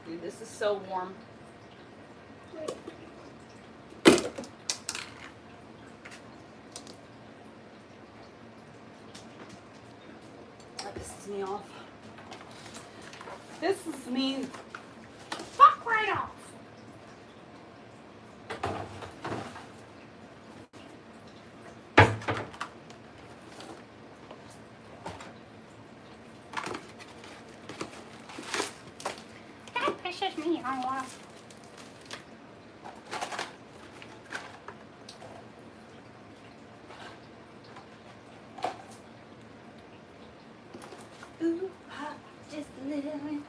Dude, this is so warm. That pisses me off. This is me. Fuck right off. That pisses me off. Ooh, just a little bit.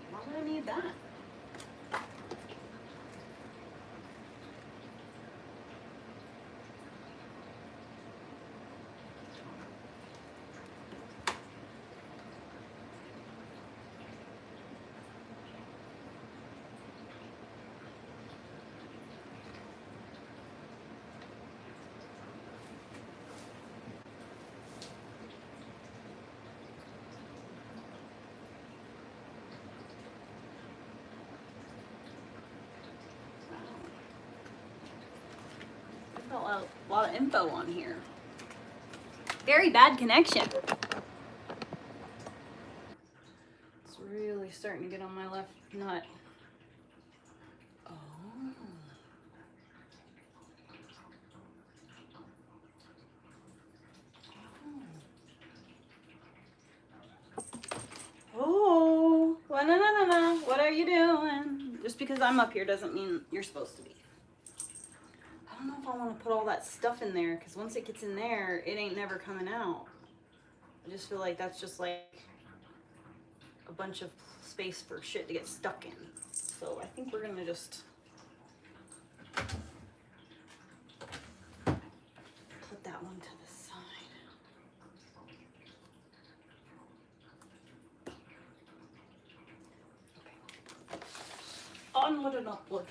Why would I need that? A lot of info on here. Very bad connection. It's really starting to get on my left nut. Oh. Oh. Well, no. What are you doing? Just because I'm up here doesn't mean you're supposed to be. I don't know if I want to put all that stuff in there, because once it gets in there, it ain't never coming out. I just feel like that's just like a bunch of space for shit to get stuck in. So I think we're gonna just put that one to the side. Okay. Onward and upward.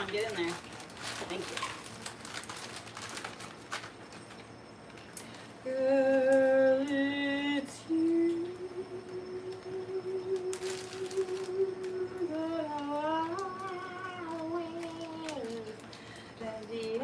on, get in there. Thank you. Girl, it's you that I will at the end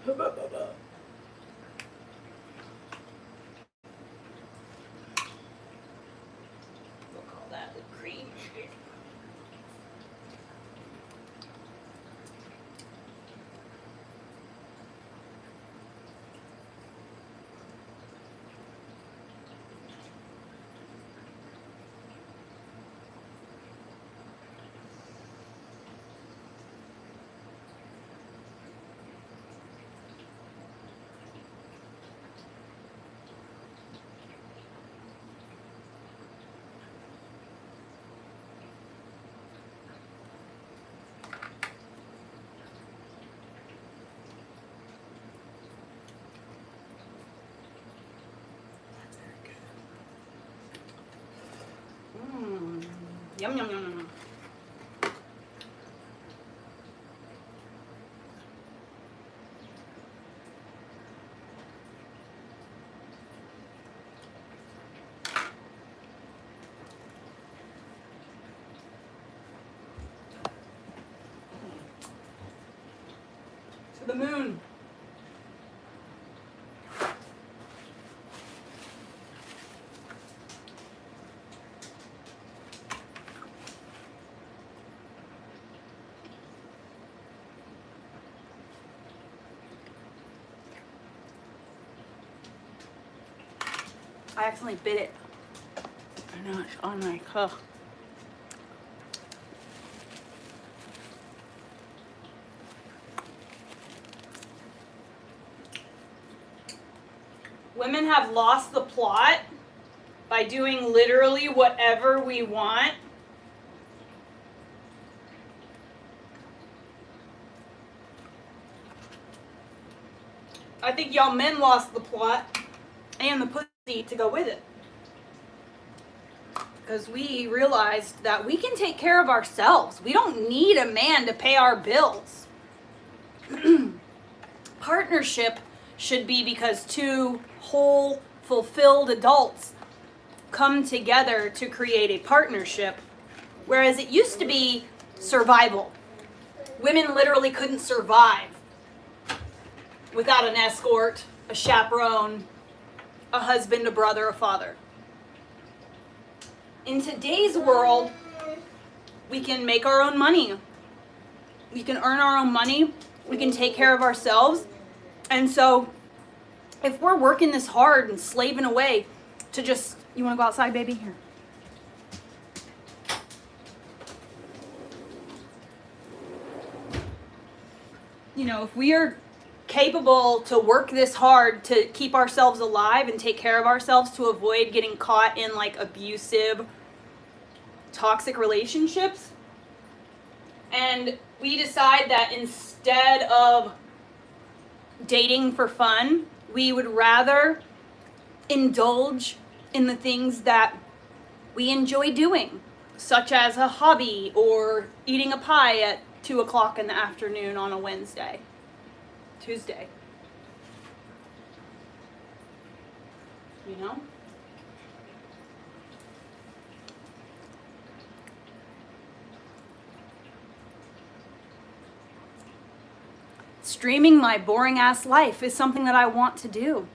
We'll call that whipped cream. Yum, yum, yum, yum. To the moon. I accidentally bit it. I know, it's on my cuff. Women have lost the plot by doing literally whatever we want. I think y'all men lost the plot and the pussy to go with it. Because we realized that we can take care of ourselves. We don't need a man to pay our bills. Partnership should be because two whole, fulfilled adults come together to create a partnership. Whereas it used to be survival. Women literally couldn't survive without an escort, a chaperone, a husband, a brother, a father. In today's world, we can make our own money. We can earn our own money. We can take care of ourselves. And so, if we're working this hard and slaving away to just, you want to go outside, baby? Here. You know, if we are capable to work this hard to keep ourselves alive and take care of ourselves to avoid getting caught in like abusive, toxic relationships, and we decide that instead of dating for fun, we would rather indulge in the things that we enjoy doing, such as a hobby or eating a pie at 2 o'clock in the afternoon on a Tuesday. You know? Streaming my boring ass life is something that I want to do.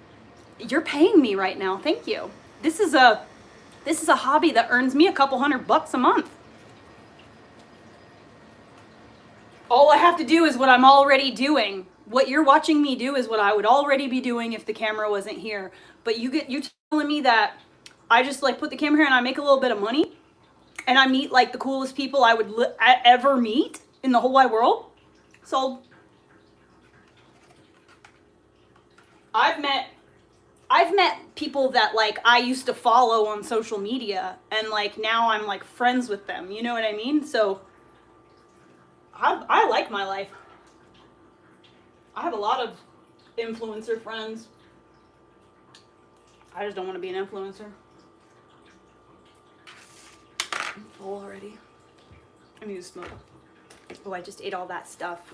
You're paying me right now. Thank you. This is a hobby that earns me a couple $100 a month. All I have to do is what I'm already doing. What you're watching me do is what I would already be doing if the camera wasn't here. But you tell telling me that I just like put the camera here and I make a little bit of money and I meet like the coolest people I would ever meet in the whole wide world. So I've met people that like I used to follow on social media and like now I'm like friends with them. You know what I mean? So I like my life. I have a lot of influencer friends. I just don't want to be an influencer. I'm full already. I need to smoke. Oh, I just ate all that stuff.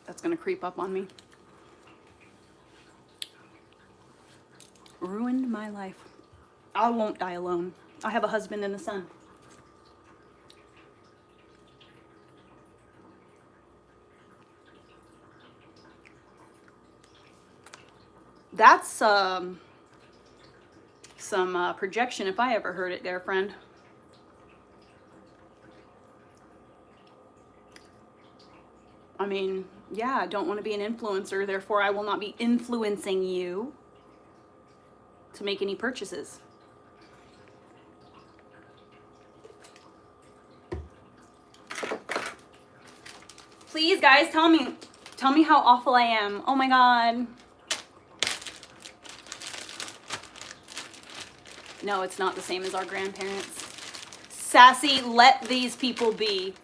That's gonna creep up on me. Ruined my life. I won't die alone. I have a husband and a son. That's some projection if I ever heard it there, friend. I mean, yeah, I don't want to be an influencer, therefore I will not be influencing you to make any purchases. Please, guys, tell me how awful I am. Oh my God. No, it's not the same as our grandparents. Sassy, let these people be.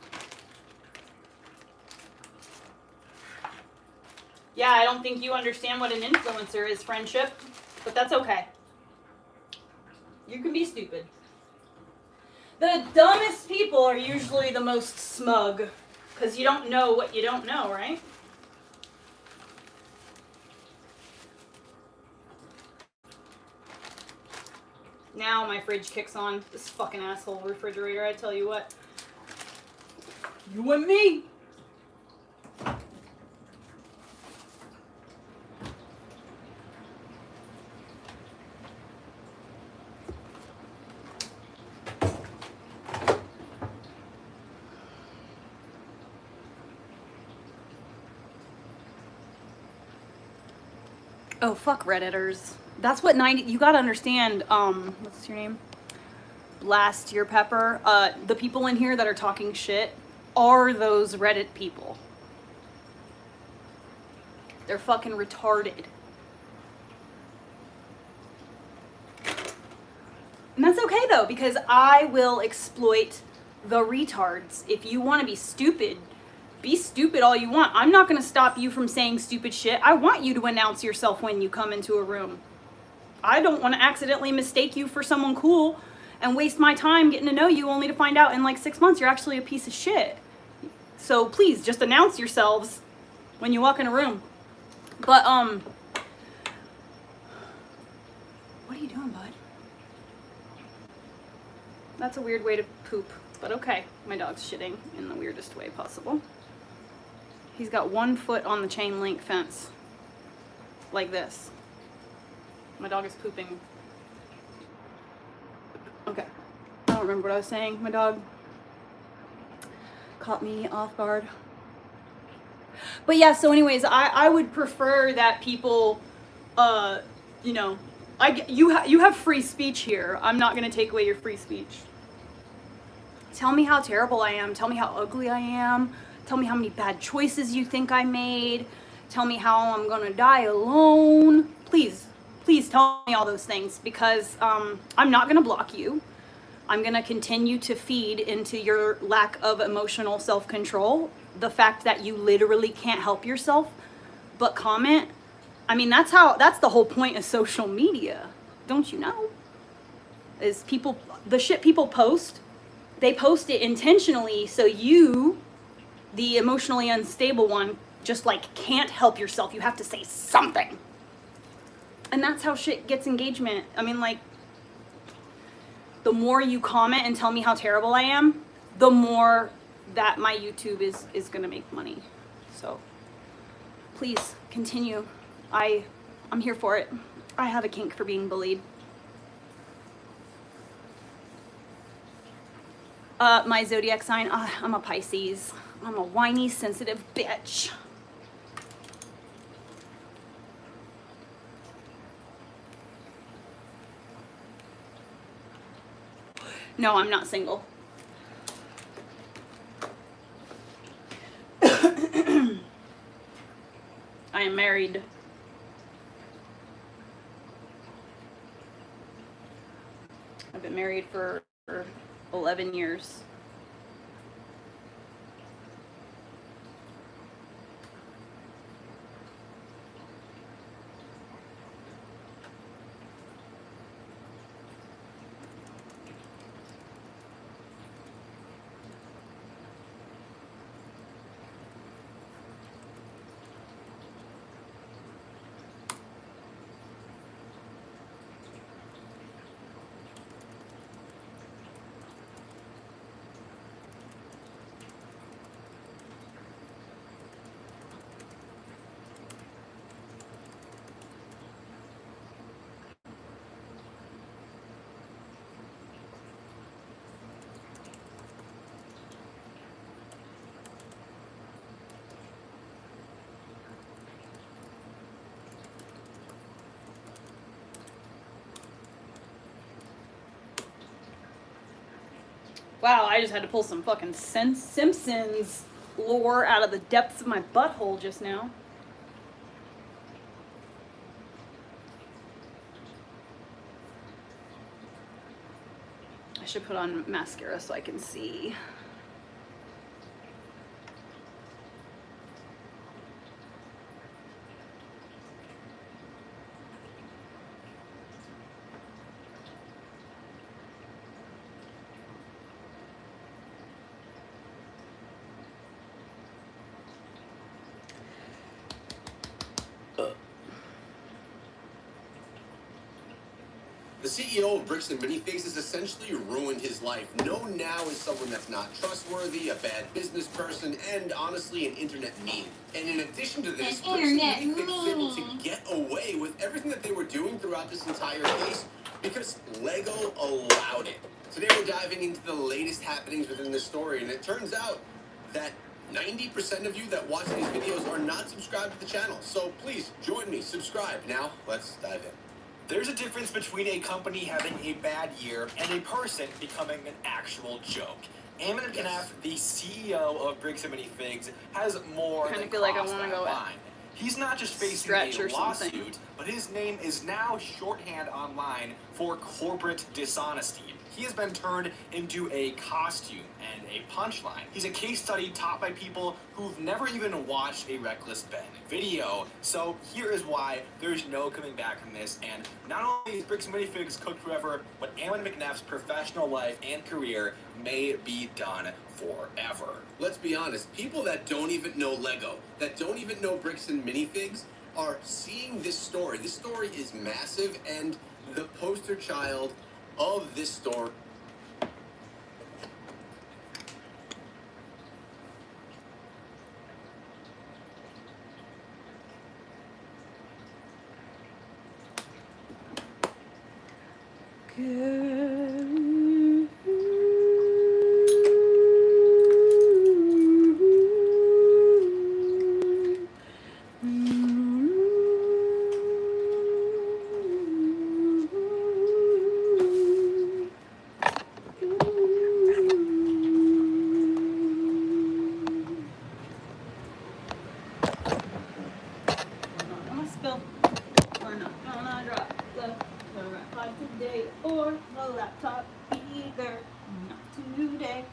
Yeah, I don't think you understand what an influencer is, friendship, but that's okay. You can be stupid. The dumbest people are usually the most smug, because you don't know what you don't know, right? Now my fridge kicks on. This fucking asshole refrigerator, I tell you what. You and me. Oh, fuck Redditors. That's what you gotta understand, what's your name? Blast Your Pepper. The people in here that are talking shit are those Reddit people. They're fucking retarded. And that's okay though, because I will exploit the retards. If you wanna be stupid all you want. I'm not gonna stop you from saying stupid shit. I want you to announce yourself when you come into a room. I don't want to accidentally mistake you for someone cool and waste my time getting to know you only to find out in like 6 months you're actually a piece of shit. So please just announce yourselves when you walk in a room. But what are you doing, bud? That's a weird way to poop, but okay. My dog's shitting in the weirdest way possible. He's got 1 foot on the chain link fence, like this. My dog is pooping. Okay, I don't remember what I was saying. My dog caught me off guard. But yeah, so anyways, I would prefer that people, you know, you have free speech here. I'm not gonna take away your free speech. Tell me how terrible I am. Tell me how ugly I am. Tell me how many bad choices you think I made. Tell me how I'm gonna die alone. Please tell me all those things, because I'm not gonna block you. I'm gonna continue to feed into your lack of emotional self-control. The fact that you literally can't help yourself but comment. I mean, that's the whole point of social media. Don't you know? Is the shit people post, they post it intentionally so you, the emotionally unstable one, just like can't help yourself. You have to say something. And that's how shit gets engagement. I mean, like, the more you comment and tell me how terrible I am, the more that my YouTube is gonna make money. So please continue. I'm here for it. I have a kink for being bullied. My zodiac sign, I'm a Pisces. I'm a whiny, sensitive bitch. No, I'm not single. I am married. I've been married for 11 years. Wow, I just had to pull some fucking Simpsons lore out of the depths of my butthole just now. I should put on mascara so I can see. The CEO of Bricks and Minifigs has essentially ruined his life, known now as someone that's not trustworthy, a bad business person, and honestly an internet meme. And in addition to this, Bricks and Minifigs was able to get away with everything that they were doing throughout this entire case because Lego allowed it. Today we're diving into the latest happenings within this story, and it turns out that 90% of you that watch these videos are not subscribed to the channel. So please join me, subscribe. Now let's dive in. There's a difference between a company having a bad year and a person becoming an actual joke. Eamon Knapp, the CEO of Bricks and Minifigs, has more than feel like I crossed want to that go line. He's not just facing stretch a or lawsuit, something. but his name is now shorthand online for corporate dishonesty. He has been turned into a costume and a punchline. He's a case study taught by people who've never even watched a Reckless Ben video. So here is why there's no coming back from this. And not only is Bricks and Minifigs cooked forever, but Eamon McNabb's professional life and career may be done forever. Let's be honest, people that don't even know Lego, that don't even know Bricks and Minifigs, are seeing this story. This story is massive, and the poster child of this story. Today or the laptop either, not today.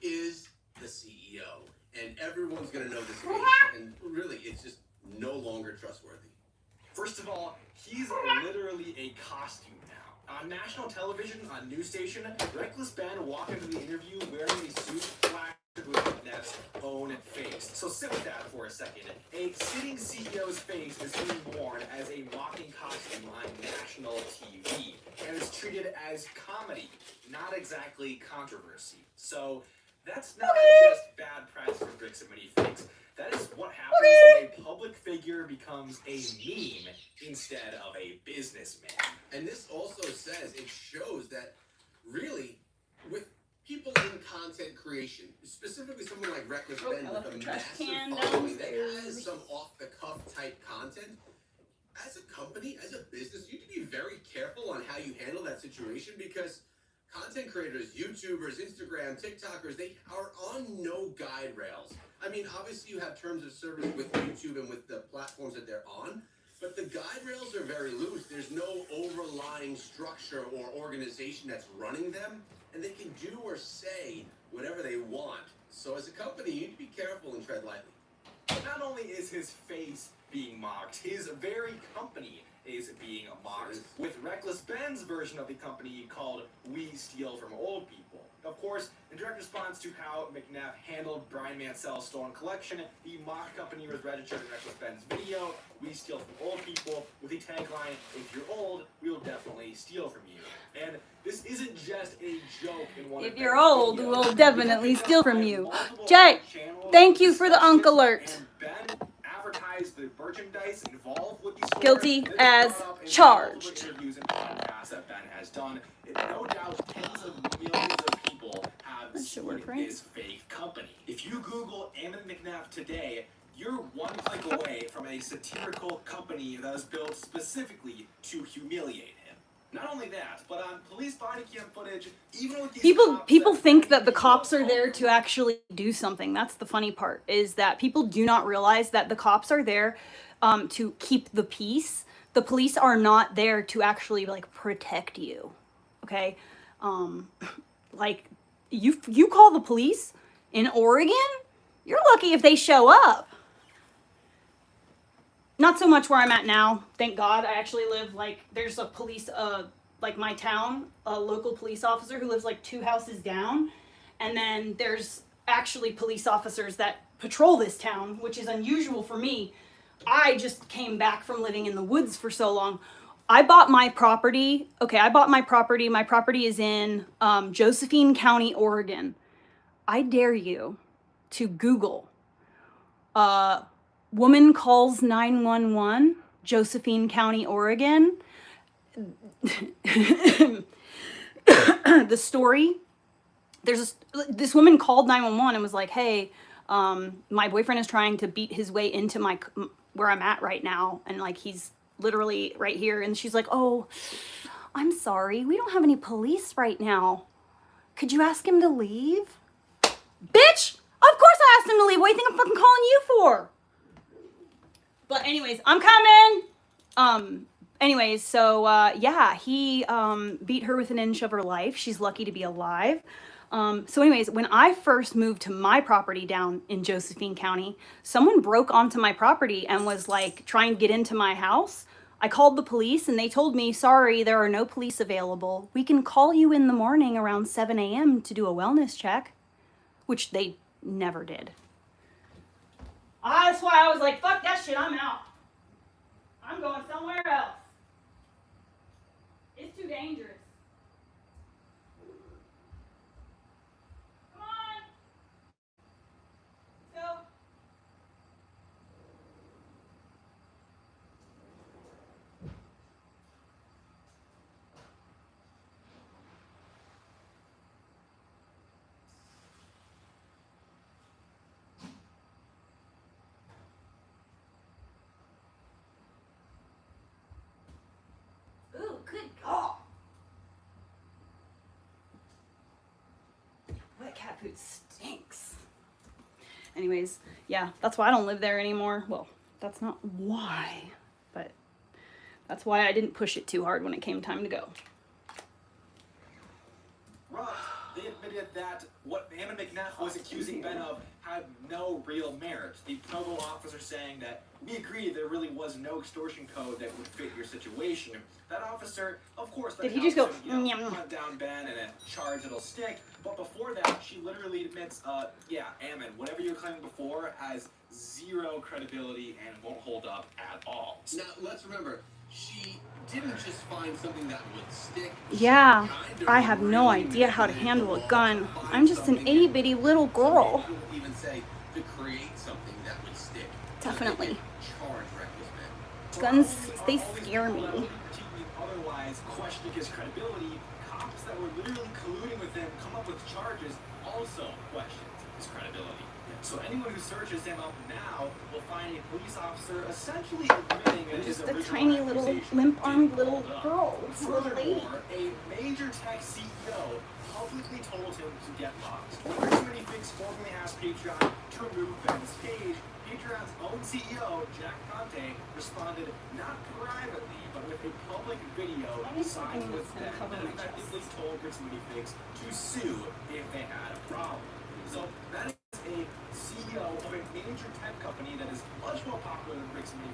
Is the CEO, and everyone's gonna know this face, and really, it's just no longer trustworthy. First of all, he's literally a costume now. On national television, on news station, Reckless Ben walked into the interview wearing a suit plastered with McNeff's own face. So sit with that for a second. A sitting CEO's face is being worn as a mocking costume on national TV, and is treated as comedy, not exactly controversy. So that's not just bad press for Bricks and Mini Figs. That is what happens when a public figure becomes a meme instead of a businessman. And this also says, it shows that really, with people in content creation, specifically someone like Reckless Ben with a massive following that has some off-the-cuff type content, as a company, as a business, you need to be very careful on how you handle that situation, because content creators, YouTubers, Instagram, TikTokers, they are on no guide rails. I mean, obviously you have terms of service with YouTube and with the platforms that they're on, but the guide rails are very loose. There's no overlying structure or organization that's running them, and they can do or say whatever they want. So as a company, you need to be careful and tread lightly. But not only is his face being mocked, his very company is being mocked, with Reckless Ben's version of the company called We Steal From Old People. Of course, in direct response to how McNeff handled Brian Mansell's stolen collection, the mock company was registered in Reckless Ben's video, We Steal From Old People, with the tagline, if you're old, we'll definitely steal from you. And this isn't just a joke in one If of you're Ben's old, videos. we'll definitely steal from you. Jay, thank you for the Unk Alert. And Ben advertised the merchandise involved with the store. Guilty as charged. Interviews and podcasts that Ben has done. No doubt tens of millions of people have seen this fake company. If you Google Ammon McNeff today, you're one click away from a satirical company that was built specifically to humiliate him. Not only that, but on police body cam footage, even with these people think that the cops are there to actually do something. That's the funny part, is that people do not realize that the cops are there to keep the peace. The police are not there to actually like protect you. Okay? Like you call the police in Oregon, you're lucky if they show up. Not so much where I'm at now. Thank God. I actually live like, there's a police, like my town, a local police officer who lives like 2 houses down. And then there's actually police officers that patrol this town, which is unusual for me. I just came back from living in the woods for so long. I bought my property. Okay, I bought my property. My property is in Josephine County, Oregon. I dare you to Google woman calls 911, Josephine County, Oregon. The story, this woman called 911 and was like, hey, my boyfriend is trying to beat his way into where I'm at right now. And like, he's literally right here. And she's like, oh, I'm sorry. We don't have any police right now. Could you ask him to leave? Bitch, of course I asked him to leave. What do you think I'm fucking calling you for? But anyways, I'm coming. Anyways, so yeah, he beat her within an inch of her life. She's lucky to be alive. So anyways, when I first moved to my property down in Josephine County, someone broke onto my property and was like trying to get into my house. I called the police and they told me, sorry, there are no police available. We can call you in the morning around 7 a.m. to do a wellness check, which they never did. That's why I was like, fuck that shit, I'm out. I'm going somewhere else. It's too dangerous. Come on. Let's go. Ooh, good God. Wet cat food stinks. Anyways, yeah, that's why I don't live there anymore. Well, that's not why, but that's why I didn't push it too hard when it came time to go. They admitted that what Hammond McNeff was accusing Ben of had no real merit. The Provo officer saying that we agree there really was no extortion code that would fit your situation. That officer, of course, did he just go, hunt down Ben and a charge that'll stick. But before that, she literally admits, yeah, Ammon, whatever you were claiming before has zero credibility and won't hold up at all. Now, let's remember, she didn't just find something that would stick. yeah, I have no idea how to handle a gun. I'm just an itty bitty little girl. Some people even say to create something that would stick. Definitely. Charge reckless men. Guns, they scare me. Otherwise, questioning his credibility, cops that were literally colluding with him come up with charges also questioned his credibility. So anyone who searches him up now will find a police officer essentially admitting that his Just a original tiny little accusation limp-armed didn't little hold up. girl. It's a little lady. Furthermore, a major tech CEO publicly told him to get lost. When many Fix formally asked Patreon to remove Ben's page, Patreon's own CEO, Jack Conte, responded not privately, but with a public video signed with them that effectively told Fix to sue if they had a problem. So that is a CEO of a major tech company that is much more popular than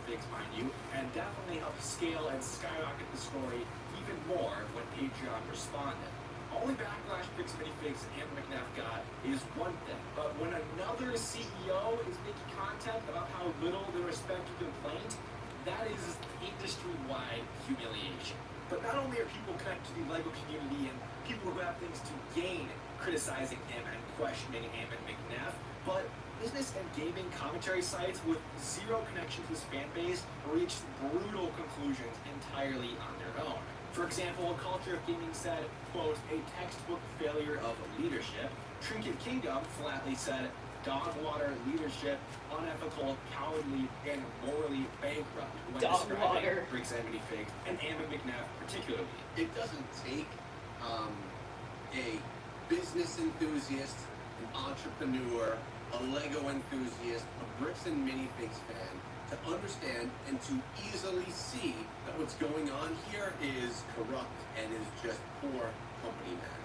Fix, mind you, and definitely helped scale and skyrocket the story even more when Patreon responded. Only backlash Fix and McNeff got is one thing, but when another CEO is making content about how little they respect a complaint, that is industry-wide humiliation. But not only are people connected to the LEGO community and people who have things to gain criticizing him and questioning Hammond McNeff, but business and gaming commentary sites with zero connection to his fan base reached brutal conclusions entirely on their own. For example, Culture of Gaming said, quote, a textbook failure of leadership. Trinket Kingdom flatly said, dog water leadership, unethical, cowardly, and morally bankrupt when describing Briggs and Minifigs and Hammond McNeff particularly. It doesn't take a business enthusiast, an entrepreneur, a Lego enthusiast, a Bricks and Minifigs fan to understand and to easily see that what's going on here is corrupt and is just poor company management.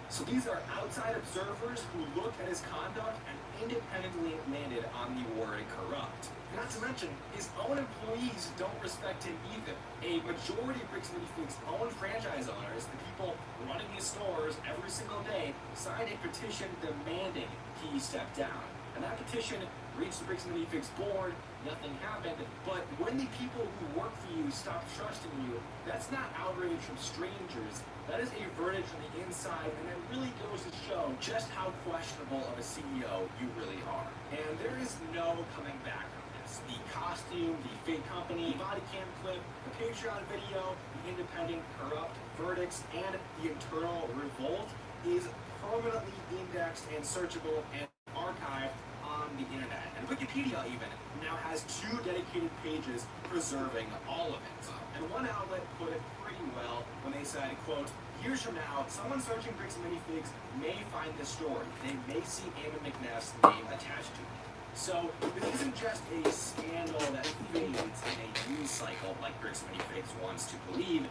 So these are outside observers who looked at his conduct and independently landed on the word corrupt. Not to mention, his own employees don't respect him either. A majority of Bricks and Minifigs' own franchise owners, the people running his stores every single day, signed a petition demanding he step down. And that petition reached the Bricks and Minifigs board, nothing happened, but when the people who work for you stop trusting you, that's not outrage from strangers, that is a verdict from the inside, and it really goes to show just how questionable of a CEO you really are. And there is no coming back from this. The costume, the fake company, body cam clip, the Patreon video, the independent corrupt verdicts, and the internal revolt is permanently indexed and searchable and archived on the internet. And Wikipedia even now has 2 dedicated pages preserving all of it. And one outlet put it pretty well when they said, quote, years from now, someone searching Bricks and Minifigs may find this story. They may see Hammond McNeff's name attached to it. So this isn't just a scandal that fades in a news cycle like Bricks and Minifigs wants to believe.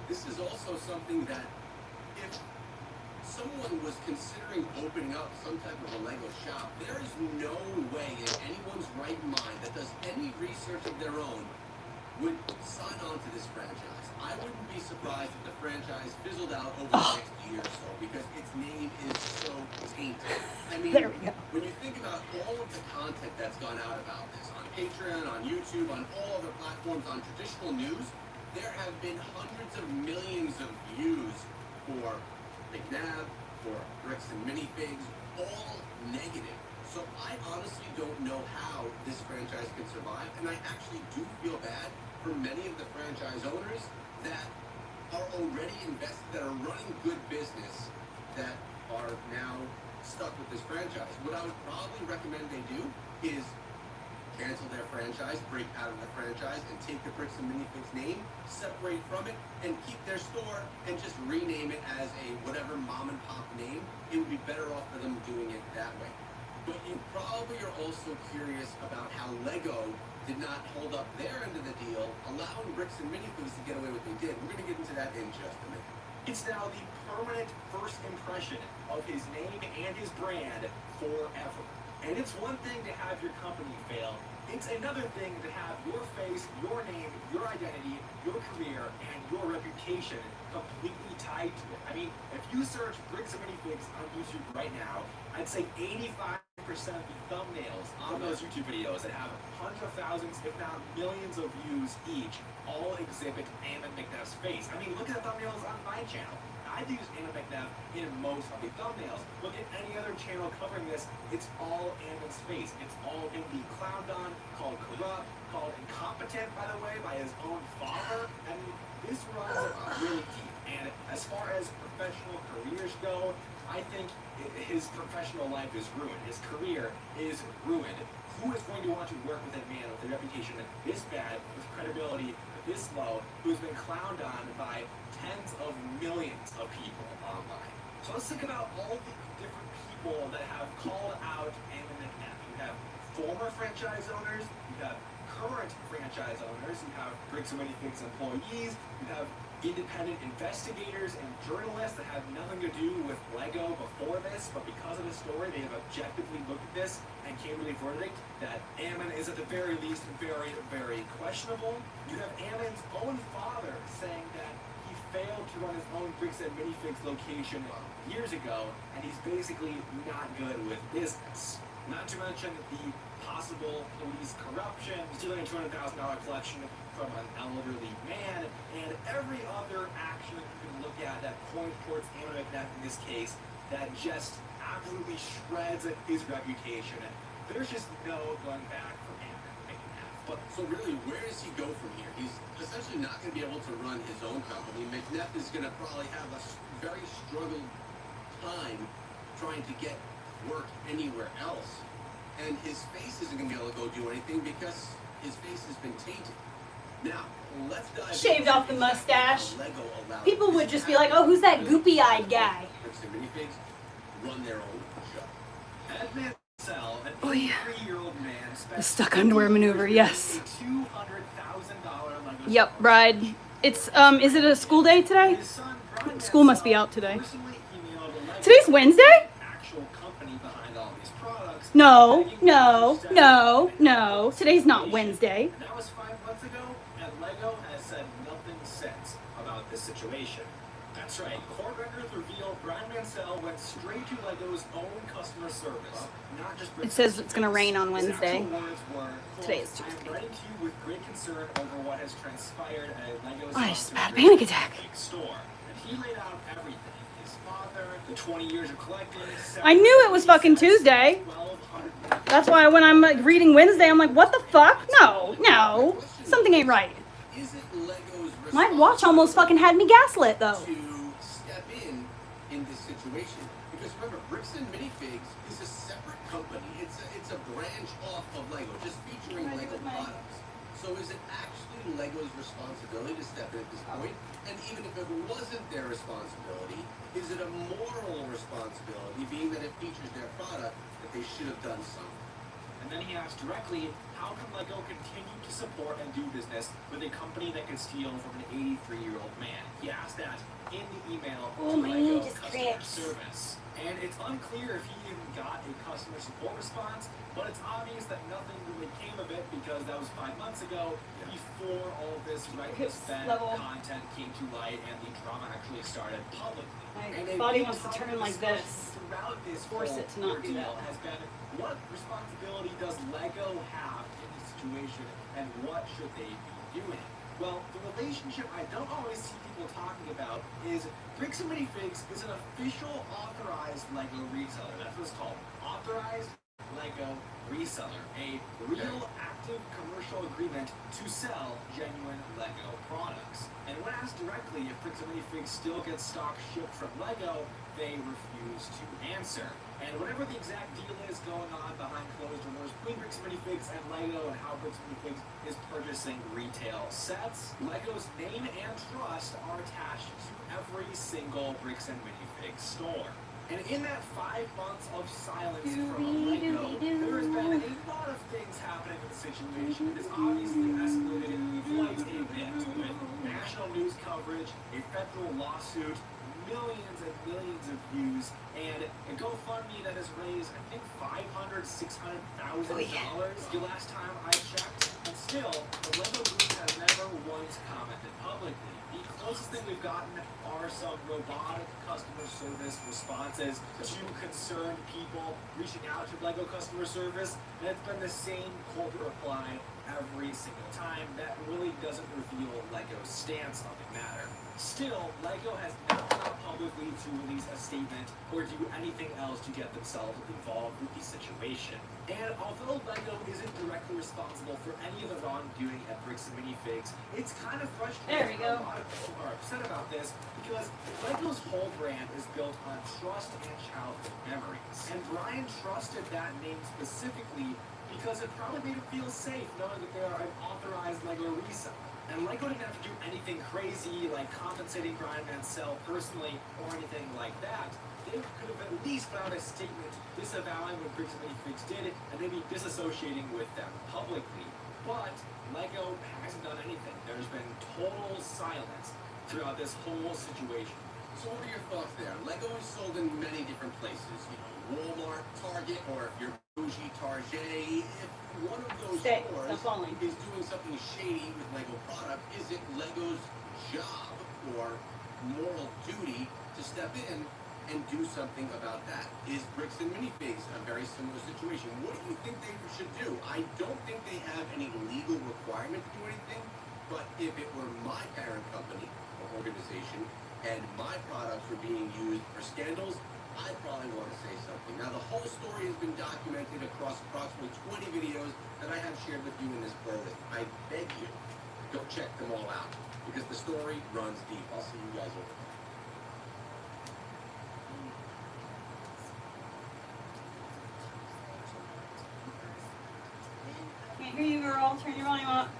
This is also something that if someone was considering opening up some type of a Lego shop, there is no way in anyone's right mind that does any research of their own would sign on to this franchise. I wouldn't be surprised if the franchise fizzled out over the next year or so because its name is so tainted. I mean, when you think about all of the content that's gone out about this on Patreon, on YouTube, on all other platforms, on traditional news, there have been hundreds of millions of views for McNabb, for Bricks and Minifigs, all negative. So I honestly don't know how this franchise can survive, and I actually do feel bad for many of the franchise owners that are already invested, that are running good business, that are now stuck with this franchise. What I would probably recommend they do is cancel their franchise, break out of the franchise, and take the Bricks and Minifigs name, separate from it, and keep their store and just rename it as a whatever mom and pop name. It would be better off for them doing it that way. But you probably are also curious about how Lego did not hold up their end of the deal, allowing Bricks and Minifigs to get away with what they did. We're going to get into that in just a minute. It's now the permanent first impression of his name and his brand forever. And it's one thing to have your company fail. It's another thing to have your face, your name, your identity, your career, and your reputation completely tied to it. I mean, if you search Bricks and Minifigs on YouTube right now, I'd say 85% of the thumbnails on those YouTube videos that have hundreds of thousands, if not millions of views each, all exhibit Ammon McNeff's face. I mean, look at the thumbnails on my channel. I've used Ammon McNeff in most of the thumbnails. Look at any other channel covering this, it's all Ammon's face. It's all him being clowned on, called corrupt, called incompetent, by the way, by his own father. I mean, this runs really deep. And as far as professional careers go, I think his professional life is ruined. His career is ruined. Who is going to want to work with a man with a reputation this bad, with credibility this low, who's been clowned on by tens of millions of people online? So let's think about all the different people that have called out Ammon McNeff. You have former franchise owners, you have current franchise owners, you have Bricks and Minifigs employees, you have independent investigators and journalists that have nothing to do with Lego before this, but because of the story, they have objectively looked at this and came to the verdict that Ammon is at the very least very, very questionable. You have Ammon's own father saying that he failed to run his own Bricks and Minifigs location years ago, and he's basically not good with business. Not to mention the possible police corruption, stealing a $200,000 collection from an elderly man, and every other action you can look at that points towards Ammon McNeff in this case that just absolutely shreds his reputation. There's just no going back for Ammon McNeff. But so really, where does he go from here? He's essentially not going to be able to run his own company. McNeff is going to probably have a very struggled time trying to get work anywhere else. And his face isn't going to be able to go do anything because his face has been tainted. Now, let's dive Shaved off the mustache. Lego People would just be like, oh, who's that goopy-eyed guy? Bricks and Minifigs run their own show. Ed Mansell, an Oh, yeah. 83-year-old man, spent The stuck underwear maneuver, yes. a $200,000 Lego Yep, store. bride. It's, is it a school day today? His son, Brian School must be Mansell, out today. personally emailed a Lego Today's Wednesday? actual company behind all these products. No, begging no, them to no, step no. up Today's not investigation. Wednesday. And that was 5 months ago, and Lego has said nothing since about this situation. That's right. Court records reveal Brian Mansell went straight to Lego's own customer service, not just. It says it's gonna rain on His Wednesday. actual words were, Today is "I am Tuesday. writing to you with great concern over what has transpired at Lego's I just had a Big panic attack. store." And he laid out everything: his father, the 20 years of collecting. I knew it was fucking Tuesday. 1,200 That's why when I'm like reading Wednesday, I'm like, what the fuck? No, no. Something ain't right. Is it Lego's My watch almost fucking had me gaslit though. to step in this situation? Because remember, Bricks and Minifigs is a separate company. It's a branch off of Lego, just featuring Can I do Lego it, Mike? products. So is it actually Lego's responsibility to step in at this point? And even if it wasn't their responsibility, is it a moral responsibility, being that it features their product, that they should have done something? And then he asked directly, how can Lego continue to support and do business with a company that could steal from an 83-year-old man? He asked that in the email Oh, to my Lego knee just customer cracked. service. And it's unclear if he even got a customer support response, but it's obvious that nothing really came of it because that was 5 months ago, before all this reckless Hips bad level. content came to light and the drama actually started publicly. My And a body big wants to topic turn of like discussion this. throughout this Force whole it to not do ordeal that. has been, what responsibility does Lego have in this situation, and what should they be doing? Well, the relationship I don't always see people talking about is Bricks and Minifigs is an official authorized Lego reseller. That's what it's called. Authorized Lego reseller. A real active commercial agreement to sell genuine Lego products. And when asked directly if Bricks and Minifigs still gets stock shipped from Lego, they refuse to answer. And whatever the exact deal is going on behind closed doors between Bricks and Minifigs and Lego, and how Bricks and Minifigs is purchasing retail sets, Lego's name and trust are attached to every single Bricks and Minifigs store. And in that 5 months of silence from Lego, there has been a lot of things happening in the situation. It has obviously escalated quite a bit with national news coverage, a federal lawsuit, millions and millions of views, and a GoFundMe that has raised, I think, $600,000 the last time I checked. And still, the Lego group has never once commented publicly. The closest thing we've gotten are some robotic customer service responses to concerned people reaching out to Lego customer service, and it's been the same corporate reply every single time. That really doesn't reveal Lego's stance on the matter. Still, Lego has not come out publicly to release a statement or do anything else to get themselves involved with the situation. And although Lego isn't directly responsible for any of the wrongdoing at Bricks and Minifigs, it's kind of frustrating. A lot of people are upset about this because Lego's whole brand is built on trust and childhood memories. And Brian trusted that name specifically because it probably made him feel safe knowing that they are an authorized Lego reseller. And Lego didn't have to do anything crazy like compensating Brian Mansell personally or anything like that. They could have at least put out a statement disavowing what Bricks and Minifigs did and maybe disassociating with them publicly. But Lego hasn't done anything. There's been total silence throughout this whole situation. So what are your thoughts there? Lego is sold in many different places. You know, Walmart, Target, or if you're bougie, Target. If one of those stores is doing something shady with Lego product, is it Lego's job or moral duty to step in and do something about that? Is Bricks and Minifigs a very similar situation? What do you think they should do? I don't think they have any legal requirement to do anything, but if it were my parent company or organization and my products were being used for scandals, I probably want to say something. Now, the whole story has been documented across approximately 20 videos that I have shared with you in this playlist. I beg you, go check them all out because the story runs deep. I'll see you guys over there. Can't hear you, girl. Turn your volume up.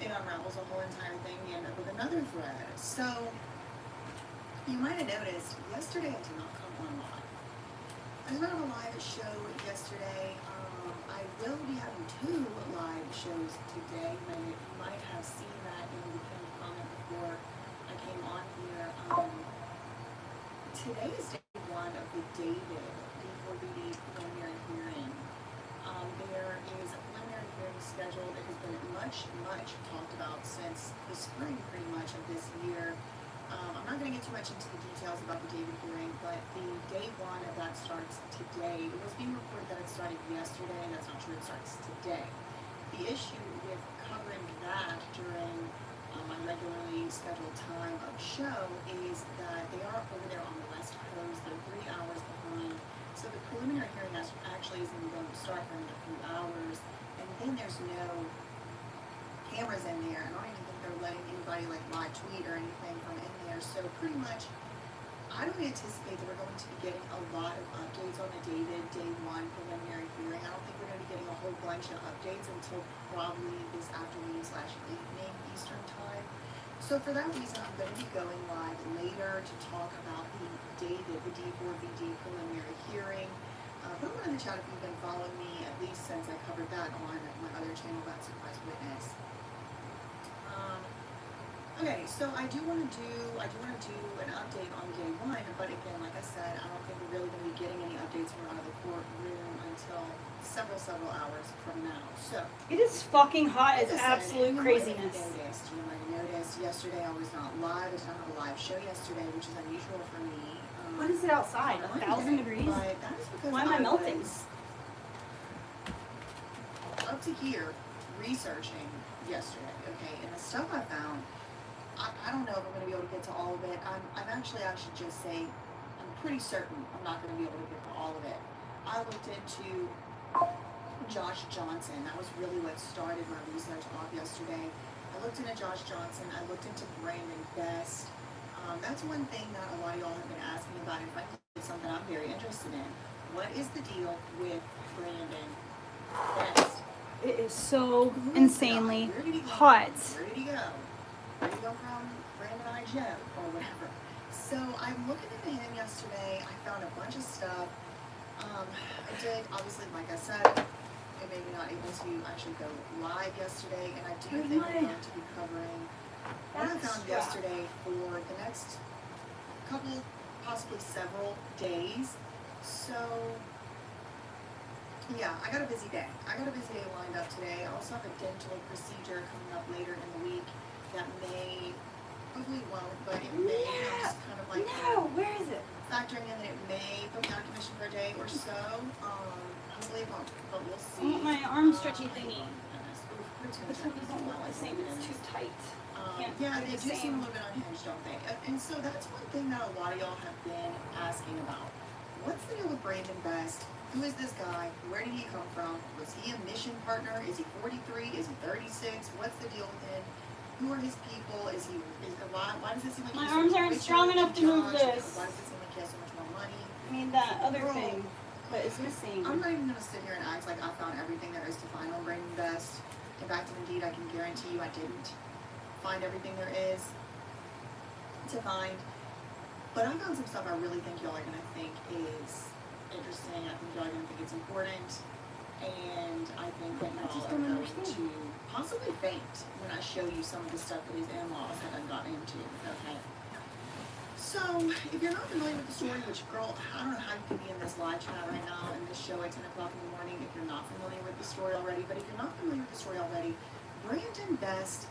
It unravels the whole entire thing and end up with another thread. So, you might have noticed, yesterday I did not come on live. I did not have a live show yesterday. I will be having 2 live shows today. You might have seen that in the pinned comment before I came on here. Today is day 1 of the David D4BD preliminary hearing. There is a preliminary hearing scheduled. It has been much talked about since the spring, pretty much, of this year. I'm not going to get too much into the details about the David hearing, but the day 1 of that starts today. It was being reported that it started yesterday, and that's not true. It starts today. The issue with covering that during my regularly scheduled time of show is that they are over there on the West Coast. They're 3 hours behind. So the preliminary hearing actually isn't even going to start for another few hours. And then there's no cameras in there. I don't even think they're letting anybody like live tweet or anything from in there. So pretty much, I don't anticipate that we're going to be getting a lot of updates on the David day 1 preliminary hearing. I don't think we're going to be getting a whole bunch of updates until probably this afternoon/evening Eastern time. So for that reason, I'm going to be going live later to talk about the David, the D4VD preliminary hearing. Put one in the chat if you've been following me, at least since I covered that on my other channel, that Surprise Witness. Okay, so I do want to do an update on day 1, but again, like I said, I don't think we're really going to be getting any updates from out of the courtroom until several hours from now. So it is fucking hot. It's as I said, absolute you craziness. You might have noticed apologize. Yesterday I was not live. I did not have a live show yesterday, which is unusual for me. What is it outside? on 1,000 Monday, degrees? But that is because Why am I melting? was up to here researching yesterday, okay? And the stuff I found, I don't know if I'm going to be able to get to all of it. I'm actually, I should just say, I'm pretty certain I'm not going to be able to get to all of it. I looked into Josh Johnson. That was really what started my research off yesterday. I looked into Josh Johnson. I looked into Brandon Best. That's one thing that a lot of y'all have been asking about. In fact, it's something I'm very interested in. What is the deal with Brandon Best? It is so Who is insanely the guy? Where did he go hot. from? Where did he go? Where did he go from? Brandon I. Joe or whatever. So I'm looking into him yesterday. I found a bunch of stuff. I did, obviously, like I said, I may be not able to actually go live yesterday, and I do think I'm going to be covering what I found yesterday for the next couple, possibly several days. So, yeah, I got a busy day. I got a busy day lined up today. I also have a dental procedure coming up later in the week that may, hopefully won't, but it may just kind of like Where is it? factoring in that it may put me out of commission for a day or so. Hopefully it won't, but we'll I see. want my arm stretchy thingy. This This one doesn't look the same. It's too tight. Yeah, do they the do seem same. a little bit unhinged, don't they? And so that's one thing that a lot of y'all have been asking about. What's the deal with Brandon Best? Who is this guy? Where did he come from? Was he a mission partner? Is he 43? Is he 36? What's the deal with him? Who are his people? Why does it seem like My he's arms so aren't richer strong than enough to move Josh? this. Why does it seem like he has so much more money? I need that other thing, but it's missing. I'm not even going to sit here and act like I found everything there is to find on Brandon Best. In fact, and indeed, I can guarantee you I didn't find everything there is to find. But I found some stuff I really think y'all are going to think is interesting. I think y'all are going to think it's important. And I think that y'all are going to possibly faint when I show you some of the stuff that his in-laws haven't gotten into. Okay. So, if you're not familiar with the story, which, girl, I don't know how you can be in this live chat right now in this show at 10 o'clock in the morning if you're not familiar with the story already. But if you're not familiar with the story already, Brandon Best,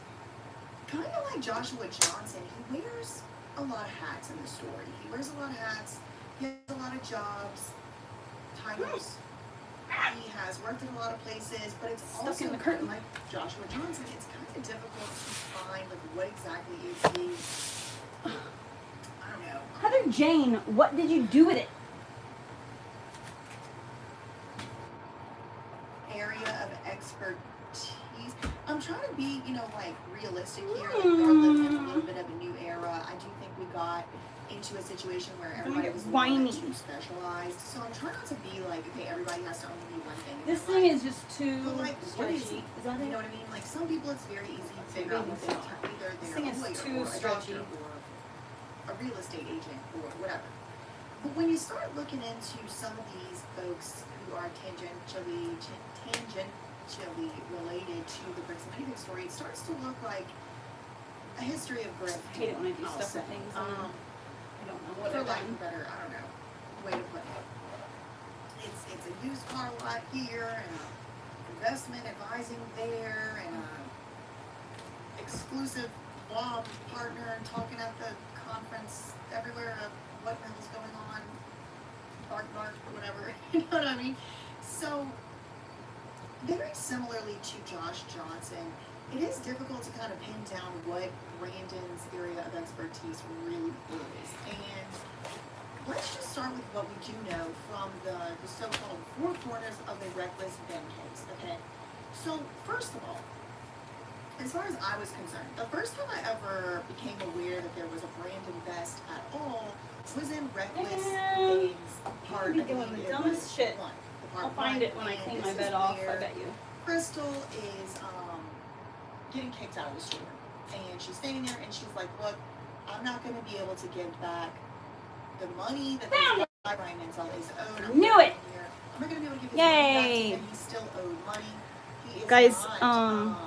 kind of like Joshua Johnson, he wears a lot of hats in the story. He wears a lot of hats. He has a lot of jobs, titles. He has worked in a lot of places, but it's also in the kind curtain. of like Joshua Johnson. It's kind of difficult to find like what exactly is his, I don't know. Heather Jane, what did you do with it? Area of expertise. I'm trying to be, like realistic here. Like, we are living in a little bit of a new era. I do think we got into a situation where everybody was a little bit too specialized. So I'm trying not to be like, okay, everybody has to only be one thing. This thing is just too But like, what is stretchy. it? Is that You know it? what I mean? Like some people, it's very easy to figure out what they are. Either This they're thing a is lawyer too or a stretchy. doctor or a real estate agent or whatever. But when you start looking into some of these folks who are tangentially related to the Bricks and Anything story, it starts to look like a history of grift. I hate it when I do I'll stuff with say. things. I don't know what For they're lack like. of a better, I don't know, way to put it. It's a used car lot here and investment advising there and a exclusive law partner and talking at the conference everywhere of what the hell's going on, bark, whatever, you know what I mean? So, very similarly to Josh Johnson, it is difficult to kind of pin down what Brandon's area of expertise really is. And let's just start with what we do know from the so-called four corners of the reckless Ben case, okay? So, first of all, as far as I was concerned, the first time I ever became aware that there was a Brandon Best at all was in Reckless Ben's part. I'd be doing the dumbest shit. I'll find it when I clean my bed off, I bet you. Crystal is getting kicked out of the store. And she's standing there and she's like, look, I'm not going to be able to give back the money that this guy Brian Mansell is owed. Knew it! I'm not going to be able to give his Yay! money back to him. He's still owed money. He is Guys, not,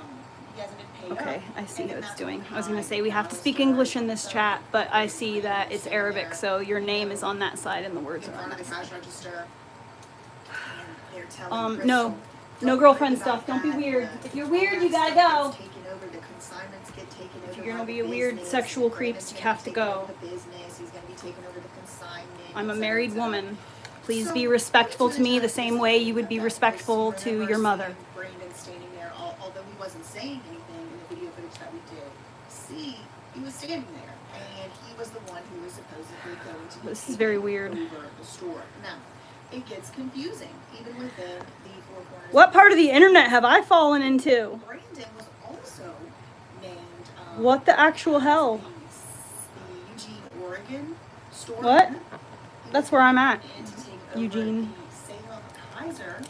he hasn't been paid Okay, up. I see And what it's that's doing. what I was gonna behind say we have to the speak story. English in this So, chat, but I see that it's sitting Arabic, there so your name is on that side and the words in are on front of that the side. cash register. And they're telling no. Crystal, No "Don't girlfriend worry about stuff. Don't be that. weird. The If you're weird, you finance gotta stuff go. is taking over the consignments get taken over. If you're gonna by be a the weird business, sexual Brandon's creep, you gonna have be to taking go. over the business. He's gonna be taking over the consignment. I'm a et cetera, married et cetera. woman. Please So, be respectful to me the same way you would be okay, respectful I to remember your mother. seeing Brandon standing there, although he wasn't saying anything in the video footage that we did see, he was standing there, and he was the one who was supposedly going to be This is very taking weird. over the store. Now, it gets confusing, even within the four corners. What part of the internet have I fallen into? Brandon was also named. What the actual hell? The Eugene, Oregon store. What? owner. He That's was where I'm going at. in to take over Eugene. The Salem Kaiser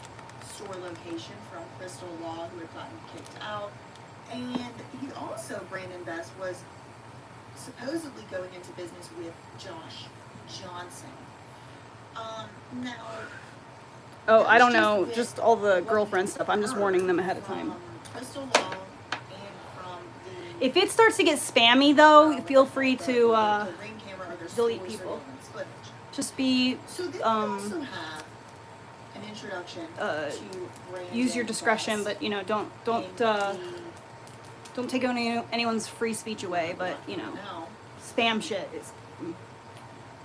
store location from Crystal Law, who had gotten kicked out. And he also, Brandon Best, was supposedly going into business with Josh Johnson. Now. Oh, I don't that's know. with Just all the what girlfriend we stuff. I'm just heard warning them ahead of time. from Crystal Law and from the. If it starts to get spammy, though, feel free to the ring camera or their delete store people. surveillance footage. just be So then we also have an introduction to Brandon use your discretion, Best but you know, don't take anyone's free speech away. But you know, now spam shit is.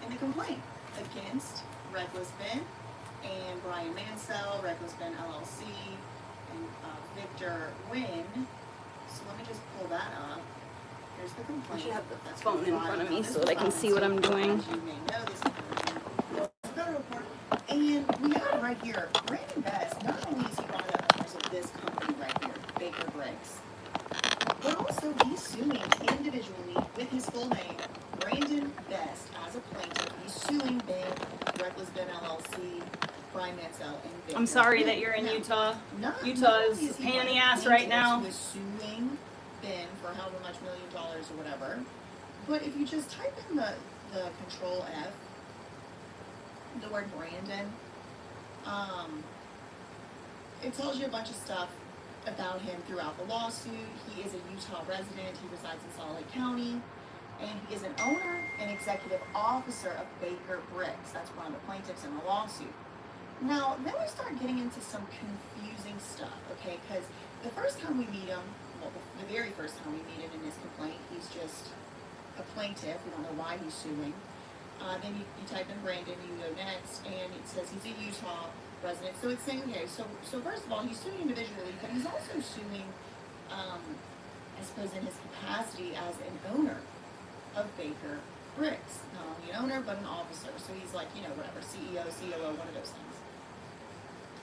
in the complaint against Reckless Ben and Brian Mansell, Reckless Ben LLC, and Victor Wynn. So let me just pull that up. Here's the complaint. I should have the That's phone in filed front of on me this so that I can see what I'm doing. As you may know, this is a federal report. And we have it right here. Brandon Best, not only is he one of the owners of this company right here, Baker Briggs, but also he's suing individually with his full name, Brandon Best, as a plaintiff. He's suing Ben, Reckless Ben LLC, Brian Mansell, and Victor. I'm sorry that you're in Now, Utah. not Utah only is he pain in one the of ass right plaintiffs now. who is suing Ben for however much $1 million or whatever, but if you just type in the control F, the word Brandon, it tells you a bunch of stuff about him throughout the lawsuit. He is a Utah resident. He resides in Salt Lake County. And he is an owner and executive officer of Baker Briggs. That's one of the plaintiffs in the lawsuit. Now, then we start getting into some confusing stuff, okay? Because the first time we meet him, well, the very first time we meet him in his complaint, he's just a plaintiff. We don't know why he's suing. Then you type in Brandon, you go next, and it says he's a Utah resident. So it's saying, okay, so first of all, he's suing individually, but he's also suing, I suppose, in his capacity as an owner of Baker Briggs. Not only an owner, but an officer. So he's like, you know, whatever, CEO, COO, one of those things.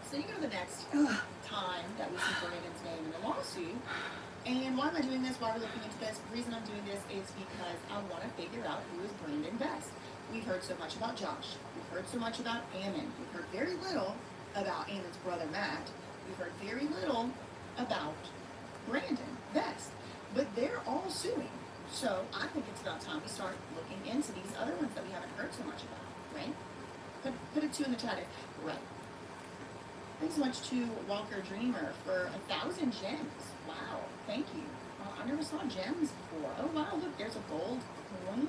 So you go to the next time that we see Brandon's name in the lawsuit. And why am I doing this? Why are we looking into this? The reason I'm doing this is because I want to figure out who is Brandon Best. We've heard so much about Josh. We've heard so much about Ammon. We've heard very little about Ammon's brother Matt. We've heard very little about Brandon Best. But they're all suing. So I think it's about time we start looking into these other ones that we haven't heard so much about, right? Put a 2 in the chat. Right. Thanks so much to Walker Dreamer for 1,000 gems. Wow, thank you. I never saw gems before. Oh wow, look, there's a gold coin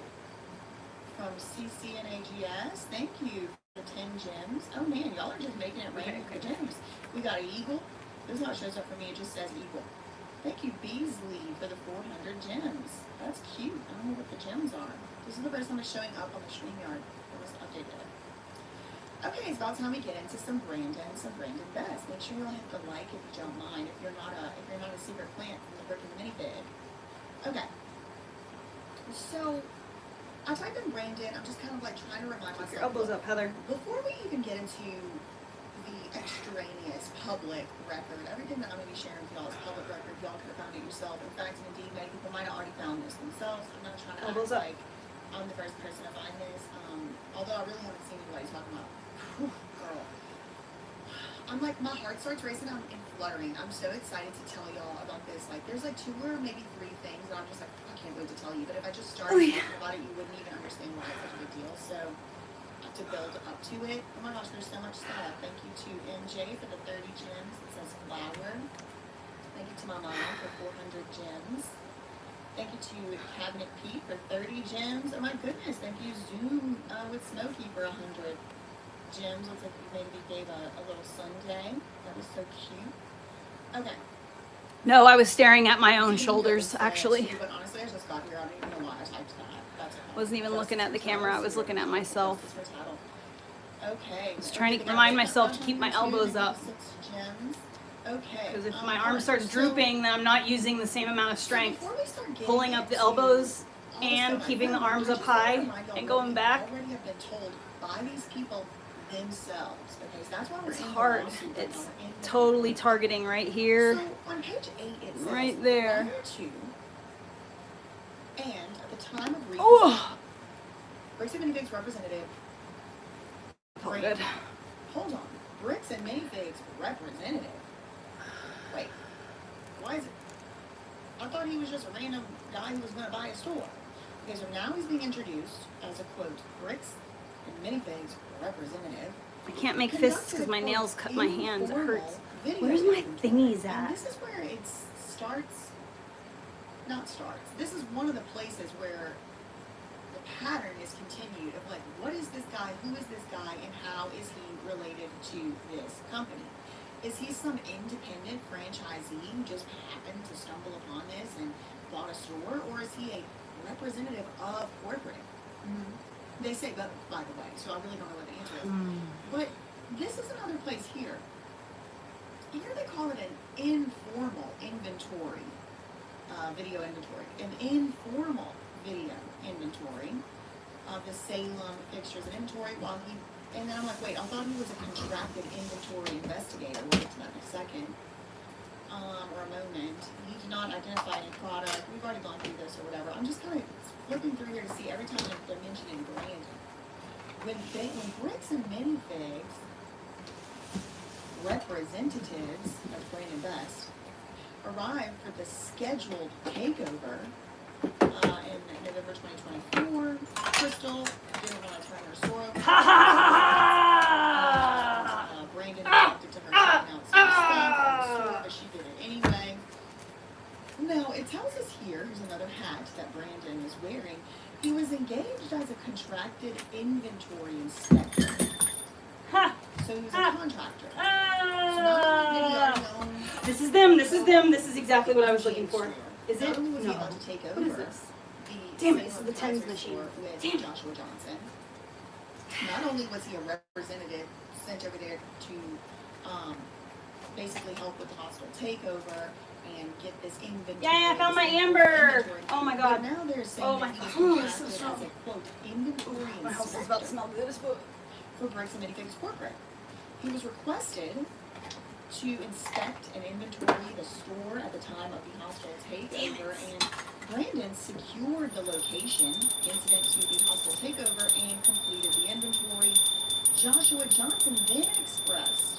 from CCNAGS. Thank you for 10 gems. Oh man, y'all are just making it rain with the gems. We got an eagle. This is how it shows up for me. It just says eagle. Thank you, Beasley, for the 400 gems. That's cute. I don't know what the gems are. This is the first time it's showing up on the StreamYard. It was updated. Okay, it's about time we get into some Brandon Best. Make sure you'll hit the like if you don't mind. If you're not a secret plant from the freaking minifig. Okay. So I typed in Brandon. I'm just kind of like trying to remind myself. Keep your elbows up, Heather. Before we even get into the extraneous public record, everything that I'm going to be sharing with y'all is public record. Y'all could have found it yourself. In fact, indeed, many people might have already found this themselves. I'm not trying to Elbows act up. like I'm the first person to find this. Although I really haven't seen anybody talking about. Whew, girl. I'm like, my heart starts racing. I'm fluttering. I'm so excited to tell y'all about this. Like, there's like 2 or maybe 3 things that I'm just like, I can't wait to tell you. But if I just started talking about it, you wouldn't even understand why it's such a big deal. So to build up to it. Oh my gosh, there's so much stuff. Thank you to MJ for the 30 gems. It says flower. Thank you to my mom for 400 gems. Thank you to Cabinet Pete for 30 gems. Oh my goodness. Thank you Zoom with Smokey for 100 gems. Looks like you maybe gave a little sundae. That was so cute. Okay. No, I was staring at my own He shoulders, said actually. too, but honestly, I just got here. I don't even know why I typed that. That's okay. Wasn't even Justice looking at the for camera. I Tattle, was looking at Justice myself. for Tattle. Okay. I was trying to remind myself to keep my elbows up. 6 gems. Okay. Because if my arm alright, starts so- drooping, then I'm not using the same amount of so strength. before we start getting Pulling up the into elbows all the and stuff I keeping the found, arms I up just wanna high remind y'all and what going we back. already have been told by these people themselves. Okay, so that's why we're It's in the hard. lawsuit right It's now. We're in the totally targeting right here. So on page 8 it says Right there. prior to and at the time of reconstruction, Oh, Bricks and Minifigs representative. felt Wait, good. hold on. Bricks and Minifigs representative. Wait, why is it? I thought he was just a random guy who was going to buy a store. Okay, so now he's being introduced as a quote Bricks and Minifigs representative. I can't make fists because my nails cut my hands. It hurts. Where's my thingies And at? this is where it starts. Not starts. This is one of the places where the pattern is continued of like, what is this guy? Who is this guy? And how is he related to this company? Is he some independent franchisee who just happened to stumble upon this and bought a store, or is he a representative of corporate? They say both, by the way, so I really don't know what the answer is. But this is another place here. Here they call it an informal inventory, video inventory. An informal video inventory of the Salem fixtures and inventory and then I'm like, wait, I thought he was a contracted inventory investigator. We'll get to that in a second. Or a moment. He did not identify any product. We've already gone through this or whatever. I'm just kind of flipping through here to see every time they're mentioning branding. When Bricks and Minifigs representatives of Brandon Best arrived for the scheduled takeover in November 2024, Crystal didn't want to turn her store over. Brandon objected to her taking out some stuff from the store, but she did it anyway. Now, it tells us here, here's another hat that Brandon is wearing. He was engaged as a contracted inventory inspector. So he was a contractor. So not only did he already own This is them. This is them. This is exactly what I was looking for. Is not it? only was he No. allowed to take over What is this? the Damn it, Salem this is the tens Kaiser machine. store with Damn it. Joshua Johnson. Not only was he a representative sent over there to basically help with the hostile takeover and get this inventory. Yay, I found my this amber. inventory. Oh my But God. now they're saying Oh my that he was God. Ooh, contracted so strong. as a quote inventory My house is about to inspector smell good as fuck. for Bricks and Minifigs Corporate. He was requested to inspect and inventory the store at the time of the hostile takeover, and Brandon secured the location incident to the hostile takeover and completed the inventory. Joshua Johnson then expressed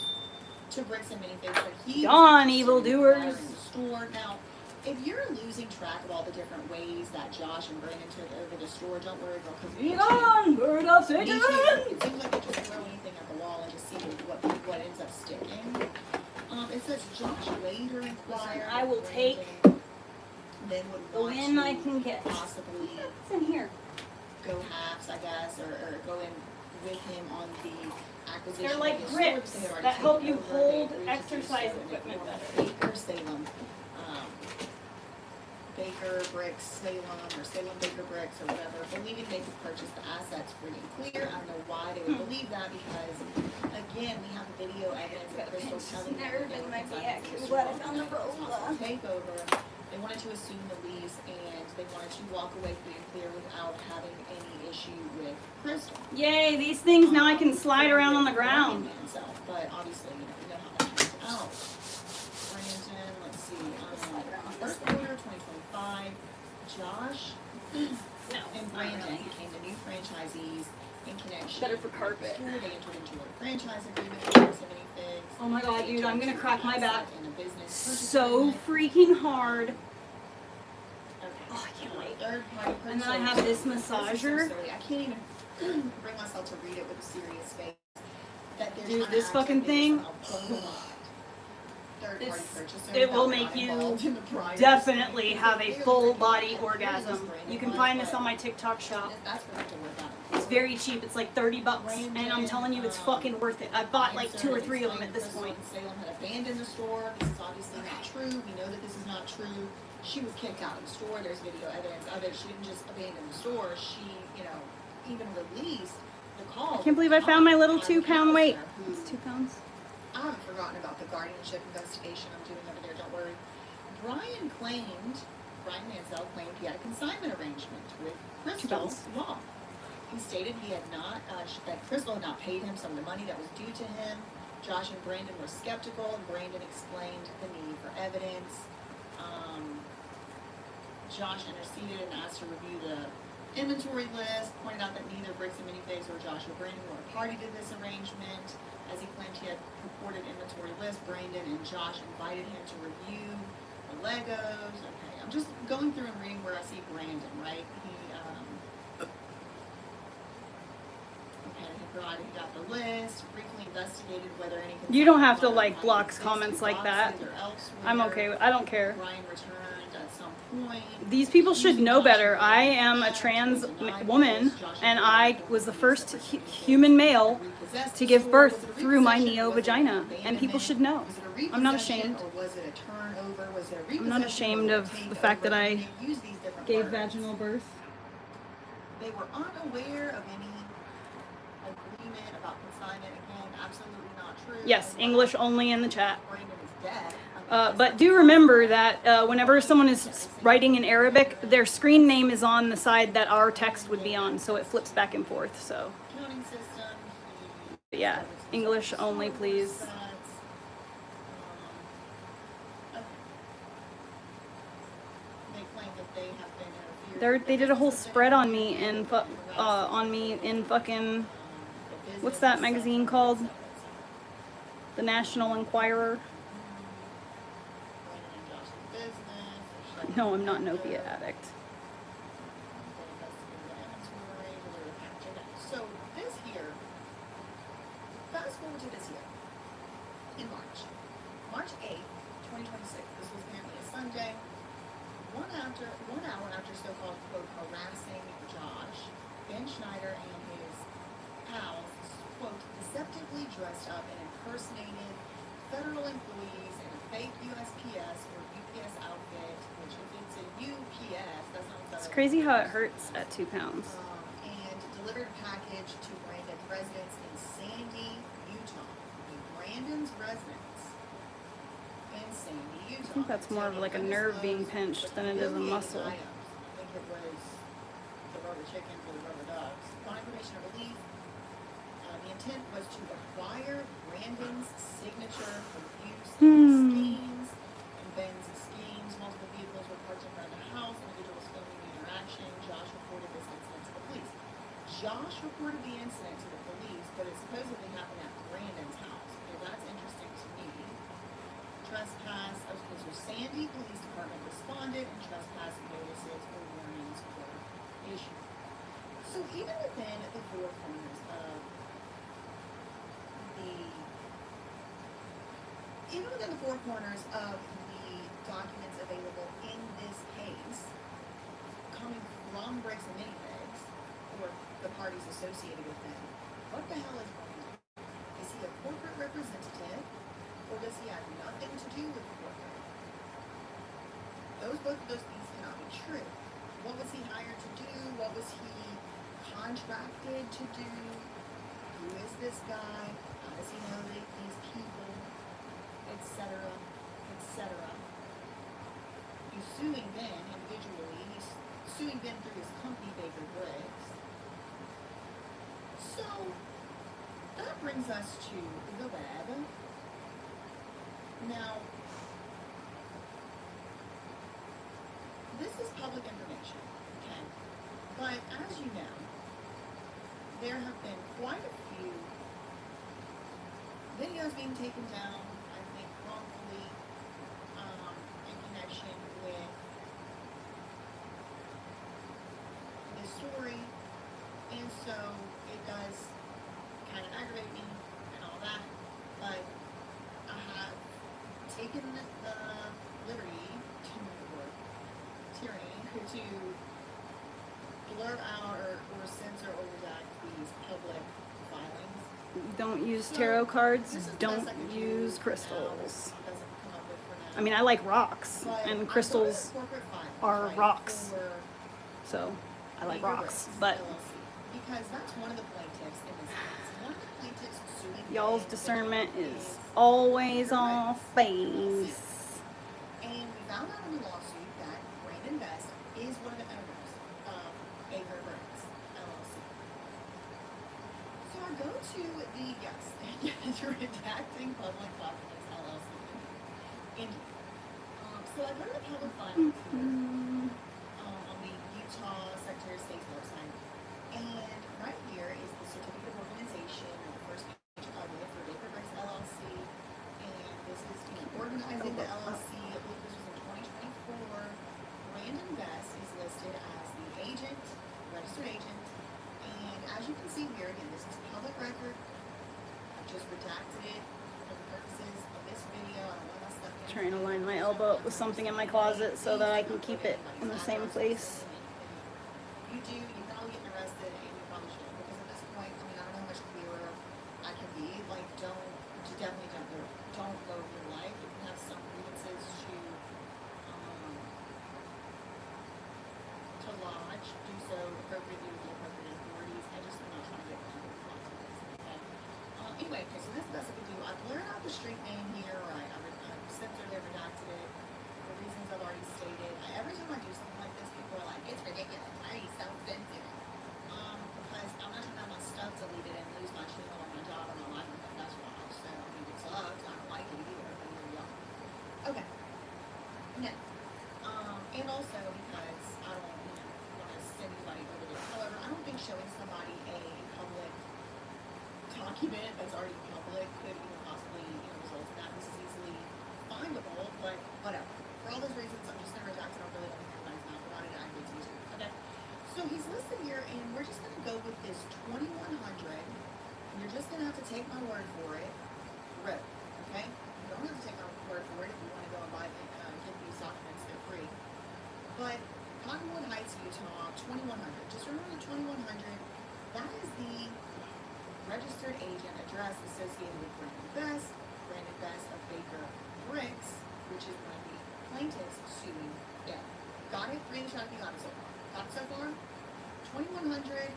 to Bricks and Minifigs that he Yawn, was evildoers. acquiring the store. Now, if you're losing track of all the different ways that Josh and Brandon took over the store, don't worry, girl, because Be gone, bird of me Satan. too. It seems like they just throw anything at the wall and just see what ends up sticking. It says Josh later inquired. I will if take Brandon then would the want win to I can get. possibly What's in here? go halves, I guess, or go in with him on the acquisition. They're like of his grips store, because they had already that help taken you over. They hold agreed to do exercise so in the equipment form of better. Baker Salem, Baker Bricks Salem, or Salem Baker Bricks, or whatever, believing they could purchase the assets free and clear. I don't know why they would believe that, because again, we have video evidence of Crystal telling them that they were consigned to the store on the night of the hostile takeover. They wanted to assume the lease, and they wanted to walk away free and clear without having any issue with Crystal. Yay, these things now I can slide around on the ground. Himself, but obviously, you know how that turns out. Brandon, let's see, first quarter 2025, Josh No, and not Brandon really. became the new franchisees in connection. Better for with carpet. the store. They entered into a franchise agreement with Bricks and Minifigs. Oh my God, They dude, I'm gonna entered crack my into back an asset and a business purchase so agreement. freaking hard. Okay. Oh, I can't wait. Third party And then I purchase. have this This is so massager. silly. I can't even bring myself to read it with a serious face. That they're Dude, trying to this act fucking like this is thing. a bone lot. third-party purchaser It will that were make not you involved in the prior definitely dispute. have a They full really body here's orgasm. Brandon You can was, find this but on my TikTok shop. that's for them to work out. It's very cheap. It's like $30, and I'm telling you, it's fucking worth it. I bought like 2 or 3 of them at this point. Salem had abandoned the store. This is obviously not true. We know that this is not true. She was kicked out of the store. There's video evidence of it. She didn't just abandon the store. She, even released the call. I can't believe I found my little 2-pound weight. It's 2 pounds. I haven't forgotten about the guardianship investigation I'm doing over there. Don't worry. Brian Mansell claimed he had a consignment arrangement with Crystal Law. He stated he had not, that Crystal had not paid him some of the money that was due to him. Josh and Brandon were skeptical, and Brandon explained the need for evidence. Josh interceded and asked to review the inventory list, pointed out that neither Briggs and Miniface or Josh or Brandon were a party to this arrangement. As he claimed he had purported inventory list, Brandon and Josh invited him to review the Legos. Okay, I'm just going through and reading where I see Brandon, right? He got the list, briefly investigated whether any... You don't have to like block comments like that. I'm okay. I don't care. Brian returned at some point. These people should know better. I am a trans woman, and I was the first human male to give birth through my neo-vagina, and people should know. I'm not ashamed. I'm not ashamed of the fact that I gave vaginal birth. They were unaware of any agreement about consignment. Again, absolutely not true. Yes, English only in the chat. Brandon is dead. But do remember that whenever someone is writing in Arabic, their screen name is on the side that our text would be on, so it flips back and forth. So, Counting system. but yeah, English only, please. They claim that they have been interfered. They did a whole spread on me in fucking, what's that magazine called? The National Enquirer. No, I'm not an opiate addict. So this year, fast forward to this year, in March 8th, 2026, this was apparently a Sunday, 1 hour after so-called, quote, harassing Josh, Ben Schneider and his pals, quote, deceptively dressed up and impersonated federal employees in a fake USPS or UPS outfit, which if it's a UPS, that's not federal. It's crazy how it hurts at 2 pounds. And delivered a package to Brandon's residence in Sandy, Utah. Brandon's residence in Sandy, Utah. I think that's more of like a nerve being pinched than it is a muscle. I think it was the rubber chickens or the rubber dogs. Upon information of relief, the intent was to acquire Brandon's signature for use in schemes. In Ben's schemes, multiple vehicles were parked in front of the house. Individuals filming the interaction. Josh reported this incident to the police. Josh reported the incident to the police, but it supposedly happened at Brandon's house. Okay, that's interesting to me. Trespass. Okay, so Sandy Police Department responded, and trespass notices or warnings were issued. So even within the four corners of the documents available in this case, coming from Briggs and Miniface, or the parties associated with them, what the hell is Brandon? Is he a corporate representative, or does he have nothing to do with corporate? Both of those things cannot be true. What was he hired to do? What was he contracted to do? Who is this guy? How does he know these people? Etc. Etc. He's suing Ben individually. He's suing Ben through his company, Baker Briggs. So that brings us to the web. Now, this is public information, okay? But as you know, there have been quite a few videos being taken down, I think wrongfully, in connection with this story, and so it does kind of aggravate me and all that, but I have taken the liberty or tyranny to blur out or censor or redact these public filings. Don't use So, tarot cards. this is the Don't best I can do use now. crystals. This doesn't come up with for now. I mean, I like rocks, But and I crystals go to corporate filings, are right, rocks. for So I like Baker rocks. Briggs, But LLC, because that's one of the plaintiffs in this case. One of the plaintiffs suing y'all's the discernment individual is always Baker off Briggs, LLC. base. And we found out in the lawsuit that Brandon Best is one of the owners of Baker Briggs, LLC. So I go to the, yes, redacting public documents, LLC. Indeed. So I go to the public filings here on the Utah Secretary of State's website. And right here is the certificate of organization, the first page of it for Baker Briggs, LLC. And this is, organizing the LLC. I believe this was in 2024. Brandon Best is listed as the agent, registered agent. And as you can see here, again, this is public record. I've just redacted it for the purposes of this video. I don't want that stuff in. Trying to line my elbow up with something in my closet so that I can keep it in the same place. You do, you're probably getting arrested and you probably should, because at this point, I mean, I don't know how much clearer I can be. Like, definitely don't go over your life. If you have some grievances to lodge, do so appropriately with the appropriate authorities. I just am not trying to get into the consequences, okay? Anyway, okay, so this is the best I can do. I blurred out the street name here, or I censored it, redacted it, for reasons I've already stated. Every time I do something like this, people are like, it's ridiculous. Why are you so sensitive? Because I'm not trying to have my stuff deleted and lose my channel or my job or my livelihood. That's why. So, I mean, it sucks. I don't like it either, but here we are. Okay. Now, and also because I don't, want to send anybody over there. However, I don't think showing somebody a public document that's already public could even possibly, result in that. This is easily findable, but whatever. For all those reasons, I'm just going to redact it. I don't really want anybody's mouth about it. I agree to use it. Okay. So he's listed here, and we're just going to go with this 2100. And you're just going to have to take my word for it. Road. Okay? You don't have to take my word for it if you want to go and buy get these documents. They're free. But Cottonwood Heights, Utah, 2100. Just remember the 2100. That is the registered agent address associated with Brandon Best of Baker Briggs, which is one of the plaintiffs suing them. Got it? Really trying to be got it so far. Got it so far? 2100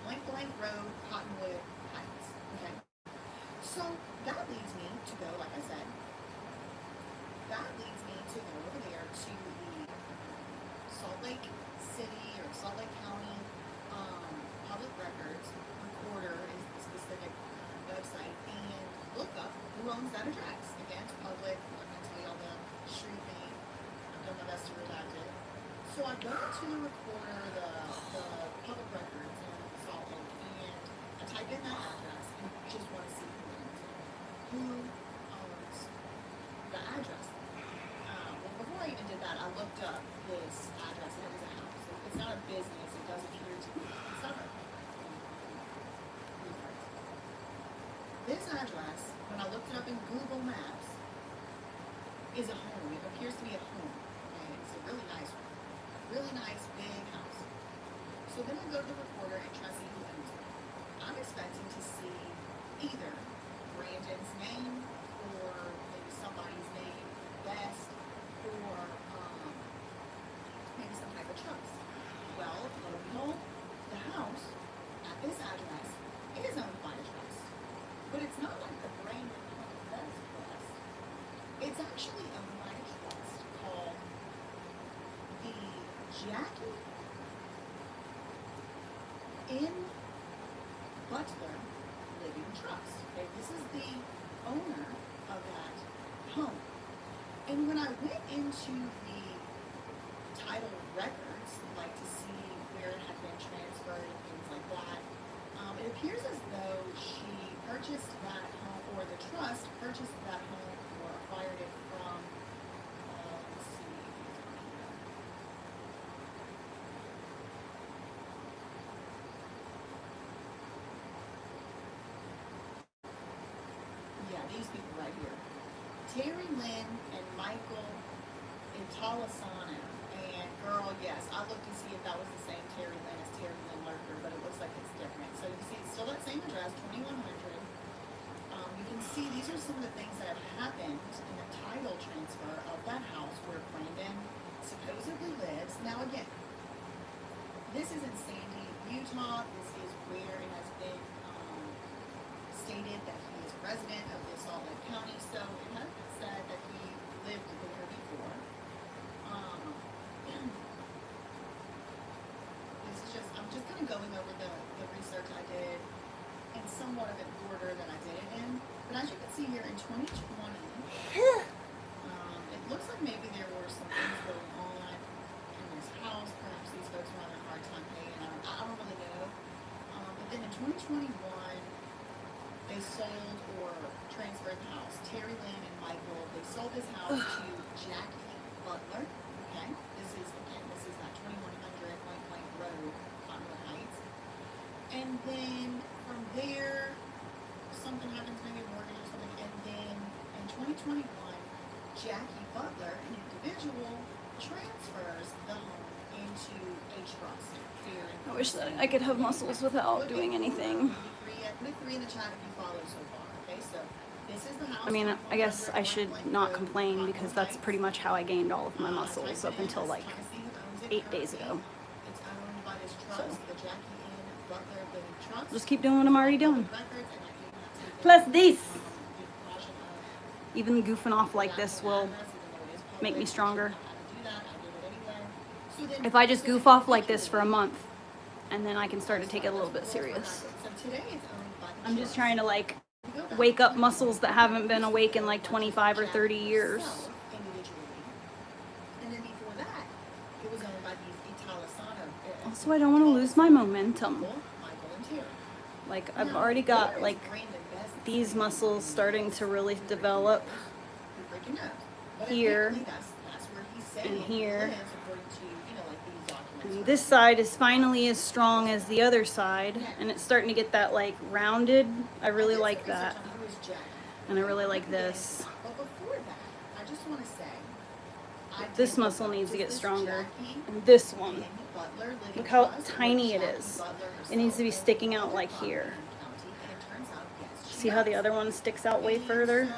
blank blank road, Cottonwood Heights. Okay. So that leads me to go, like I said, that leads me to go over there to the Salt Lake City or Salt Lake County public records recorder is the specific website, and look up who owns that address. Again, it's public. I'm not going to tell y'all the street name. I've done my best to redact it. So I go to the recorder, the public records in Salt Lake, and I type in that address and just want to see who owns the address. Well, before I even did that, I looked up this address, and it was a house. It's not a business. It does appear to be. It's not a. This address, when I looked it up in Google Maps, is a home. It appears to be a home. Okay, it's a really nice one. Really nice, big house. So then I go to the recorder and try to see who owns it. I'm expecting to see either Brandon's name or maybe somebody's name, Best, or maybe some type of trust. Well, lo and behold, the house at this address is owned by a trust. But it's not like the Brandon Best Trust. It's actually owned by a trust called the Jackie N. Butler Living Trust. Okay, this is the owner of that home. And when I went into the title records, like to see where it had been transferred and things like that, it appears as though she purchased that home, or the trust purchased that home or acquired it from, let's see. Yeah, these people right here. Terry Lynn and Michael Intalasano. And girl, yes, I looked to see if that was the same Terry Lynn as Terry Lynn Lurker, but it looks like it's different. So you can see it's still that same address, 2100. You can see these are some of the things that have happened in the title transfer of that house where Brandon supposedly lives. Now again, this is in Sandy, Utah. This is where it has been stated that he is a resident of this Salt Lake County. So it has been said that he lived there before. This is just, I'm just kind of going over the research I did in somewhat of an order that I did it in. But as you can see here in 2020, it looks like maybe there were some things going on in this house. Perhaps these folks were having a hard time paying. I don't really know. But then in 2021, they sold or transferred the house. Terry Lynn and Michael, they sold this house to Jackie Butler. Okay, this is that 2100 Blank Road, Cottonwood Heights. And then from there, something happens, maybe a mortgage or something. And then in 2021, Jackie Butler, an individual, transfers the home into H. Bronson. I wish that I could have muscles without doing anything. Put a 3 in the chat if you follow so far. Okay, so this is the house. I mean, I guess I should not complain because that's pretty much how I gained all of my muscles up until like 8 days ago. It's owned by this trust, the Jackie N. Butler Living Trust. Just keep doing what I'm already doing. Plus this. Even goofing off like this will make me stronger. If I just goof off like this for a month, and then I can start to take it a little bit serious. I'm just trying to like wake up muscles that haven't been awake in like 25 or 30 years. Also, I don't want to lose my momentum. Like, I've already got like these muscles starting to really develop here and here. And this side is finally as strong as the other side, and it's starting to get that like rounded. I really like that. And I really like this. This muscle needs to get stronger. And this one. Look how tiny it is. It needs to be sticking out like here. See how the other one sticks out way further?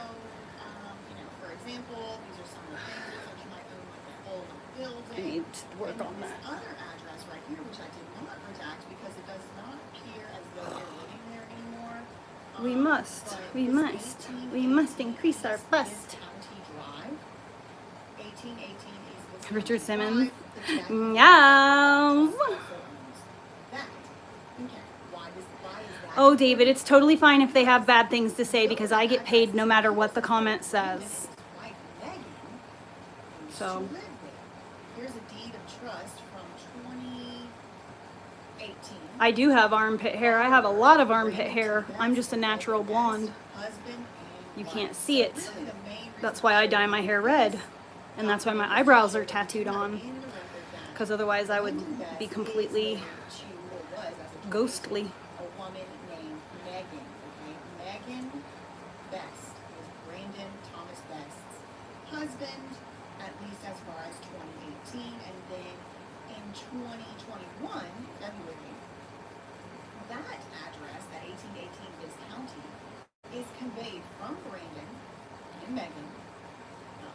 I need to work on that. Other address right here, which I did not redact because it does not appear as though they're living there anymore. We must increase our bust. Richard Simmons. Yes. Oh, David, it's totally fine if they have bad things to say because I get paid no matter what the comment says. So. Here's a deed of trust from 2018. I do have armpit hair. I have a lot of armpit hair. I'm just a natural blonde. You can't see it. That's why I dye my hair red. And that's why my eyebrows are tattooed on. Because otherwise I would be completely ghostly. A woman named Megan. Okay? Megan Best is Brandon Thomas Best's husband, at least as far as 2018, and then in 2021, February, that address, that 1818 Biz County, is conveyed from Brandon and Megan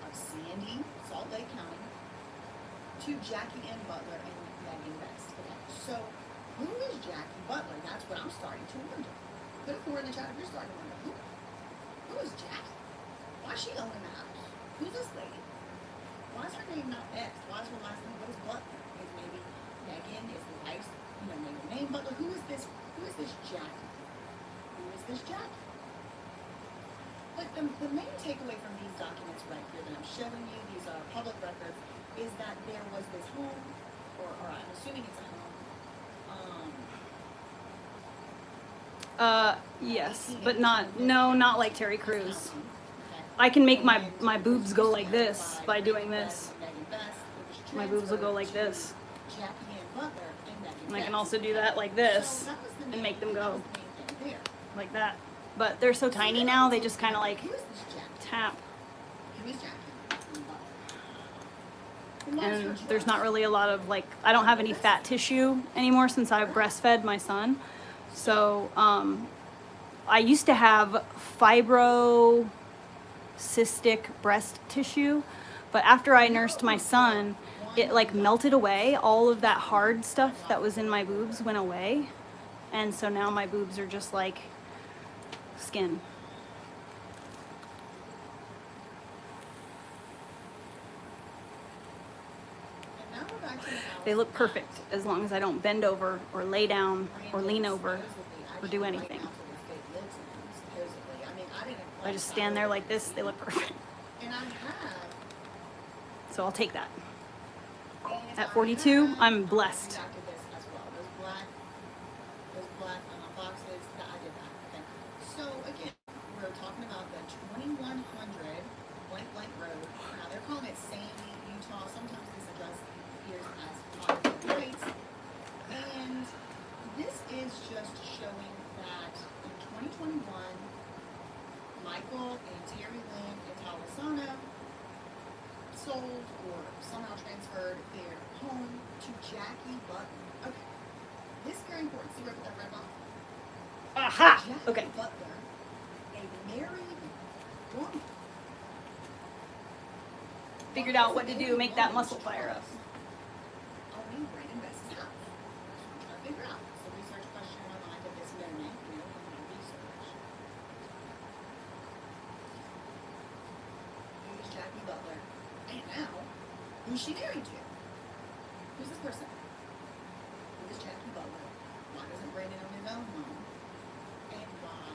of Sandy, Salt Lake County, to Jackie N. Butler and Megan Best. Okay, so who is Jackie Butler? That's what I'm starting to wonder. Put a 4 in the chat if you're starting to wonder. Who is Jackie? Why is she owning the house? Who's this lady? Why is her name not Best? Why is her last name? What is Butler? Is maybe Megan? Is the wife's, maybe name Butler? Who is this? Who is this Jackie? Who is this Jackie? But the main takeaway from these documents right here that I'm showing you, these are public records, is that there was this home, or I'm assuming it's a home. Yes, but not like Terry Crews. I can make my boobs go like this by doing this. My boobs will go like this. And I can also do that like this and make them go like that. But they're so tiny now, they just kind of like tap Who is Jackie? And what is her And trust? there's not really a lot of like, I don't have any fat tissue anymore since I breastfed my son. So I used to have fibrocystic breast tissue, but after I nursed my son, it like melted away. All of that hard stuff that was in my boobs went away. And so now my boobs are just like skin. And now we're back to the house. They look perfect as long as I don't bend over or lay down or lean over or do anything. I just stand there like this, they look perfect. And I have. So I'll take that. And At I 42, have I'm blessed. conducted this as well. Those black boxes, that I did that. Okay. So again, we're talking about the 2100 blank blank road. Now they're calling it Sandy, Utah. Sometimes this address appears as Positive Heights. And this is just showing that in 2021, Michael and Terry Lynn Italasano sold or somehow transferred their home to Jackie Butler. Okay. This is very important. See where I put that red box? Aha! Jackie Okay. Butler, a married woman. Figured out what to do to make that muscle fire up. Owning Brandon Best's house. I'm trying to figure out. It's a research question in my mind at this moment. You know, from my research. Who's Jackie Butler? And now, who's she married to? Who's this person? Who is Jackie Butler? Why doesn't Brandon own his own home? And why?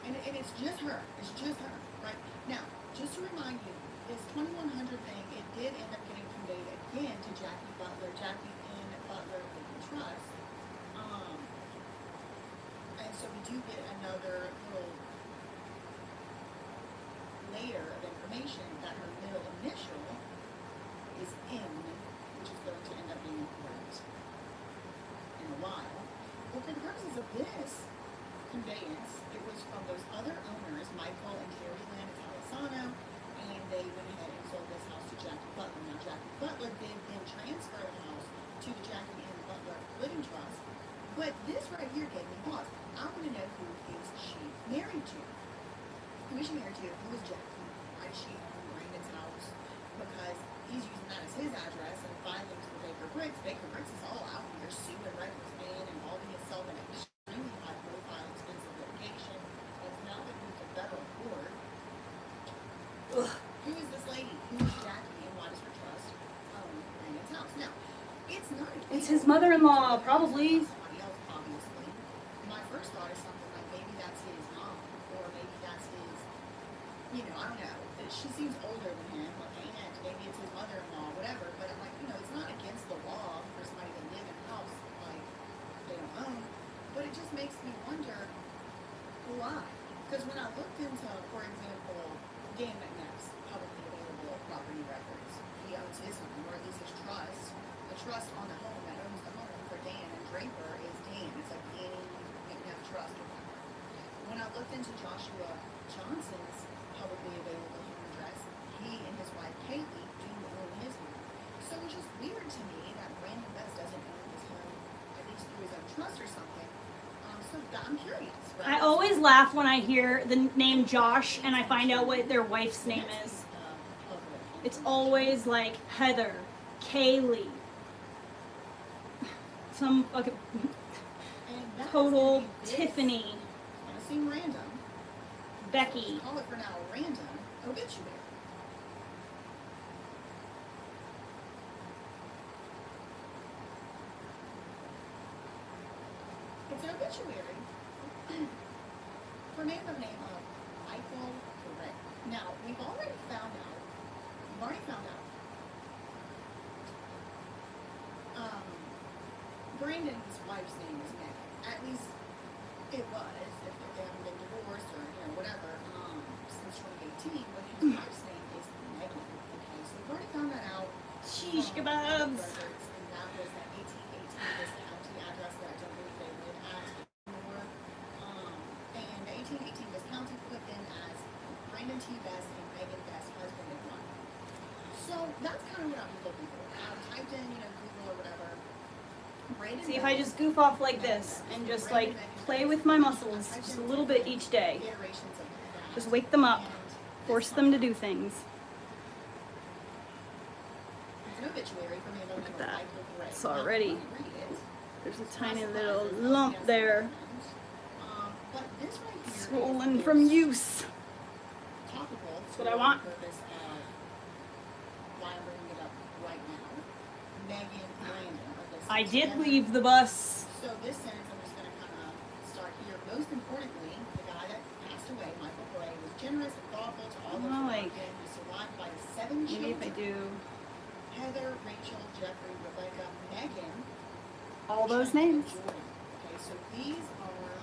And it's just her. It's just her. Right? Now, just to remind you, this 2100 thing, it did end up getting conveyed again to Jackie Butler, Jackie N. Butler Living Trust. And so we do get another little layer of information that her middle initial is N, which is going to end up being important in a while. Well, for the purposes of this conveyance, it was from those other owners, Michael and Terry Lynn Italasano, and they went ahead and sold this house to Jackie Butler. Now, Jackie Butler did then transfer the house to the Jackie N. Butler Living Trust, but this right here gave me pause. I want to know who is she married to? Who is she married to? Who is Jackie? Why is she on Brandon's house? Because he's using that as his address and filings for Baker Briggs. Baker Briggs is all out here suing Reynolds and involving himself in an extremely high profile, expensive litigation. It's now been moved to federal court. Ugh. Who is this lady? Who is Jackie and why does her trust own Brandon's house? Now, it's not a It's his mother-in-law, probably. somebody else, obviously. My first thought is something like maybe that's his mom, or maybe that's his, you know, I don't know. She seems older than him, like aunt, maybe it's his mother-in-law, whatever. But I'm like, you know, it's not against the law for somebody to live in a house like they don't own. But it just makes me wonder why. Because when I looked into, for example, Dan McNabb's publicly available property records, he owns his home, or at least his trust. The trust on the home that owns the home for Dan and Draper is Dan. It's like Danny McNabb Trust or whatever. When I looked into Joshua Johnson's publicly available home address, he and his wife Kaylee do own his home. So it's just weird to me that Brandon Best doesn't own his home, at least through his own trust or something. So I'm curious. Right? I always laugh when I hear the name Josh and I find out what their wife's name is. It's always like Heather, Kaylee, some fucking And that total is gonna be this. Tiffany, Gonna seem random. Becky. Call it for now a random obituary. It's an obituary for a man by the name of Michael Correct. Now, we've already found out, Brandon's wife's name is Megan. At least it was, if they haven't been divorced or, you know, whatever, since 2018, but his wife's name is Megan. Okay, so we've already found that out. Sheesh from kebabs. records, and that was that 1818 was the county address that I don't believe they live at anymore. And the 1818 was county put Brandon T. Best and Megan Best, husband and wife. So that's kind of what I was looking for. I typed in, Google or whatever. Brandon See, if I just goof off like this and just like play with my muscles just a little bit each day, iterations of that. just wake them up, And force them to do things. it's an obituary from the Look at Michael that. Gray. It's already, Read it. there's a tiny little lump there, But this right here swollen is from use. topical. That's what I want. For the purpose of why I'm bringing it up right now. Megan Brandon. of this I did together. leave the bus. So this sentence, I'm just going to kind of start here. Most importantly, the guy that passed away, Michael Gray, was generous and thoughtful to all those Oh, around like, him. He was survived by 7 Maybe if I children. do Heather, Rachel, Jeffrey, Rebecca, Megan, all those Trent, and names. Jordan. Okay, so these are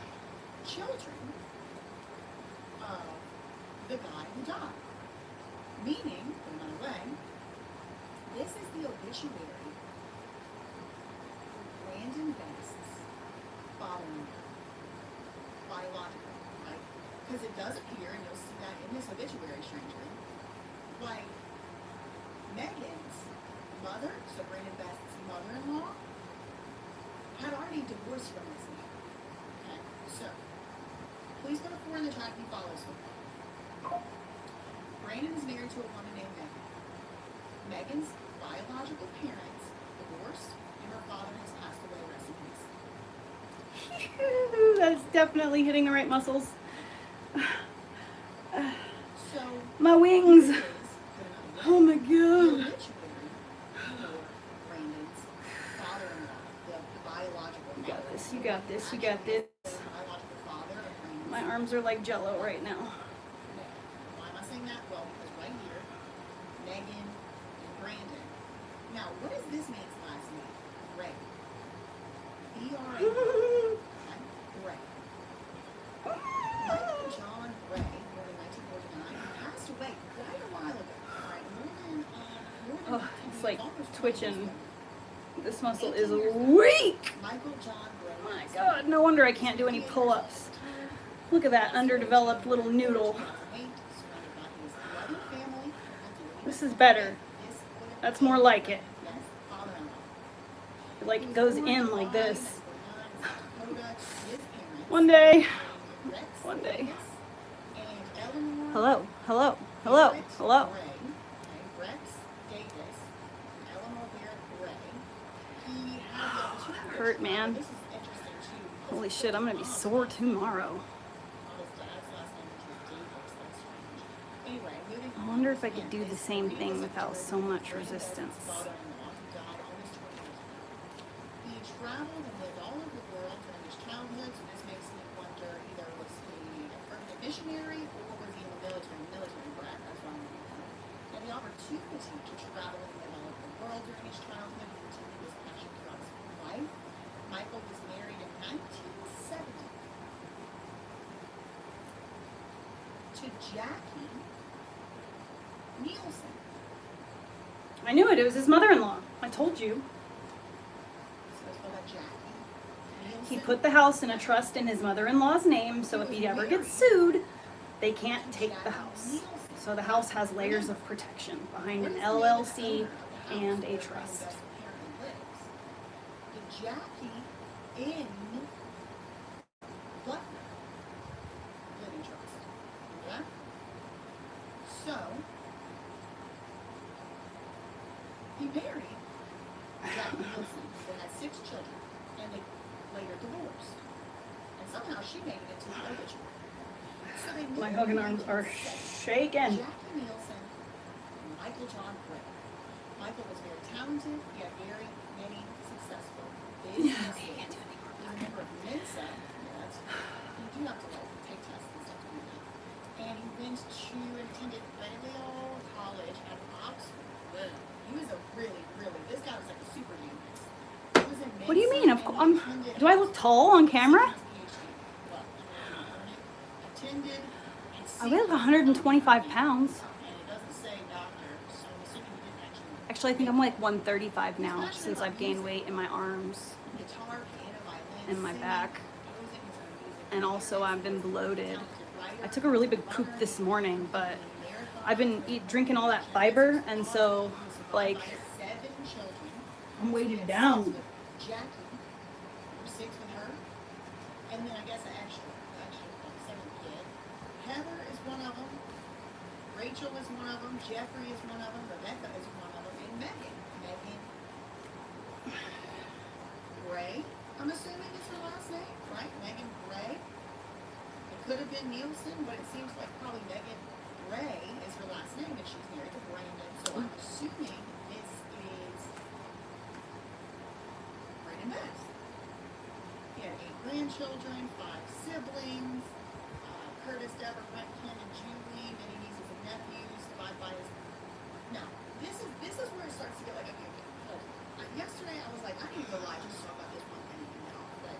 children of the guy who died. Meaning, put another way, this is the obituary for Brandon Best's father-in-law, biological, right? Because it does appear, and you'll see that in this obituary, strangely, like Megan's mother, so Brandon Best's mother-in-law, had already divorced from this man. Okay, so please go to 4 in the chat if you follow so far. Brandon is married to a woman named Megan. Megan's biological parents divorced, and her father has passed away. Rest in peace. That's definitely hitting the right muscles. So My wings. this is Oh my the god. obituary for Brandon's father-in-law, the biological You got father. this, you got this, you got this. The biological father of Brandon's. My arms are like jello right now. Why am I saying that? Well, because right here, Megan and Brandon. Now, what is this man's last name? Gray. B-R-A. Gray. Michael John Gray, born in 1949, passed away quite a while ago. All right, more than Oh, 10 it's years, like almost 20 years twitching. ago. This muscle 18 is years ago, weak. Michael John Gray. My passed god, away. no wonder I can't do any pull-ups. Look at that underdeveloped little noodle. 2008, surrounded by his loving family. This is better. This would have That's been more like it. his father-in-law. Like it goes in like this. One One day. One day. Hello, hello, hello, hello. Hurt, man. Holy shit, I'm gonna be sore tomorrow. I wonder if I could do the same thing without so much resistance. He traveled and lived all over the world during his childhood, so this makes me wonder either was he a permanent missionary or was he in the military brat, that's what I'm looking for. And the opportunity to travel and live all over the world during his childhood continued his passion throughout his life. Michael was married in 1970 to Jackie Nielsen. I knew it, it was his mother-in-law. I told you. So it's called Jackie Nielsen. He put the house in a trust in his mother-in-law's name, so if he ever gets sued, they can't take the house. So the house has layers of protection behind an LLC and a trust. The Jackie in Butler Living Trust. Okay? So, he married Jackie Nielsen, who had 6 children, and they later divorced. And somehow she made it into the obituary. So they My moved hugging in arms are 1967. shaking. Jackie Nielsen and Michael John Gray. Michael was very talented. He had very many successful businesses. Okay, can't do any more. He's a member of Mensa. Yeah, you do have to take tests and stuff to do that. And he went to attended Balliol College at Oxford. He was a this guy was like a super genius. He was in What do you Mensa mean? and he attended Do I look tall on camera? Attended I weigh like 125 pounds. and it doesn't say doctor, so I'm assuming he didn't actually Actually, I think I'm like 135 now since I've gained weight in my arms guitar, piano, violin, and my singing, back. composing his own music. And also I've been bloated. Talented I took a really big poop this morning, but I've been drinking all that fiber, and so like 7 children. I'm weighted Had down. 6 with Jackie, 6 with her, and then I guess an extra like 7th kid. Heather is one of them. Rachel is one of them. Jeffrey is one of them. Rebecca is one of them, and Megan. Gray. I'm assuming it's her last name, right? Megan Gray. It could have been Nielsen, but it seems like probably Megan Gray is her last name, and she's married to Brandon. So I'm assuming this is Brandon Best. He had 8 grandchildren, 5 siblings. Curtis, Deborah, Brent, Ken, and Julie, many nieces and nephews. Divided by his. Now, this is where it starts to get like, okay, hold on. Yesterday I was like, I need to go live just to talk about this one thing and get off. But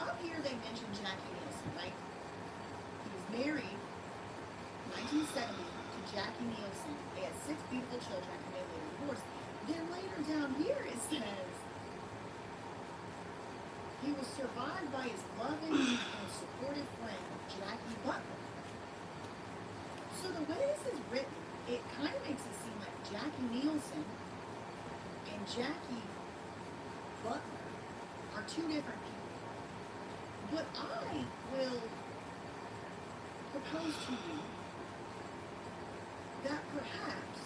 up here they mentioned Jackie Nielsen, right? He was married 1970 to Jackie Nielsen. They had 6 beautiful children and they later divorced. Then later down here it says he was survived by his loving and supportive friend, Jackie Butler. So the way this is written, it kind of makes it seem like Jackie Nielsen and Jackie Butler are 2 different people. But I will propose to you that perhaps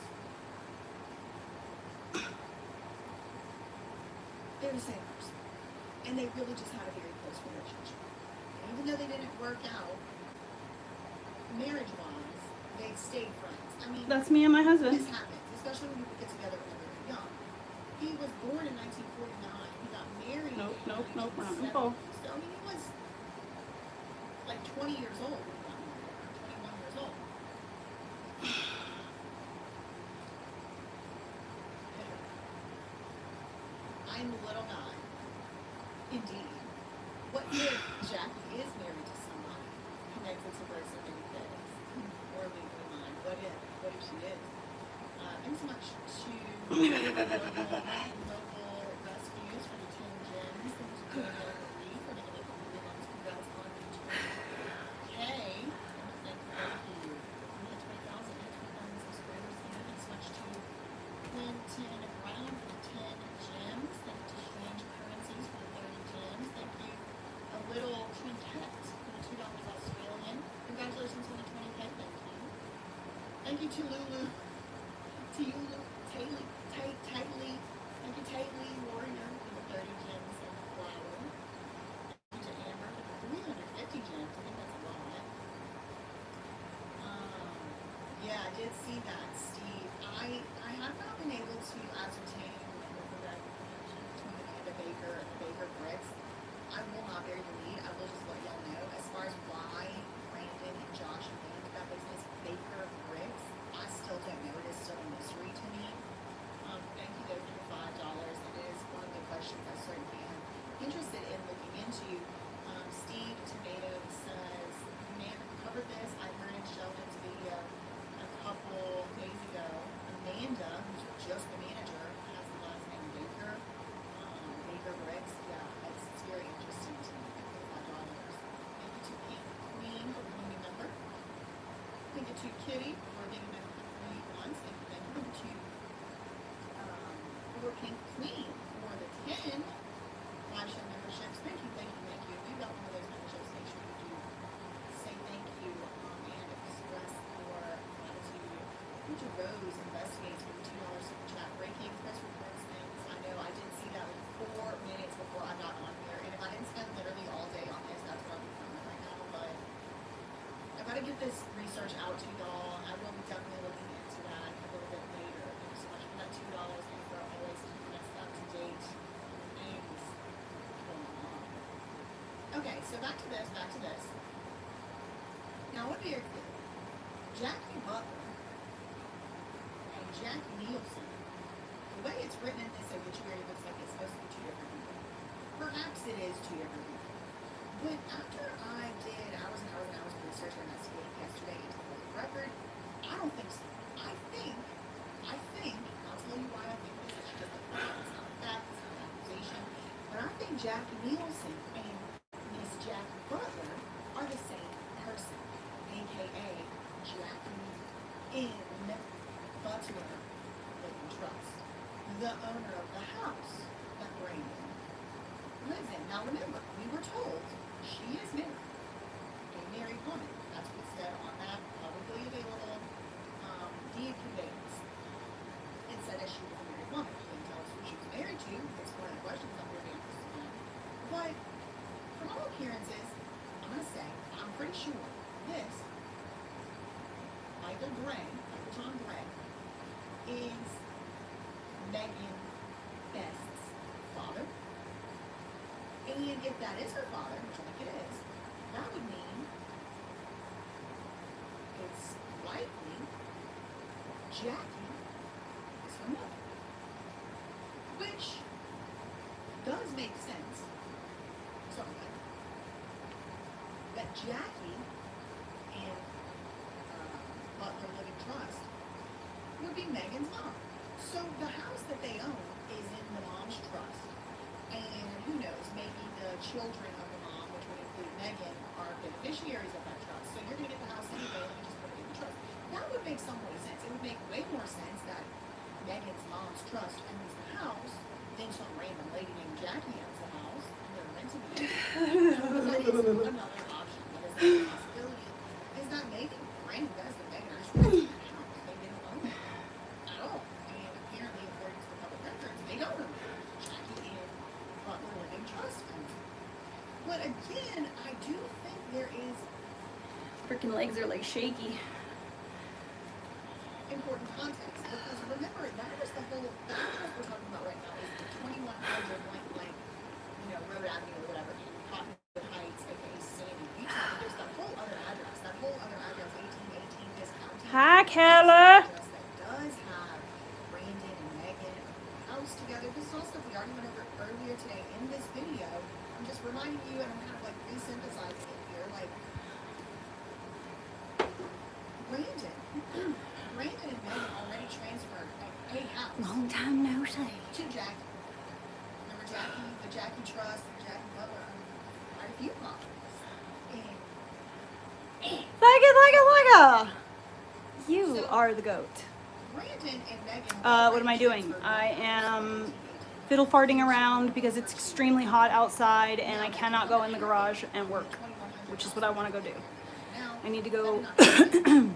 they're the same person. And they really just had a very close relationship. And even though they didn't work out marriage-wise, they stayed friends. I mean, That's me and my husband. this happens, especially when people get together when they're very young. He was born in 1949. He got married Nope, in nope, nope, we're not 1970. gonna fall. So, I mean, he was like 20 years old when he got married, or 21 years old. I'm a little guy. Indeed. What if Jackie is married to somebody connected to Brooks and Benny Fitz? Or legally mine? What if she is? Thanks so much to local rescues for the 10 gems. Thanks to Danielle Marie for making it really nice. Congrats on each one. Hey, thank you. We had 20,000 subscribers. Thanks so much to Quentin Brown for the 10 gems. Thank you to Strange Currencies for the 30 gems. Thank you, a little trinket for the $2 Australian. Congratulations on the 20K. Thank you. Thank you to Lulu. To you, Taylor. Thank you, Taylor Warrior for the 30 gems and the flower. Thank you to Amber for the 350 gems. I think that's a lot. Yeah, I did see that, Steve. I have not been able to ascertain the direct connection between Amanda Baker and the Baker Bricks. I will not bury the lead. I will just let y'all know. As far as why Brandon and Josh named that business Baker Bricks, I still don't know. It is still a mystery to me. Thank you though for the $5. It is one of the questions I certainly am interested in looking into. Steve Tomato says, man, covered this. I heard in Sheldon's video a couple days ago. Amanda, who's just the manager, has the last name Baker. Baker Bricks. Yeah, it's very interesting to me. $5. Thank you to Pink Queen for being a member. Thank you to Kitty for being a member for 3 months. Thank you to Pink Queen for the 10 live show memberships. Thank you. If you got one of those memberships, make sure you do say thank you and express your gratitude. Thank you to Rose Investigates for the $2 super chat. Breaking Chris reports things. I know I did see that like 4 minutes before I got on here, and if I didn't spend literally all day on this, that's what I'll be filming right now. But I gotta get this research out to y'all. I will be definitely looking into that a little bit later. Thank you so much for that $2 and for always keeping us up to date on things going on. Okay, so back to this. Now what are your Jackie Butler and Jackie Nielsen? The way it's written in this obituary looks like it's supposed to be 2 different people. Perhaps it is 2 different people. But after I did hours and hours of research and investigating yesterday into the record, I don't think so. I think, I'll tell you why I think this is just a fact, it's not a fact, it's not an accusation, but I think Jackie Nielsen and Miss Jackie Butler are the same the owner of the house that Brandon lives in. Now remember, we were told she is married, a married woman. That's what's said on that publicly available deed conveyance. It said that she was a married woman. It didn't tell us who she was married to. It's one of the questions I'm very interested in. But from all appearances, I'm going to say, I'm pretty sure this, Michael John Gray, is Megan Best's father. And if that is her father, which I think it is, that would mean it's likely Jackie is her mother. Which does make sense. Sorry, that Jackie and Butler Living Trust would be Megan's mom. So the house that they own is in the mom's trust. And who knows, maybe the children of the mom, which would include Megan, are beneficiaries of that trust. So you're going to get the house anyway, let me just put it in the trust. That would make some way sense. It would make way more sense that Megan's mom's trust owns the house than some random lady named Jackie owns the house and they're renting it. That is another option. That is another possibility. Is that maybe Brandon Best and Megan are just renting the house. They didn't own it at all. And apparently, according to the public records, they don't own it. Jackie and Butler Living Trust owns it. But again, I do think there is Freaking legs are like shaky. important context, because remember, that was the whole, the address we're talking about right now is the 2100 blank, Road Avenue or whatever, in Cottonwood Heights, aka Sandy Beach. But there's that whole other address, 1818 Discount. Hi, Kayla. Address that does have Brandon and Megan and the house together. This is all stuff we already went over earlier today in this video. I'm just reminding you, and I'm kind of like re-synthesizing it here, like, Brandon and Megan already transferred a house Long time no see. to Jackie. Remember Jackie, the Jackie Trust, and Jackie Butler owned quite a few properties. And Like it. You So- are the goat. Brandon and Megan. What am I doing? I am fiddle farting around because it's extremely hot outside and I cannot go in the garage and work, which is what I want to go do. I need to go I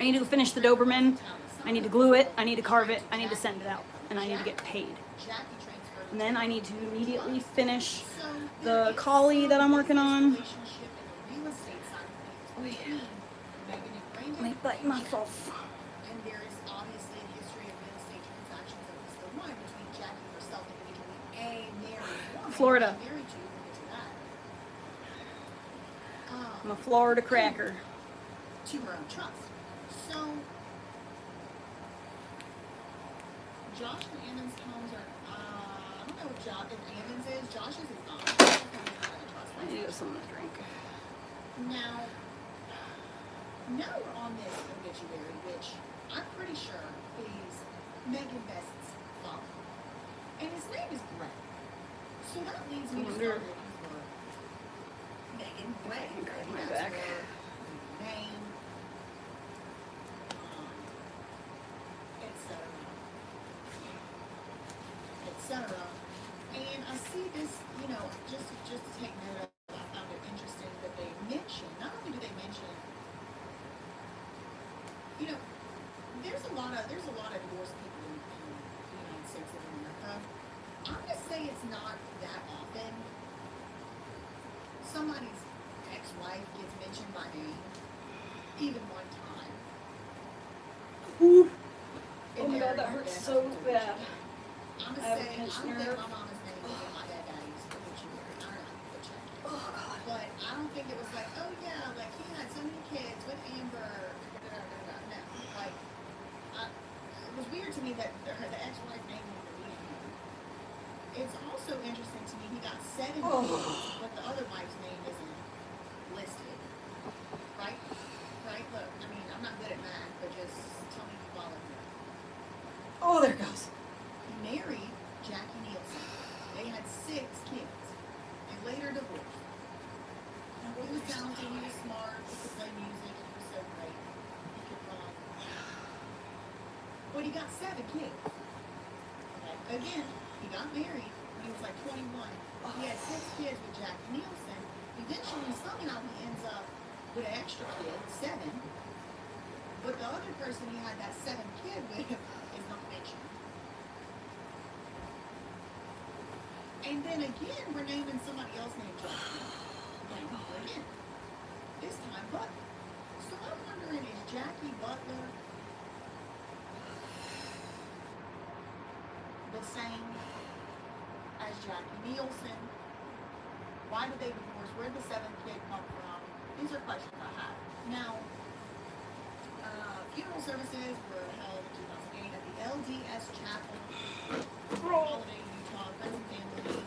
need to finish the Doberman. I need to glue it. I need to carve it. I need to send it out. And I need to get paid. And then I need to immediately finish the collie that I'm working on. My butt muscles. And there is obviously a history of real estate transactions of this the one between Jackie herself individually and married woman. Florida. She's married to, we'll get to that. I'm a Florida cracker. To her own trust. So Josh and Ammons homes are I don't know if Ammons is. Josh's is not. I need to go something to drink. Now we're on this obituary, which I'm pretty sure is Megan Best's father. And his name is Gray. So that leads me to start looking for Megan Gray. Grab my That's back. her name, etc. And I see this, just to take note of, I found it interesting that they mention, not only do they mention, there's a lot of divorced people in the United States of America. I'm gonna say it's not that often somebody's ex-wife gets mentioned by name, even one time. Ooh. In Oh my their God, that hurts death so obituary. bad. I'm I gonna have a say, I'm pinched gonna nerve. my mama's name was in my daddy's obituary. I don't know, go check it. Oh God. But I don't think it was like, oh yeah, like he had so many kids with Amber. No, like, it was weird to me that the ex-wife name was deleted. It's also interesting to me he got 7 kids, but the other wife's name isn't listed. Right? Look, I mean, I'm not good at math, but just tell me if you follow me. Oh, there it goes. He married Jackie Nielsen. They had 6 kids. They later divorced. He was talented, he was smart, he could play music, he was so great. He could run. But he got 7 kids. Okay? Again, he got married when he was like 21. He had 6 kids with Jackie Nielsen. Eventually, somehow he ends up with an extra kid, 7. But the other person he had that 7th kid with is not mentioned. And then again, we're naming somebody else named Jackie. Again, this time Butler. So I'm wondering, is Jackie Butler the same as Jackie Nielsen? Why did they divorce? Where did the 7th kid come from? These are questions I have. Now, funeral services were held in 2008 at the LDS Chapel, Holiday, Utah. Friends and family will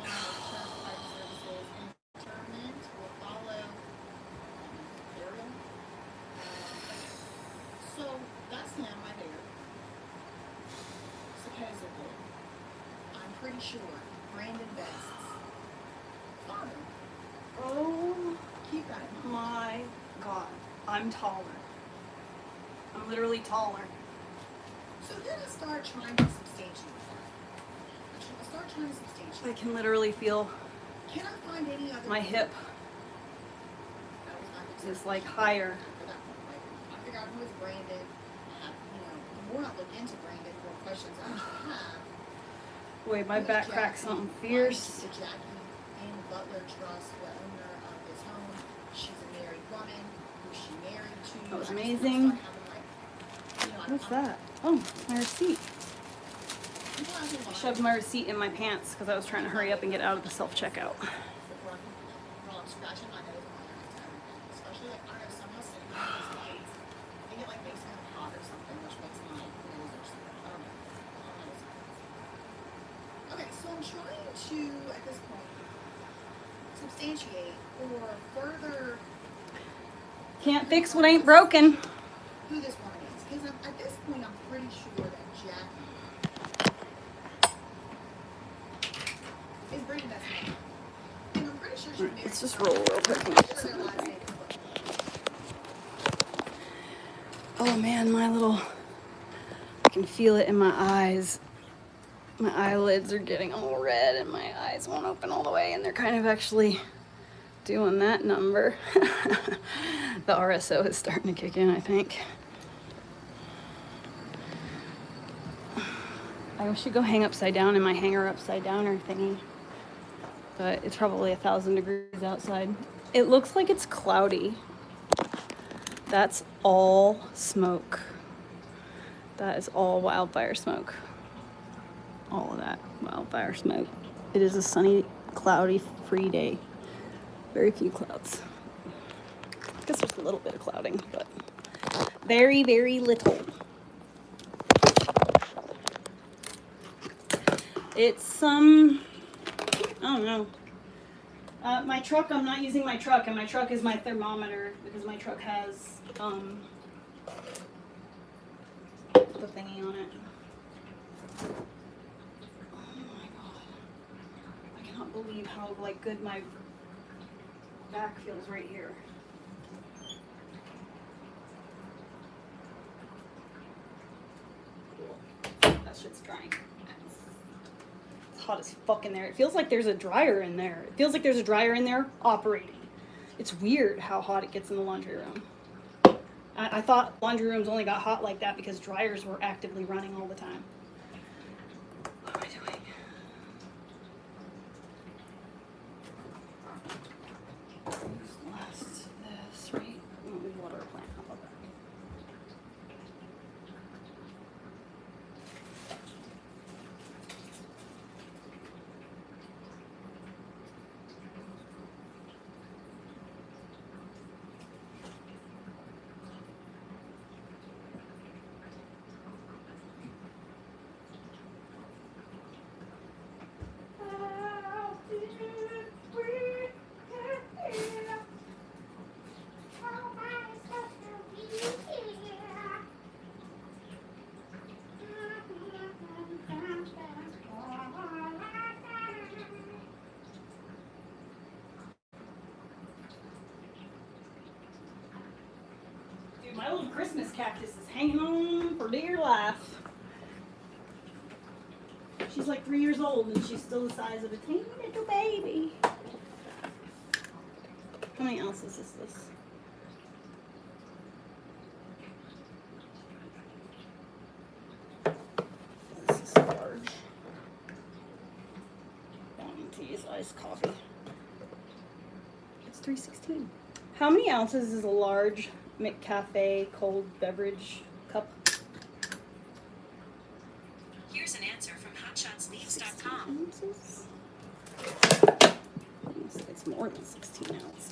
come to church private services, and interment will follow burial. So that's him right there. Supposedly, I'm pretty sure Brandon Best's father. Oh Keep that in mind. my God. I'm taller. I'm literally taller. So then I start trying to substantiate that. I start trying to substantiate. I can literally feel Can I find any other? my hip That was my concern. is like higher. For that point, like, I figured out who was Brandon. The more I look into Brandon, the more questions I actually have. Wait, my Who is back cracked Jackie? something Why fierce. is Jackie Ann Butler Trust the owner of his home? She's a married woman. Who's she married to? That was I just amazing. start having, like, What's that? Oh, my receipt. You know, I do I like- shoved my receipt in my pants because I was trying to hurry up and get out of the self-checkout. Before I'm scratching my nose and my eyes and everything. Especially, like, I don't know, somehow sitting on these lights, I think it, like, makes me hot or something, which makes my nose or something. I don't know. Okay, so I'm trying to, at this point, substantiate or further Can't fix what ain't broken. who this woman is. Because at this point, I'm pretty sure that Jackie is Brandon Best's mom. And I'm pretty sure she's married. Let's just to roll someone. real quick. I'm pretty sure their last name is Butler. Oh man, my little, I can feel it in my eyes. My eyelids are getting all red and my eyes won't open all the way, and they're kind of actually doing that number. The RSO is starting to kick in, I think. I should go hang upside down in my hanger upside downer thingy, but it's probably 1,000 degrees outside. It looks like it's cloudy. That's all smoke. That is all wildfire smoke. All of that wildfire smoke. It is a sunny, cloudy, free day. Very few clouds. I guess there's a little bit of clouding, but very, very little. It's I don't know. My truck, I'm not using my truck, and my truck is my thermometer because my truck has the thingy on it. Oh my God. I cannot believe how like good my back feels right here. Cool. That shit's drying. It's hot as fuck in there. It feels like there's a dryer in there. It feels like there's a dryer in there operating. It's weird how hot it gets in the laundry room. I thought laundry rooms only got hot like that because dryers were actively running all the time. What am I doing? Last this, right? Oh, we water a plant. How about that? Dude, my little Christmas cactus is hanging on for dear life. She's like 3 years old and she's still the size of a teeny little baby. How many ounces is this? This is large. Wanting to use iced coffee. It's 316. How many ounces is a large McCafe cold beverage cup? Here's an answer from hotshotsleaves.com. Ounces? It's more than 16 ounces.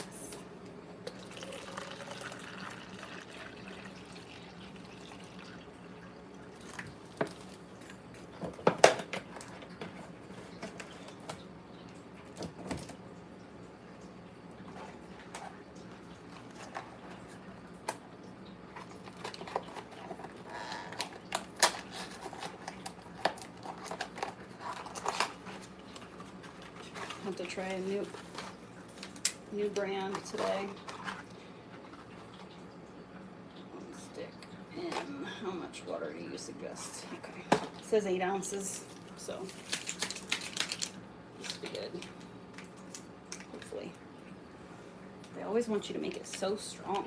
Have to try a new brand today. Stick in. How much water do you suggest? Okay, it says 8 ounces, so this will be good. Hopefully, they always want you to make it so strong.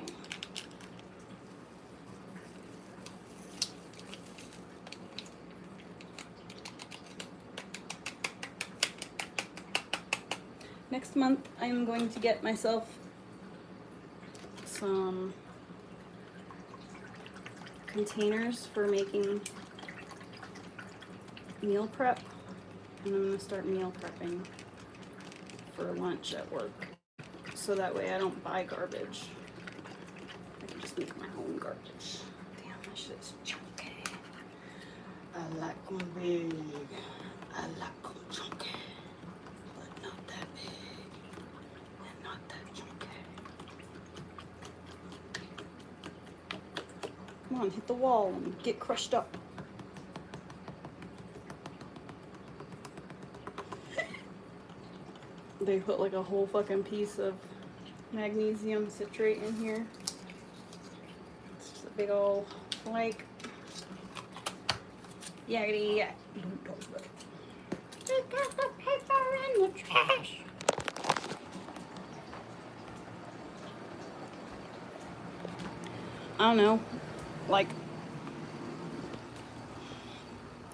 Next month, I am going to get myself some containers for making meal prep, and I'm going to start meal prepping for lunch at work, so that way I don't buy garbage. I can just make my own garbage. Damn, my shit's chunky. I like them big. I like them chunky. Not that big and not that chunky. Come on, hit the wall and get crushed up. They put like a whole fucking piece of magnesium citrate in here. It's just a big old like yakety yak. Don't talk about it. You got the paper in the trash. I don't know, like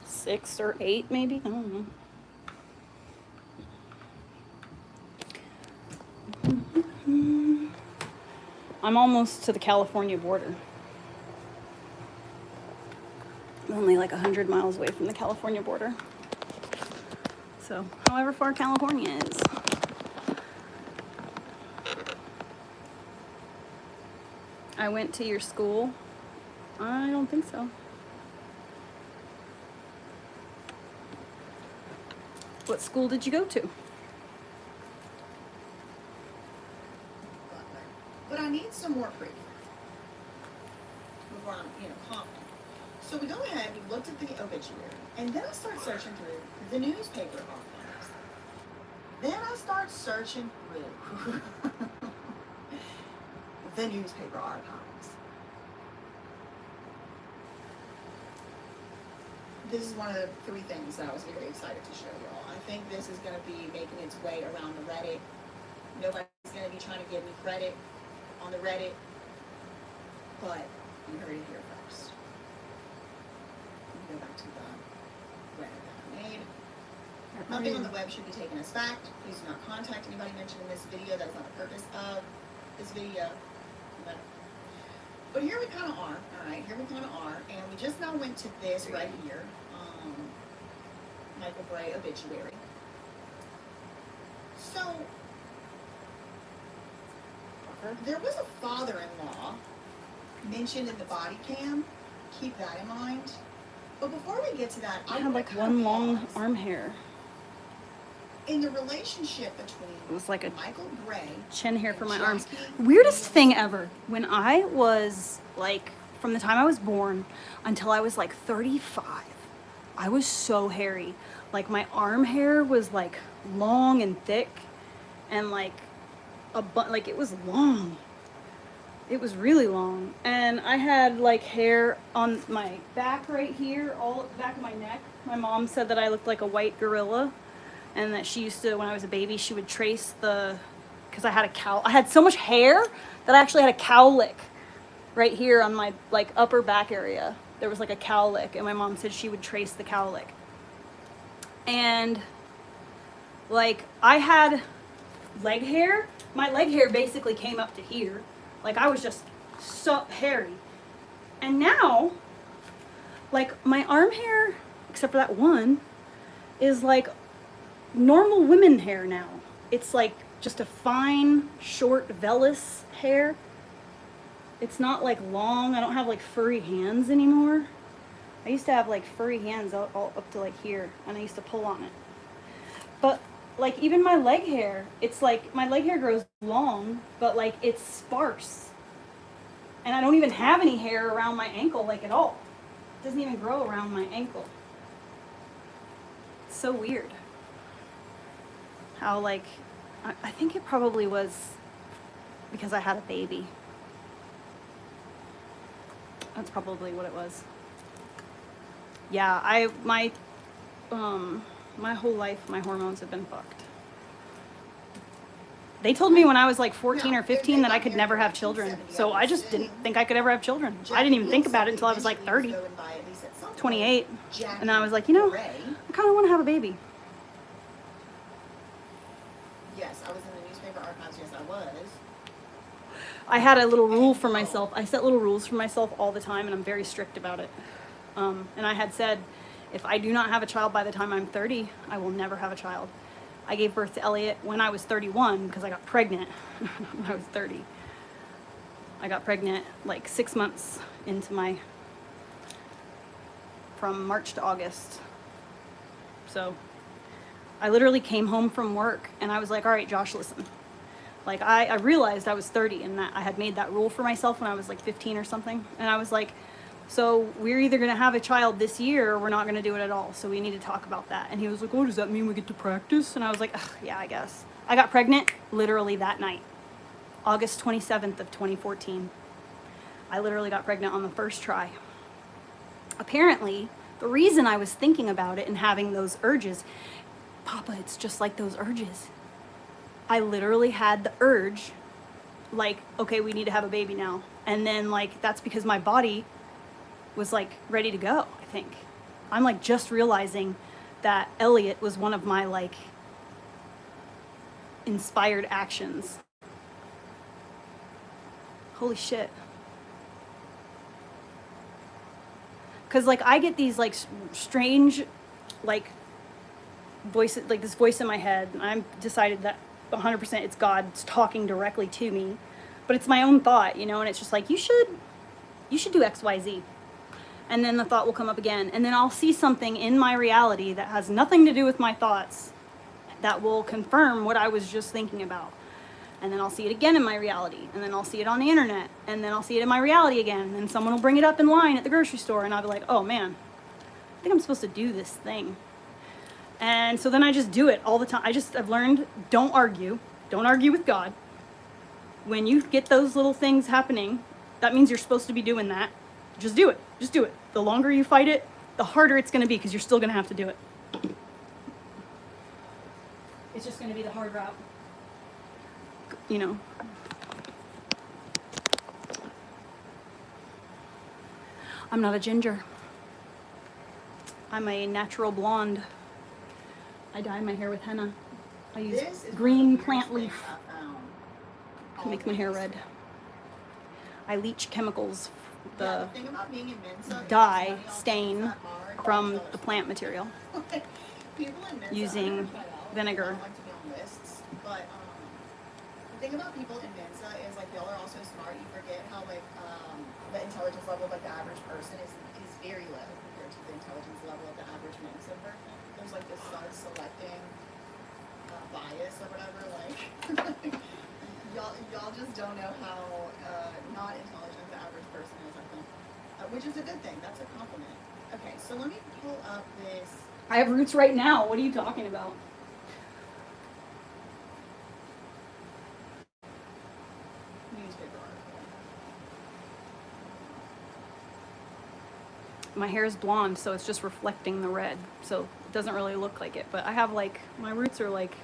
6 or 8 maybe? I don't know. I'm almost to the California border. I'm only like 100 miles away from the California border. So, however far California is. I went to your school. I don't think so. What school did you go to? But I need some more proof before I'm, confident. So we go ahead, we looked at the obituary, and then I start searching through the newspaper archives. Then I start searching through the newspaper archives. This is one of the 3 things that I was very excited to show y'all. I think this is going to be making its way around the Reddit. Nobody's going to be trying to give me credit on the Reddit, but you heard it here first. Let me go back to the Reddit that I made. Nothing on the web should be taken as fact. Please do not contact anybody mentioned in this video. That is not the purpose of this video. But here we kind of are. All right, here we kind of are. And we just now went to this right here. Michael Bray obituary. So, there was a father-in-law mentioned in the body cam. Keep that in mind. But before we get to that, I had like one long arm hair. In the relationship between It was like a Michael Bray chin hair for my and arms. Jackie Weirdest thing ever. When I was like, from the time I was born until I was like 35, I was so hairy. Like my arm hair was like long and thick, and like like it was long. It was really long. And I had like hair on my back right here, all at the back of my neck. My mom said that I looked like a white gorilla, and that she used to, when I was a baby, she would trace because I had a cow. I had so much hair that I actually had a cowlick right here on my like upper back area. There was like a cowlick, and my mom said she would trace the cowlick. And like I had leg hair. My leg hair basically came up to here. Like I was just so hairy. And now, like my arm hair, except for that one, is like normal women hair now. It's like just a fine, short, vellus hair. It's not like long. I don't have like furry hands anymore. I used to have like furry hands all up to like here, and I used to pull on it. But like even my leg hair, it's like my leg hair grows long, but like it's sparse. And I don't even have any hair around my ankle like at all. It doesn't even grow around my ankle. It's so weird. How like, I think it probably was because I had a baby. That's probably what it was. Yeah, my whole life, my hormones have been fucked. They told me when I was like 14 or 15 that I could never have children. So I just didn't think I could ever have children. I didn't even think about it until I was like 30, 28. And then I was like, you know, I kind of want to have a baby. Yes, I was in the newspaper archives. Yes, I was. I had a little rule for myself. I set little rules for myself all the time, and I'm very strict about it. And I had said, if I do not have a child by the time I'm 30, I will never have a child. I gave birth to Elliot when I was 31 because I got pregnant when I was 30. I got pregnant like 6 months into from March to August. So I literally came home from work and I was like, all right, Josh, listen. Like I realized I was 30 and that I had made that rule for myself when I was like 15 or something. And I was like, so we're either going to have a child this year or we're not going to do it at all. So we need to talk about that. And he was like, oh, does that mean we get to practice? And I was like, yeah, I guess. I got pregnant literally that night, August 27th of 2014. I literally got pregnant on the first try. Apparently, the reason I was thinking about it and having those urges, Papa, it's just like those urges. I literally had the urge, like, okay, we need to have a baby now. And then like, that's because my body was like ready to go, I think. I'm like just realizing that Elliot was one of my like inspired actions. Holy shit. Cause like I get these like strange like voices, like this voice in my head, and I've decided that 100% it's God talking directly to me, but it's my own thought, you know, and it's just like, you should do XYZ. And then the thought will come up again. And then I'll see something in my reality that has nothing to do with my thoughts that will confirm what I was just thinking about. And then I'll see it again in my reality. And then I'll see it on the internet. And then I'll see it in my reality again. And then someone will bring it up in line at the grocery store. And I'll be like, oh man, I think I'm supposed to do this thing. And so then I just do it all the time. I've learned, don't argue. Don't argue with God. When you get those little things happening, that means you're supposed to be doing that. Just do it. Just do it. The longer you fight it, the harder it's going to be because you're still going to have to do it. It's just going to be the hard route. You know. I'm not a ginger. I'm a natural blonde. I dye my hair with henna. I use green plant leaf to make my hair red. I leach chemicals, the dye stain from the plant material using vinegar. But the thing about people in Mensa is like y'all are also smart. You forget how like the intelligence level of like the average person is very low compared to the intelligence level of the average Mensa person. There's like this selecting bias or whatever. Like y'all just don't know how not intelligent the average person is. I think, which is a good thing. That's a compliment. Okay, so let me pull up this. I have roots right now. What are you talking about? Newspaper article. my hair is blonde, so it's just reflecting the red. So it doesn't really look like it. But I have like, my roots are like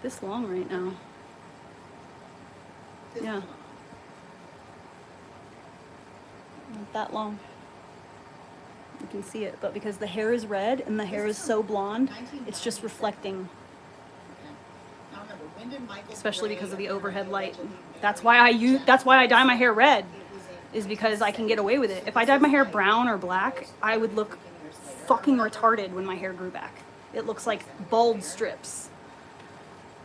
this long right now. Yeah. Not that long. You can see it, but because the hair is red and the hair is so blonde, it's just reflecting, especially because of the overhead light. That's why I dye my hair red, is because I can get away with it. If I dyed my hair brown or black, I would look fucking retarded when my hair grew back. It looks like bald strips.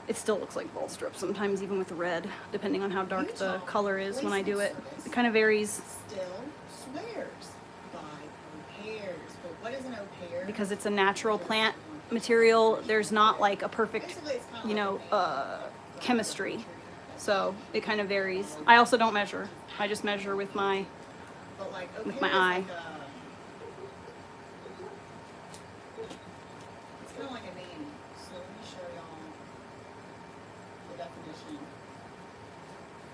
It still looks like bald strips sometimes, even with red, depending on how dark the color is when I do it. It kind of varies. Still swears by au pairs. But what is an au pair? Because it's a natural plant material, there's not like a perfect, you know, chemistry. So it kind of varies. I also don't measure. I just measure with my But like, au with pair my is eye. like it's kind of like a nanny. So let me show y'all the definition.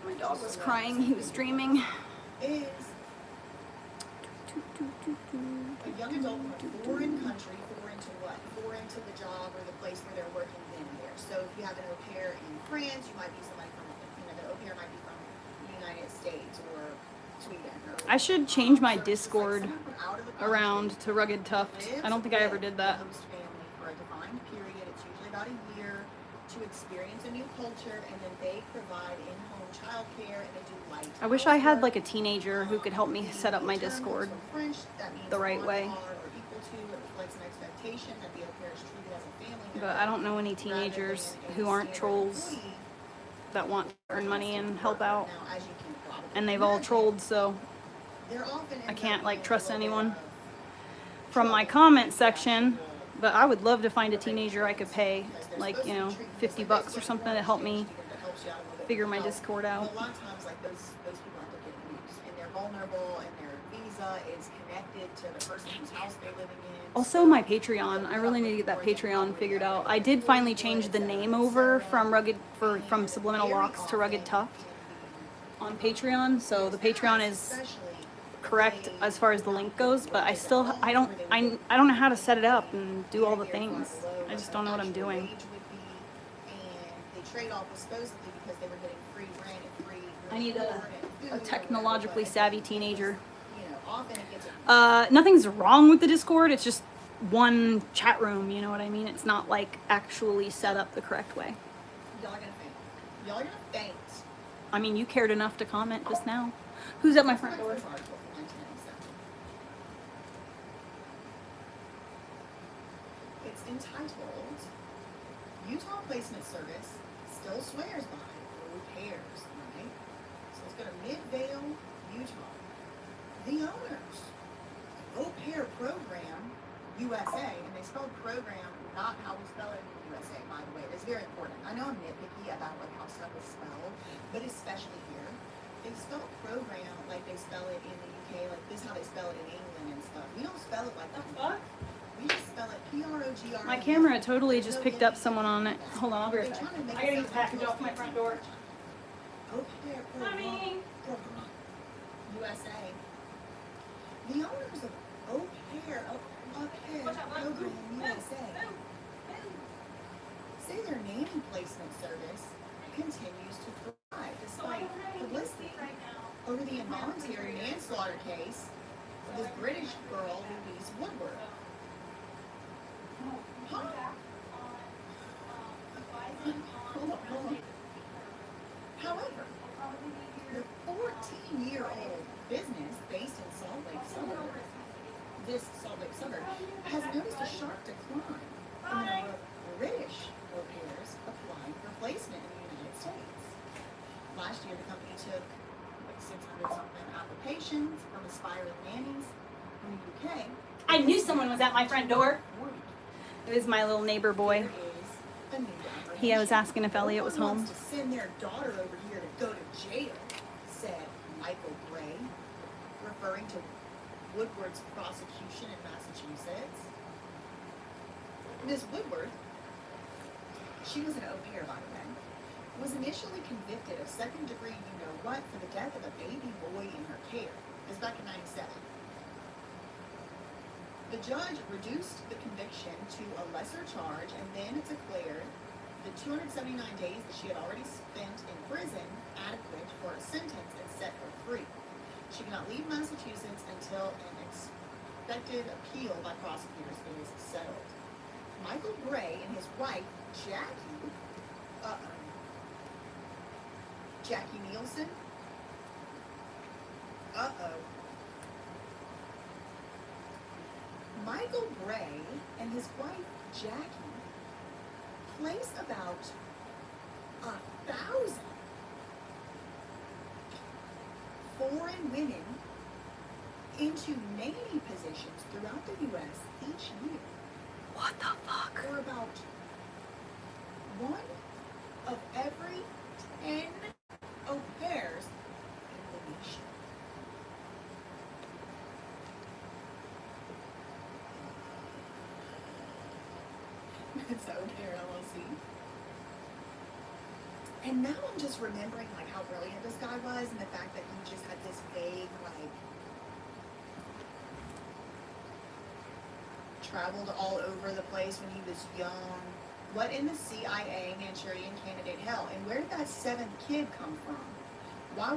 My dog was crying, he was dreaming. Is a young adult from a foreign country, foreign to what? Foreign to the job or the place where they're working then and there. So if you have an au pair in France, you might be somebody from, you know, the au pair might be from the United States or Sweden. Or, I should change my so it's just like Discord someone from out of the country around to Rugged Tuft. lives I don't think I ever did with that. the host family for a defined period. It's usually about a year to experience a new culture, and then they provide in-home childcare and they do light. I wish I had housework. like a teenager who could help me set up my Discord the right way. But I don't know any teenagers who aren't trolls that want to earn money and help out. And they've all trolled, so I can't like trust anyone from my comment section. But I would love to find a teenager I could pay, like, you know, $50 or something to help me figure my Discord out. A lot of times, like those people have to get abused, and they're vulnerable, and their visa is connected to the person whose house they're living in. Also, my Patreon. I really need to get that Patreon figured out. I did finally change the name over from from Subliminal Locks to Rugged Tuft on Patreon, so the Patreon is correct as far as the link goes, but I don't know how to set it up and do all the things. I just don't know what I'm doing. And they trade off supposedly because they were getting free rent and free. I need board and a food, technologically but savvy teenager. you know, often it gets Nothing's wrong with the Discord, it's just one chat room, you know what I mean? It's not like actually set up the correct way. y'all are gonna faint. Y'all are gonna faint. I mean, you cared enough to comment just now. Who's at my front door? This article from 1997. It's entitled Utah Placement Service Still Swears by Au Pairs, right? So let's go to Midvale, Utah. The owners, Au Pair Program USA, and they spelled program not how we spell it in the USA, by the way. It's very important. I know I'm nitpicky about like how stuff is spelled, but especially here. They spell program like they spell it in the UK, like this is how they spell it in England and stuff. We don't spell it like that. We just spell it P-R-O-G-R-A-M. My camera totally just picked up someone on it. Hold on, I'll be right back. I gotta get the package off my front door. Au Pair Program USA. The owners of Au Pair Program USA say their nanny placement service continues to thrive despite publicity over the involuntary manslaughter case of this British girl, Louise Woodward. Huh? Hold on. However, the 14-year-old business based in Salt Lake suburb, has noticed a sharp decline in the number of British au pairs applying for placement in the United States. Last year, the company took like 600-something applications from aspiring nannies in the UK. I knew someone was at my front door. It was my little neighbor boy. There is a new He was asking if Elliot was No one home. wants to send their daughter over here to go to jail, said Michael Gray, referring to Woodward's prosecution in Massachusetts. Ms. Woodward, she was an au pair, by the way, was initially convicted of second-degree you-know-what for the death of a baby boy in her care. This was back in '97. The judge reduced the conviction to a lesser charge and then declared the 279 days that she had already spent in prison adequate for a sentence and set her free. She cannot leave Massachusetts until an expected appeal by prosecutors is settled. Michael Gray and his wife, Jackie Nielsen. Michael Gray and his wife, Jackie, placed about 1,000 foreign women into nanny positions throughout the U.S. each year. What the fuck? For about 1 of every 10 au pairs in the nation. It's au pair LLC. And now I'm just remembering like how brilliant this guy was and the fact that he just had this vague like traveled all over the place when he was young. What in the CIA Manchurian Candidate hell? And where did that 7th kid come from? Why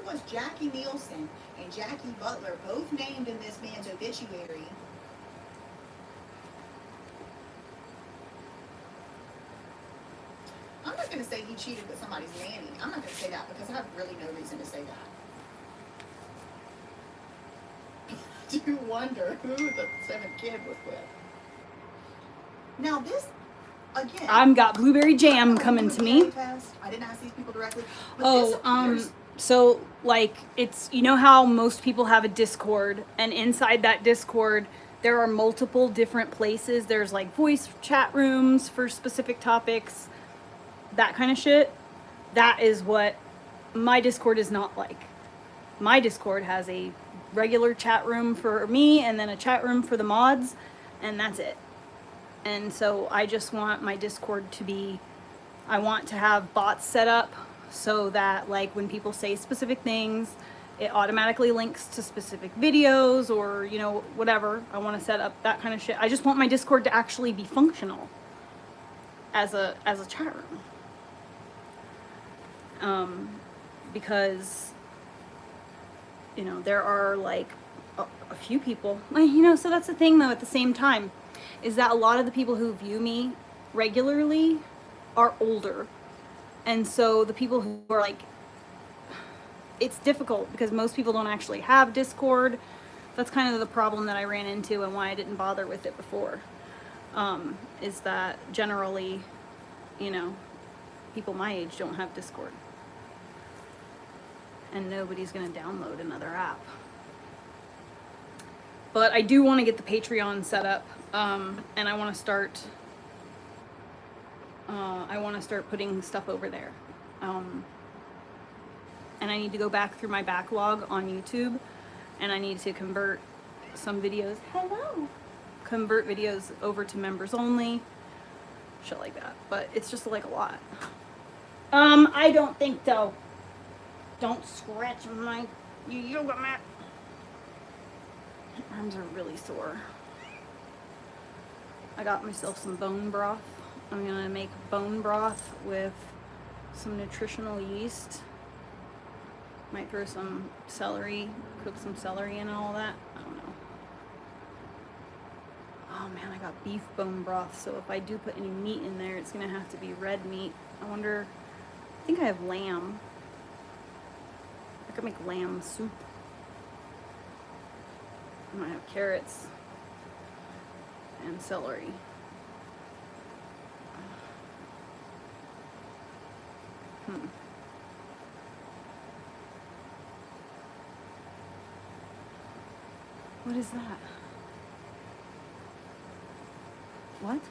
was Jackie Nielsen and Jackie Butler both named in this man's obituary? I'm not going to say he cheated with somebody's nanny. I'm not going to say that because I have really no reason to say that. Do you wonder who the 7th kid was with? Now this, again. I've got blueberry jam coming to me. I didn't ask these people directly. But Oh, so like it's, you know how most people have a Discord, and inside that Discord there are multiple different places. There's like voice chat rooms for specific topics, that kind of shit. That is what my Discord is not like. My Discord has a regular chat room for me and then a chat room for the mods, and that's it. And so I just want my Discord to be, I want to have bots set up so that like when people say specific things, it automatically links to specific videos or, you know, whatever. I want to set up that kind of shit. I just want my Discord to actually be functional as a chat room. Because, you know, there are like a few people, you know, so that's the thing though, at the same time, is that a lot of the people who view me regularly are older. And so the people who are like, it's difficult because most people don't actually have Discord. That's kind of the problem that I ran into and why I didn't bother with it before. Is that generally, you know, people my age don't have Discord. And nobody's going to download another app. But I do want to get the Patreon set up, and I want to start putting stuff over there. And I need to go back through my backlog on YouTube, and I need to convert some videos. Convert videos over to members only, shit like that. But it's just like a lot. I don't think so. Don't scratch my yoga mat. My arms are really sore. I got myself some bone broth. I'm gonna make bone broth with some nutritional yeast. Might throw some celery, cook some celery in and all that. I don't know. Oh man, I got beef bone broth, so if I do put any meat in there, it's gonna have to be red meat. I wonder, I think I have lamb. I could make lamb soup. I might have carrots and celery. What is that? What?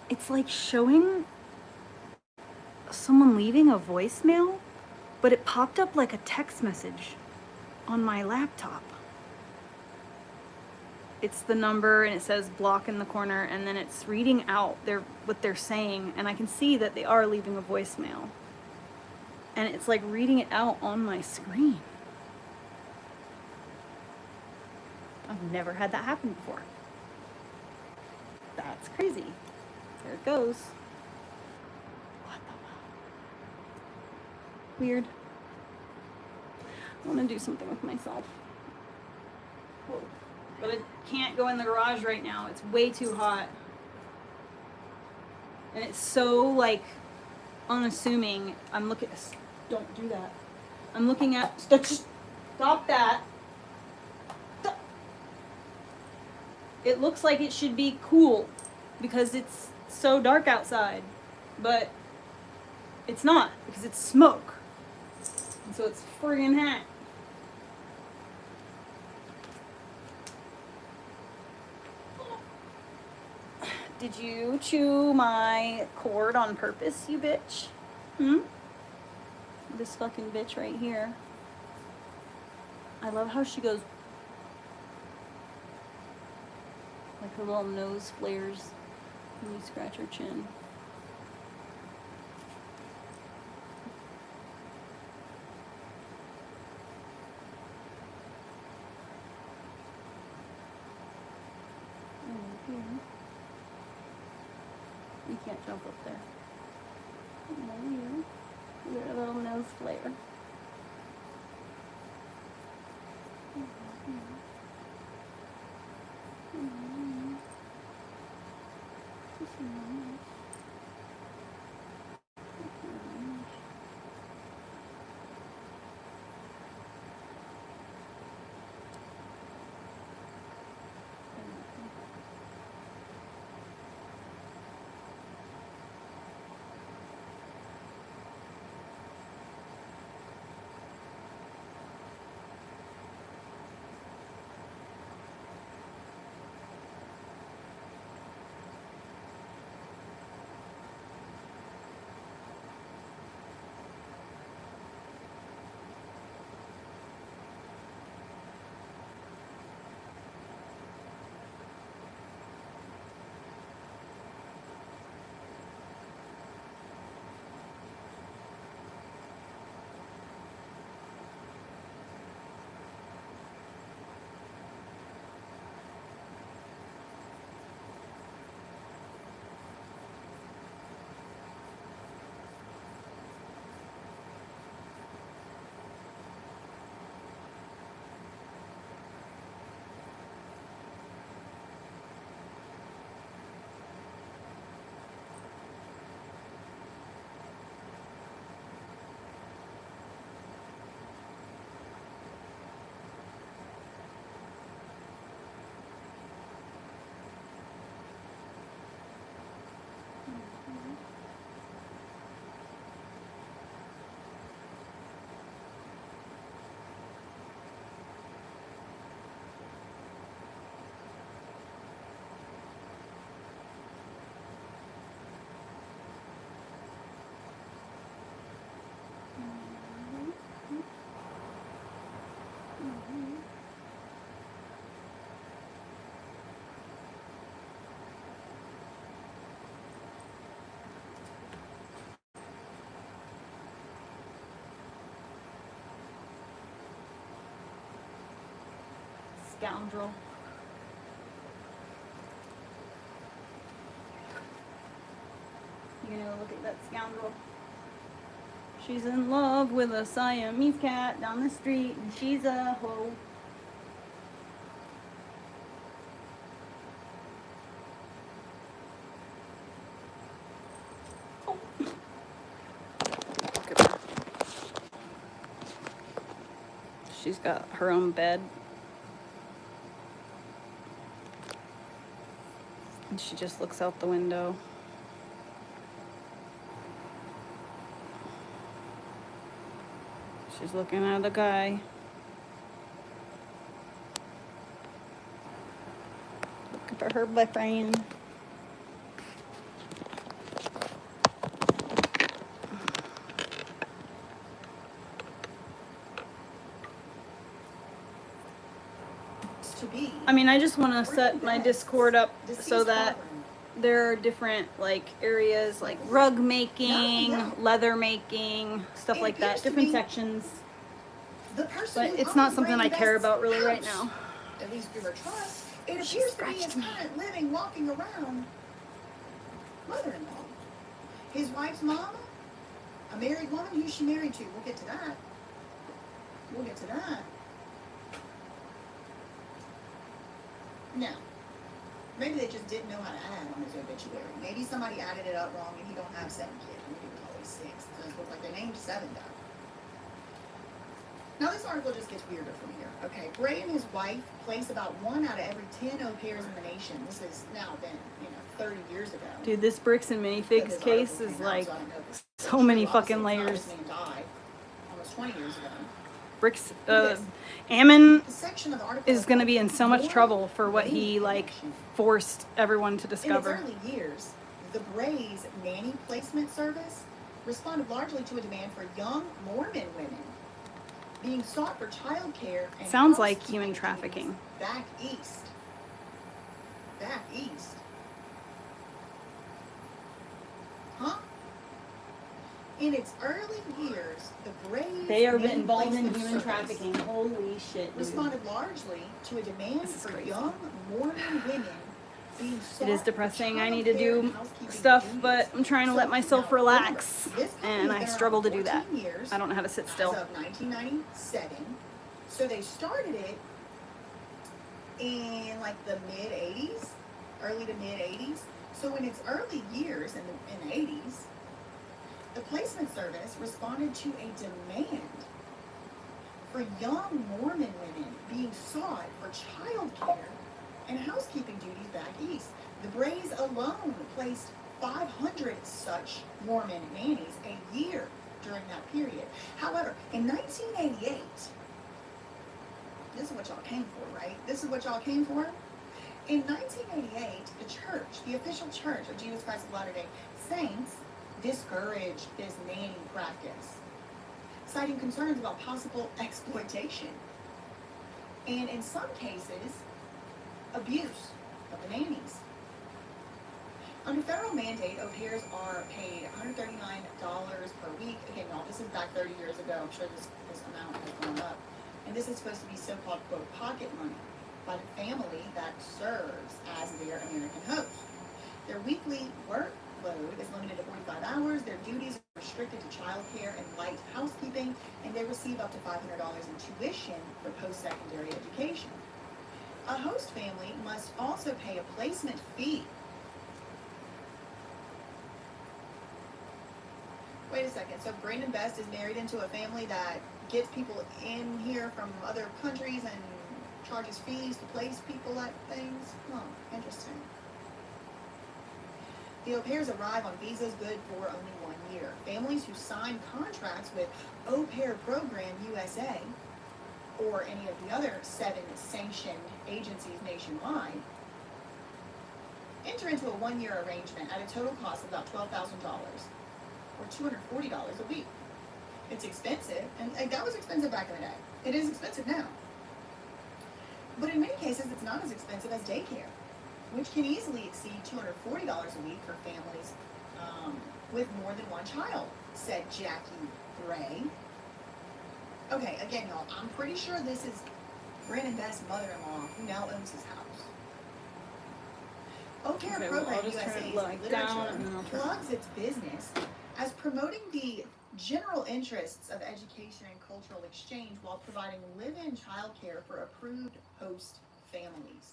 It's like showing someone leaving a voicemail, but it popped up like a text message on my laptop. it's the number and it says block in the corner, and then it's reading out what they're saying, and I can see that they are leaving a voicemail. And it's like reading it out on my screen. I've never had that happen before. That's crazy. There it goes. What the hell? Weird. I want to do something with myself. Whoa. But I can't go in the garage right now. It's way too hot. And it's so, like, unassuming. I'm looking... Don't do that. I'm looking at... Stop that. Stop. It looks like it should be cool because it's so dark outside. But it's not, because it's smoke. And so it's friggin' hot. Did you chew my cord on purpose, you bitch? This fucking bitch right here. I love how she goes, like her little nose flares when you scratch her chin. You can't jump up there. No, you. You're a little nose flare. Scoundrel. You know, look at that scoundrel. She's in love with a Siamese cat down the street, and she's a hoe. Oh. Look at her. She's got her own bed. And she just looks out the window. She's looking at a guy. Looking for her boyfriend. It's to be. I mean, I just want to set my Discord up so Deceased that courtroom. there are different like areas like rug making, leather making, stuff It like that, appears to different be sections. The person But who it's not owns something I Brandon care Best's about really right house, now. at least through her trust, it She appears to be his scratched me. current living, walking around mother-in-law. His wife's mama, a married woman. Who's she married to? We'll get to that. We'll get to that. Now, maybe they just didn't know how to add on his obituary. Maybe somebody added it up wrong and he don't have 7 kids. Maybe it was always 6. It doesn't look like they named 7 though. Now this article just gets weirder from here. Okay, Bray and his wife place about 1 out of every 10 au pairs in the nation. This has now been, 30 years ago. Dude, this bricks and minifigs case is like so many fucking layers. His name died almost 20 years ago. Bricks, Ammon The section of the article is gonna be in so much More trouble for what nanny he like connection. forced everyone to In its discover. early years, the Bray's nanny placement service responded largely to a demand for young Mormon women being sought for childcare and Sounds like housekeeping human duties trafficking. back east. Back east. Huh? In its early years, the Bray's They are nanny involved in placement human service trafficking. Holy shit, dude. responded largely to a demand This is for crazy. young Mormon women being sought It is for depressing. I need to childcare do and housekeeping stuff, duties. but I'm trying to So, let myself now, relax, remember, this company and has I been struggle around to do that. 14 years, I don't know how to sit as still. of 1997. So they started it in like the mid 80s, early to mid 80s. So in its early years in the 80s, the placement service responded to a demand for young Mormon women being sought for childcare and housekeeping duties back east. The Brays alone placed 500 such Mormon nannies a year during that period. However, in 1988, this is what y'all came for, right? This is what y'all came for? In 1988, the church, the official church of Jesus Christ of Latter-day Saints, discouraged this nanny practice, citing concerns about possible exploitation and, in some cases, abuse of the nannies. Under federal mandate, au pairs are paid $139 per week. Again, y'all, this is back 30 years ago. I'm sure this amount has gone up. And this is supposed to be so-called, quote, pocket money by the family that serves as their American host. Their weekly workload is limited to 45 hours. Their duties are restricted to childcare and light housekeeping, and they receive up to $500 in tuition for post-secondary education. A host family must also pay a placement fee. Wait a second, so Brandon Best is married into a family that gets people in here from other countries and charges fees to place people at things? Huh, interesting. The au pairs arrive on visas good for only 1 year. Families who sign contracts with Au Pair Program USA or any of the other 7 sanctioned agencies nationwide enter into a 1-year arrangement at a total cost of about $12,000 or $240 a week. It's expensive, and that was expensive back in the day. It is expensive now. But in many cases, it's not as expensive as daycare, which can easily exceed $240 a week for families with more than 1 child, said Jackie Bray. Okay, again, y'all, I'm pretty sure this is Brandon Best's mother-in-law who now owns his house. Au Pair Okay, well, Program I'll just turn it USA's like down and then I'll literature turn it plugs its business as promoting the general interests of education and cultural exchange while providing live-in childcare for approved host families.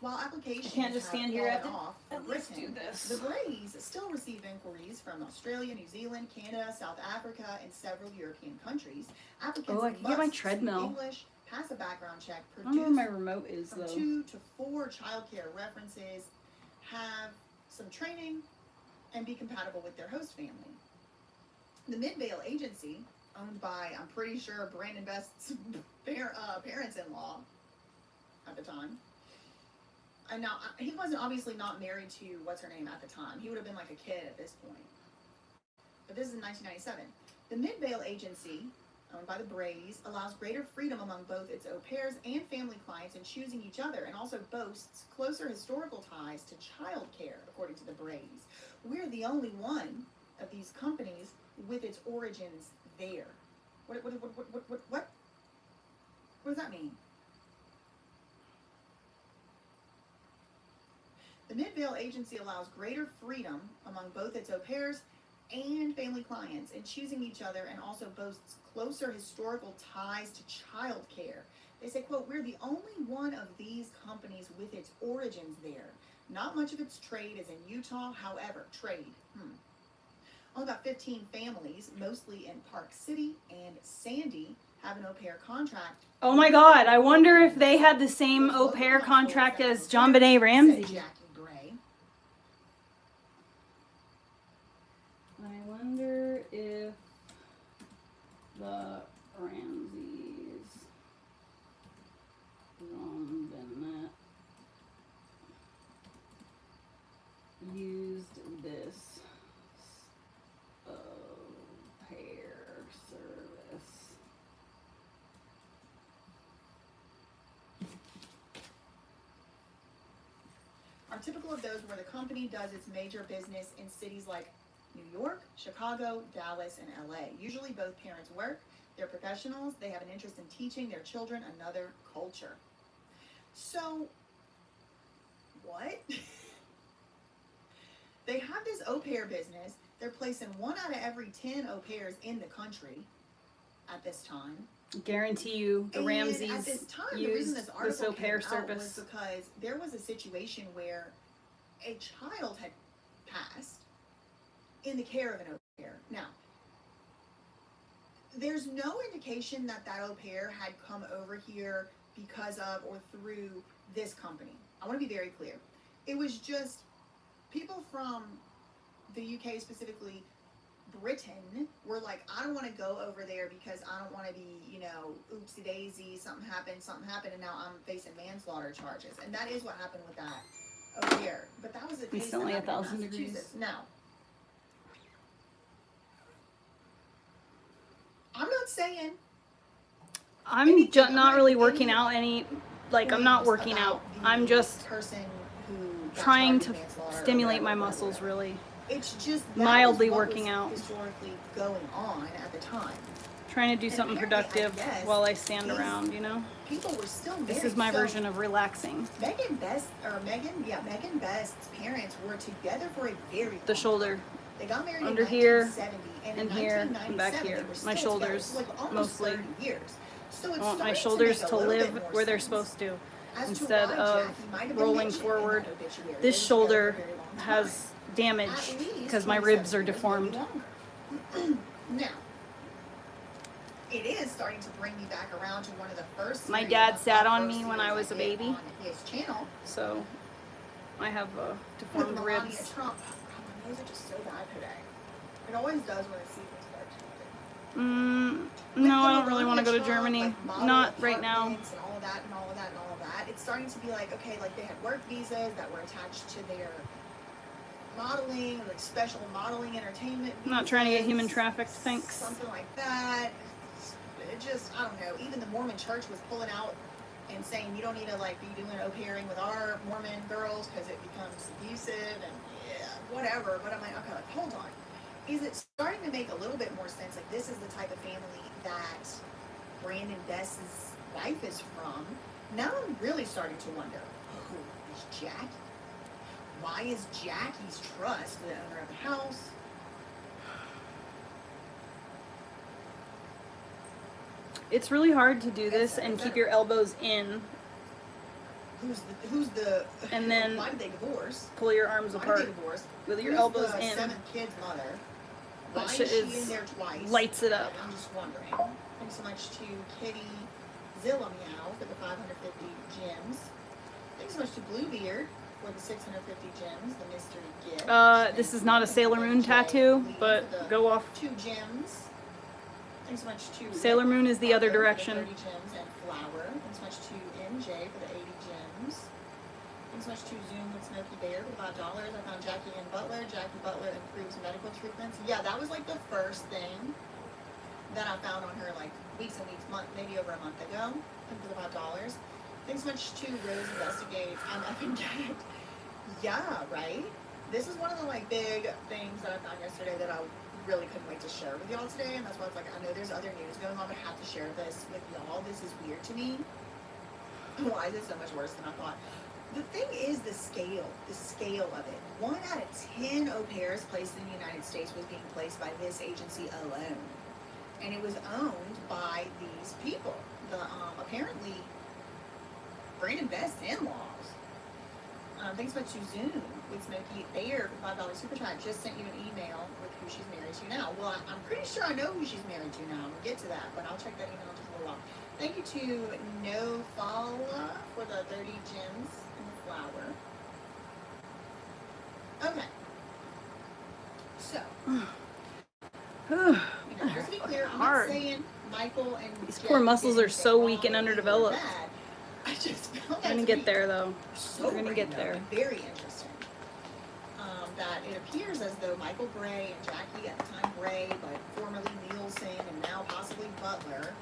While applications I can't just have stand here fallen at the- off for let's Britain, do this. the Brays still receive inquiries from Australia, New Zealand, Canada, South Africa, and several European countries. Applicants Oh, I can get my must speak treadmill. English, pass a background check, I don't know where my produce remote is from though. 2 to 4 childcare references, have some training, and be compatible with their host family. The Midvale Agency, owned by, I'm pretty sure, Brandon Best's parents-in-law at the time. And now, he wasn't obviously not married to what's-her-name at the time. He would have been like a kid at this point. But this is in 1997. The Midvale Agency, owned by the Brays, allows greater freedom among both its au pairs and family clients in choosing each other, and also boasts closer historical ties to child care, according to the Brays. We're the only one of these companies with its origins there. What does that mean? The Midvale agency allows greater freedom among both its au pairs and family clients in choosing each other, and also boasts closer historical ties to child care. They say, quote, we're the only one of these companies with its origins there. Not much of its trade is in Utah, however, trade. Only about 15 families, mostly in Park City and Sandy, have an au pair contract. Oh my God, I wonder if they had the same au pair contract as John Benet Ramsey. Jackie Gray. I wonder if the Ramseys, John Bennett, used this au pair service. Are typical of those where the company does its major business in cities like New York, Chicago, Dallas, and LA. Usually both parents work, they're professionals, they have an interest in teaching their children another culture. So, what? They have this au pair business. They're placing 1 out of every 10 au pairs in the country at this time. Guarantee you the And Ramseys at this time, the reason used this this article au pair came out was service. because there was a situation where a child had passed in the care of an au pair. Now, there's no indication that that au pair had come over here because of or through this company. I want to be very clear. It was just people from the UK, specifically Britain, were like, I don't want to go over there because I don't want to be, you know, oopsie daisy, something happened, and now I'm facing manslaughter charges. And that is what happened with that au pair. But that was a case It's only that happened 1,000 in degrees. Massachusetts. Now, I'm not saying I'm not really working out any, like, I'm not working out. I'm just person who got trying charged to with manslaughter or stimulate my whatever, muscles, really. It's just that Mildly was what working was out. historically going on at the time. Trying to do And something apparently, I productive guess, while I stand these around, you know? People were still married. This is my So version of relaxing. Megan Best's parents were together for a very The long shoulder, time. They got married under in here, 1970, and and in here, and back 1997 here. they were still My together. shoulders, So, like, almost mostly. 30 years. So it's I want my starting shoulders make a to little live bit more where they're sense supposed to, as to instead why of Jackie might have been rolling mentioned in forward. that obituary. They This were together shoulder for a very long time. has damage At least because my 27 ribs are years, maybe deformed. longer. Now, it is starting to bring me back around to one of the first. My series dad of sat the on first me when series I was a did baby. on his channel. So I have With deformed Melania ribs. Trump. God, my nose are just so bad today. It always does when I see things start to No, I don't really want to go to Germany. Not right now. And all of that and all of that and all of that. It's starting to be like, okay, like they had work visas that were attached to their modeling, like special modeling entertainment visas. I'm not trying to get human trafficked, thanks. Something like that. It just, I don't know. Even the Mormon church was pulling out and saying you don't need to like be doing au pairing with our Mormon girls because it becomes abusive and yeah, whatever. But I'm like, okay, like, hold on. Is it starting to make a little bit more sense? Like, this is the type of family that Brandon Best's wife is from. Now I'm really starting to wonder, who is Jackie? Why is Jackie's trust the owner of the house? It's really hard to do this and keep your elbows in, Who's the and then why did they divorce? pull your arms Why did apart they divorce? with your Who's elbows the in. 7th kid's mother? That Why shit is she is in there twice? lights it up. I'm just wondering. Thanks so much to Kitty Zilla Meow for the 550 gems. Thanks so much to Bluebeard for the 650 gems, the mystery gift. This is not a Sailor Moon tattoo, but go off. 2 gems. Thanks so much to Sailor Moon is the other Parker for direction. 30 gems and Flower. Thanks so much to MJ for the 80 gems. Thanks so much to Zoom with Smokey Bear for $5. I found Jackie and Butler. Jackie Butler improves medical treatments. Yeah, that was like the first thing that I found on her like weeks and weeks, maybe over a month ago, for $5. Thanks much to Rose Investigate. I'm up and get it. Yeah, right? This is one of the like big things that I found yesterday that I really couldn't wait to share with y'all today, and that's why it's like, I know there's other news going on, but I have to share this with y'all. This is weird to me. Why is it so much worse than I thought? The thing is the scale of it. 1 out of 10 au pairs placed in the United States was being placed by this agency alone. And it was owned by these people. The apparently Brandon Best's in-laws. Thanks much to Zoom with Smokey Bayer for $5 super chat just sent you an email with who she's married to now. Well, I'm pretty sure I know who she's married to now. We'll get to that, but I'll check that email in just a little while. Thank you to No Fala for the 30 gems in the flower. Okay. So, just to be clear, I'm not saying Michael and These Jeff poor muscles are did so anything weak and wrong or underdeveloped. bad. I just found We're that gonna to get be there though. so We're gonna get random there. and very interesting. That it appears as though Michael Bray and Jackie, at the time Bray, but formerly Nielsen and now possibly Butler,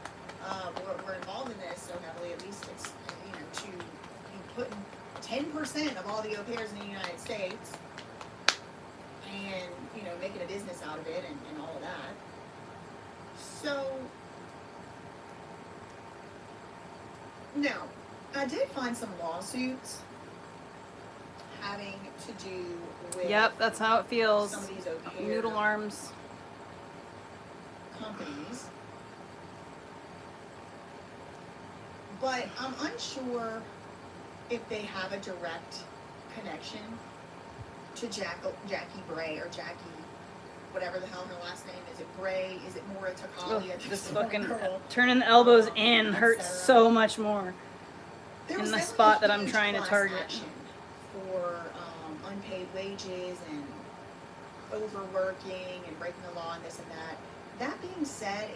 were involved in this so heavily. At least it's, to be putting 10% of all the au pairs in the United States and, making a business out of it and all of that. So, now, I did find some lawsuits having to do with Yep, that's how it feels. some of these au pair Noodle arms. companies. But I'm unsure if they have a direct connection to Jackie Bray or Jackie, whatever the hell her last name is. It Bray? Is it Maura Ugh, Takali? this fucking turning the elbows in hurts so much more. In the spot that I'm trying to target. For unpaid wages and overworking and breaking the law and this and that. That being said,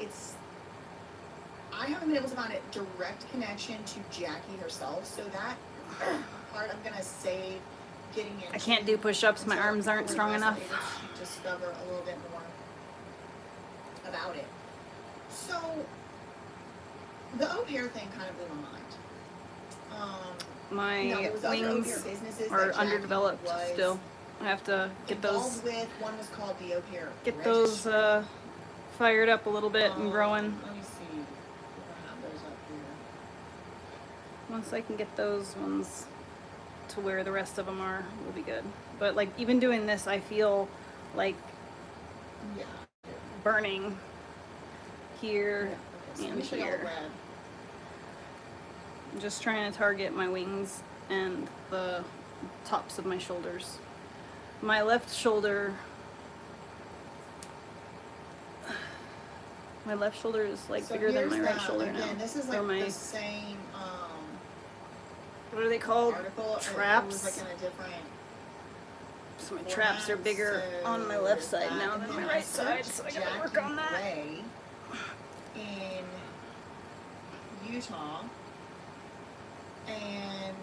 I haven't been able to find a direct connection to Jackie herself, so that part I'm gonna save getting into. I can't do push-ups. My arms aren't strong enough. To discover a little bit more about it. So the au pair thing kind of blew my mind. My wings are underdeveloped still. I have to get those. One was called the au pair. Get those fired up a little bit and growing. Let me see if I have those up here. Once I can get those ones to where the rest of them are, will be good. But like even doing this, I feel like burning here and here. I'm just trying to target my wings and the tops of my shoulders. My left shoulder is like bigger than my right shoulder now. This is like the same what are they called? article. Traps. It was like in a different So my traps are bigger on my left side now than my right side, so I gotta work on that. Bray in Utah and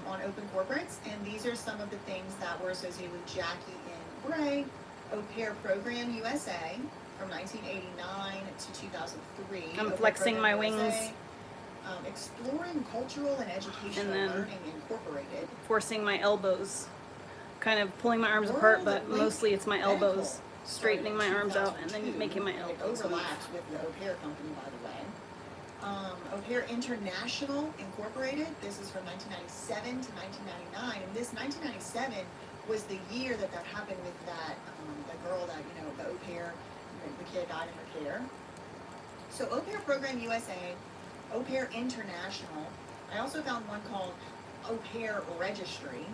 on Open Corporates, and these are some of the things that were associated with Jackie and Bray. Au Pair Program USA from 1989 to 2003. I'm flexing my wings. Exploring Cultural and Educational Learning Incorporated. Forcing my elbows. Kind of pulling my arms apart, but mostly it's my elbows. Straightening my arms out and then making my elbows move. It overlaps with the Au Pair Company, by the way. Au Pair International Incorporated. This is from 1997 to 1999. And this 1997 was the year that happened with that the girl that, the au pair, the kid died in her care. So Au Pair Program USA, Au Pair International. I also found one called Au Pair Registry.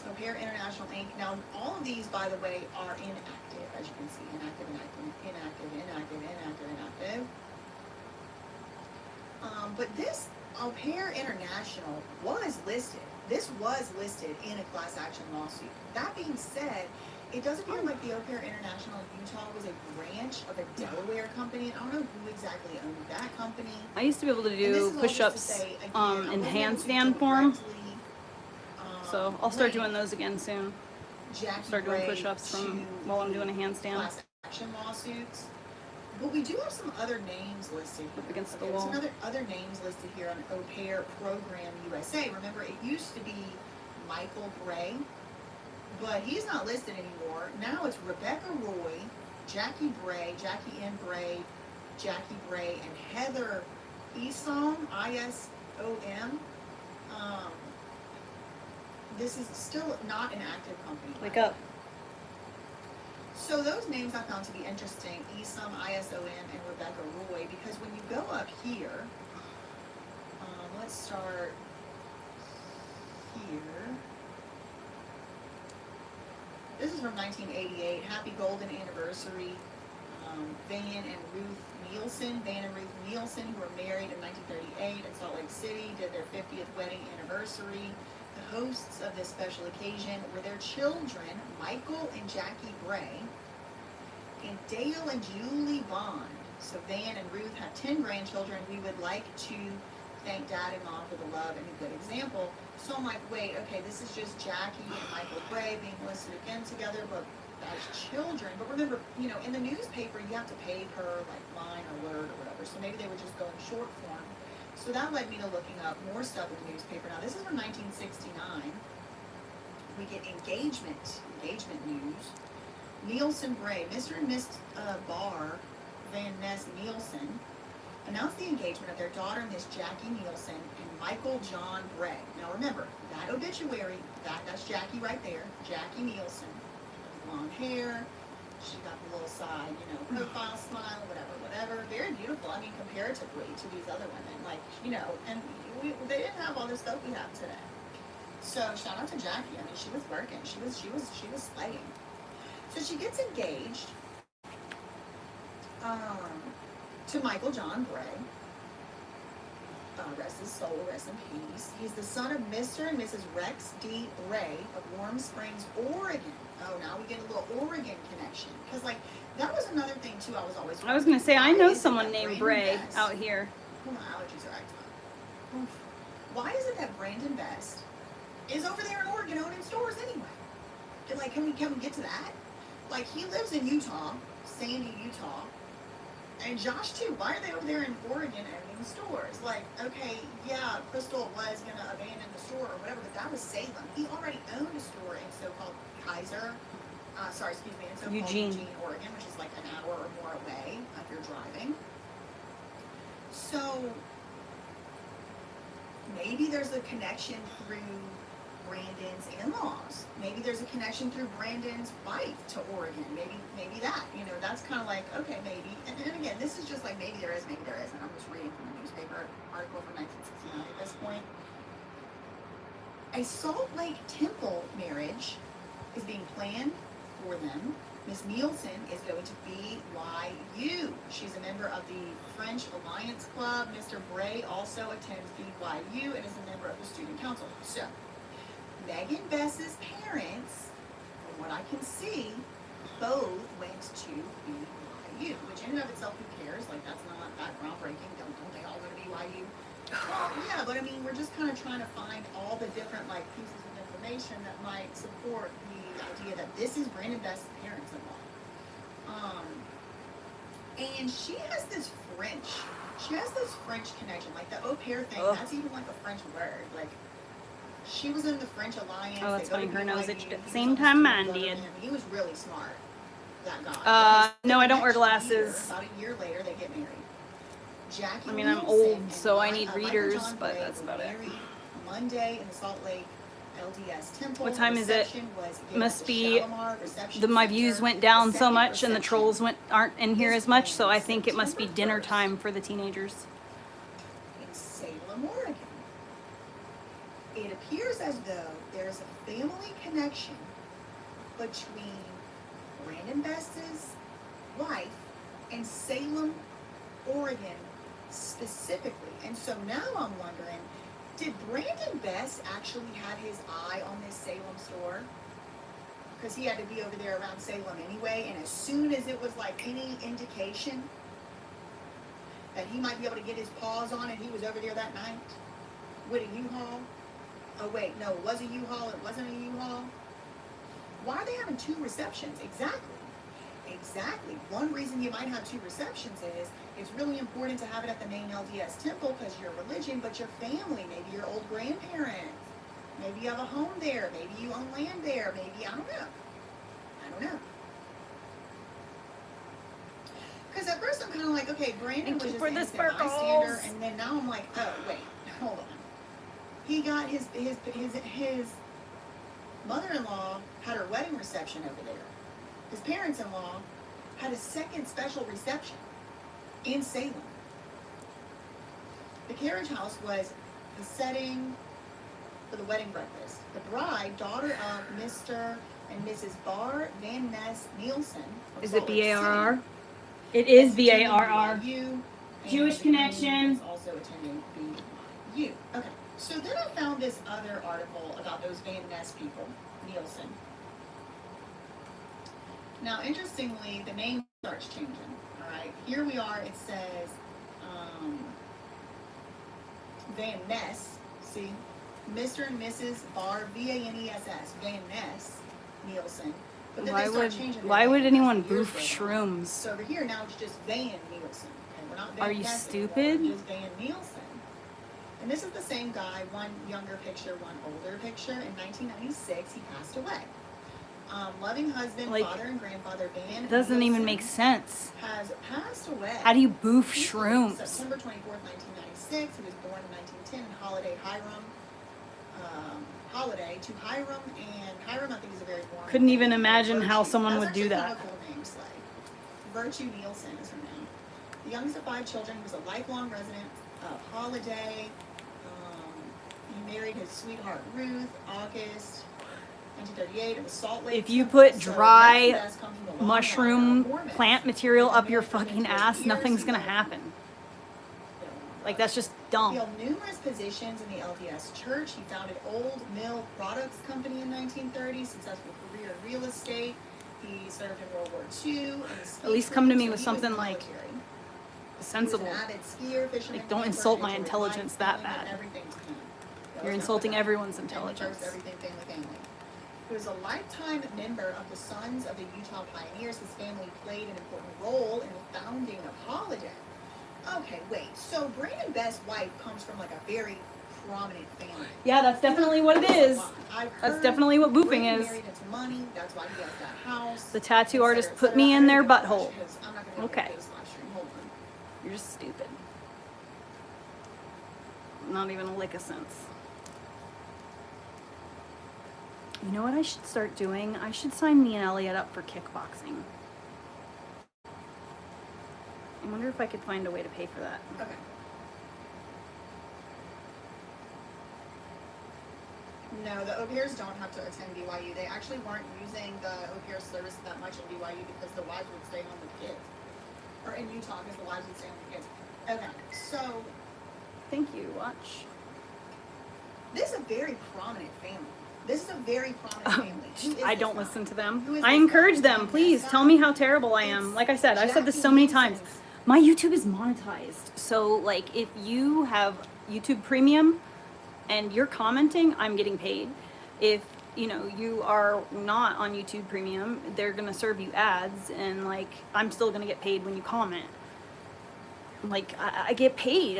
Au Pair International Inc. Now, all of these, by the way, are inactive, as you can see. Inactive, inactive, inactive, inactive, inactive, inactive. But this Au Pair International was listed. This was listed in a class action lawsuit. That being said, it does appear like the Au Pair International in Utah was a branch of a Delaware company. I don't know who exactly owned that company. I used to be able to do push-ups in handstand form. So I'll start doing those again soon. Start doing push-ups while I'm doing a handstand. Class action lawsuits. But we do have some other names listed here. Up against the There's wall. some other names listed here on Au Pair Program USA. Remember, it used to be Michael Bray, but he's not listed anymore. Now it's Rebecca Roy, Jackie Bray, Jackie N. Bray, Jackie Bray, and Heather Isom, ISOM. This is still not an active company. Wake up. So those names I found to be interesting, Isom, ISOM, and Rebecca Roy, because when you go up here, let's start here. This is from 1988. Happy Golden Anniversary. Van and Ruth Nielsen. Van and Ruth Nielsen, who were married in 1938 in Salt Lake City, did their 50th wedding anniversary. The hosts of this special occasion were their children, Michael and Jackie Bray, and Dale and Julie Bond. So Van and Ruth have 10 grandchildren. We would like to thank Dad and Mom for the love and a good example. So I'm like, wait, okay, this is just Jackie and Michael Bray being listed again together, but as children. But remember, you know, in the newspaper, you have to pay per like line or word or whatever. So maybe they were just going short form. So that led me to looking up more stuff in the newspaper. Now, this is from 1969. We get engagement news. Nielsen Bray, Mr. and Miss Bar Van Ness Nielsen, announced the engagement of their daughter, Miss Jackie Nielsen, and Michael John Bray. Now, remember, that obituary, that's Jackie right there, Jackie Nielsen. Blonde hair, she got the little side, you know, profile smile, whatever. Very beautiful. I mean, comparatively to these other women, like, you know, and they didn't have all the stuff we have today. So shout out to Jackie. I mean, she was working. She was slaying. So she gets engaged to Michael John Bray. Rest his soul, rest in peace. He's the son of Mr. and Mrs. Rex D. Bray of Warm Springs, Oregon. Oh, now we get a little Oregon connection. Because, like, that was another thing, too, I was going to say, I know is it someone that named Brandon Bray Best- out here. Oh, my allergies are acting up. Why is it that Brandon Best is over there in Oregon owning stores anyway? And, like, can we get to that? Like, he lives in Utah, Sandy, Utah. And Josh, too. Why are they over there in Oregon owning stores? Like, okay, yeah, Crystal was going to abandon the store or whatever, but that was Salem. He already owned a store in so-called in so-called Eugene, Oregon, which is like an hour or more away if you're driving. So, maybe there's a connection through Brandon's in-laws. Maybe there's a connection through Brandon's wife to Oregon. Maybe that, you know, that's kind of like, okay, maybe. And again, this is just like maybe there is, maybe there isn't. I'm just reading from the newspaper article from 1969 at this point. A Salt Lake Temple marriage is being planned for them. Miss Nielsen is going to BYU. She's a member of the French Alliance Club. Mr. Bray also attends BYU and is a member of the student council. So, Megan Bess's parents, from what I can see, both went to BYU, which in and of itself, who cares? Like, that's not that groundbreaking. Don't they all go to BYU? Well, yeah, but I mean, we're just kind of trying to find all the different, like, pieces of information that might support the idea that this is Brandon Best's parents-in-law. And she has this French connection, like the au pair thing, that's even like a French word. Like, she was in the French Alliance. Oh, that's funny. Her nose BYU. itched at the He same was on time the mine student did. government. He was really smart, that guy. No, I don't wear Next glasses. About a year later, they get married. Jackie I mean, I'm Nielsen old, and so I need Michael readers, John but Bray that's were about it. married Monday in the Salt Lake LDS Temple. What time is it? Reception was given Must at the be Shalimar Reception my Center. views went down The so second much and the reception trolls aren't in here is as much, so I planned think it must be September dinner 1st. time for the teenagers. In Salem, Oregon. It appears as though there's a family connection between Brandon Best's wife and Salem, Oregon specifically. And so now I'm wondering, did Brandon Best actually have his eye on this Salem store? Because he had to be over there around Salem anyway, and as soon as it was like any indication that he might be able to get his paws on it, he was over there that night with a U-Haul. Oh wait, no, it was a U-Haul, it wasn't a U-Haul. Why are they having two receptions? Exactly. Exactly. One reason you might have two receptions is it's really important to have it at the main LDS temple because your religion, but your family, maybe your old grandparents, maybe you have a home there, maybe you own land there, maybe, I don't know. Because at first I'm kind of like, okay, Brandon was just an innocent bystander, and then now I'm like, oh, wait, hold on. He got his mother-in-law had her wedding reception over there. His parents-in-law had a second special reception in Salem. The carriage house was the setting for the wedding breakfast. The bride, daughter of Mr. and Mrs. Bar Van Ness Nielsen. Is it B-A-R-R? It is B-A-R-R. Jewish connection. Also attending BYU. Okay. So then I found this other article about those Van Ness people, Nielsen. Now, interestingly, the name starts changing. All right. Here we are. It says Van Ness. See, Mr. and Mrs. Bar V-A-N-E-S-S. Van Ness Nielsen. But then Why would anyone boof boof shrooms? So over here now it's just Van Nielsen. Okay, we're not Van Are you Ness stupid? anymore, just Van Nielsen. And this is the same guy, one younger picture, one older picture. In 1996, he passed away. Loving husband, Like, father, and grandfather Van It doesn't even Nielsen make sense. has passed away. How do you boof He was shrooms? September 24th, 1996. He was born in 1910 in Holiday, Hiram. Holiday to Hiram, and Hiram I think is a very boring Couldn't even name. imagine how Virtue. someone That's would do actually that. kind of a cool name, Slay. Virtue Nielsen is her name. The youngest of 5 children, he was a lifelong resident of Holiday. He married his sweetheart Ruth, August 1938 in the Salt Lake. If you Temple. put So dry Best comes from a long line mushroom of Mormons. plant material They've up been your married for fucking 58 ass, years. nothing's He gonna held- happen. Like, that's just dumb. He held numerous positions in the LDS Church. He founded Old Mill Products Company in 1930, successful career in real estate. He served in World War II. At least come to me with something like sensible. He was an avid skier, fisherman, Like, don't camper, insult my enjoyed intelligence life, that family, bad. everything to him. You're insulting everyone's intelligence. Family first, everything, family. He was a lifetime member of the Sons of the Utah Pioneers. His family played an important role in the founding of Holiday. Okay, wait. So Brandon Best's wife comes from like a very prominent family. Yeah, that's definitely what it is. That's definitely what boofing Brandon is. married into money. That's why he has that house. The tattoo et artist cetera, et put cetera. me I in their don't know butthole. much because I'm not gonna Okay. do this live stream. Hold on. You're just stupid. Not even a lick of sense. You know what I should start doing? I should sign me and Elliot up for kickboxing. I wonder if I could find a way to pay for that. Okay. No, the au pairs don't have to attend BYU. They actually weren't using the au pair service that much in BYU because the wives would stay home with kids. Or in Utah because the wives would stay home with kids. Okay, so Thank you, watch. this is a very prominent family. This is a very prominent family. Who is I this don't guy? listen to them. Who is I this encourage guy? them. Please This tell guy? me how terrible I am. It's Like I said, I've said this Jackie so many Nielsen's- times. My YouTube is monetized. So, like, if you have YouTube Premium and you're commenting, I'm getting paid. If, you know, you are not on YouTube Premium, they're going to serve you ads, and, like, I'm still going to get paid when you comment. Like, I get paid.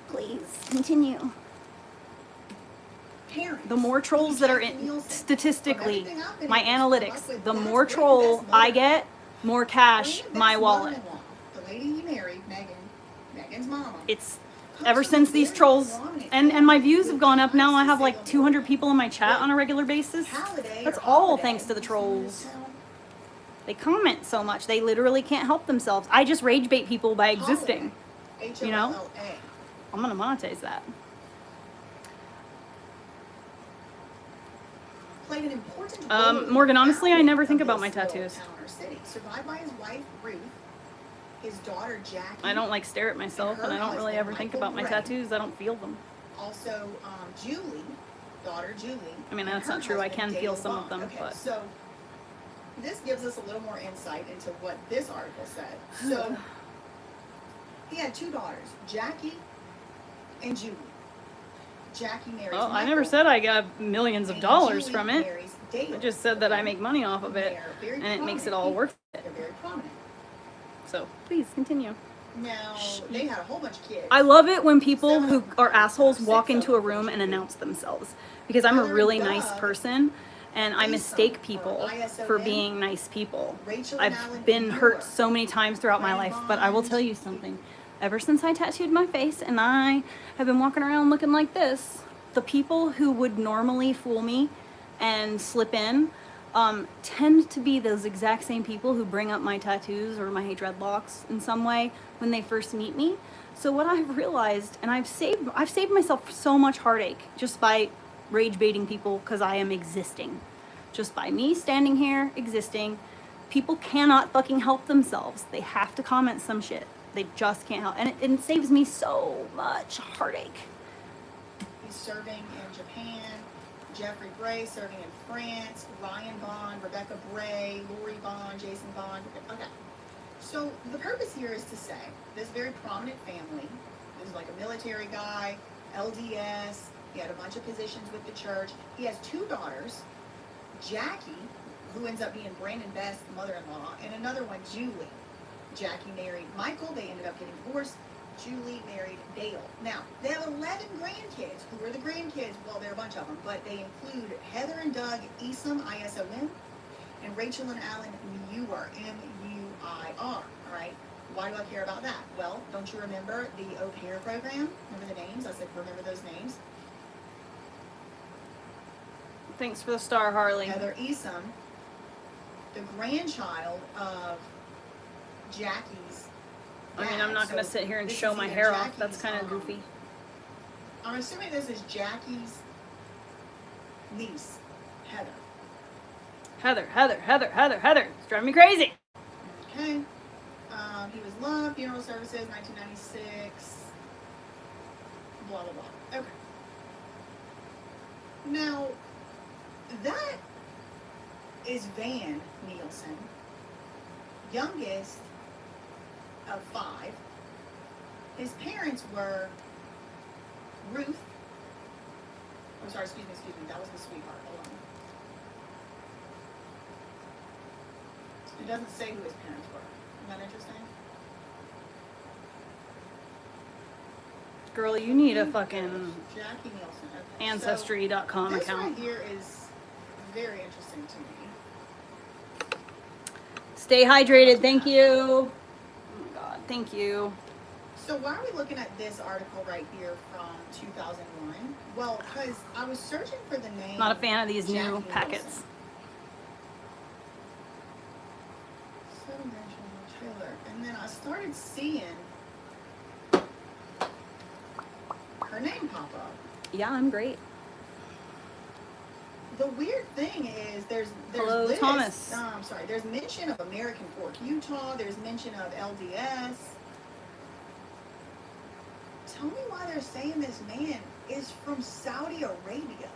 Please, continue. Parents. The more trolls that are Jackie in, Nielsen. statistically, From everything I've been my able to come up analytics, with, the that's more Brandon troll Best's I mother. get, more cash Brandon my Best's wallet. mother-in-law, the lady he married, Megan's mama. It's comes ever from since a these very trolls prominent and my family views with have gone up. Now I ties to have like Salem, 200 Oregon. people in my chat on a Wait, regular basis. Holiday That's or all Holiday, thanks to the you see in this trolls. town? They comment so much. They literally can't help themselves. I just rage bait people by existing. Holiday, you know? H-O-L-L-A. I'm gonna monetize that. Played an important role in Morgan, the honestly, I founding never think of about my this little tattoos. town or city. Survived by his wife Ruth, his daughter Jackie. I don't like stare at myself, and I don't really ever think about my Michael Gray. tattoos. I don't feel them. Also, Julie, daughter Julie. I mean, and that's her not true. I husband, can feel Dave some of Bond. them, Okay, but so this gives us a little more insight into what this article said. So he had 2 daughters, Jackie and Julie. Jackie marries well, Michael, I never said I got millions of and dollars Julie from it. marries Dale. I just said that I make money off of it, They're very and it makes it prominent all people. worth it. They're very prominent. So please continue. Now, they had a whole bunch of kids. I love it when people 7 who of them, are assholes 6 walk of into a them room were and Jewish. announce themselves, because I'm a Heather really and nice Doug, person, and I Asa, mistake or people ISON, for being nice people. Rachel and I've Alan been Muir, hurt so many times throughout my Fran life, but I will Bond. tell you something. Ever since I tattooed my face and I have been walking around looking like this, the people who would normally fool me and slip in tend to be those exact same people who bring up my tattoos or my dreadlocks in some way when they first meet me. So what I've realized, and I've saved myself so much heartache just by rage baiting people, because I am existing. Just by me standing here existing, people cannot fucking help themselves. They have to comment some shit. They just can't help, and it saves me so much heartache. He's serving in Japan. Jeffrey Bray serving in France. Ryan Bond, Rebecca Bray, Lori Bond, Jason Bond. Okay. So the purpose here is to say this very prominent family, this is like a military guy, LDS, he had a bunch of positions with the church. He has 2 daughters, Jackie, who ends up being Brandon Best's mother-in-law, and another one, Julie. Jackie married Michael. They ended up getting divorced. Julie married Dale. Now, they have 11 grandkids. Who are the grandkids? Well, there are a bunch of them, but they include Heather and Doug Isom, I-S-O-M, and Rachel and Alan Muir, M-U-I-R, all right? Why do I care about that? Well, don't you remember the au pair program? Remember the names? I said, remember those names? Thanks for the star, Harley. Heather Isom, the grandchild of Jackie's I mean, dad. I'm not going to So sit here and this show is my either hair off. That's Jackie's, kind of goofy. I'm assuming this is Jackie's niece, Heather. Heather. It's driving me crazy. Okay. He was loved, funeral services, 1996. Blah, blah, blah. Okay. Now, that is Van Nielsen, youngest of 5. His parents were Ruth. I'm sorry, excuse me. That was the sweetheart. Hold on. It doesn't say who his parents were. Isn't that interesting? Girl, you need a fucking Jackie Nielsen. Okay. Ancestry.com So, this account. right here is very interesting to me. Stay hydrated. Thank you. Oh my God. Thank you. So why are we looking at this article right here from 2001? Well, because I was searching for the name. Not a fan of these new Jackie packets. Nielsen. 7-dimensional trailer. And then I started seeing her name pop up. Yeah, I'm great. The weird thing is there's Hello, list, Thomas. I'm sorry, there's mention of American Fork, Utah. There's mention of LDS. Tell me why they're saying this man is from Saudi Arabia.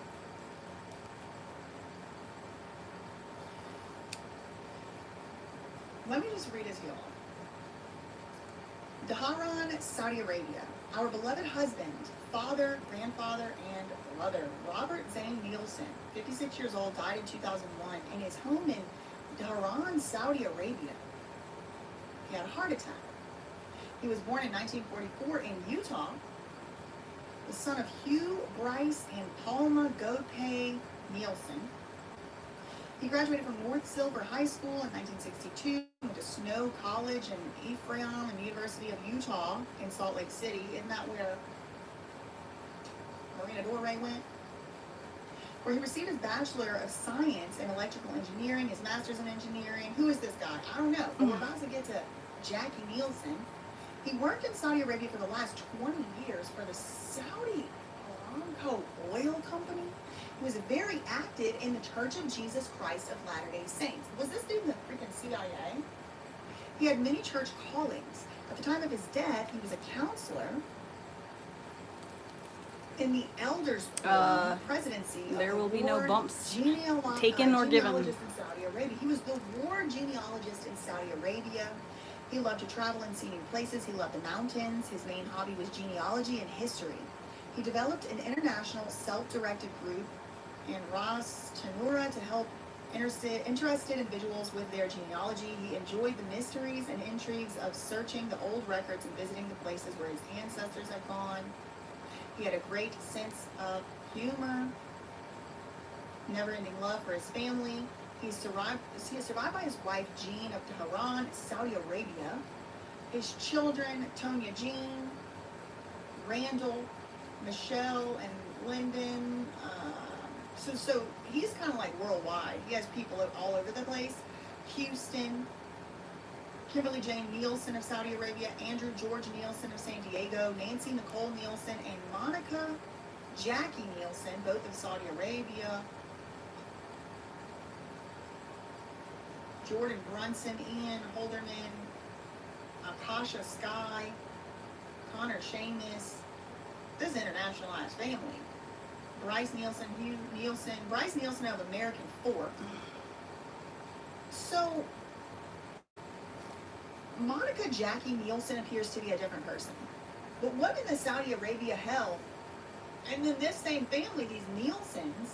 Let me just read it to y'all. Dhahran, Saudi Arabia. Our beloved husband, father, grandfather, and brother, Robert Zane Nielsen, 56 years old, died in 2001 in his home in Dhahran, Saudi Arabia. He had a heart attack. He was born in 1944 in Utah, the son of Hugh Bryce and Palma Godpay Nielsen. He graduated from North Silver High School in 1962, went to Snow College in Ephraim and the University of Utah in Salt Lake City. Isn't that where Marina Doré went? Where he received his Bachelor of Science in Electrical Engineering, his Master's in Engineering. Who is this guy? I don't know, but we're about to get to Jackie Nielsen. He worked in Saudi Arabia for the last 20 years for the Saudi Aramco Oil Company. He was very active in the Church of Jesus Christ of Latter-day Saints. Was this dude in the freaking CIA? He had many church callings. At the time of his death, he was a counselor in the elders presidency of there the will be no ward bumps genealogist taken or given. in Saudi Arabia. He was the war genealogist in Saudi Arabia. He loved to travel and see new places. He loved the mountains. His main hobby was genealogy and history. He developed an international self-directed group and Ras Tanura to help interested individuals with their genealogy. He enjoyed the mysteries and intrigues of searching the old records and visiting the places where his ancestors had gone. He had a great sense of humor, never-ending love for his family. He is survived by his wife Jean of Tehran, Saudi Arabia. His children, Tonya Jean, Randall, Michelle, and Lyndon. So he's kind of like worldwide. He has people all over the place. Houston, Kimberly Jane Nielsen of Saudi Arabia, Andrew George Nielsen of San Diego, Nancy Nicole Nielsen, and Monica Jackie Nielsen, both of Saudi Arabia. Jordan Brunson, Ian Holderman, Akasha Sky, Connor Seamus. This is internationalized family. Bryce Nielsen, Hugh Nielsen, Bryce Nielsen of American Fork. So, Monica Jackie Nielsen appears to be a different person. But what in the Saudi Arabia hell? And then this same family, these Nielsens,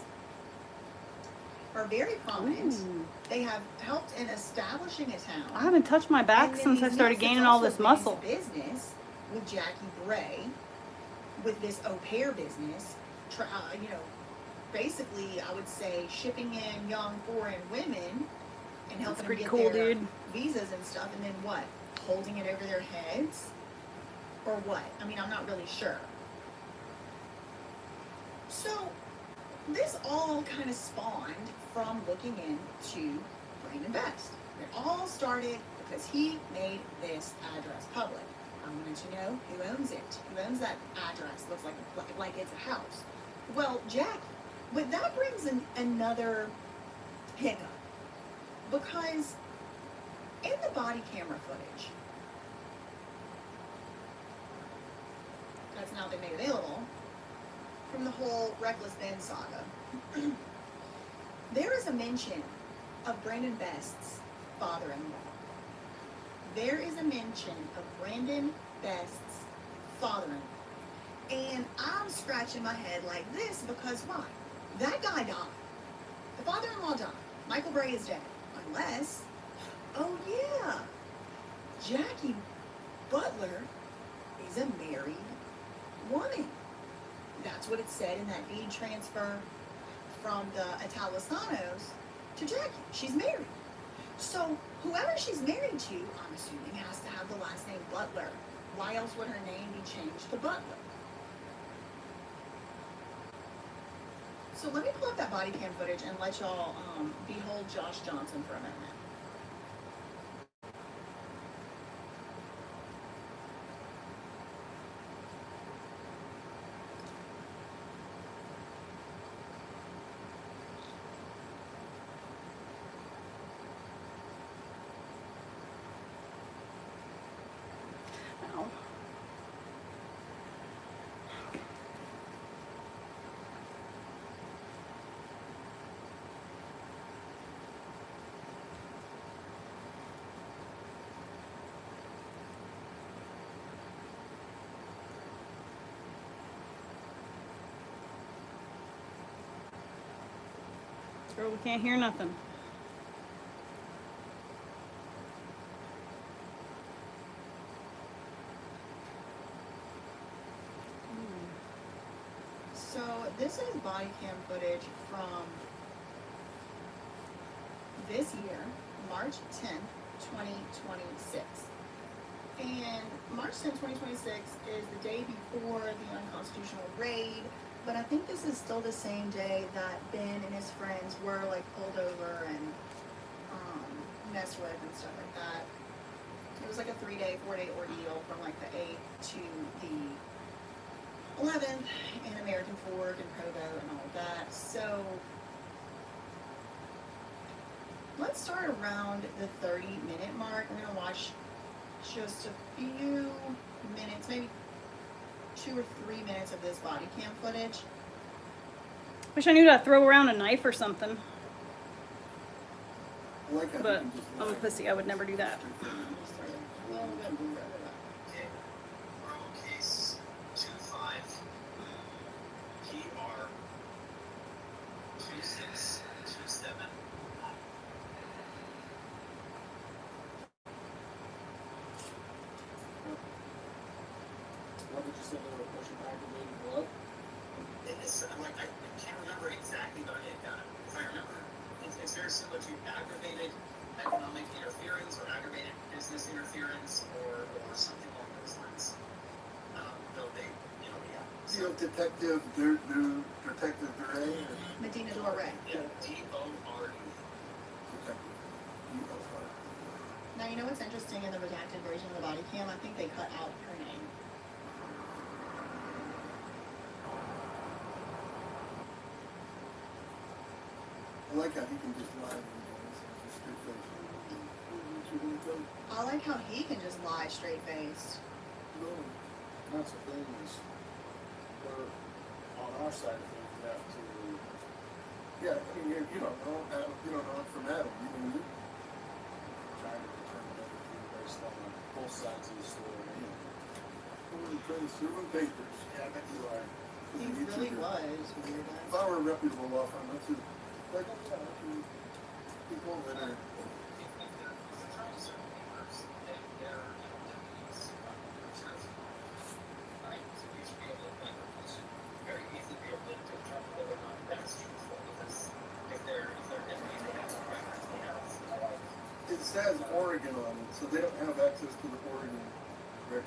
are very prominent. Ooh. They have helped in establishing a town. I haven't touched my back since I started gaining all this muscle. Business with Jackie Bray, with this au pair business, basically, I would say shipping in young foreign women and helping them get their visas and stuff, and then what? Holding it over their heads? Or what? I mean, I'm not really sure. So, this all kind of spawned from looking into Brandon Best. It all started because he made this address public. I wanted to know who owns it. Who owns that address? Looks like it's a house. Well, Jackie. But that brings in another hiccup. Because in the body camera footage that's now been made available from the whole Reckless Ben saga, there is a mention of Brandon Best's father-in-law. There is a mention of Brandon Best's father-in-law. And I'm scratching my head like this because why? That guy died. The father-in-law died. Michael Bray is dead. Unless, oh yeah, Jackie Butler is a married woman. That's what it said in that deed transfer from the Italianos to Jackie. She's married. So whoever she's married to, I'm assuming, has to have the last name Butler. Why else would her name be changed to Butler? So let me pull up that body cam footage and let y'all behold Josh Johnson for a moment. Ow. Girl, we can't hear nothing. So this is body cam footage from this year, March 10th, 2026. And March 10th, 2026 is the day before the unconstitutional raid, but I think this is still the same day that Ben and his friends were like pulled over and messed with and stuff like that. It was like a 3-day, 4-day ordeal from like the 8th to the 11th in American Fork and Provo and all of that. So let's start around the 30-minute mark. We're gonna watch just a few minutes, maybe 2 or 3 minutes of this body cam footage. Wish I knew how to throw around a knife or something. But I'm a pussy. I would never do that. Case 25. PR would you say they were pushing aggravated blood? It's like I can't remember exactly, but if I remember, it's very similar to aggravated economic interference or aggravated business interference or something along those lines. Though they, yeah. You know, Detective Duray. Medina Dore. Yeah, D-O-R-E. Detective D-O-R. Now, you know what's interesting in the redacted version of the body cam? I think they cut out her name. I like how he can just lie and just straight face. You gonna tell me? I like how he can just lie straight faced. No, that's the thing is, we're on our side of things, we have to. Yeah, I mean, you don't know Adam, you don't know it from Adam, you know, you trying to determine everything based on both sides of the story. You know, we're trying to sue in papers. Yeah, that you are. He really was weird. If I were a reputable law firm, that's it. Like, yeah, I can people that are. It says Oregon on it, so they don't have access to the Oregon record.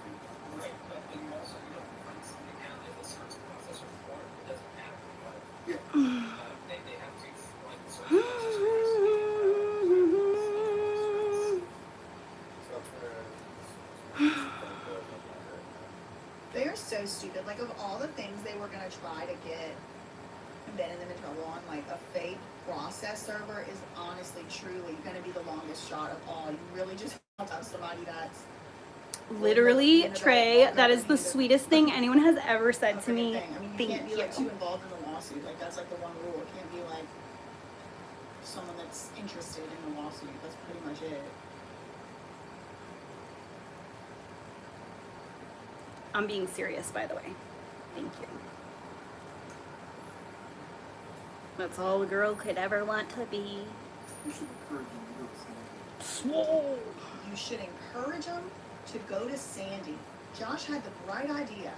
Right, but you also find something down in the search process report, it doesn't matter, but Yeah. they have to like search process. They are so stupid. Like, of all the things they were gonna try to get Ben and them in trouble on, like a fake process server is honestly, truly gonna be the longest shot of all. You really just have somebody that's Literally, Trey, that is the sweetest thing anyone has ever said to me. I mean, you Thank can't be like too you. involved in the lawsuit. Like, that's like the one rule. It can't be like someone that's interested in the lawsuit. That's pretty much it. I'm being serious, by the way. Thank you. That's all a girl could ever want to be. You should encourage them to do the same. Swole. You should encourage them to go to Sandy. Josh had the bright idea.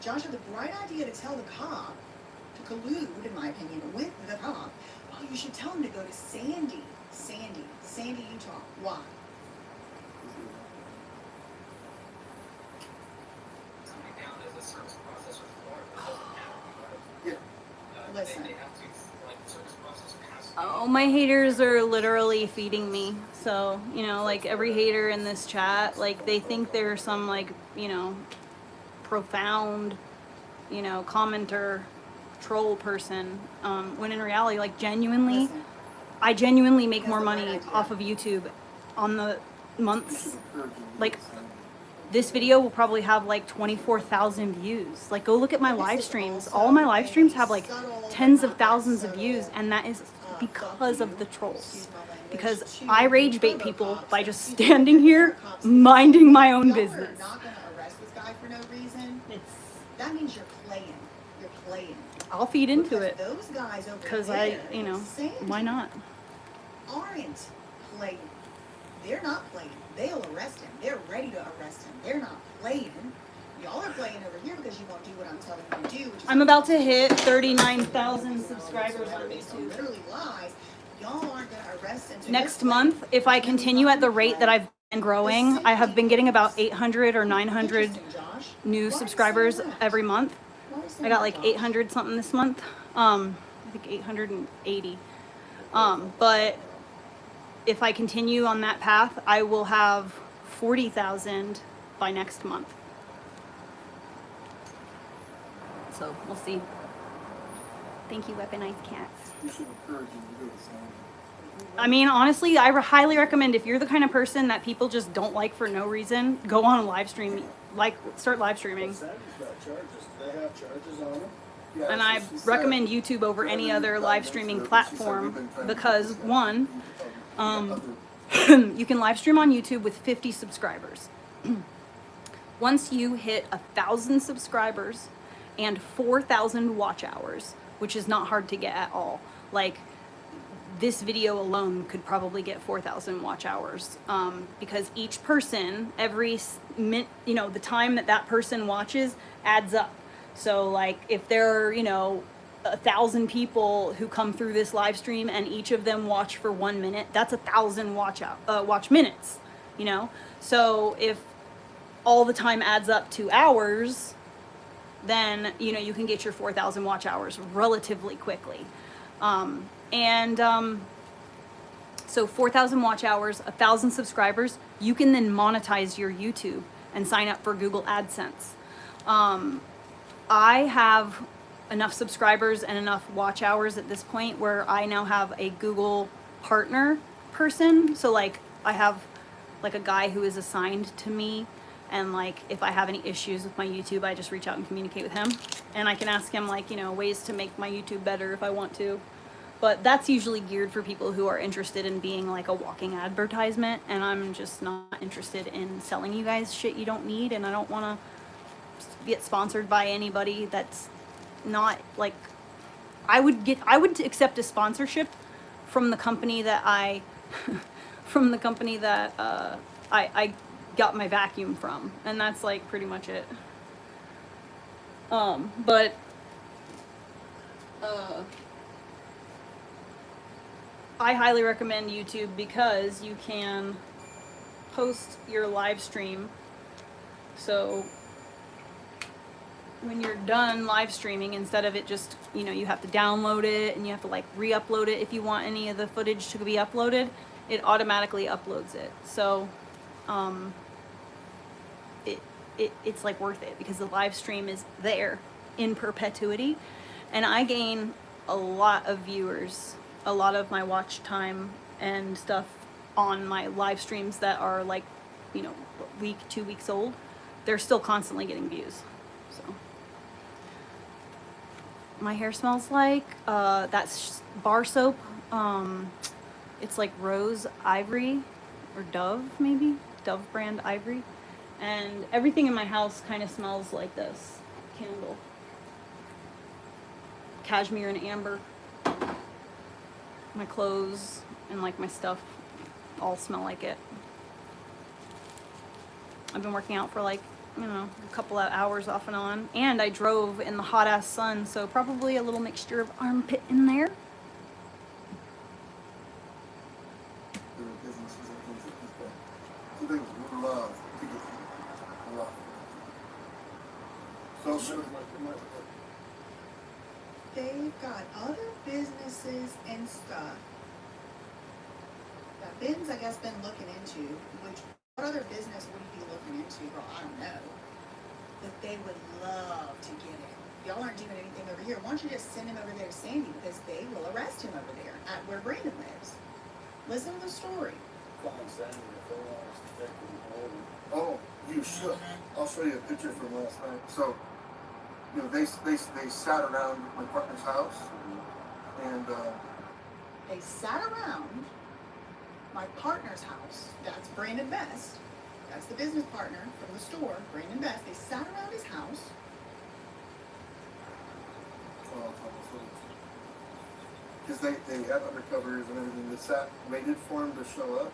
Josh had the bright idea to tell the cop, to collude, in my opinion, with the cop. Oh, you should tell him to go to Sandy, Utah. Why? Something down as a service process report, it doesn't matter, Yeah. Listen. they have to, like, service process has to Oh, my haters are literally feeding me. So, like every hater in this chat, like they think they're some like, profound, commenter, troll person. When in reality, like genuinely, Listen. I genuinely make more money off of YouTube on the You months. should encourage them to do Like, the same. This video will probably have like 24,000 views. Like, go look at my live streams. All my live streams have like tens of thousands of views, and that is because of the trolls. Because I rage bait people by just standing here minding my own Y'all are business. not gonna arrest this guy for no reason. That means you're playing. You're playing. I'll feed into Because it. those guys over Because there, Sandy, why not? aren't playing. They're not playing. They'll arrest him. They're ready to arrest him. They're not playing. Y'all are playing over here because you won't do what I'm telling you to do. Which is I'm about to hit 39,000 subscribers on YouTube. literally lies. Y'all aren't gonna arrest him. So Next they're month, playing. if I continue at the rate that I've been growing, I have been getting about 800 or 900 Interesting, Josh. new Why are you subscribers saying that? every month. Why are you saying I got that, like Josh? 800 something this month. I think 880. But if I continue on that path, I will have 40,000 by next month. So we'll see. Thank you, weaponized cats. You should encourage them to do the same. I mean, honestly, I highly recommend if you're the kind of person that people just don't like for no reason, go on a live stream, start live streaming. Sandy's got charges. They have charges on them. Yeah, And that's I what she said. recommend YouTube over any other live streaming platform because one, you can live stream on YouTube with 50 subscribers. Once you hit 1,000 subscribers and 4,000 watch hours, which is not hard to get at all, like this video alone could probably get 4,000 watch hours, because each person, the time that person watches adds up. So like if there are, 1,000 people who come through this live stream and each of them watch for 1 minute, that's 1,000 watch minutes, So if all the time adds up to hours, then, you can get your 4,000 watch hours relatively quickly. So 4,000 watch hours, 1,000 subscribers, you can then monetize your YouTube and sign up for Google AdSense. I have enough subscribers and enough watch hours at this point where I now have a Google partner person. So like I have like a guy who is assigned to me, and like if I have any issues with my YouTube, I just reach out and communicate with him, and I can ask him like, ways to make my YouTube better if I want to. But that's usually geared for people who are interested in being like a walking advertisement, and I'm just not interested in selling you guys shit you don't need, and I don't want to get sponsored by anybody that's not like, I would accept a sponsorship from the company that I I got my vacuum from, and that's like pretty much it. I highly recommend YouTube because you can post your live stream. So when you're done live streaming, instead of it just, you have to download it and you have to like re-upload it if you want any of the footage to be uploaded, it automatically uploads it. So it's like worth it because the live stream is there in perpetuity, and I gain a lot of viewers, a lot of my watch time and stuff on my live streams that are like, week, 2 weeks old. They're still constantly getting views. So my hair smells like that's bar soap. It's like Rose Ivory or Dove, maybe Dove brand Ivory, and everything in my house kind of smells like this candle. Cashmere and amber. My clothes and like my stuff all smell like it. I've been working out for like, a couple of hours off and on, and I drove in the hot ass sun, so probably a little mixture of armpit in there. There are businesses and things that people, so they would love to get people. Love. So sure. They've got other businesses and stuff that Ben's, I guess, been looking into, what other business would he be looking into? Well, I don't know. That they would love to get in. Y'all aren't doing anything over here. Why don't you just send him over there to Sandy, because they will arrest him over there at where Brandon lives. Listen to the story. Oh, you should. I'll show you a picture from last night. So, they sat around my partner's house, and They sat around my partner's house. That's Brandon Best. That's the business partner from the store, Brandon Best. They sat around his house. because they have undercovers and everything. They waited for him to show up.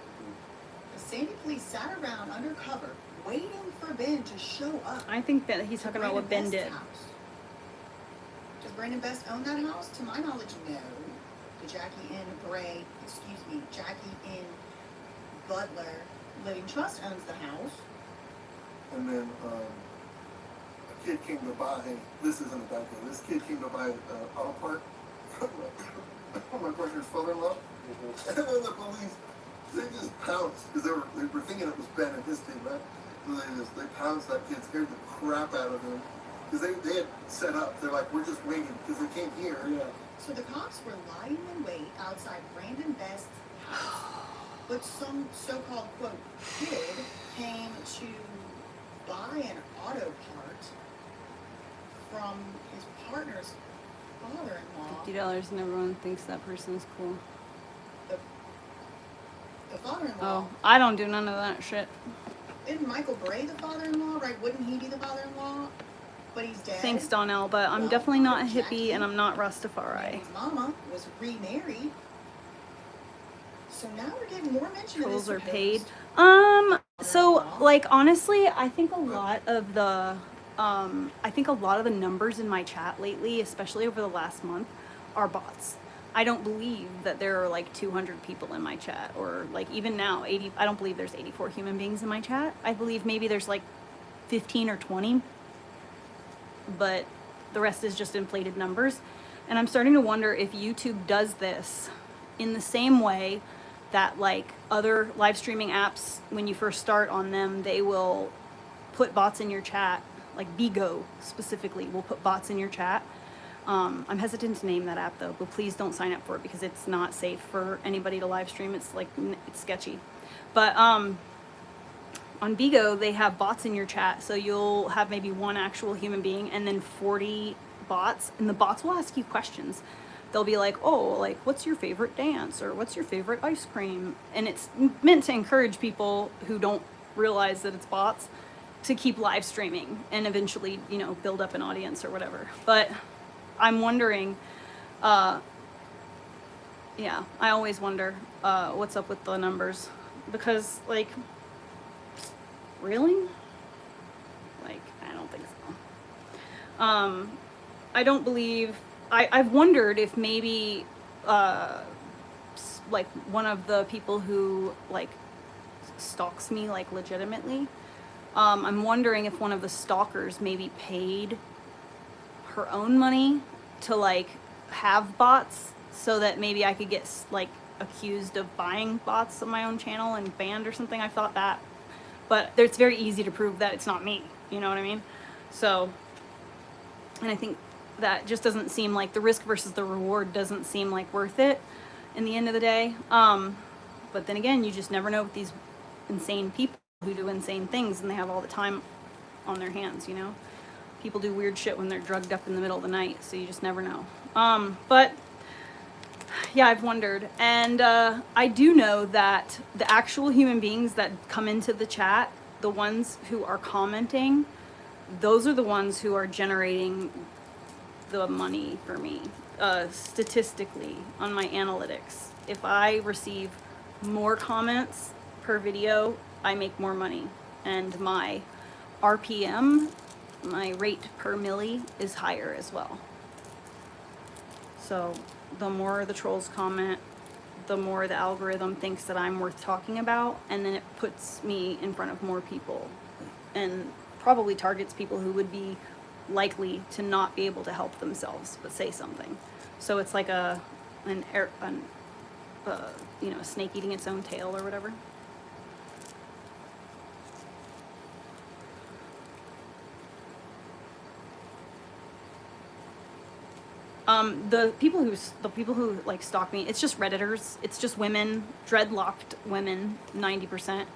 The Sandy police sat around undercover, waiting for Ben to show up. I think that he's talking about what Ben did. Does Brandon Best own that house? To my knowledge, no. Jackie N. Butler Living Trust owns the house. And then a kid came to buy, this isn't a bad thing, this kid came to buy an auto part from my partner's father-in-law. And then the police, they just pounced, because they were thinking it was Ben and his team, right? So they pounced that kid, scared the crap out of him. Because they had set up, they're like, we're just waiting, because they came here. Yeah. So the cops were lying in wait outside Brandon Best's house. But some so-called, quote, kid came to buy an auto part from his partner's father-in-law. $50 and everyone thinks that person's cool. The father-in-law. Oh, I don't do none of that shit. Isn't Michael Bray the father-in-law, right? Wouldn't he be the father-in-law? But he's dead. Thanks, Donnell, but I'm definitely not a hippie and I'm not Rastafari. His mama was remarried. So now we're getting more mention of this. Trolls are with paid. those. So like honestly, I think a lot of the numbers in my chat lately, especially over the last month, are bots. I don't believe that there are like 200 people in my chat, or like even now 80. I don't believe there's 84 human beings in my chat. I believe maybe there's like 15 or 20, but the rest is just inflated numbers. And I'm starting to wonder if YouTube does this in the same way that like other live streaming apps, when you first start on them, they will put bots in your chat, like Bigo specifically will put bots in your chat. I'm hesitant to name that app though, but please don't sign up for it because it's not safe for anybody to live stream. It's like, it's sketchy. But on Bigo, they have bots in your chat. So you'll have maybe one actual human being and then 40 bots, and the bots will ask you questions. They'll be like, oh, like, what's your favorite dance? Or what's your favorite ice cream? And it's meant to encourage people who don't realize that it's bots to keep live streaming and eventually, you know, build up an audience or whatever. But I'm wondering, yeah, I always wonder what's up with the numbers. Because, like, really? Like, I don't think so. I don't believe... I've wondered if maybe, like, one of the people who, like, stalks me, like, legitimately, I'm wondering if one of the stalkers maybe paid her own money to, like, have bots so that maybe I could get, like, accused of buying bots on my own channel and banned or something. I thought that. But it's very easy to prove that it's not me. You know what I mean? So, and I think that just doesn't seem like the risk versus the reward doesn't seem like worth it in the end of the day. But then again, you just never know with these insane people who do insane things and they have all the time on their hands, you know? People do weird shit when they're drugged up in the middle of the night, so you just never know. But yeah, I've wondered. And I do know that the actual human beings that come into the chat, the ones who are commenting, those are the ones who are generating the money for me, statistically on my analytics. If I receive more comments per video, I make more money, and my RPM, my rate per milli, is higher as well. So the more the trolls comment, the more the algorithm thinks that I'm worth talking about, and then it puts me in front of more people and probably targets people who would be likely to not be able to help themselves but say something. So it's like a you know, a snake eating its own tail or whatever. The people who like stalk me, it's just Redditors. It's just women, dreadlocked women, 90%.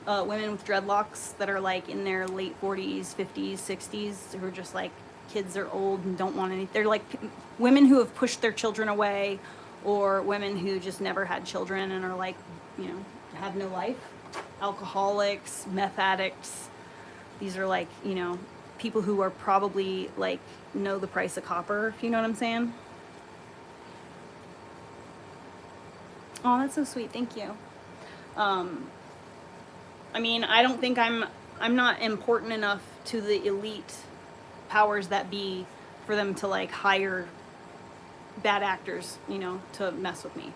Women with dreadlocks that are like in their late 40s, 50s, 60s, who are just like, kids are old and don't want any. They're like women who have pushed their children away, or women who just never had children and are like, you know, have no life. Alcoholics, meth addicts. These are like, you know, people who are probably like know the price of copper, if you know what I'm saying. Oh, that's so sweet. Thank you. I mean, I don't think I'm not important enough to the elite powers that be for them to like hire bad actors, you know, to mess with me.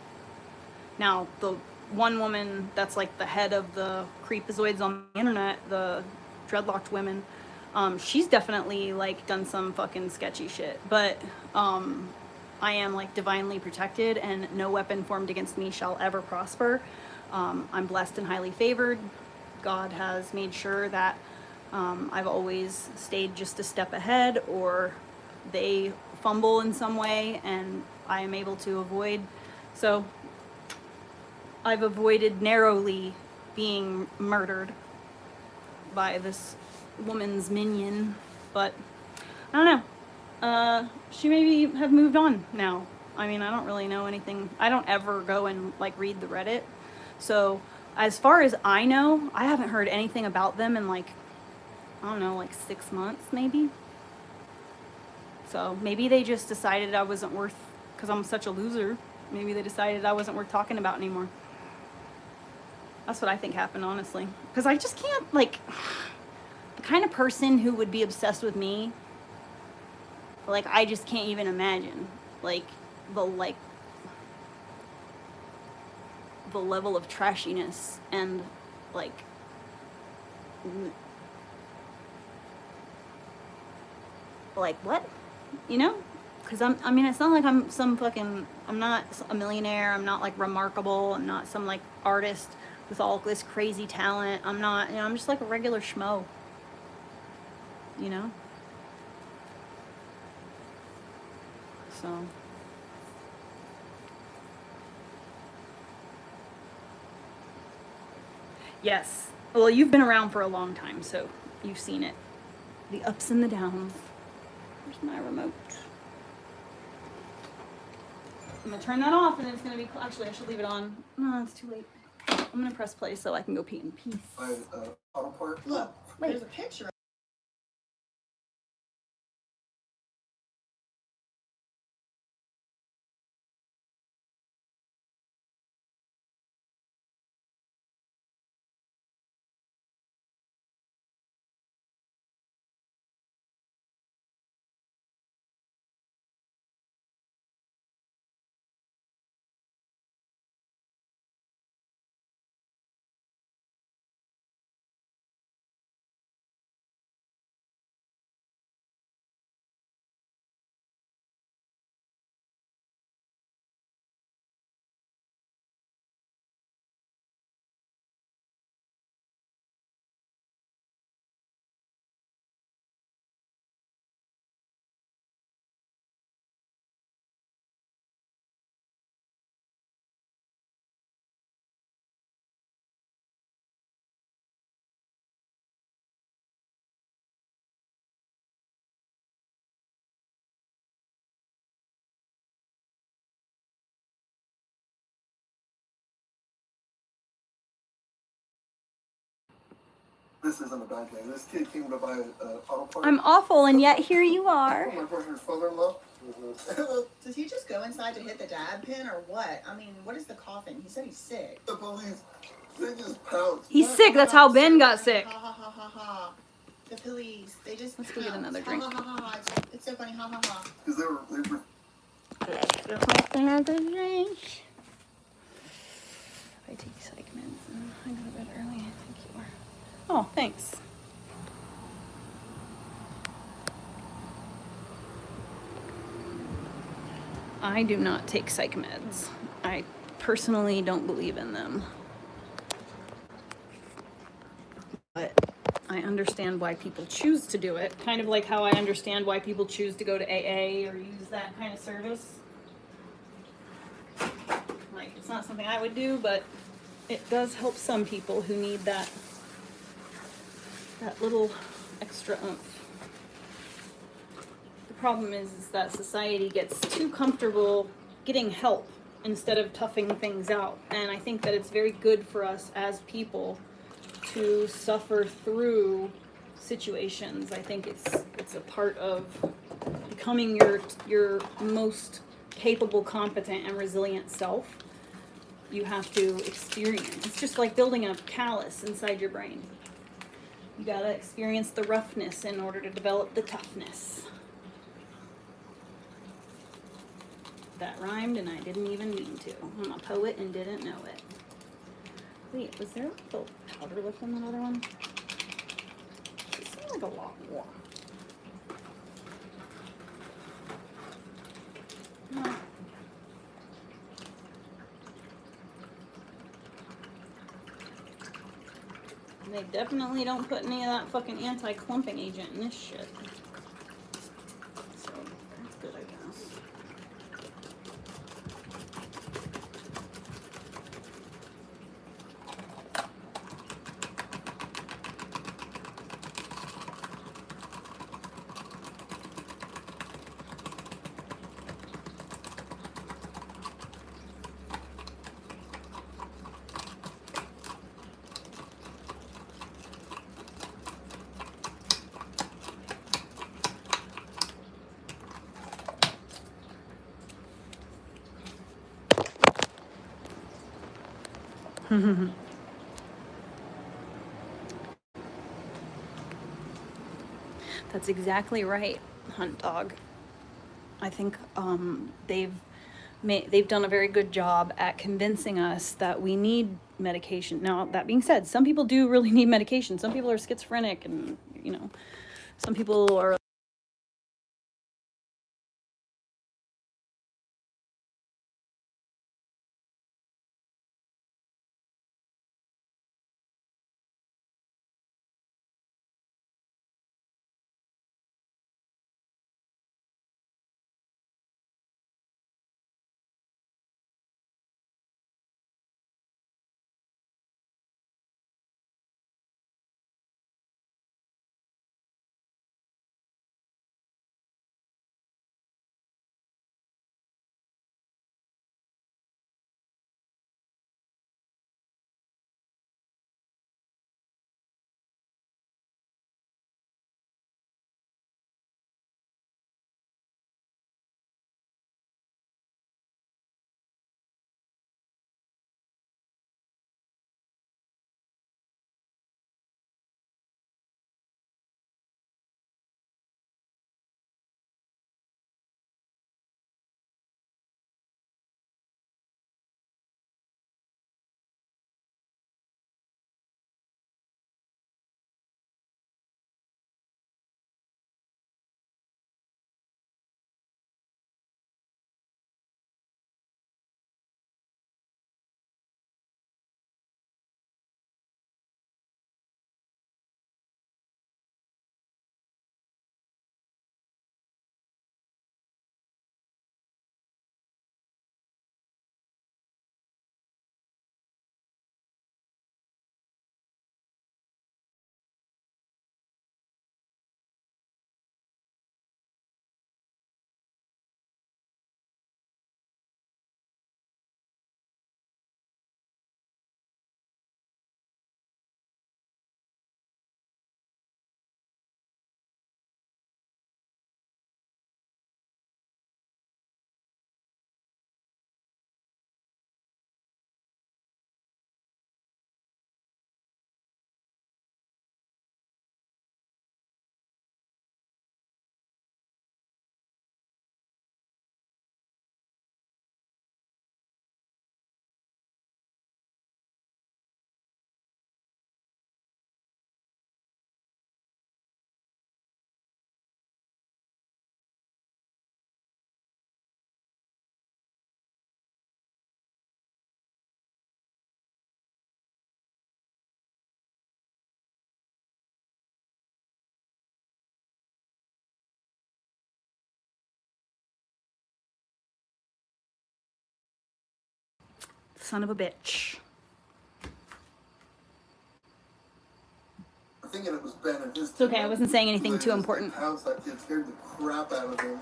Now, the one woman that's like the head of the creepazoids on the internet, the dreadlocked women, she's definitely like done some fucking sketchy shit, but I am like divinely protected and no weapon formed against me shall ever prosper. I'm blessed and highly favored. God has made sure that I've always stayed just a step ahead, or they fumble in some way and I am able to avoid. So I've avoided narrowly being murdered by this woman's minion, but I don't know. She maybe have moved on now. I mean, I don't really know anything. I don't ever go and like read the Reddit. So as far as I know, I haven't heard anything about them in like, I don't know, like 6 months maybe. So maybe they just decided I wasn't worth, because I'm such a loser, maybe they decided I wasn't worth talking about anymore. That's what I think happened, honestly. Because I just can't, like, the kind of person who would be obsessed with me, like, I just can't even imagine, like, the level of trashiness and, like, what? You know? Because I mean, it's not like I'm I'm not a millionaire. I'm not, like, remarkable. I'm not some, like, artist with all this crazy talent. I'm not, I'm just, like, a regular schmo. You know? So. Yes. Well, you've been around for a long time, so you've seen it. The ups and the downs. Where's my remote? I'm gonna turn that off and then it's gonna be, actually I should leave it on. No, it's too late. I'm gonna press play so I can go pee in peace. Auto part. Look, Wait. there's a picture. This isn't a bad thing. This kid came to buy an auto part. I'm awful, and yet here you are. My brother's father-in-law. Does he just go inside to hit the dab pin or what? I mean, what is the coughing? He said he's sick. The police, they just pounced. He's sick. That's how Ben got sick. Ha ha ha ha ha. The police, they just Let's go get pounced. another Ha, drink. Ha ha ha ha. It's so funny. Ha ha ha. Because they were. Let's go get another drink. I take psych meds and I go to bed early. I think you are. Oh, thanks. I do not take psych meds. I personally don't believe in them. But I understand why people choose to do it. Kind of like how I understand why people choose to go to AA or use that kind of service. Like, it's not something I would do, but it does help some people who need that little extra oomph. The problem is that society gets too comfortable getting help instead of toughing things out. And I think that it's very good for us as people to suffer through situations. I think it's a part of becoming your most capable, competent, and resilient self. You have to experience. It's just like building a callus inside your brain. You gotta experience the roughness in order to develop the toughness. That rhymed and I didn't even mean to. I'm a poet and didn't know it. Wait, was there a little powder left in that other one? It seemed like a lot more. No. They definitely don't put any of that fucking anti-clumping agent in this shit. So, that's good, I guess. That's exactly right, Hunt Dog. I think they've done a very good job at convincing us that we need medication. Now, that being said, some people do really need medication. Some people are schizophrenic, and some people are son of a bitch. Thinking it was Ben and his. It's okay. I wasn't saying anything too important. House that kid scared the crap out of him.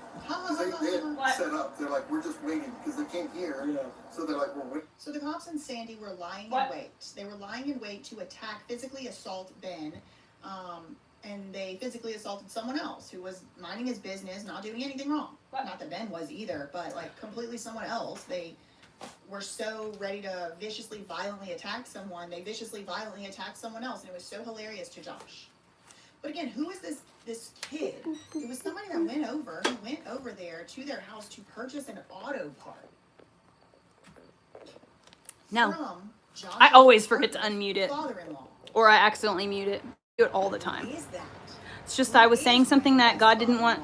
They had set up. They're like, we're just waiting because they can't hear. Yeah. So they're like, we're waiting. So the cops in Sandy were lying in wait. They were lying in wait to attack, physically assault Ben. And they physically assaulted someone else who was minding his business, not doing anything wrong. What? Not that Ben was either, but like completely someone else. They were so ready to viciously, violently attack someone. They viciously, violently attacked someone else, and it was so hilarious to Josh. But again, who is this kid? It was somebody that went over there to their house to purchase an auto part. No. From Josh's I always forget to unmute it. father-in-law. Or I accidentally mute it. I do it all the time. Who is that? It's just I was saying something that God didn't want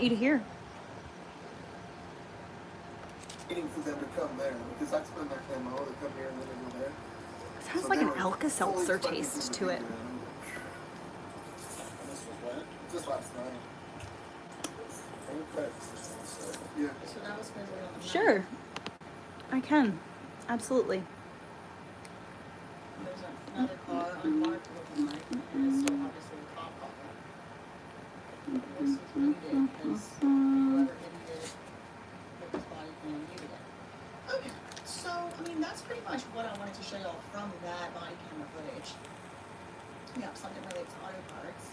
you to hear. Waiting for them to come there because that's when they're MO. They come here and then they go there. It has like an Alka-Seltzer taste to it. This was when? Just last night. Okay. Yeah. So that was supposed to be on the Sure. I can. Absolutely. There's another car unmarked looking like, and it's still obviously a cop car. This was muted because whoever edited it put his body cam and muted it. Okay, so I mean that's pretty much what I wanted to show y'all from that body camera footage. Yeah, something related to auto parts.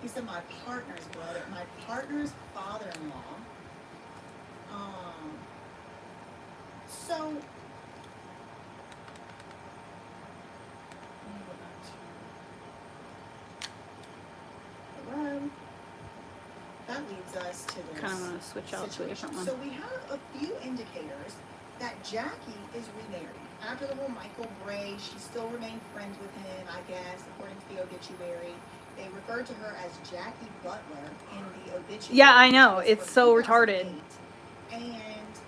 He said my partner's brother, my partner's father-in-law. So let me go back to leads us to this. Kind of want to switch out to a different one. So we have a few indicators that Jackie is remarried. After the whole Michael Bray, she still remained friends with him, I guess, according to the obituary. They referred to her as Jackie Butler in the obituary. Yeah, I know. It's so retarded. And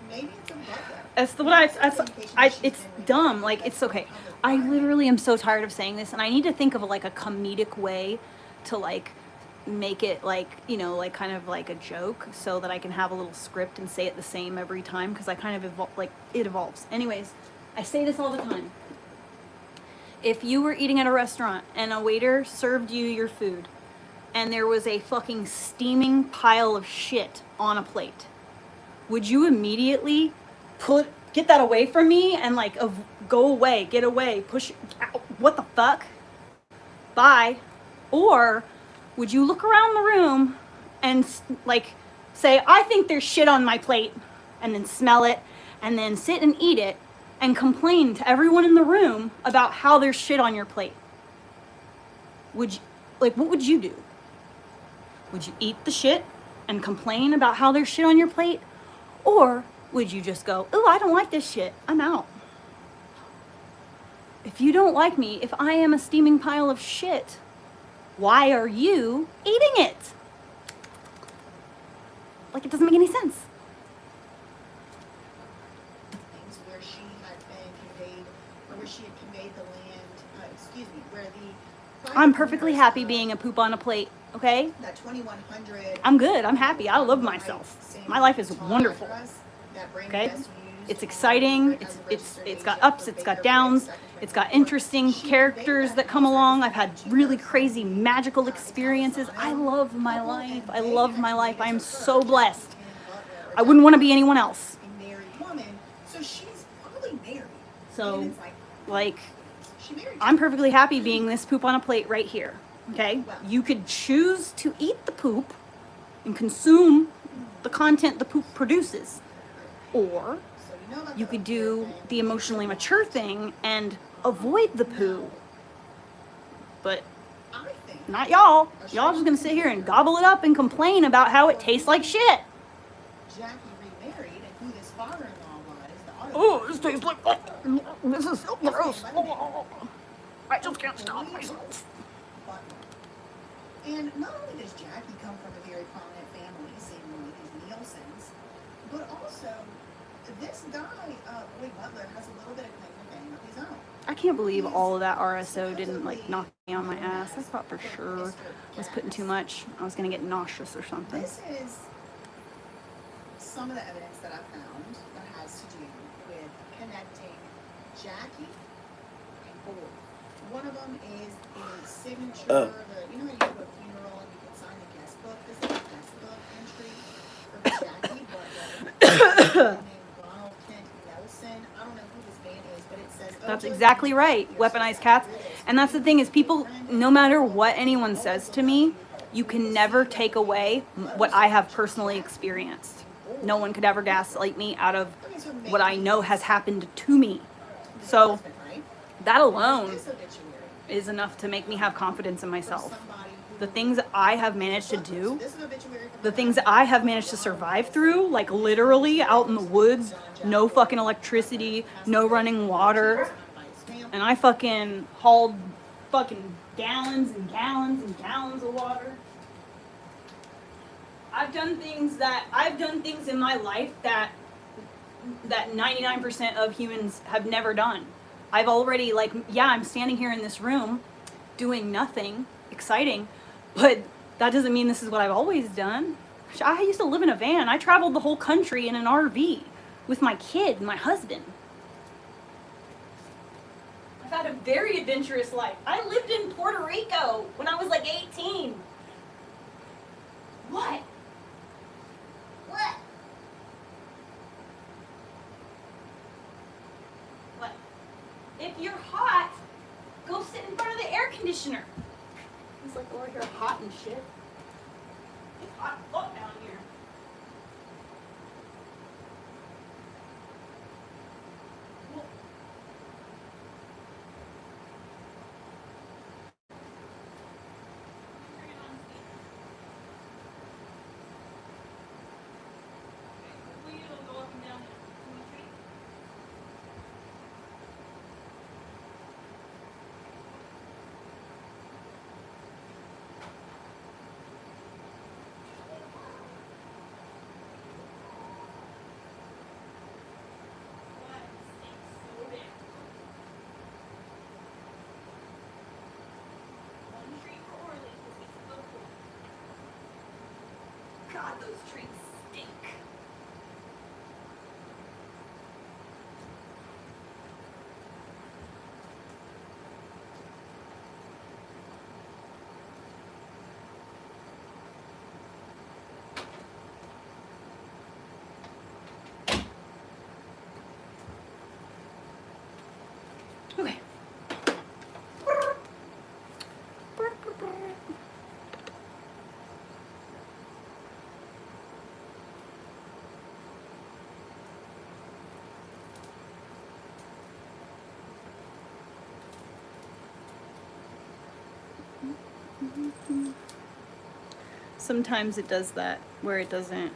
maybe it's a butler. It's it's dumb. Like, it's okay. I literally am so tired of saying this, and I need to think of like a comedic way to like make it like, you know, like kind of like a joke, so that I can have a little script and say it the same every time, because I kind of it evolves. Anyways, I say this all the time. If you were eating at a restaurant and a waiter served you your food and there was a fucking steaming pile of shit on a plate, would you immediately get that away from me and like go away, get away, push, what the fuck? Bye. Or would you look around the room and like say, I think there's shit on my plate, and then smell it, and then sit and eat it and complain to everyone in the room about how there's shit on your plate? Would you, like, what would you do? Would you eat the shit and complain about how there's shit on your plate? Or would you just go, oh, I don't like this shit, I'm out? If you don't like me, if I am a steaming pile of shit, why are you eating it? Like, it doesn't make any sense. Things where she had been conveyed, or where she had conveyed the land, where the... I'm perfectly happy being a poop on a plate, okay? That 2100... I'm good, I'm happy, I love myself. My life is wonderful, okay? It's exciting, it's got ups, it's got downs, it's got interesting characters that come along. I've had really crazy magical experiences. I love my life. I love my life. I am so blessed. I wouldn't want to be anyone else. So she's probably married. So, like, I'm perfectly happy being this poop on a plate right here, okay? You could choose to eat the poop and consume the content the poop produces. Or you could do the emotionally mature thing and avoid the poo. But not y'all. Y'all just gonna sit here and gobble it up and complain about how it tastes like shit. Jackie remarried, and who this father-in-law was, Oh, this tastes like, this is so gross. I just can't stop myself. And not only does Jackie come from a very prominent family, seemingly these Nielsen's, but also this guy, Wade Butler, has a little bit of claim to fame of his own. I can't believe all of that RSO didn't like knock me on my ass. I thought for sure I was putting too much. I was gonna get nauseous or something. This is some of the evidence that I found that has to do with connecting Jackie and Ford. One of them is the signature, you know how you go to a funeral and you can sign the guest book? This is a guest book entry for Jackie Butler. That's exactly right. Weaponized cats. And that's the thing is, people, no matter what anyone says to me, you can never take away what I have personally experienced. No one could ever gaslight me out of what I know has happened to me. So that alone is enough to make me have confidence in myself. The things I have managed to do, the things I have managed to survive through, like literally out in the woods, no fucking electricity, no running water, and I fucking hauled fucking gallons and gallons and gallons of water. I've done things in my life that 99% of humans have never done. I've already, like, yeah, I'm standing here in this room doing nothing exciting, but that doesn't mean this is what I've always done. I used to live in a van. I traveled the whole country in an RV with my kid and my husband. I've had a very adventurous life. I lived in Puerto Rico when I was like 18. What? What? What? If you're hot, go sit in front of the air conditioner. It's like over here hot and shit. It's hot as fuck down here. God, those trees stink. Okay. Sometimes it does that where it doesn't,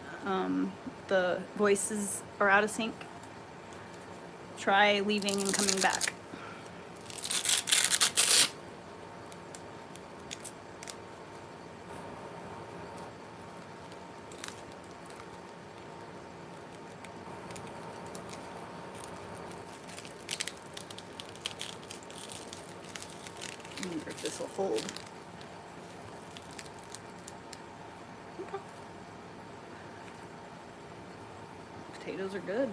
the voices are out of sync. Try leaving and coming back. I wonder if this will hold. Okay. Potatoes are good.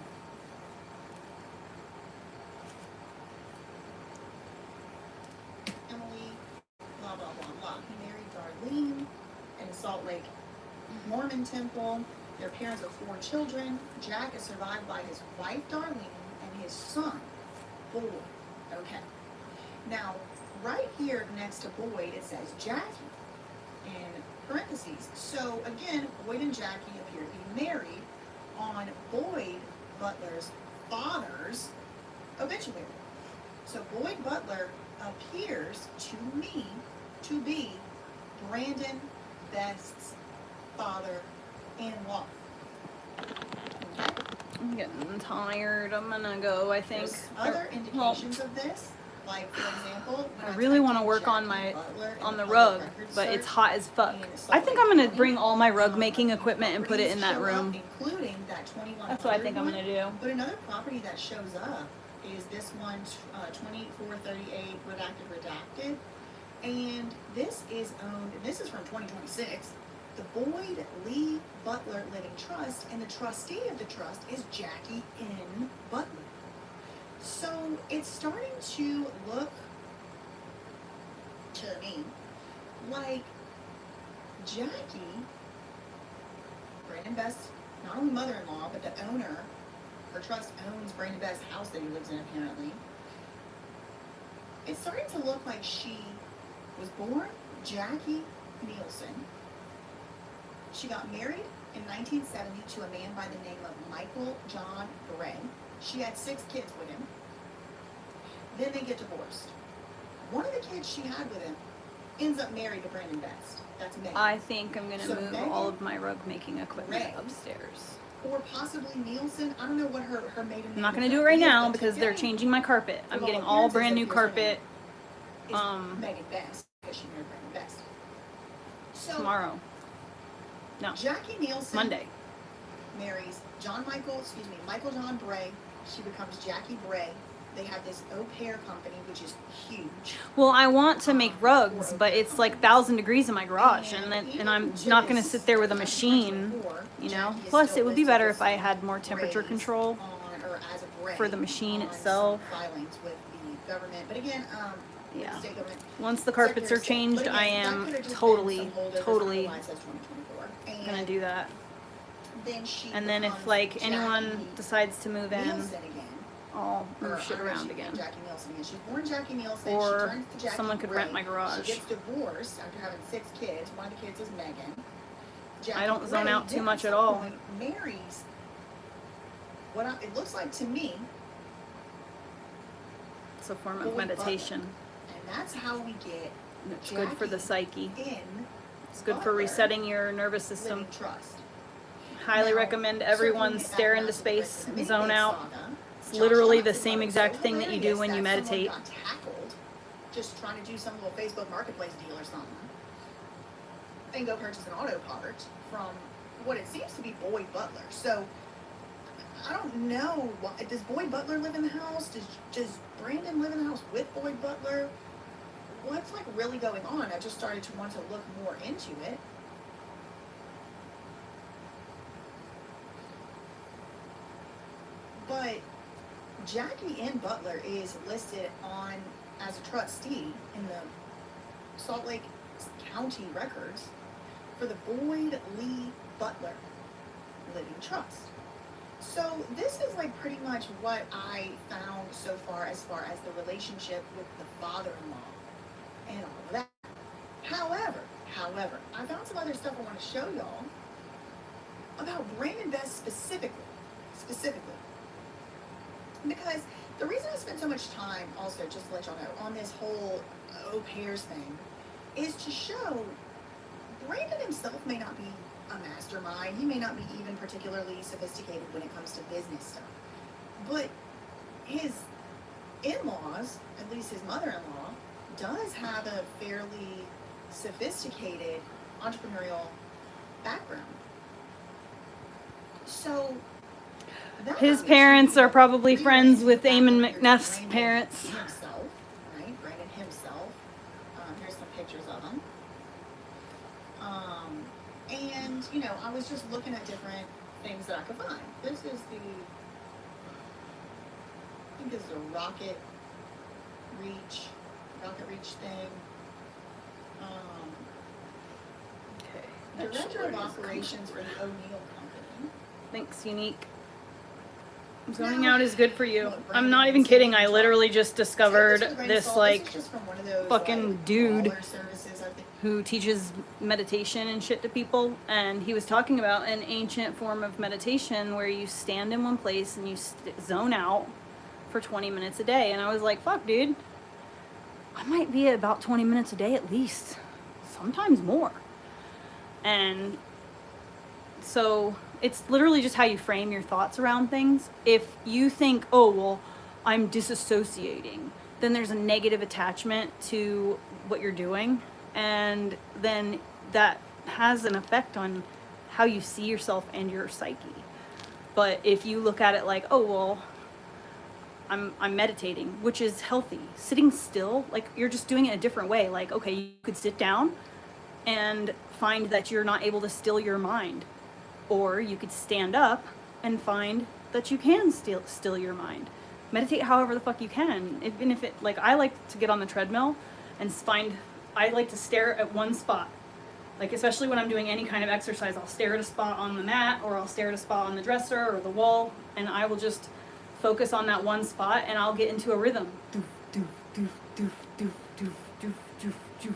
Emily, blah, blah, blah, blah. He married Darlene in the Salt Lake Mormon temple. Their parents have 4 children. Jack is survived by his wife, Darlene, and his son, Boyd. Okay. Now, right here next to Boyd, it says Jackie in parentheses. So, again, Boyd and Jackie appear to be married on Boyd Butler's father's obituary. So, Boyd Butler appears to me to be Brandon Best's father-in-law. Okay? I'm getting tired. I'm gonna go, I think. There's other indications of this, like for example, when I really typed want to in work on Jackie my Butler in on the public rug, records but it's search hot as fuck. in Salt I think Lake I'm gonna County, bring all my rug making equipment and put it properties in that show up, room. including that 2100 That's what I think I'm one. gonna do. But another property that shows up is this one, 2438 redacted, and this is owned. And this is from 2026. The Boyd Lee Butler Living Trust, and the trustee of the trust is Jackie N. Butler. So it's starting to look to me like Jackie, Brandon Best's not only mother-in-law, but the owner, her trust owns Brandon Best's house that he lives in apparently. It's starting to look like she was born Jackie Nielsen. She got married in 1970 to a man by the name of Michael John Bray. She had 6 kids with him. Then they get divorced. One of the kids she had with him ends up married to Brandon Best. That's Megan. I think I'm gonna So move Megan, all of my rug making equipment Ray, upstairs. or possibly Nielsen. I don't know what her maiden name I'm not gonna is, do it right but now because they're today, changing my carpet. I'm from getting all all appearances, brand it new appears her carpet name is Megan Best, because she married Brandon Best. So tomorrow. No, Jackie Nielsen Monday. marries Michael John Bray. She becomes Jackie Bray. They have this au pair company, which is huge. Well, I want to make rugs, but it's like 1,000 degrees in my garage, and I'm not gonna sit there with a machine, you know. Plus, it would be better if I had more temperature control for the machine itself. Filings with the government, but again, Yeah. state government. Once the carpets are Secretary of changed, State. But I again, that am could have just totally, been some holdovers. totally Otherwise, it says 2024. gonna do that. Then she And then if becomes like anyone Jackie decides to move in, Nielsen again. I'll Or, move shit I don't know, around she again. became Jackie Nielsen again. She's born Jackie Nielsen. Or she turns to Jackie someone could Bray. rent my garage. She gets divorced after having 6 kids. One of the kids is Megan. Jackie I don't zone Bray out too then much at at some all. point marries it looks like to me, It's a form of Boyd meditation. and that's how we get It's good for the psyche. in It's good for Butler resetting your nervous system. Living Trust. Highly Now, recommend everyone certainly stare at into Master space, Bricks and zone Mini out. Saga, It's Josh literally the Johnson same thought it was exact so thing that you do hilarious when you that someone meditate. got tackled just trying to do some little Facebook Marketplace deal or something, and go purchase an auto part from what it seems to be Boyd Butler. So I don't know. Does Boyd Butler live in the house? Does Brandon live in the house with Boyd Butler? What's like really going on? I just started to want to look more into it. But Jackie Ann Butler is listed on as a trustee in the Salt Lake County records for the Boyd Lee Butler Living Trust. So this is like pretty much what I found so far as the relationship with the father-in-law and all of that. However, I found some other stuff I want to show y'all about Brandon Best specifically. Because the reason I spent so much time, also, just to let y'all know, on this whole au pairs thing, is to show Brandon himself may not be a mastermind. He may not be even particularly sophisticated when it comes to business stuff. But his in-laws, at least his mother-in-law, does have a fairly sophisticated entrepreneurial background. So His parents are probably friends with Eamon McNeff's parents. Himself, right? Brandon himself. Here's some pictures of him. And, you know, I was just looking at different things that I could find. This is I think this is a rocket reach thing. Okay. Director of Operations for the O'Neill Company. Thanks, Unique. Zoning out is good for you. I'm not even kidding. I literally just discovered this like fucking dude who teaches meditation and shit to people, and he was talking about an ancient form of meditation where you stand in one place and you zone out for 20 minutes a day. And I was like, fuck, dude, I might be at about 20 minutes a day at least, sometimes more. And so it's literally just how you frame your thoughts around things. If you think, oh, well, I'm disassociating, then there's a negative attachment to what you're doing. And then that has an effect on how you see yourself and your psyche. But if you look at it like, oh, well, I'm meditating, which is healthy. Sitting still, like you're just doing it a different way. Like, okay, you could sit down and find that you're not able to still your mind. Or you could stand up and find that you can still your mind. Meditate however the fuck you can. Even if it, like, I like to get on the treadmill and I like to stare at one spot. Like, especially when I'm doing any kind of exercise, I'll stare at a spot on the mat, or I'll stare at a spot on the dresser or the wall, and I will just focus on that one spot, and I'll get into a rhythm. Doof, doof, doof, doof, doof, doof, doof, doof, doof.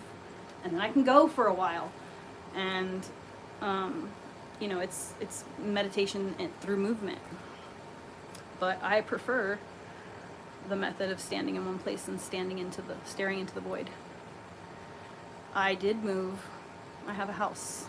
And then I can go for a while. And, you know, it's meditation through movement. But I prefer the method of standing in one place and staring into the void. I did move. I have a house.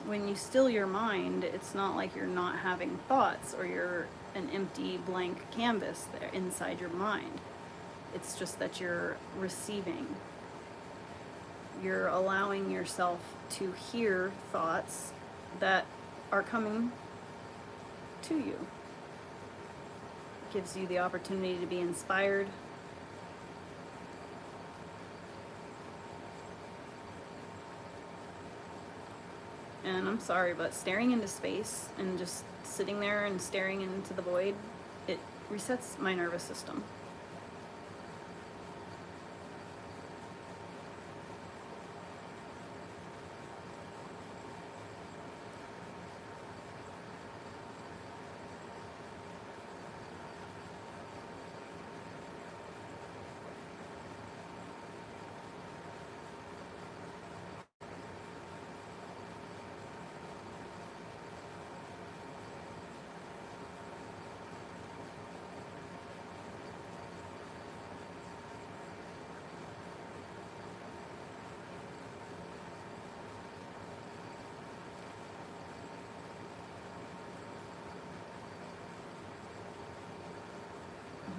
When you still your mind, it's not like you're not having thoughts or you're an empty blank canvas there inside your mind. It's just that you're receiving. You're allowing yourself to hear thoughts that are coming to you. It gives you the opportunity to be inspired. And I'm sorry, but staring into space and just sitting there and staring into the void, it resets my nervous system.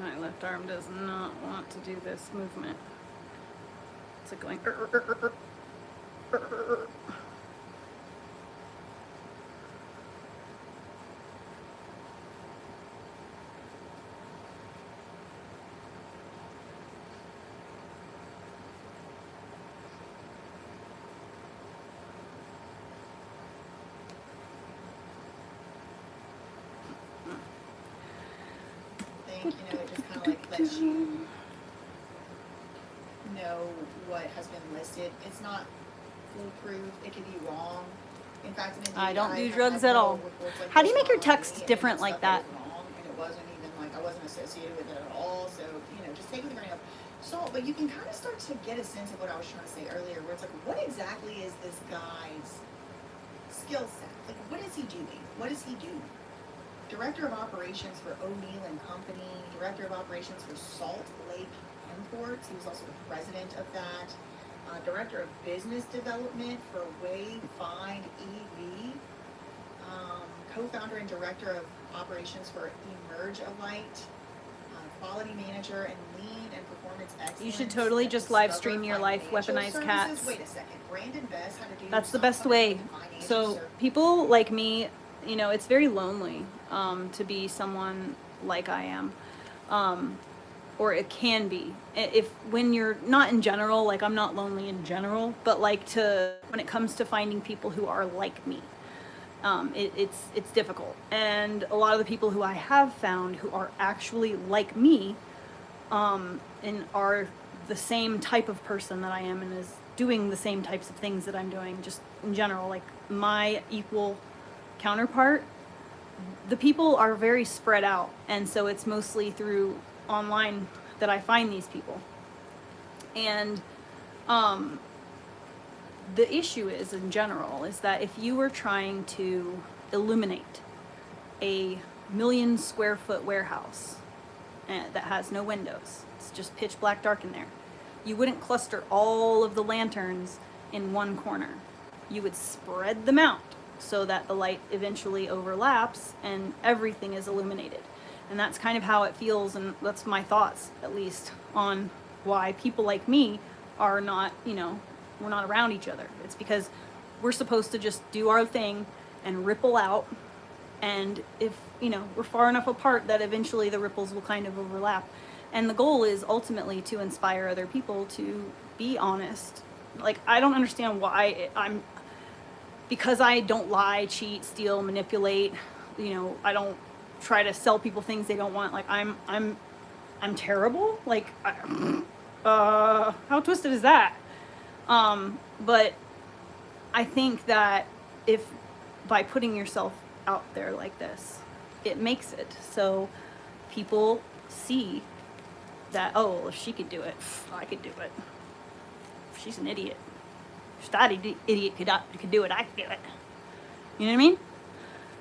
My left arm does not want to do this movement. It's like going. think, you know, it just kind of like lets you know what has been listed. It's not foolproof. It could be wrong. In fact, in I don't do have drugs had at all. reports like How do you this make your on me, text and it different was like stuff that? was wrong, and it wasn't even like I wasn't associated with it at all. So, you know, just take it with a grain of salt. But you can kind of start to get a sense of what I was trying to say earlier, where it's like, what exactly is this guy's skill set? Like, what is he doing? What does he do? Director of Operations for O'Neill and Company, Director of Operations for Salt Lake Imports. He was also the president of that. Director of Business Development for Wayfind EV. Co-founder and Director of Operations for Emerge Alight. Quality Manager and Lean and Performance Excellence. You should totally just live stream your life, weaponize cats. Wait a second. Brandon Best had to do That's the best way. So people like me, you know, it's very lonely to be someone like I am. Or it can be. If when you're not in general, like I'm not lonely in general, but like when it comes to finding people who are like me, it's difficult. And a lot of the people who I have found who are actually like me, and are the same type of person that I am and is doing the same types of things that I'm doing, just in general, like my equal counterpart, the people are very spread out, and so it's mostly through online that I find these people. And the issue is, in general, is that if you were trying to illuminate a 1,000,000 square foot warehouse that has no windows, it's just pitch black dark in there, you wouldn't cluster all of the lanterns in one corner. You would spread them out so that the light eventually overlaps and everything is illuminated. And that's kind of how it feels, and that's my thoughts, at least, on why people like me are not, you know, we're not around each other. It's because we're supposed to just do our thing and ripple out, and if, you know, we're far enough apart that eventually the ripples will kind of overlap. And the goal is ultimately to inspire other people to be honest. Like, I don't understand why because I don't lie, cheat, steal, manipulate, you know, I don't try to sell people things they don't want. Like, I'm terrible. Like, how twisted is that? But I think that if by putting yourself out there like this, it makes it so people see that, oh, well, if she could do it, I could do it. If she's an idiot. If that idiot could do it, I could do it. You know what I mean?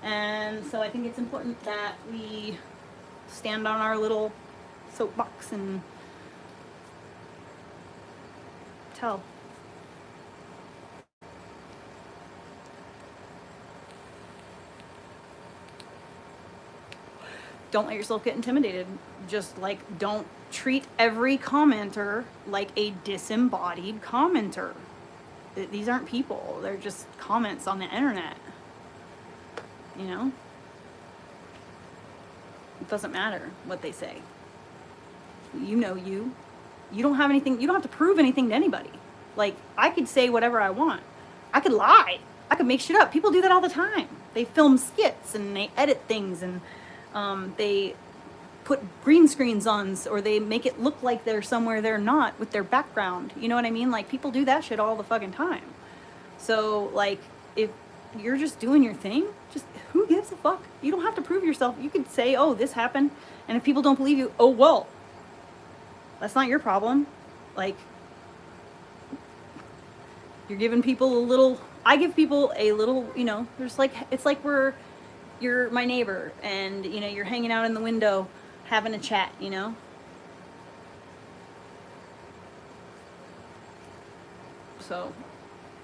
And so I think it's important that we stand on our little soapbox and tell. Don't let yourself get intimidated. Just like, don't treat every commenter like a disembodied commenter. These aren't people. They're just comments on the internet. You know? It doesn't matter what they say. You know you. You don't have anything, you don't have to prove anything to anybody. Like, I could say whatever I want. I could lie. I could make shit up. People do that all the time. They film skits and they edit things, and they put green screens on, or they make it look like they're somewhere they're not with their background. You know what I mean? Like, people do that shit all the fucking time. So, like, if you're just doing your thing, just, who gives a fuck? You don't have to prove yourself. You could say, oh, this happened, and if people don't believe you, oh, well, that's not your problem. Like, you're giving people a little, I give people a little, you know, there's like, it's like you're my neighbor, and, you know, you're hanging out in the window having a chat, you know? So,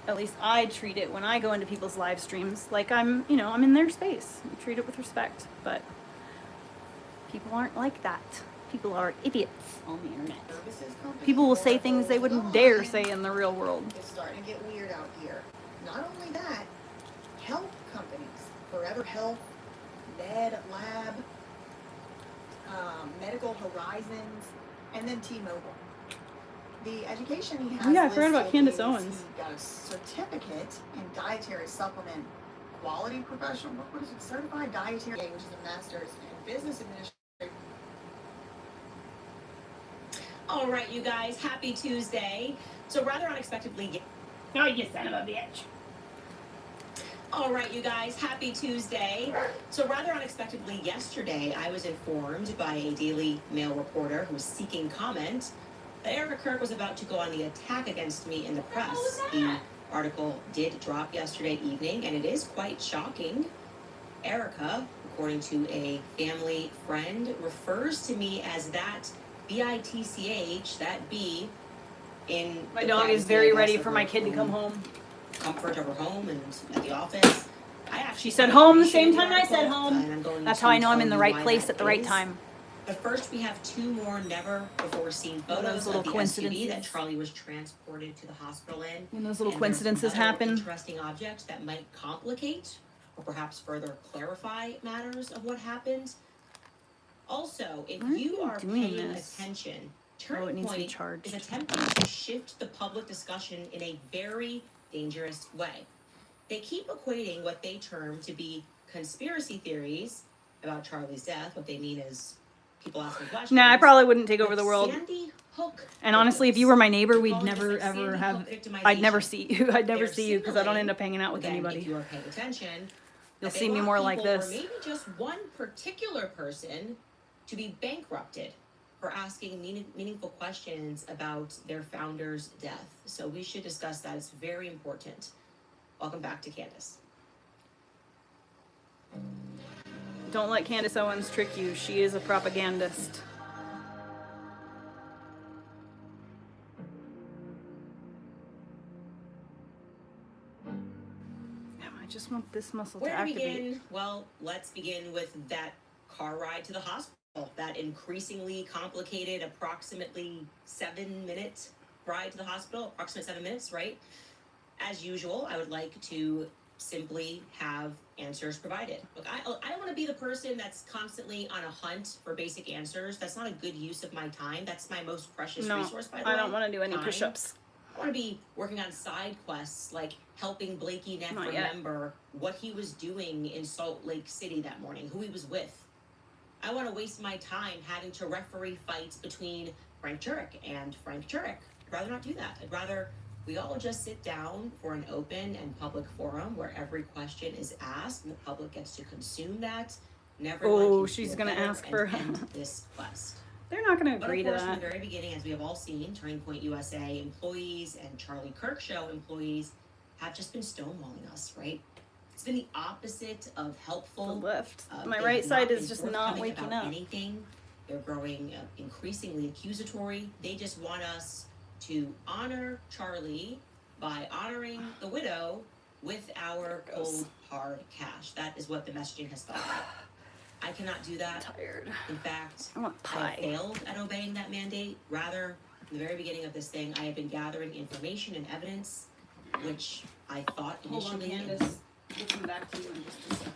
at least I treat it when I go into people's live streams like I'm, you know, I'm in their space. I treat it with respect, but people aren't like that. People are idiots on the internet. People will say things they wouldn't dare say in the real world. It's starting to get weird out here. Not only that, health companies, Forever Health, Med Lab, Medical Horizons, and then T-Mobile. The education he has. Oh yeah, I forgot about Candace is Owens. He got a certificate in dietary supplement quality professional. What is it? Certified dietary, which is a master's in business administration. All right, you guys, happy Tuesday. So rather unexpectedly, Oh, you son of a bitch. all right, you guys, happy Tuesday. So rather unexpectedly yesterday, I was informed by a Daily Mail reporter who was seeking comment that Erica Kirk was about to go on the attack against me in the press. The article did drop yesterday evening, and it is quite shocking. Erica, according to a family friend, refers to me as that B-I-T-C-H, that B in My the dog is privacy, I very guess, ready of for her my kid to own come home. comfort of her home and at the office. I actually She said quite home the same appreciate time I said article, home. and I'm going That's to how I know I'm tell in the you right why place that at the right is. time. But first, we have two more never-before-seen One of those photos little of the SUV coincidences. that Charlie was transported to the hospital in. When those little And coincidences there's another happen. interesting object that might complicate or perhaps further clarify matters of what happened. Also, if Why are you you are doing paying this? attention, Oh, it Turning needs to be Point charged. is attempting to shift the public discussion in a very dangerous way. They keep equating what they term to be conspiracy theories about Charlie's death. What they mean is people asking questions. Nah, I probably wouldn't take over with the world. Sandy Hook And honestly, if victims. you were my neighbor, we'd Calling this never like ever Sandy have. Hook I'd never victimization. see you. I'd never They're see you because I don't signaling, end up hanging out with again, anybody. if you are paying attention, You'll that they see me want more like people, this. or maybe just one particular person, to be bankrupted for asking meaningful questions about their founder's death. So we should discuss that. It's very important. Welcome back to Candace. Don't let Candace Owens trick you. She is a propagandist. I just want this muscle Where to to activate. begin? Well, let's begin with that car ride to the hospital. That increasingly complicated, approximately 7-minute ride to the hospital. Approximate 7 minutes, right? As usual, I would like to simply have answers provided. Look, I don't want to be the person that's constantly on a hunt for basic answers. That's not a good use of my time. That's my most precious resource, by the way. I don't want to do any Time. push-ups. I want to be working on side quests, like helping Blakey Neff Not yet. remember what he was doing in Salt Lake City that morning, who he was with. I want to waste my time having to referee fights between Frank Jurek and Frank Jurek. I'd rather not do that. I'd rather we all just sit down for an open and public forum where every question is asked and the public gets to consume that. And everyone can she's feel gonna better ask for- and end this quest. They're not going to But agree of to course, from that. the very beginning, as we have all seen, Turning Point USA employees and Charlie Kirk Show employees have just been stonewalling us, right? It's been the opposite of The helpful. left. My They right have side been is just not forthcoming waking about up. anything. They're growing increasingly accusatory. They just want us to honor Charlie by honoring the widow with our cold, hard cash. That is what the messaging has felt like. I cannot do that. I'm tired. In fact, I want I have pie. failed at obeying that mandate. Rather, from the very beginning of this thing, I have been gathering information and evidence, which I thought Hold on, initially. Candace. We'll come back to you in just a second.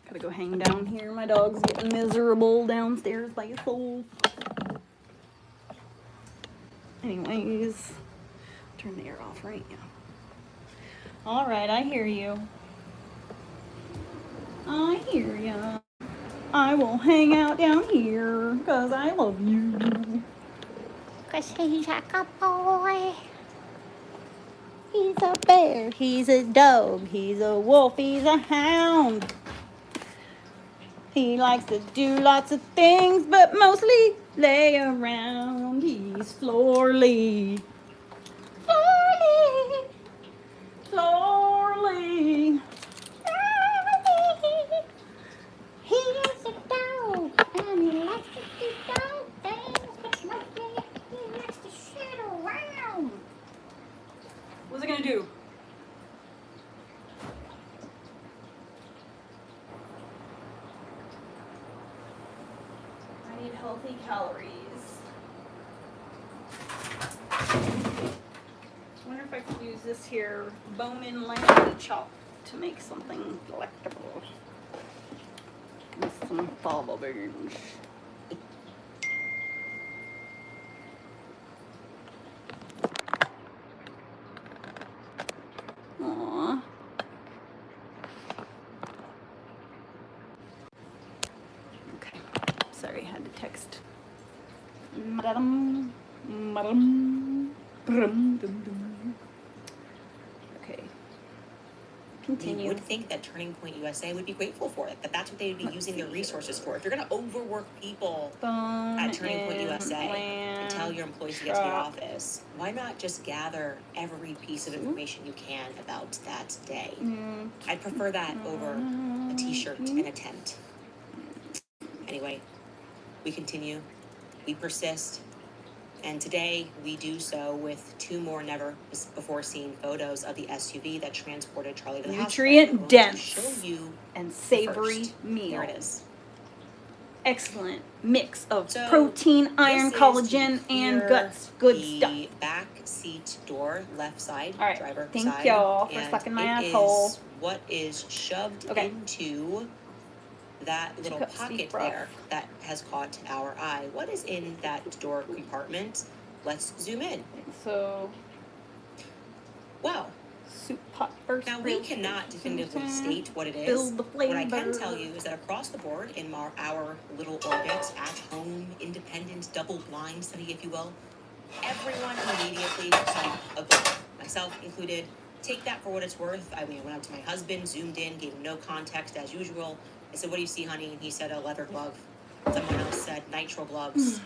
Gotta go hang down here. My dog's getting miserable downstairs by himself. Anyways, turn the air off right now. All right, I hear you. I hear ya. I will hang out down here because I love you. Because he's a good boy. He's a bear. He's a dog. He's a wolf. He's a hound. He likes to do lots of things, but mostly lay around. He's Florley. Florley. Florley. He is a dog, and he likes to do dog things, but mostly he likes to sit around. What's it gonna do? I need healthy calories. I wonder if I could use this here Bowman lamb chop to make something delectable. With some fava beans. text. Madam. Okay. You Continue. would think that Turning Point USA would be grateful for it, that that's what they would be using their resources for. If you're going to overwork people at Turning Point USA and tell your employees to get to the office, why not just gather every piece of information you can about that day? I'd prefer that over a t-shirt and a tent. Anyway, we continue, we persist, and today we do so with 2 more never-before-seen photos of the SUV that transported Charlie to the hospital. Nutrient dense Show you and savory first. meal. Here it is. Excellent mix of So, protein, iron, this is collagen, to and clear guts. Good the stuff. back seat door, left side, All right, driver thank side. y'all for and sucking my it asshole. is what is shoved Okay. into that little cups pocket deep broth. there that has caught our eye. What is in that door compartment? Let's zoom in. So, Wow. soup pot first. Now, we cannot definitively state what it is. Build the flavor. What I can tell you is that across the board in our little orbit, at home, independent, double-blind study, if you will, everyone immediately saw a glove, myself included. Take that for what it's worth. I mean, I went up to my husband, zoomed in, gave him no context as usual. I said, "What do you see, honey?" And he said, "A leather glove." Someone else said, "Nitro gloves."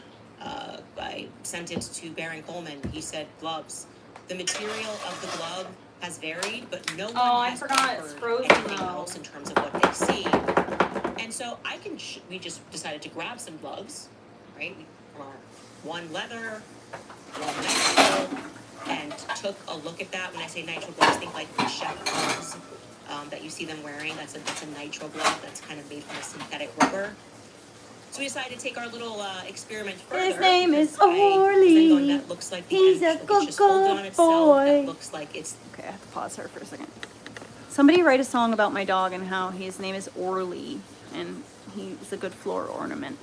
I sent it to Baron Coleman. He said, "Gloves." The material of the glove has varied, but no one has it's offered frozen anything though. else in terms of what they see. And so we just decided to grab some gloves, right? From our one leather, one nitro, and took a look at that. When I say nitro gloves, think like the chef gloves that you see them wearing. That's a nitro glove that's kind of made from a synthetic rubber. So we decided to take our little experiment further. His name is because I was then Orly. going, that looks like the He's end, a like it's just folded on good itself. boy. That looks like it's Okay, I have to pause her for a second. Somebody write a song about my dog and how his name is Orly, and he's a good floor ornament.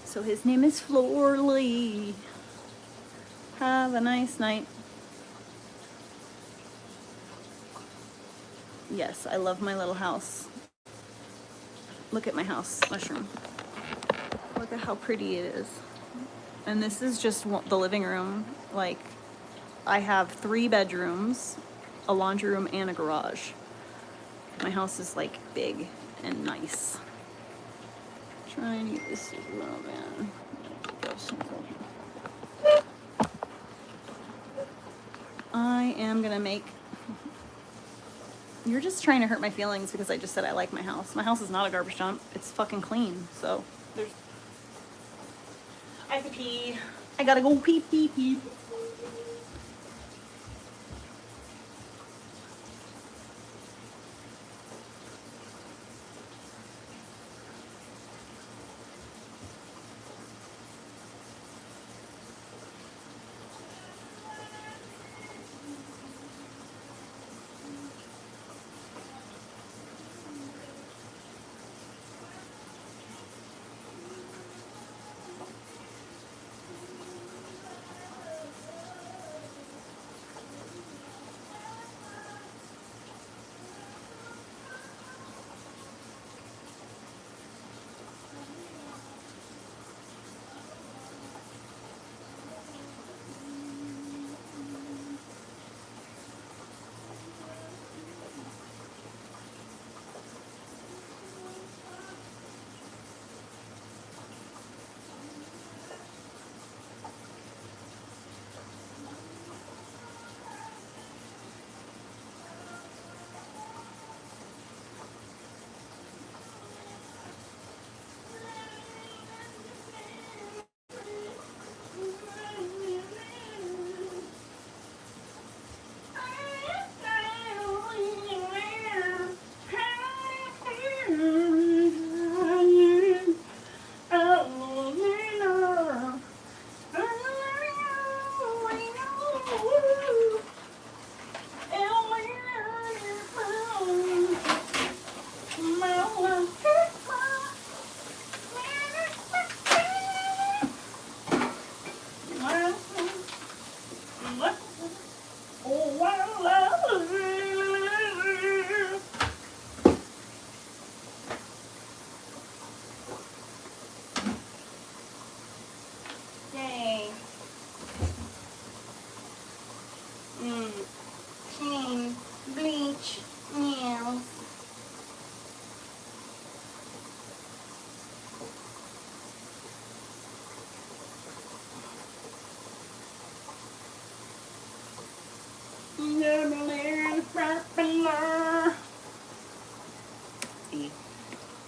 So his name is Florly. Have a nice night. Yes, I love my little house. Look at my house, Mushroom. Look at how pretty it is. And this is just the living room. Like, I have 3 bedrooms, a laundry room, and a garage. My house is like big and nice. Try and get this little man. I am gonna make. You're just trying to hurt my feelings because I just said I like my house. My house is not a garbage dump. It's fucking clean. So there's. I have to pee. I gotta go pee pee pee.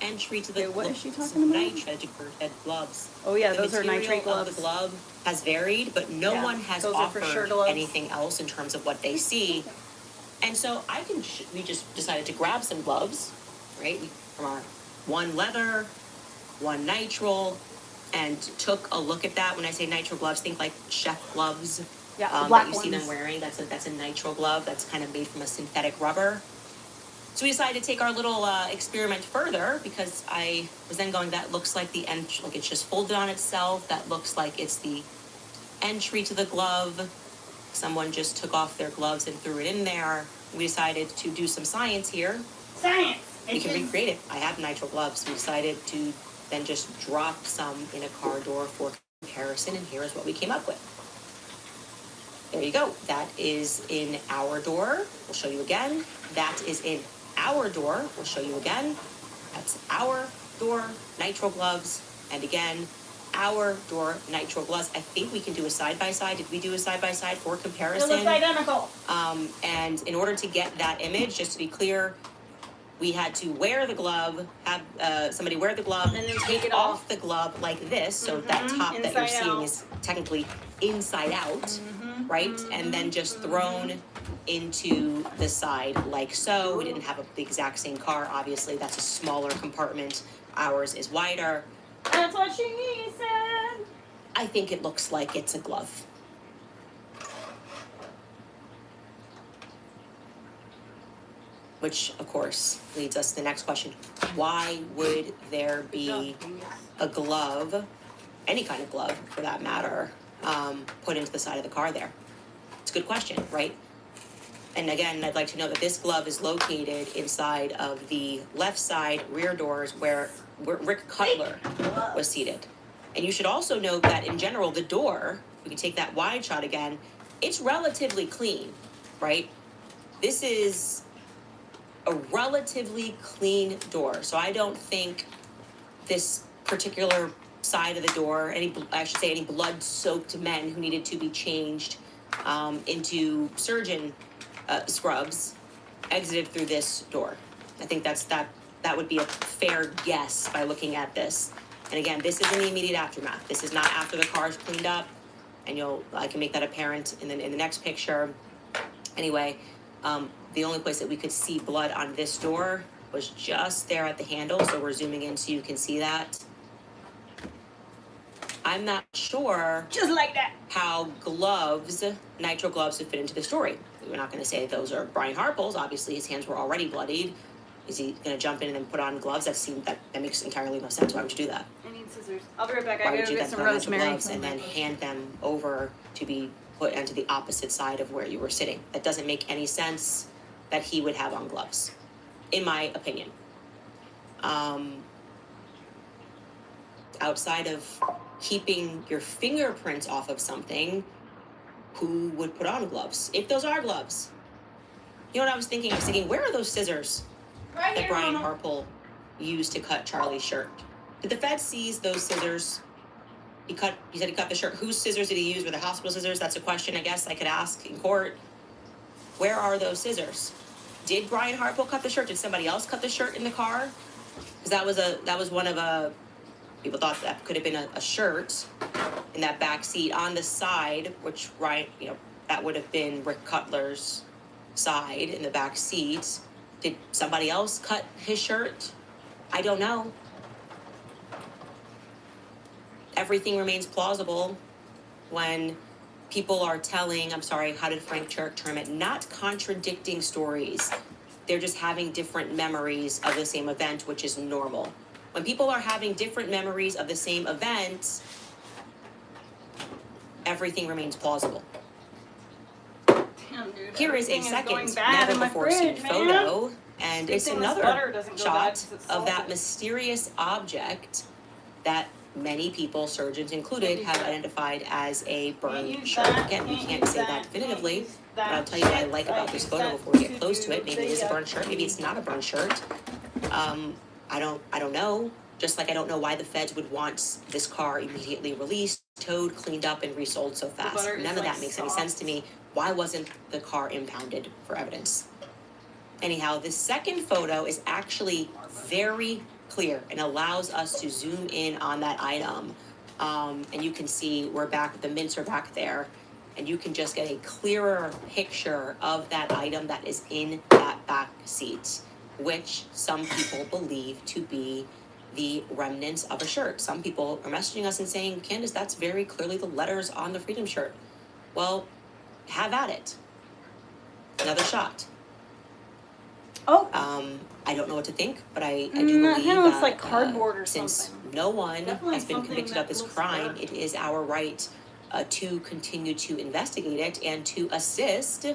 entry to the Okay, what is she talking about? nitrate gloves. Oh yeah, The those are material nitrate of gloves. the glove has varied, but no Yeah, one has those are for offered sure gloves. anything else in terms of what they see. And so we just decided to grab some gloves, right? From our one leather, one nitrile, and took a look at that. When I say nitrile gloves, think like chef gloves. Yeah, the That black you see them ones. wearing. That's a nitrile glove. That's kind of made from a synthetic rubber. So we decided to take our little experiment further because I was then going, that looks like the end, like it's just folded on itself. That looks like it's the entry to the glove. Someone just took off their gloves and threw it in there. We decided to do some science here. Science! We can recreate it. I have nitrile gloves. We decided to then just drop some in a car door for comparison, and here is what we came up with. There you go. That is in our door. We'll show you again. That is in our door. We'll show you again. That's our door, nitrile gloves, and again, our door, nitrile gloves. I think we can do a side-by-side. Did we do a side-by-side for comparison? It looks identical. And in order to get that image, just to be clear, we had to wear the glove, have somebody wear the glove, And then take it off off. the glove like this, so that top that you're Inside seeing out. is technically inside out, right? And then just thrown into the side like so. We didn't have the exact same car, obviously. That's a smaller compartment. Ours is wider. That's what she said. I think it looks like it's a glove. Which, of course, leads us to the next question. Why would there be a glove, any kind of glove for that matter, put into the side of the car there? It's a good question, right? And again, I'd like to know that this glove is located inside of the left side rear doors where Rick Cutler was seated. And you should also note that in general, the door, we can take that wide shot again, it's relatively clean, right? This is a relatively clean door. So I don't think this particular side of the door, any blood-soaked men who needed to be changed into surgeon scrubs exited through this door. I think that would be a fair guess by looking at this. And again, this is in the immediate aftermath. This is not after the car's cleaned up, and I can make that apparent in the next picture. Anyway, the only place that we could see blood on this door was just there at the handle, so we're zooming in so you can see that. I'm not sure Just like that. how nitrile gloves would fit into the story. We're not going to say those are Brian Harple's. Obviously, his hands were already bloodied. Is he going to jump in and then put on gloves? That makes entirely no sense. Why would you do that? I need scissors. I'll be right back. Why I would gotta you get then some put on nitrile rosemary. gloves and then hand them over to be put onto the opposite side of where you were sitting? That doesn't make any sense that he would have on gloves, in my opinion. Outside of keeping your fingerprints off of something, who would put on gloves? If those are gloves. You know what I was thinking? I was thinking, where are those scissors Right that here, Brian Mama. Harple used to cut Charlie's shirt? Did the Fed seize those scissors? He said he cut the shirt. Whose scissors did he use? Were the hospital scissors? That's a question I guess I could ask in court. Where are those scissors? Did Brian Harple cut the shirt? Did somebody else cut the shirt in the car? Because that was one of people thought that could have been a shirt in that back seat on the side, which that would have been Rick Cutler's side in the back seat. Did somebody else cut his shirt? I don't know. Everything remains plausible when people are telling, how did Frank Turk term it? Not contradicting stories. They're just having different memories of the same event, which is normal. When people are having different memories of the same event, everything remains plausible. Damn, dude, Here is a everything second going bad in my never-before-seen fridge, photo, man. and Good it's thing this butter another doesn't go bad shot 'cause it's of that salted. mysterious object that many people, surgeons included, have identified as a Can't burned use shirt. that, Again, we can't use say that definitively, can't use but I'll that tell you what I shit. like about this use photo that before we get to close to it. do Maybe it is a the, burned shirt, maybe it's not a burned shirt. I don't know. Just like I don't know why the feds would want this car immediately released, towed, cleaned up, and resold so fast. butter is, None of like, that makes any soft. sense to me. Why wasn't the car impounded for evidence? Anyhow, the second photo is actually very clear and allows us to zoom in on that item. And you can see the mints are back there, and you can just get a clearer picture of that item that is in that back seat, which some people believe to be the remnants of a shirt. Some people are messaging us and saying, Candace, that's very clearly the letters on the Freedom shirt. Well, have at it. Another shot. Oh. I don't know what to think, but I do It believe kind of looks that like cardboard or since something. no one Definitely has been something convicted that of this looks crime, dark. it is our right to continue to investigate it and to assist,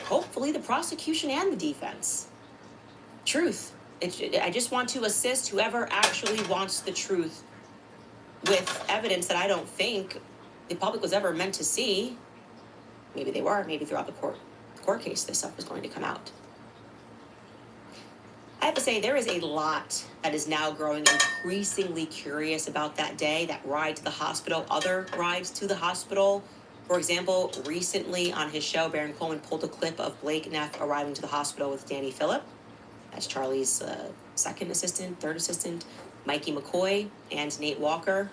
hopefully, the prosecution and the defense. Truth. I just want to assist whoever actually wants the truth with evidence that I don't think the public was ever meant to see. Maybe they were. Maybe throughout the court case, this stuff was going to come out. I have to say, there is a lot that is now growing increasingly curious about that day, that ride to the hospital, other rides to the hospital. For example, recently on his show, Baron Coleman pulled a clip of Blake Neff arriving to the hospital with Danny Phillip. That's Charlie's second assistant, third assistant, Mikey McCoy, and Nate Walker.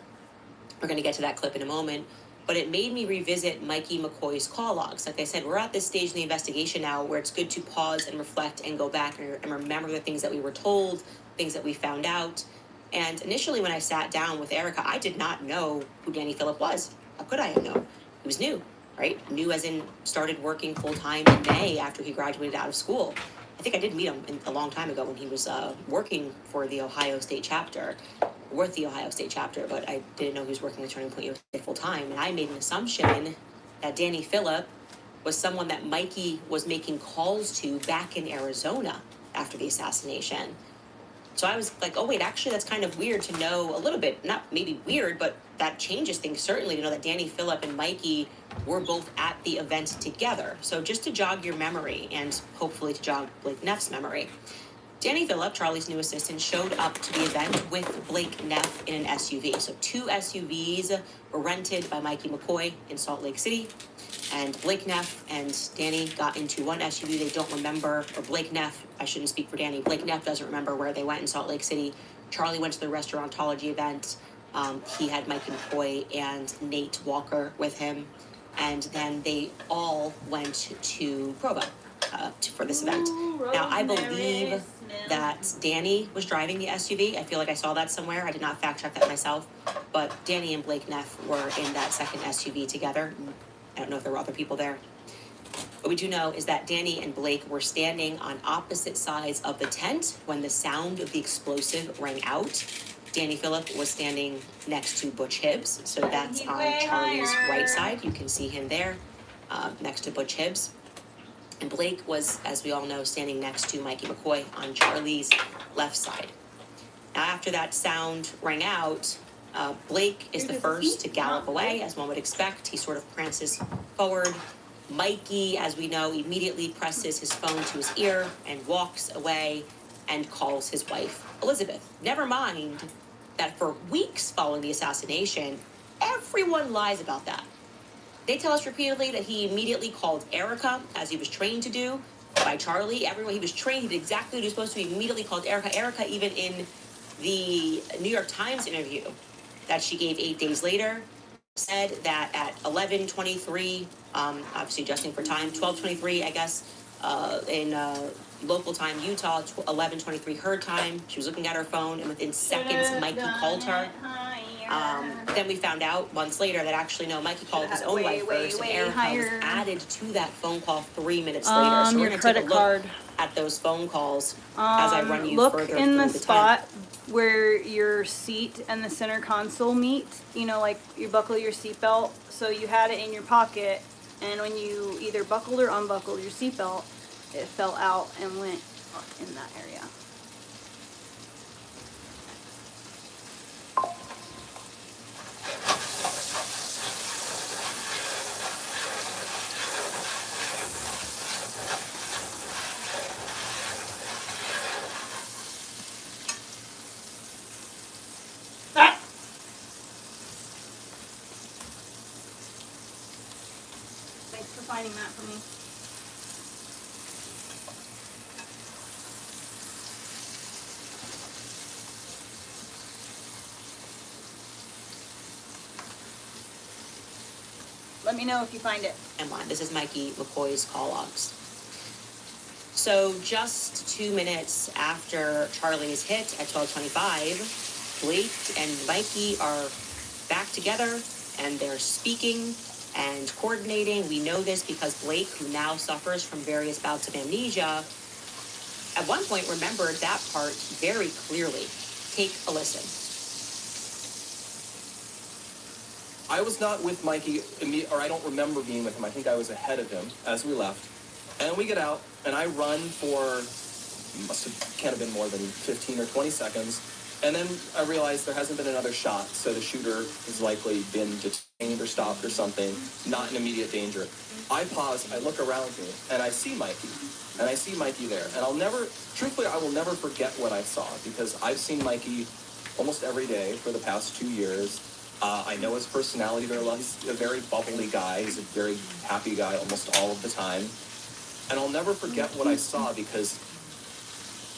We're going to get to that clip in a moment. But it made me revisit Mikey McCoy's call logs. Like I said, we're at this stage in the investigation now where it's good to pause and reflect and go back and remember the things that we were told, things that we found out. And initially when I sat down with Erica, I did not know who Danny Phillip was. How could I have known? He was new, right? New as in started working full-time in May after he graduated out of school. I think I did meet him a long time ago when he was working for the Ohio State chapter, with the Ohio State chapter, but I didn't know he was working with Turning Point USA full time. And I made an assumption that Danny Phillip was someone that Mikey was making calls to back in Arizona after the assassination. So I was like, oh wait, actually that's kind of weird to know a little bit, not maybe weird, but that changes things certainly to know that Danny Phillip and Mikey were both at the event together. So just to jog your memory and hopefully to jog Blake Neff's memory, Danny Phillip, Charlie's new assistant, showed up to the event with Blake Neff in an SUV. So 2 SUVs were rented by Mikey McCoy in Salt Lake City. And Blake Neff and Danny got into one SUV. They don't remember, or Blake Neff, I shouldn't speak for Danny, Blake Neff doesn't remember where they went in Salt Lake City. Charlie went to the restaurantology event. He had Mikey McCoy and Nate Walker with him. And then they all went to Provo for this event. Now, I believe that Danny was driving the SUV. I feel like I saw that somewhere. I did not fact check that myself. But Danny and Blake Neff were in that second SUV together. I don't know if there were other people there. What we do know is that Danny and Blake were standing on opposite sides of the tent when the sound of the explosive rang out. Danny Phillip was standing next to Butch Hibbs, so that's on Charlie's right side. You can see him there, next to Butch Hibbs. And Blake was, as we all know, standing next to Mikey McCoy on Charlie's left side. Now, after that sound rang out, Blake is the first to gallop away, as one would expect. He sort of prances forward. Mikey, as we know, immediately presses his phone to his ear and walks away and calls his wife, Elizabeth. Never mind that for weeks following the assassination, everyone lies about that. They tell us repeatedly that he immediately called Erica, as he was trained to do by Charlie. Everyone he was trained, he did exactly what he was supposed to. He immediately called Erica. Erica, even in the New York Times interview that she gave 8 days later, said that at 11:23, obviously adjusting for time, 12:23, I guess, in local time, Utah, 11:23 her time. She was looking at her phone, and within seconds, Mikey called her. Then we found out months later that actually, no, Mikey called his own wife first, and Erica was added to that phone call 3 minutes later. So we're going to take a look at those phone calls as I run you look further in through the the spot time. where your seat and the center console meet. You know, like you buckle your seatbelt, so you had it in your pocket, and when you either buckled or unbuckled your seatbelt, it fell out and went in that area. Thanks for finding that for me. Let me know if you find it. And one. This is Mikey McCoy's call logs. So just 2 minutes after Charlie is hit at 12:25, Blake and Mikey are back together and they're speaking and coordinating. We know this because Blake, who now suffers from various bouts of amnesia, at one point remembered that part very clearly. Take a listen. I was not with Mikey, or I don't remember being with him. I think I was ahead of him as we left. And we get out, and I run for, can't have been more than 15 or 20 seconds. And then I realized there hasn't been another shot, so the shooter has likely been detained or stopped or something, not in immediate danger. I pause, I look around me, and I see Mikey. And I see Mikey there. And truthfully, I will never forget what I saw, because I've seen Mikey almost every day for the past 2 years. I know his personality very well. He's a very bubbly guy. He's a very happy guy almost all of the time. And I'll never forget what I saw, because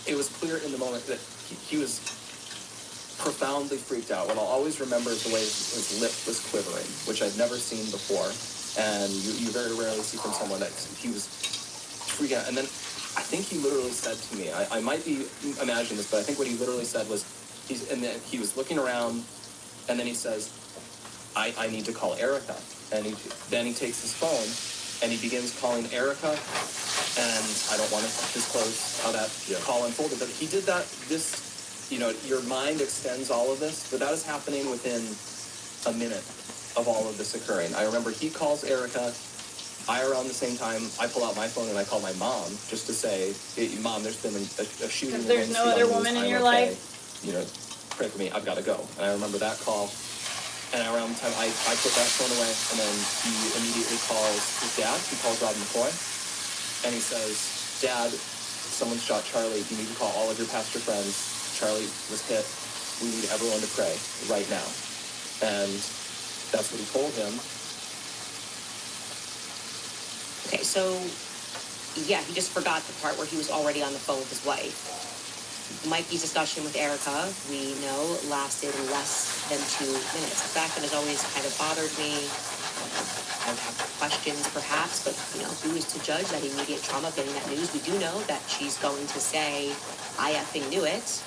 it was clear in the moment that he was profoundly freaked out. What I'll always remember is the way his lip was quivering, which I'd never seen before. And you very rarely see from someone that he was freaking out. And then I think he literally said to me, I might be imagining this, but I think what he literally said was, and then he was looking around, and then he says, I need to call Erica. And then he takes his phone, and he begins calling Erica, and I don't want to disclose how that call unfolded, but he did that, your mind extends all of this, but that is happening within a minute of all of this occurring. I remember he calls Erica, around the same time, I pull out my phone and I call my mom just to say, hey, Mom, there's been a shooting. Because there's no other woman in your life. Pray for me, I've got to go. And I remember that call. And around the time I put that phone away, and then he immediately calls his dad. He calls Rob McCoy, and he says, Dad, someone shot Charlie. You need to call all of your pastor friends. Charlie was hit. We need everyone to pray right now. And that's what he told him. Okay, so, yeah, he just forgot the part where he was already on the phone with his wife. Mikey's discussion with Erica, we know, lasted less than 2 minutes. The fact that has always kind of bothered me. I would have questions, perhaps, but, who is to judge that immediate trauma of getting that news? We do know that she's going to say, I effing knew it,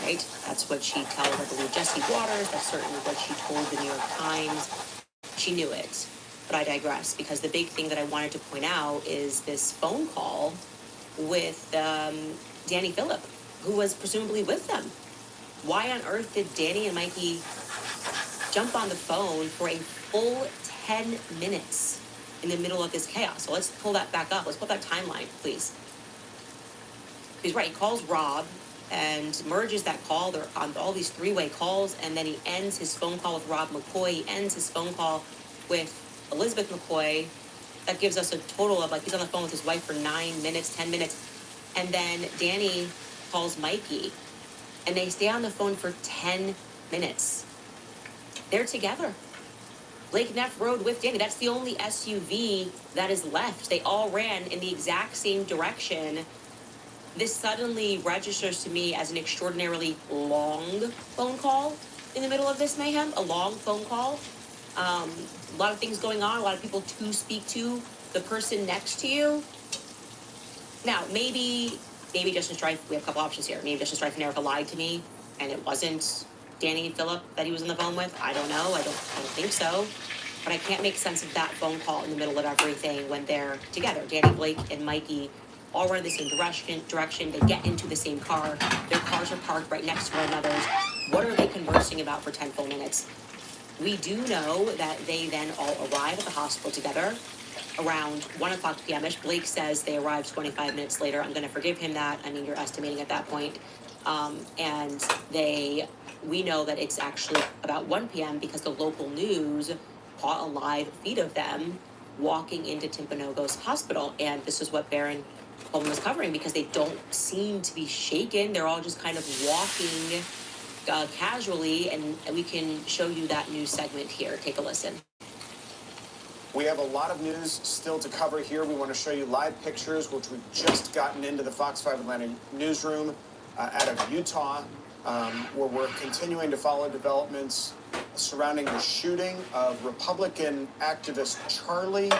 right? That's what she tells, I believe, Jesse Waters. That's certainly what she told the New York Times. She knew it. But I digress, because the big thing that I wanted to point out is this phone call with Danny Phillip, who was presumably with them. Why on earth did Danny and Mikey jump on the phone for a full 10 minutes in the middle of this chaos? So let's pull that back up. Let's pull that timeline, please. He's right. He calls Rob and merges that call. They're on all these three-way calls, and then he ends his phone call with Rob McCoy. He ends his phone call with Elizabeth McCoy. That gives us a total of, he's on the phone with his wife for 9 minutes, 10 minutes. And then Danny calls Mikey, and they stay on the phone for 10 minutes. They're together. Blake Neff rode with Danny. That's the only SUV that is left. They all ran in the exact same direction. This suddenly registers to me as an extraordinarily long phone call in the middle of this mayhem. A long phone call. A lot of things going on. A lot of people to speak to. The person next to you. Now, maybe Justin Strife, we have a couple options here. Maybe Justin Strife and Erica lied to me, and it wasn't Danny Phillip that he was on the phone with. I don't know. I don't think so. But I can't make sense of that phone call in the middle of everything when they're together. Danny, Blake, and Mikey all run in the same direction. They get into the same car. Their cars are parked right next to one another's. What are they conversing about for 10 full minutes? We do know that they then all arrive at the hospital together around 1 o'clock p.m.ish. Blake says they arrived 25 minutes later. I'm going to forgive him that. I mean, you're estimating at that point. And we know that it's actually about 1 p.m. because the local news caught a live feed of them walking into Timpanogos Hospital. And this is what Barron Coleman was covering, because they don't seem to be shaken. They're all just kind of walking casually. And we can show you that news segment here. Take a listen. We have a lot of news still to cover here. We want to show you live pictures, which we've just gotten into the Fox 5 Atlanta newsroom out of Utah, where we're continuing to follow developments surrounding the shooting of Republican activist Charlie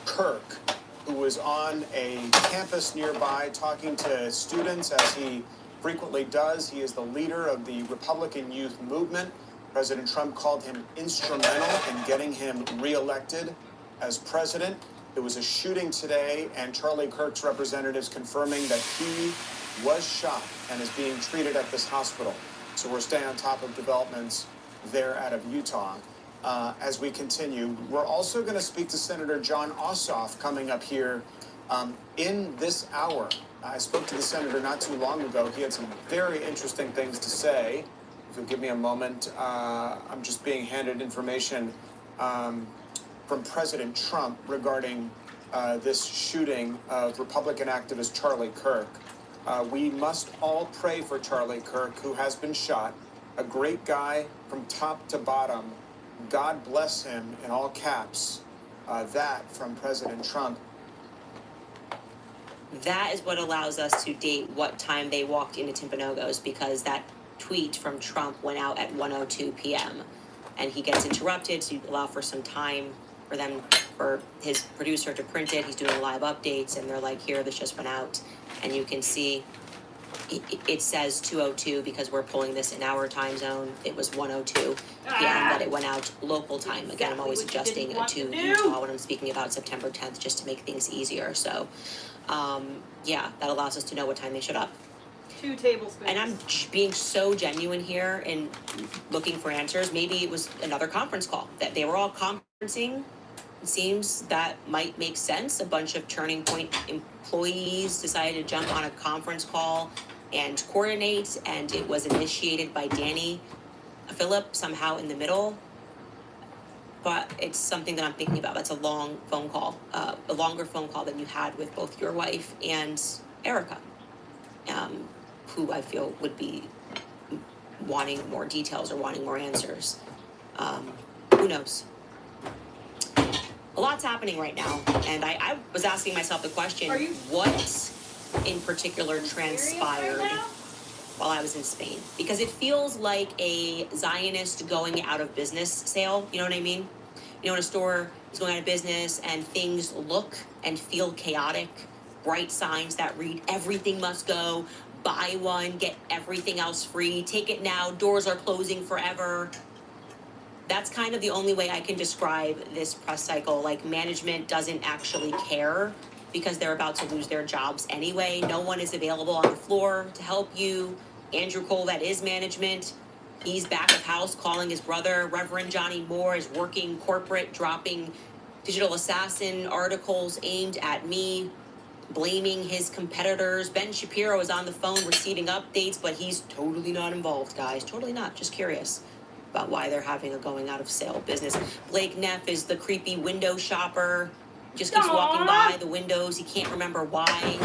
Kirk, who was on a campus nearby talking to students, as he frequently does. He is the leader of the Republican Youth Movement. President Trump called him instrumental in getting him reelected as president. There was a shooting today, and Charlie Kirk's representatives confirming that he was shot and is being treated at this hospital. So we're staying on top of developments there out of Utah. As we continue, we're also going to speak to Senator John Ossoff coming up here in this hour. I spoke to the senator not too long ago. He had some very interesting things to say. If you'll give me a moment, I'm just being handed information from President Trump regarding this shooting of Republican activist Charlie Kirk. We must all pray for Charlie Kirk, who has been shot. A great guy from top to bottom. God bless him, in all caps. That from President Trump. That is what allows us to date what time they walked into Timpanogos, because that tweet from Trump went out at 1:02 p.m. and he gets interrupted to allow for some time for his producer to print it. He's doing live updates, and they're like, here, this just went out. And you can see it says 2:02 because we're pulling this in our time zone. It was 1:02 p.m. that it went out local time. Again, I'm always adjusting to Utah when I'm speaking about September 10th just to make things easier. So, yeah, that allows us to know what time they showed up. 2 tablespoons. And I'm being so genuine here in looking for answers. Maybe it was another conference call that they were all conferencing. It seems that might make sense. A bunch of Turning Point employees decided to jump on a conference call and coordinate, and it was initiated by Danny Phillip somehow in the middle. But it's something that I'm thinking about. That's a long phone call, a longer phone call than you had with both your wife and Erica, who I feel would be wanting more details or wanting more answers. Who knows? A lot's happening right now, and I was asking myself the question, what in particular transpired while I was in Spain? Because it feels like a Zionist going out of business sale, you know what I mean? You know, when a store is going out of business and things look and feel chaotic, bright signs that read, everything must go, buy one, get everything else free, take it now, doors are closing forever. That's kind of the only way I can describe this press cycle. Like, management doesn't actually care because they're about to lose their jobs anyway. No one is available on the floor to help you. Andrew Cole, that is management. He's back of house calling his brother. Reverend Johnny Moore is working corporate, dropping digital assassin articles aimed at me, blaming his competitors. Ben Shapiro is on the phone receiving updates, but he's totally not involved, guys. Totally not. Just curious about why they're having a going out of sale business. Blake Neff is the creepy window shopper. Just keeps walking by the windows. He can't remember why.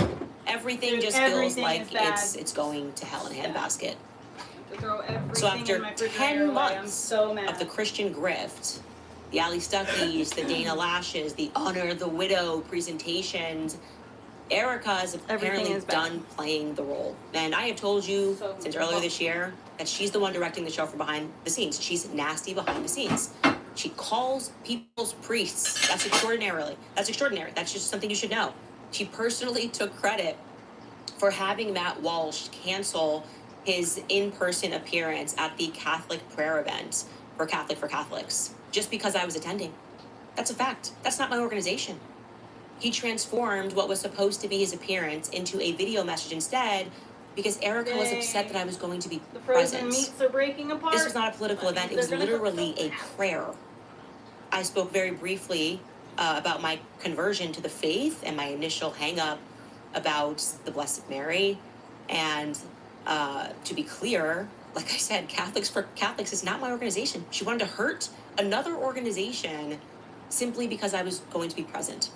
Everything just feels like it's going to hell in a handbasket. So after 10 months of the Christian grift, the Ali Stuckies, the Dana Lashes, the Honor the Widow presentations, Erica is apparently done playing the role. And I have told you since earlier this year that she's the one directing the show from behind the scenes. She's nasty behind the scenes. She calls people's priests. That's extraordinary. That's just something you should know. She personally took credit for having Matt Walsh cancel his in-person appearance at the Catholic prayer event for Catholics, just because I was attending. That's a fact. That's not my organization. He transformed what was supposed to be his appearance into a video message instead because Erica was upset that I was going to be the frozen present. Meats are breaking apart. This was not a political event. It was literally a prayer. I spoke very briefly about my conversion to the faith and my initial hang-up about the Blessed Mary. And to be clear, like I said, Catholics for Catholics is not my organization. She wanted to hurt another organization simply because I was going to be present.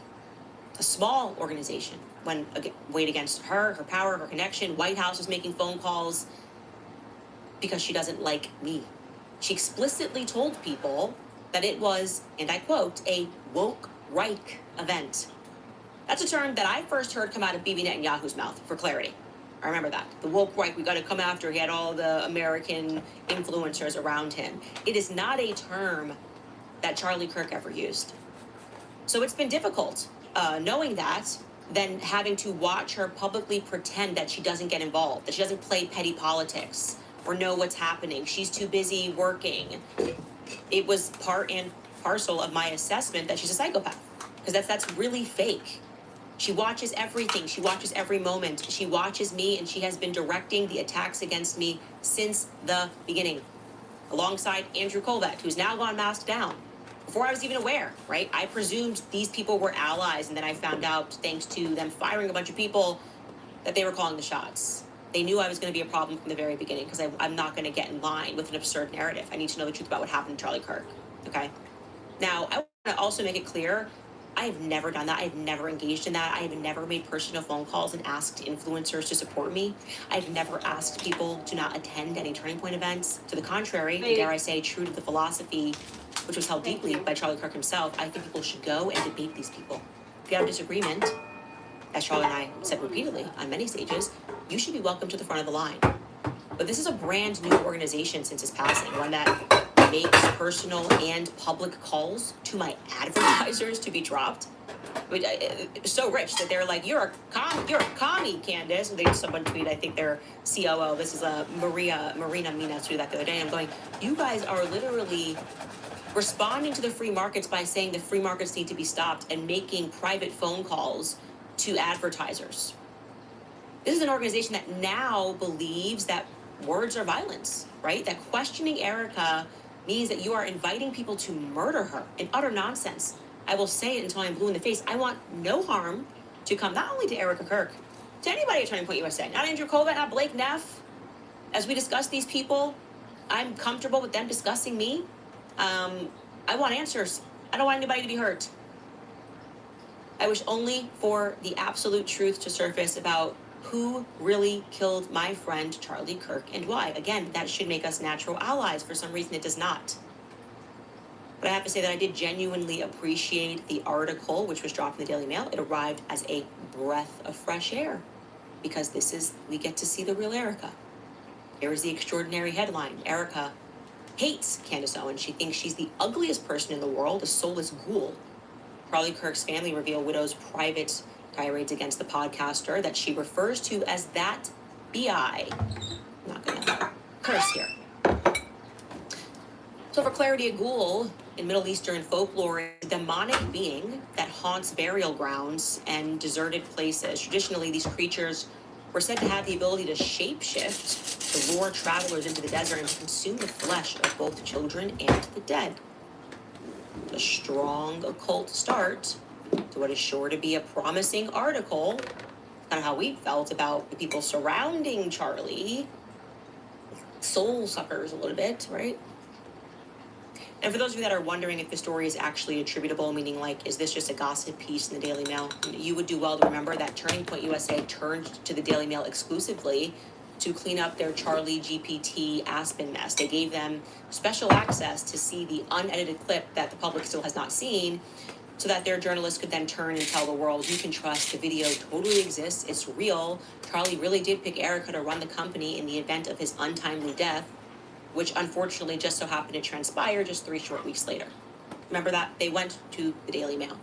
A small organization weighed against her power, her connection. White House was making phone calls because she doesn't like me. She explicitly told people that it was, and I quote, a woke Reich event. That's a term that I first heard come out of Bibi Netanyahu's mouth, for clarity. All I remember that. The woke right, we got to come after. He had all the American influencers around him. It is not a term that Charlie Kirk ever used. So it's been difficult knowing that, then having to watch her publicly pretend that she doesn't get involved, that she doesn't play petty politics or know what's happening. She's too busy working. It was part and parcel of my assessment that she's a psychopath, because that's really fake. She watches everything. She watches every moment. She watches me, and she has been directing the attacks against me since the beginning, alongside Andrew Colvett, who's now gone masked down. Before I was even aware, right? I presumed these people were allies, and then I found out, thanks to them firing a bunch of people, that they were calling the shots. They knew I was going to be a problem from the very beginning, because I'm not going to get in line with an absurd narrative. I need to know the truth about what happened to Charlie Kirk, okay? Now, I want to also make it clear, I have never done that. I have never engaged in that. I have never made personal phone calls and asked influencers to support me. I've never asked people to not attend any Turning Point events. To the contrary, dare I say, true to the philosophy, which was held deeply by Charlie Kirk himself, I think people should go and debate these people. If you have a disagreement, as Charlie and I said repeatedly on many stages, you should be welcome to the front of the line. But this is a brand new organization since his passing, one that makes personal and public calls to my advertisers to be dropped. It's so rich that they're like, you're a commie, Candace. And someone tweet, I think their COO, this is Marina Mina threw that the other day. I'm going, you guys are literally responding to the free markets by saying the free markets need to be stopped and making private phone calls to advertisers. This is an organization that now believes that words are violence, right? That questioning Erica means that you are inviting people to murder her in utter nonsense. I will say it until I'm blue in the face. I want no harm to come not only to Erica Kirk, to anybody at Turning Point USA, not Andrew Colvett, not Blake Neff. As we discuss these people, I'm comfortable with them discussing me. I want answers. I don't want anybody to be hurt. I wish only for the absolute truth to surface about who really killed my friend Charlie Kirk and why. Again, that should make us natural allies. For some reason, it does not. But I have to say that I did genuinely appreciate the article, which was dropped in the Daily Mail. It arrived as a breath of fresh air, because we get to see the real Erica. Here is the extraordinary headline. Erica hates Candace Owens. She thinks she's the ugliest person in the world, a soulless ghoul. Charlie Kirk's family reveal widow's private tirades against the podcaster that she refers to as that BI. I'm not gonna curse here. So for clarity, a ghoul in Middle Eastern folklore is a demonic being that haunts burial grounds and deserted places. Traditionally, these creatures were said to have the ability to shapeshift, to lure travelers into the desert and consume the flesh of both children and the dead. A strong occult start to what is sure to be a promising article. Kind of how we felt about the people surrounding Charlie. Soul suckers a little bit, right? And for those of you that are wondering if the story is actually attributable, meaning like, is this just a gossip piece in the Daily Mail? You would do well to remember that Turning Point USA turned to the Daily Mail exclusively to clean up their Charlie GPT Aspen mess. They gave them special access to see the unedited clip that the public still has not seen, so that their journalists could then turn and tell the world, you can trust, the video totally exists, it's real. Charlie really did pick Erica to run the company in the event of his untimely death, which unfortunately just so happened to transpire just 3 short weeks later. Remember that? They went to the Daily Mail.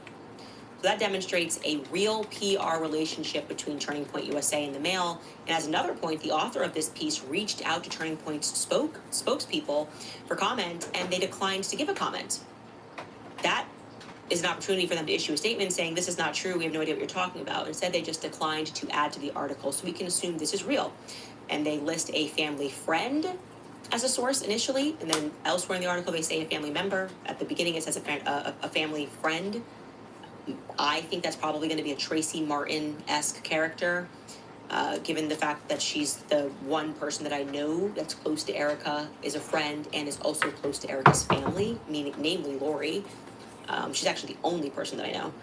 So that demonstrates a real PR relationship between Turning Point USA and the Mail. And as another point, the author of this piece reached out to Turning Point's spokespeople for comment, and they declined to give a comment. That is an opportunity for them to issue a statement saying, this is not true, we have no idea what you're talking about. Instead, they just declined to add to the article, so we can assume this is real. And they list a family friend as a source initially, and then elsewhere in the article, they say a family member. At the beginning, it says a family friend. I think that's probably going to be a Tracy Martin-esque character, given the fact that she's the one person that I know that's close to Erica, is a friend, and is also close to Erica's family, namely Lori. She's actually the only person that I know.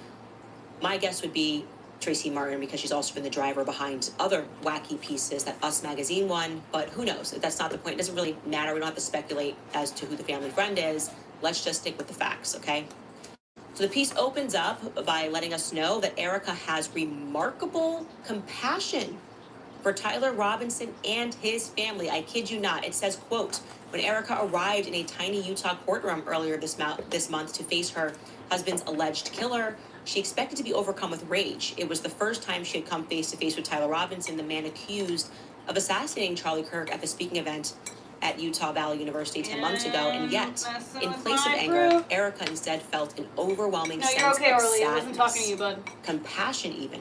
My guess would be Tracy Martin, because she's also been the driver behind other wacky pieces that Us Magazine won, but who knows? That's not the point. It doesn't really matter. We don't have to speculate as to who the family friend is. Let's just stick with the facts, okay? So the piece opens up by letting us know that Erica has remarkable compassion for Tyler Robinson and his family. I kid you not. It says, quote, when Erica arrived in a tiny Utah courtroom earlier this month to face her husband's alleged killer, she expected to be overcome with rage. It was the first time she had come face to face with Tyler Robinson, the man accused of assassinating Charlie Kirk at the speaking event at Utah Valley University 10 months ago. And yet, in place of anger, Erica instead felt an overwhelming sense of Orly. sadness, I wasn't talking to you, bud. compassion even,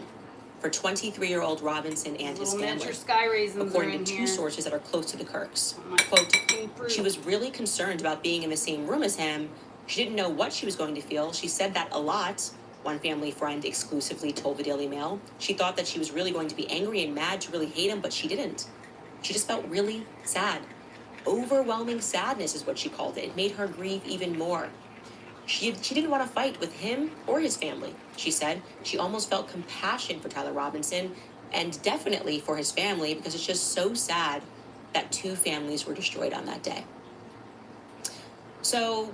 for 23-year-old Robinson and his family. Sky raisins According to are in two here. sources that are close to the Kirks. Oh my Quote, fruit. she was really concerned about being in the same room as him. She didn't know what she was going to feel. She said that a lot, one family friend exclusively told the Daily Mail. She thought that she was really going to be angry and mad, to really hate him, but she didn't. She just felt really sad. Overwhelming sadness is what she called it. It made her grieve even more. She didn't want to fight with him or his family, she said. She almost felt compassion for Tyler Robinson and definitely for his family, because it's just so sad that two families were destroyed on that day. So,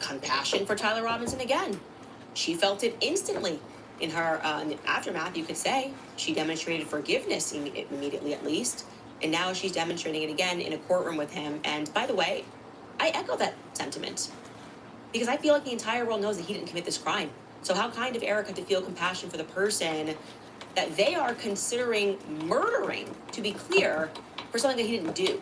compassion for Tyler Robinson again. She felt it instantly in her aftermath, you could say. She demonstrated forgiveness immediately, at least. And now she's demonstrating it again in a courtroom with him. And by the way, I echo that sentiment, because I feel like the entire world knows that he didn't commit this crime. So how kind of Erica to feel compassion for the person that they are considering murdering, to be clear, for something that he didn't do.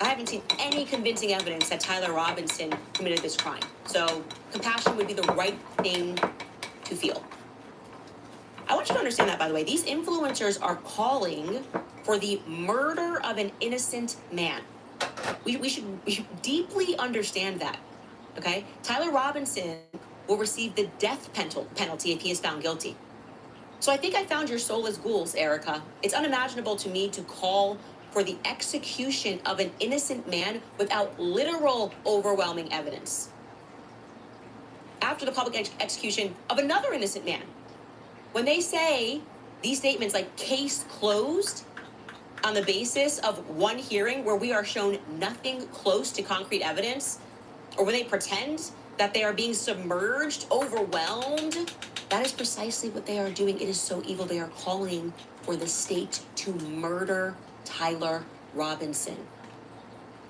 I haven't seen any convincing evidence that Tyler Robinson committed this crime. So compassion would be the right thing to feel. I want you to understand that, by the way. These influencers are calling for the murder of an innocent man. We should deeply understand that, okay? Tyler Robinson will receive the death penalty if he is found guilty. So I think I found your soulless ghouls, Erica. It's unimaginable to me to call for the execution of an innocent man without literal overwhelming evidence. After the public execution of another innocent man. When they say these statements like case closed on the basis of one hearing where we are shown nothing close to concrete evidence, or when they pretend that they are being submerged, overwhelmed, that is precisely what they are doing. It is so evil. They are calling for the state to murder Tyler Robinson.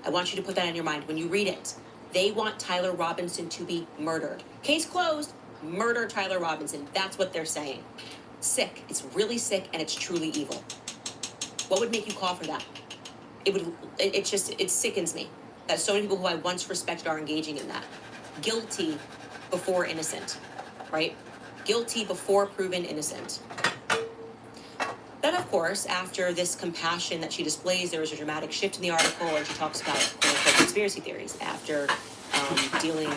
I want you to put that in your mind when you read it. They want Tyler Robinson to be murdered. Case closed, murder Tyler Robinson. That's what they're saying. Sick. It's really sick, and it's truly evil. What would make you call for that? It sickens me that so many people who I once respected are engaging in that. Guilty before innocent, right? Guilty before proven innocent. Then, of course, after this compassion that she displays, there was a dramatic shift in the article, and she talks about quote-unquote conspiracy theories after detailing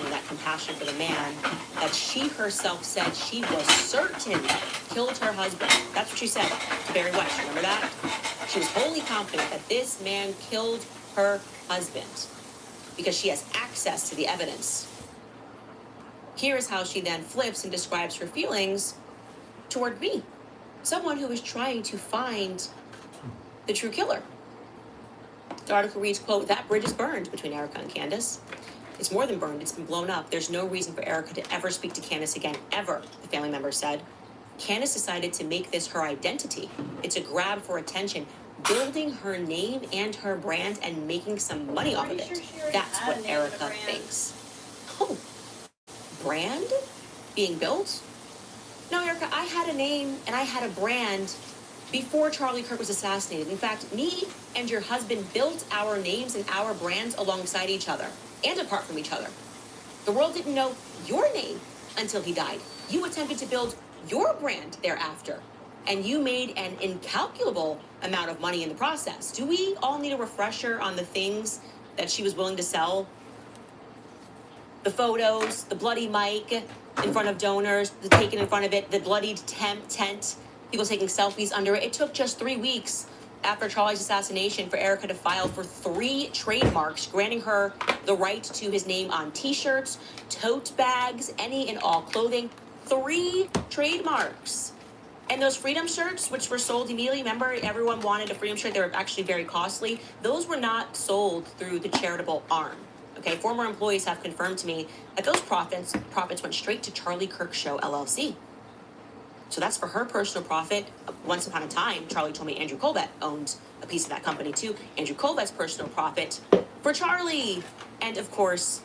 that compassion for the man that she herself said she was certain killed her husband. That's what she said to Barry Weiss. Remember that? She was wholly confident that this man killed her husband because she has access to the evidence. Here is how she then flips and describes her feelings toward me, someone who is trying to find the true killer. The article reads, quote, that bridge is burned between Erica and Candace. It's more than burned, it's been blown up. There's no reason for Erica to ever speak to Candace again, ever, the family member said. Candace decided to make this her identity. It's a grab for attention, building her name and her brand and making some money off of it. That's what Erica thinks. Oh, brand being built? No, Erica, I had a name and I had a brand before Charlie Kirk was assassinated. In fact, me and your husband built our names and our brands alongside each other and apart from each other. The world didn't know your name until he died. You attempted to build your brand thereafter, and you made an incalculable amount of money in the process. Do we all need a refresher on the things that she was willing to sell? The photos, the bloody mic in front of donors, the taken in front of it, the bloodied tent, people taking selfies under it. It took just 3 weeks after Charlie's assassination for Erica to file for 3 trademarks, granting her the right to his name on t-shirts, tote bags, any and all clothing. 3 trademarks. And those freedom shirts, which were sold immediately, remember everyone wanted a freedom shirt, they were actually very costly. Those were not sold through the charitable arm. Okay, former employees have confirmed to me that those profits went straight to Charlie Kirk Show LLC. So that's for her personal profit. Once upon a time, Charlie told me Andrew Colbert owned a piece of that company too. Andrew Colbert's personal profit for Charlie. And of course,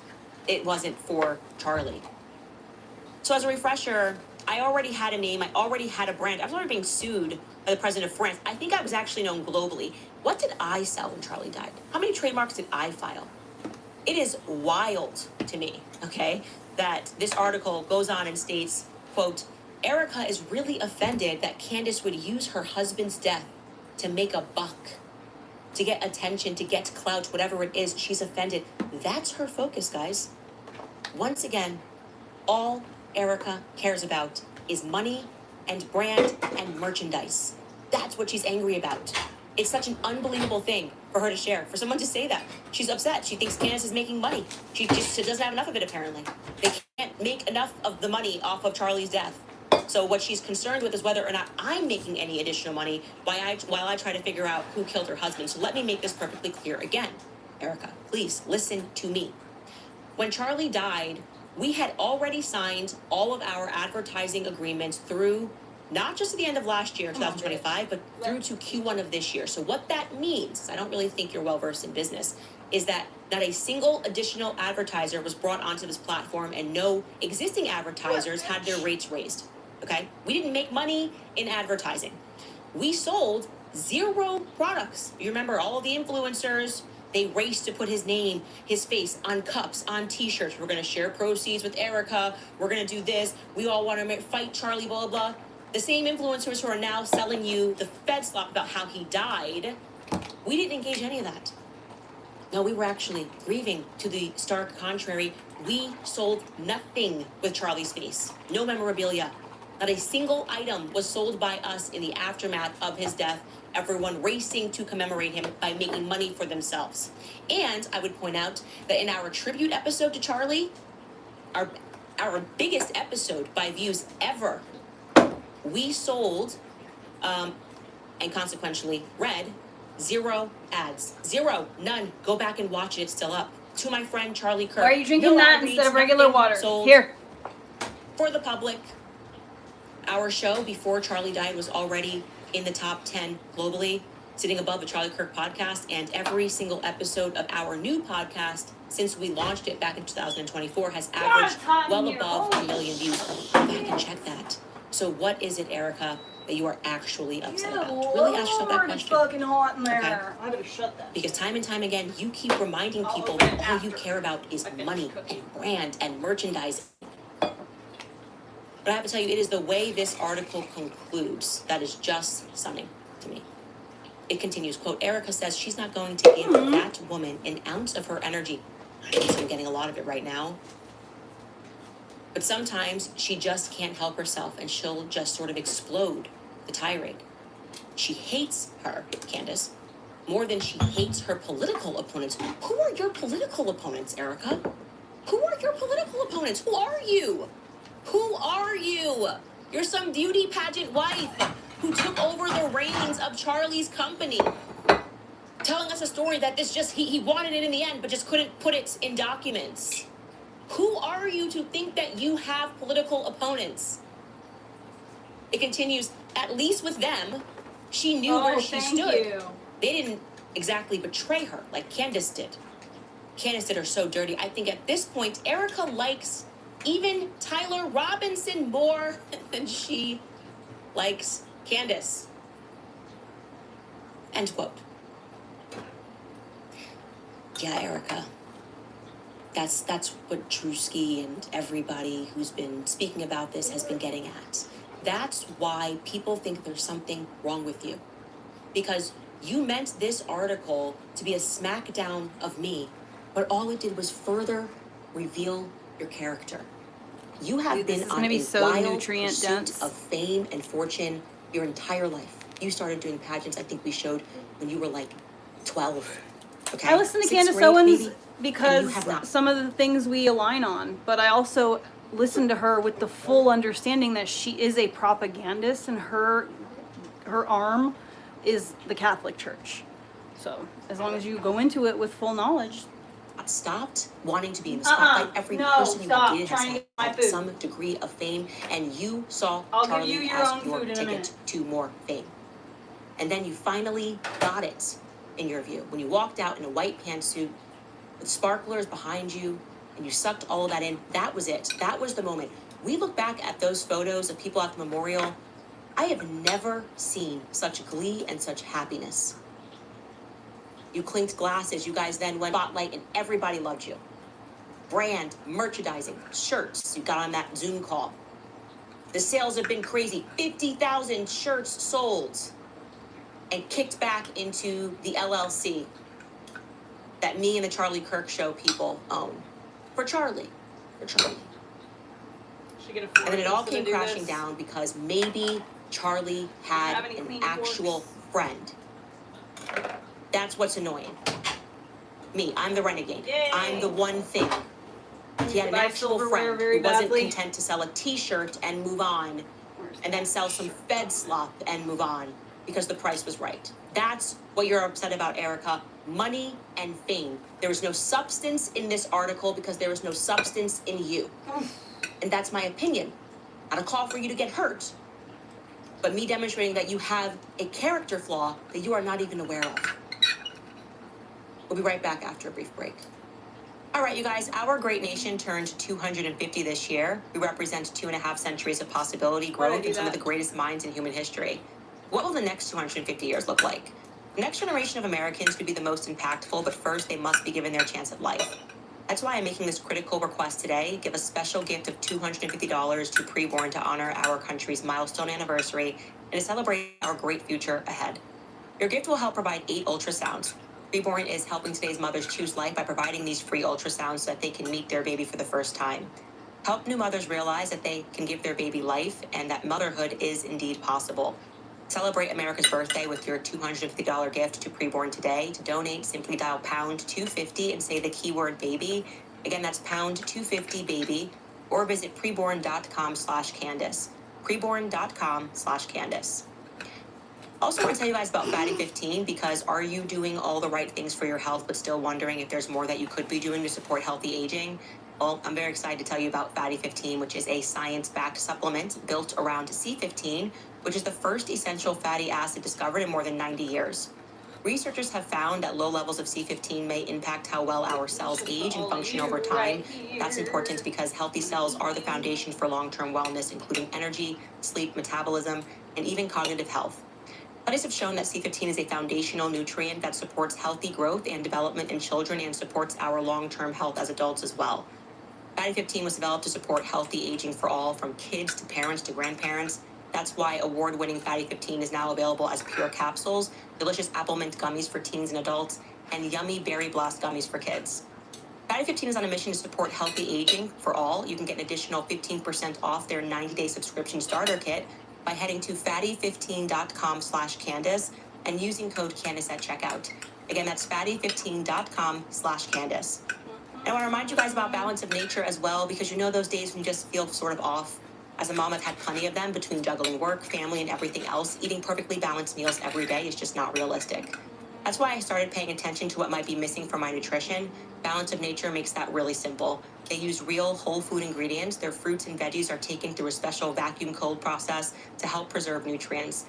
it wasn't for Charlie. So as a refresher, I already had a name, I already had a brand. I was already being sued by the president of France. I think I was actually known globally. What did I sell when Charlie died? How many trademarks did I file? It is wild to me, okay, that this article goes on and states, quote, Erica is really offended that Candace would use her husband's death to make a buck, to get attention, to get clout, whatever it is. She's offended. That's her focus, guys. Once again, all Erica cares about is money and brand and merchandise. That's what she's angry about. It's such an unbelievable thing for her to share, for someone to say that. She's upset. She thinks Candace is making money. She doesn't have enough of it, apparently. They can't make enough of the money off of Charlie's death. So what she's concerned with is whether or not I'm making any additional money while I try to figure out who killed her husband. So let me make this perfectly clear again. Erica, please listen to me. When Charlie died, we had already signed all of our advertising agreements through not just at the end of last year, 2025, but through to Q1 of this year. So what that means, I don't really think you're well versed in business, is that not a single additional advertiser was brought onto this platform and no existing advertisers had their rates raised. Okay? We didn't make money in advertising. We sold 0 products. You remember all of the influencers, they raced to put his name, his face on cups, on t-shirts. We're going to share proceeds with Erica. We're going to do this. We all want to fight Charlie, blah, blah, blah. The same influencers who are now selling you the Fed slop about how he died, we didn't engage any of that. No, we were actually grieving. To the stark contrary, we sold nothing with Charlie's face. No memorabilia. Not a single item was sold by us in the aftermath of his death. Everyone racing to commemorate him by making money for themselves. And I would point out that in our tribute episode to Charlie, our biggest episode by views ever, we sold, and consequentially read, 0 ads. 0, none. Go back and watch it. It's still up. To my friend Charlie Kirk. Why are you drinking that ad reads, instead of regular nothing water? sold Here. for the public. Our show before Charlie died was already in the top 10 globally, sitting above the Charlie Kirk podcast, and every single episode of our new podcast since we launched it back in 2024 has averaged well above 1 million views. Go back and check that. So what is it, Erica, that you are actually upset about? Really ask yourself that question. It's fucking hot in there. Okay. I better shut that. Because time and time again, you keep reminding people that all you care about is money and brand and merchandise. But I have to tell you, it is the way this article concludes that is just stunning to me. It continues, quote, Erica says she's not going to give that woman an ounce of her energy. I guess I'm getting a lot of it right now. But sometimes she just can't help herself and she'll just sort of explode the tirade. She hates her, Candace, more than she hates her political opponents. Who are your political opponents, Erica? Who are your political opponents? Who are you? Who are you? You're some beauty pageant wife who took over the reins of Charlie's company, telling us a story that he wanted it in the end, but just couldn't put it in documents. Who are you to think that you have political opponents? It continues, at least with them, she knew where she stood. They didn't exactly betray her like Candace did. Candace did her so dirty. I think at this point, Erica likes even Tyler Robinson more than she likes Candace. End quote. Yeah, Erica. That's what Drewski and everybody who's been speaking about this has been getting at. That's why people think there's something wrong with you. Because you meant this article to be a smackdown of me, but all it did was further reveal your character. You have been on a wild pursuit of fame and fortune your entire life. You started doing pageants, I think we showed, when you were like 12. Okay? I listen to Candace Owens because some of the things we align on, but I also listen to her with the full understanding that she is a propagandist and her arm is the Catholic Church. So as long as you go into it with full knowledge. stopped wanting to be in the spotlight. Every No, person you stop dated trying to has get my had food. some degree of fame, and you saw I'll give Charlie you your as own your food in a ticket minute. to more fame. And then you finally got it, in your view, when you walked out in a white pantsuit with sparklers behind you, and you sucked all of that in. That was it. That was the moment. We look back at those photos of people at the memorial. I have never seen such glee and such happiness. You clinked glasses. You guys then went spotlight, and everybody loved you. Brand, merchandising, shirts. You got on that Zoom call. The sales have been crazy. 50,000 shirts sold, and kicked back into the LLC that me and the Charlie Kirk Show people own. For Charlie. Should get a And then it all fork came to do crashing this. down because maybe Charlie had Have any an clean actual forks? friend. That's what's annoying. Me, I'm the renegade. Yay. I'm the one thing. He had an Buy actual silverware friend very who wasn't badly. content to sell a t-shirt and move on, and then sell some Fed slop and move on because the price was right. That's what you're upset about, Erica. Money and fame. There is no substance in this article because there is no substance in you. And that's my opinion. Not a call for you to get hurt, but me demonstrating that you have a character flaw that you are not even aware of. We'll be right back after a brief break. All right, you guys, our great nation turned 250 this year. We represent 2.5 centuries of possibility, growth, and some of the greatest minds in human history. What will the next 250 years look like? The next generation of Americans could be the most impactful, but first they must be given their chance at life. That's why I'm making this critical request today. Give a special gift of $250 to Preborn to honor our country's milestone anniversary and to celebrate our great future ahead. Your gift will help provide 8 ultrasounds. Preborn is helping today's mothers choose life by providing these free ultrasounds so that they can meet their baby for the first time. Help new mothers realize that they can give their baby life and that motherhood is indeed possible. Celebrate America's birthday with your $250 gift to Preborn today. To donate, simply dial pound 250 and say the keyword baby. Again, that's pound 250 baby, or visit preborn.com/Candace. Preborn.com/Candace. Also, want to tell you guys about Fatty 15 because are you doing all the right things for your health but still wondering if there's more that you could be doing to support healthy aging? Well, I'm very excited to tell you about Fatty 15, which is a science-backed supplement built around C15, which is the first essential fatty acid discovered in more than 90 years. Researchers have found that low levels of C15 may impact how well our cells age and function over time. That's important because healthy cells are the foundation for long-term wellness, including energy, sleep, metabolism, and even cognitive health. Studies have shown that C15 is a foundational nutrient that supports healthy growth and development in children and supports our long-term health as adults as well. Fatty 15 was developed to support healthy aging for all, from kids to parents to grandparents. That's why award-winning Fatty 15 is now available as pure capsules, delicious apple mint gummies for teens and adults, and yummy berry blast gummies for kids. Fatty 15 is on a mission to support healthy aging for all. You can get an additional 15% off their 90-day subscription starter kit by heading to fatty15.com/Candace and using code Candace at checkout. Again, that's fatty15.com/Candace. And I want to remind you guys about balance of nature as well, because you know those days when you just feel sort of off. As a mom, I've had plenty of them between juggling work, family, and everything else. Eating perfectly balanced meals every day is just not realistic. That's why I started paying attention to what might be missing from my nutrition. Balance of Nature makes that really simple. They use real whole food ingredients. Their fruits and veggies are taken through a special vacuum cold process to help preserve nutrients.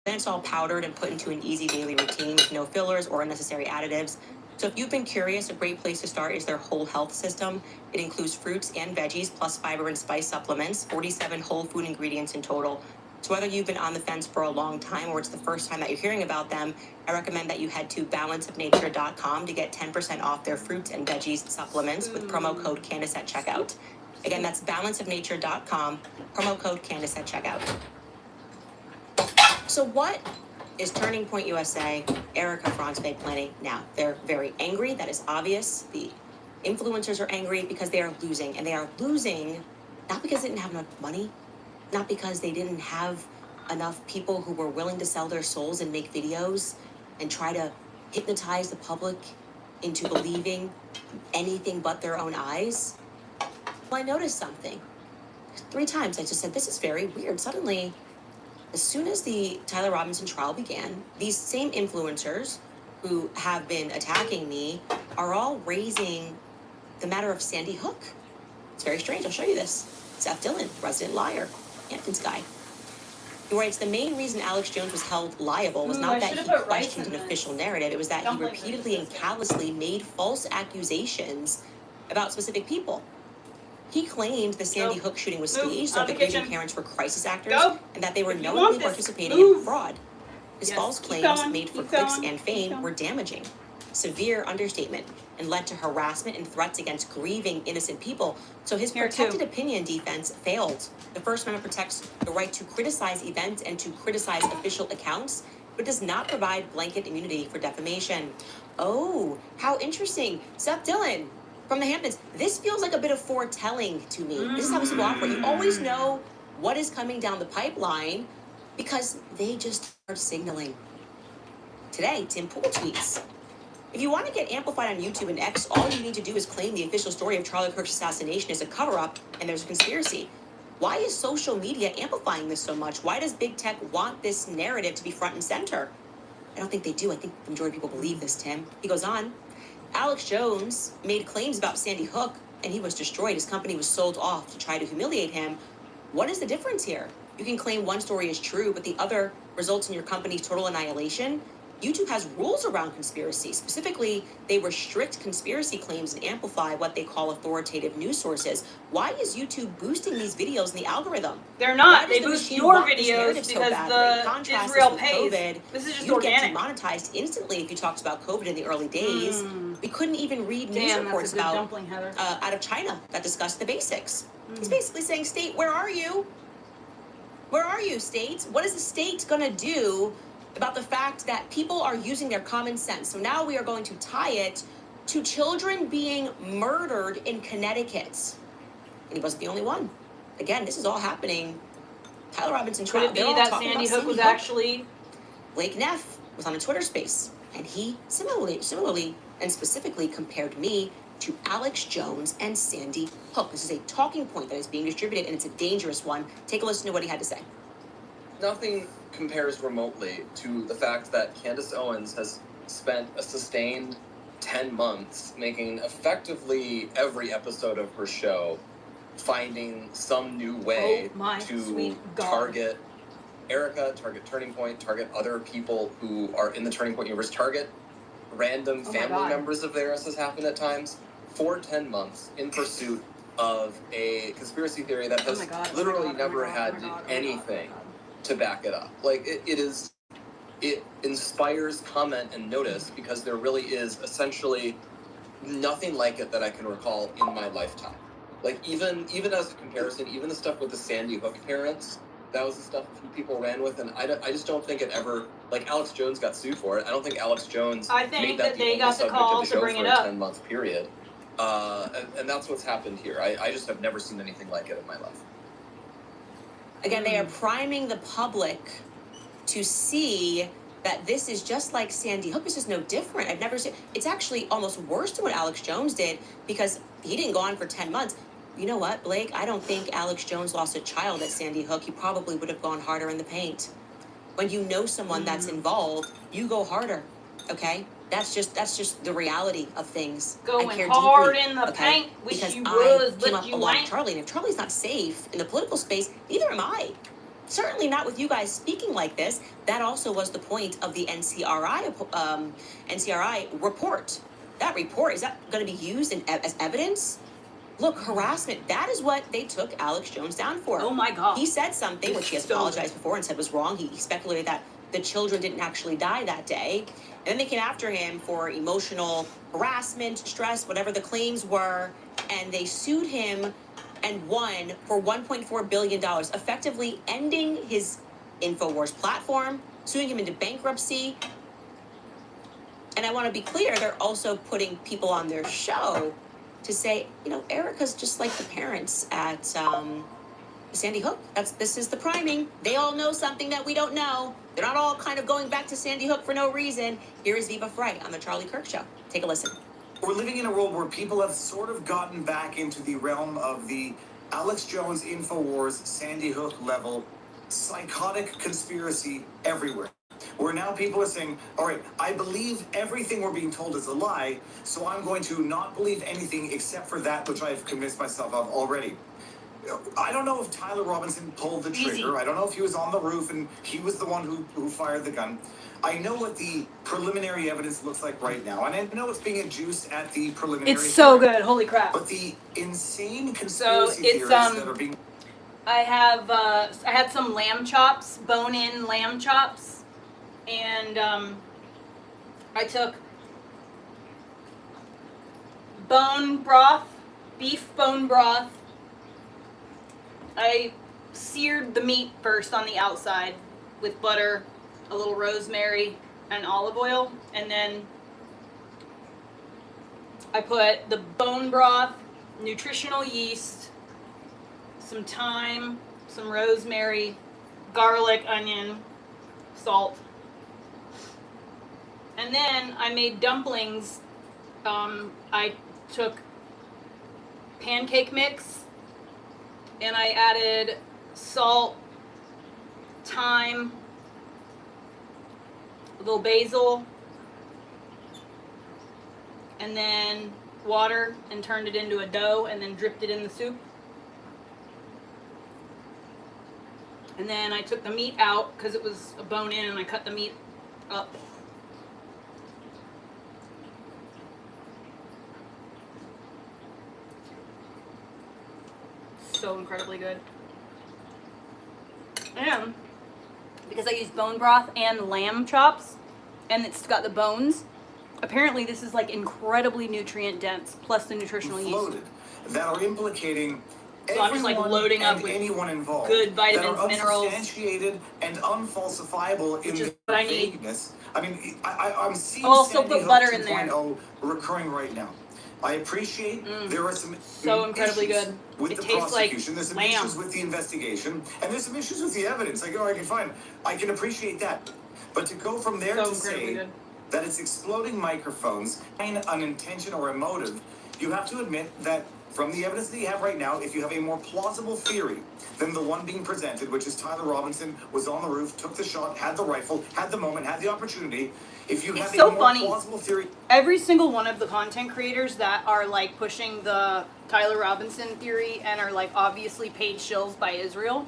Then it's all powdered and put into an easy daily routine with no fillers or unnecessary additives. So if you've been curious, a great place to start is their whole health system. It includes fruits and veggies plus fiber and spice supplements, 47 whole food ingredients in total. So whether you've been on the fence for a long time or it's the first time that you're hearing about them, I recommend that you head to balanceofnature.com to get 10% off their fruits and veggies supplements with promo code Candace at checkout. Again, that's balanceofnature.com, promo code Candace at checkout. So what is Turning Point USA, Erica Franzweg planning now? They're very angry. That is obvious. The influencers are angry because they are losing. And they are losing not because they didn't have enough money, not because they didn't have enough people who were willing to sell their souls and make videos and try to hypnotize the public into believing anything but their own eyes. Well, I noticed something. 3 times I just said, this is very weird. Suddenly, as soon as the Tyler Robinson trial began, these same influencers who have been attacking me are all raising the matter of Sandy Hook. It's very strange. I'll show you this. Seth Dillon, resident liar, Hamptons guy. He writes, the main reason Alex Jones was held liable was not that he questioned an official narrative. It was that he repeatedly and callously made false accusations about specific people. He claimed the Sandy Hook shooting was staged, so that the grieving parents were crisis actors, and that they were knowingly participating in fraud. His false claims, made for clicks and fame, were damaging. Severe understatement, and led to harassment and threats against grieving innocent people. So his protected opinion defense failed. The First Amendment protects the right to criticize events and to criticize official accounts, but does not provide blanket immunity for defamation. Oh, how interesting. Seth Dillon from the Hamptons. This feels like a bit of foretelling to me. This is how people operate. You always know what is coming down the pipeline because they just are signaling. Today, Tim Pool tweets, if you want to get amplified on YouTube and X, all you need to do is claim the official story of Charlie Kirk's assassination is a cover-up and there's a conspiracy. Why is social media amplifying this so much? Why does big tech want this narrative to be front and center? I don't think they do. I think the majority of people believe this, Tim. He goes on, Alex Jones made claims about Sandy Hook and he was destroyed. His company was sold off to try to humiliate him. What is the difference here? You can claim one story is true, but the other results in your company's total annihilation. YouTube has rules around conspiracy. Specifically, they restrict conspiracy claims and amplify what they call authoritative news sources. Why is YouTube boosting these videos in the algorithm? They're not. They boost your videos because the Israel pays. This is just organic. You'd get demonetized instantly if you talked about COVID in the early days. We couldn't even read news reports about out of China that discussed the basics. He's basically saying, state, where are you? Where are you, states? What is the state going to do about the fact that people are using their common sense? So now we are going to tie it to children being murdered in Connecticut. And he wasn't the only one. Again, this is all happening. Tyler Robinson trial. Could it be that Sandy Hook was actually... Blake Neff was on a Twitter space, and he similarly and specifically compared me to Alex Jones and Sandy Hook. This is a talking point that is being distributed, and it's a dangerous one. Take a listen to what he had to say. Nothing compares remotely to the fact that Candace Owens has spent a sustained 10 months making effectively every episode of her show finding some new way to target Erica, target Turning Point, target other people who are in the Turning Point universe, target random family members of theirs, has happened at times, for 10 months in pursuit of a conspiracy theory that has literally never had anything to back it up. Like, it inspires comment and notice because there really is essentially nothing like it that I can recall in my lifetime. Like, even as a comparison, even the stuff with the Sandy Hook parents, that was the stuff a few people ran with, and I just don't think it ever, like, Alex Jones got sued for it. I don't think Alex Jones made that the only subject of the show for a 10-month period. And that's what's happened here. I just have never seen anything like it in my life. Again, they are priming the public to see that this is just like Sandy Hook. This is no different. I've never seen, it's actually almost worse than what Alex Jones did because he didn't go on for 10 months. You know what, Blake? I don't think Alex Jones lost a child at Sandy Hook. He probably would have gone harder in the paint. When you know someone that's involved, you go harder, okay? That's just the reality of things. Going hard in the paint, wish you was, but you ain't. Charlie, and if Charlie's not safe in the political space, neither am I. Certainly not with you guys speaking like this. That also was the point of the NCRI report. That report, is that going to be used as evidence? Look, harassment, that is what they took Alex Jones down for. Oh my God. He said something, which he has apologized before and said was wrong. He speculated that the children didn't actually die that day. And then they came after him for emotional harassment, stress, whatever the claims were. And they sued him and won for $1.4 billion, effectively ending his InfoWars platform, suing him into bankruptcy. And I want to be clear, they're also putting people on their show to say, you know, Erica's just like the parents at Sandy Hook. This is the priming. They all know something that we don't know. They're not all kind of going back to Sandy Hook for no reason. Here is Viva Frey on the Charlie Kirk Show. Take a listen. We're living in a world where people have sort of gotten back into the realm of the Alex Jones InfoWars Sandy Hook level psychotic conspiracy everywhere. where now people are saying, all right, I believe everything we're being told is a lie, so I'm going to not believe anything except for that which I've convinced myself of already. I don't know if Tyler Robinson pulled the trigger. Easy. I don't know if he was on the roof and he was the one who fired the gun. I know what the preliminary evidence looks like right now, and I know it's being adduced at the preliminary. It's so hearing. good. Holy crap. But the insane So conspiracy it's theories that are being I had some lamb chops, bone-in lamb chops, and I took bone broth, beef bone broth. I seared the meat first on the outside with butter, a little rosemary, and olive oil, and then I put the bone broth, nutritional yeast, some thyme, some rosemary, garlic, onion, salt. And then I made dumplings. I took pancake mix and I added salt, thyme, a little basil, and then water, and turned it into a dough and then dripped it in the soup. And then I took the meat out because it was a bone in, and I cut the meat up. So incredibly good. And because I used bone broth and lamb chops, and it's got the bones, apparently this is like incredibly nutrient dense, plus the nutritional yeast. that are implicating So I'm just like loading up with anyone involved good vitamins, that are minerals, unsubstantiated and unfalsifiable in is the what I need. vagueness. I mean, I'm seeing I'll also Sandy put Hook butter in there. 2.0 recurring right now. I appreciate there are some So incredibly issues good. with It the tastes like prosecution. There's some lamb. issues with the investigation, and there's some issues with the evidence. I can find. I can appreciate that, but to go from there So to say good. that it's exploding microphones and an intention or a motive, you have to admit that from the evidence that you have right now, if you have a more plausible theory than the one being presented, which is Tyler Robinson was on the roof, took the shot, had the rifle, had the moment, had the opportunity. If you have so a more funny. plausible theory, Every single one of the content creators that are like pushing the Tyler Robinson theory and are like obviously paid shills by Israel,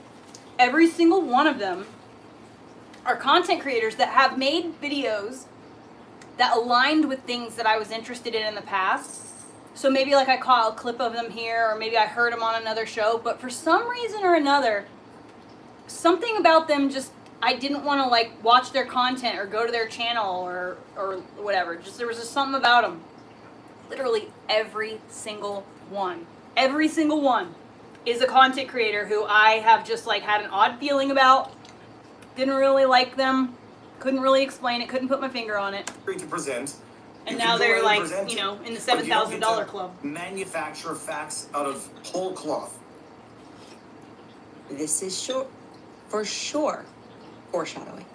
every single one of them are content creators that have made videos that aligned with things that I was interested in the past. So maybe like I caught a clip of them here, or maybe I heard them on another show, but for some reason or another, something about them just, I didn't want to like watch their content or go to their channel or whatever. Just there was just something about them. Literally every single one is a content creator who I have just like had an odd feeling about. Didn't really like them. Couldn't really explain it. Couldn't put my finger on it. to present. And you now can go they're ahead like, and present you it, know, in the but you don't get $7,000 to club. Manufacture facts out of whole cloth. This is for sure foreshadowing.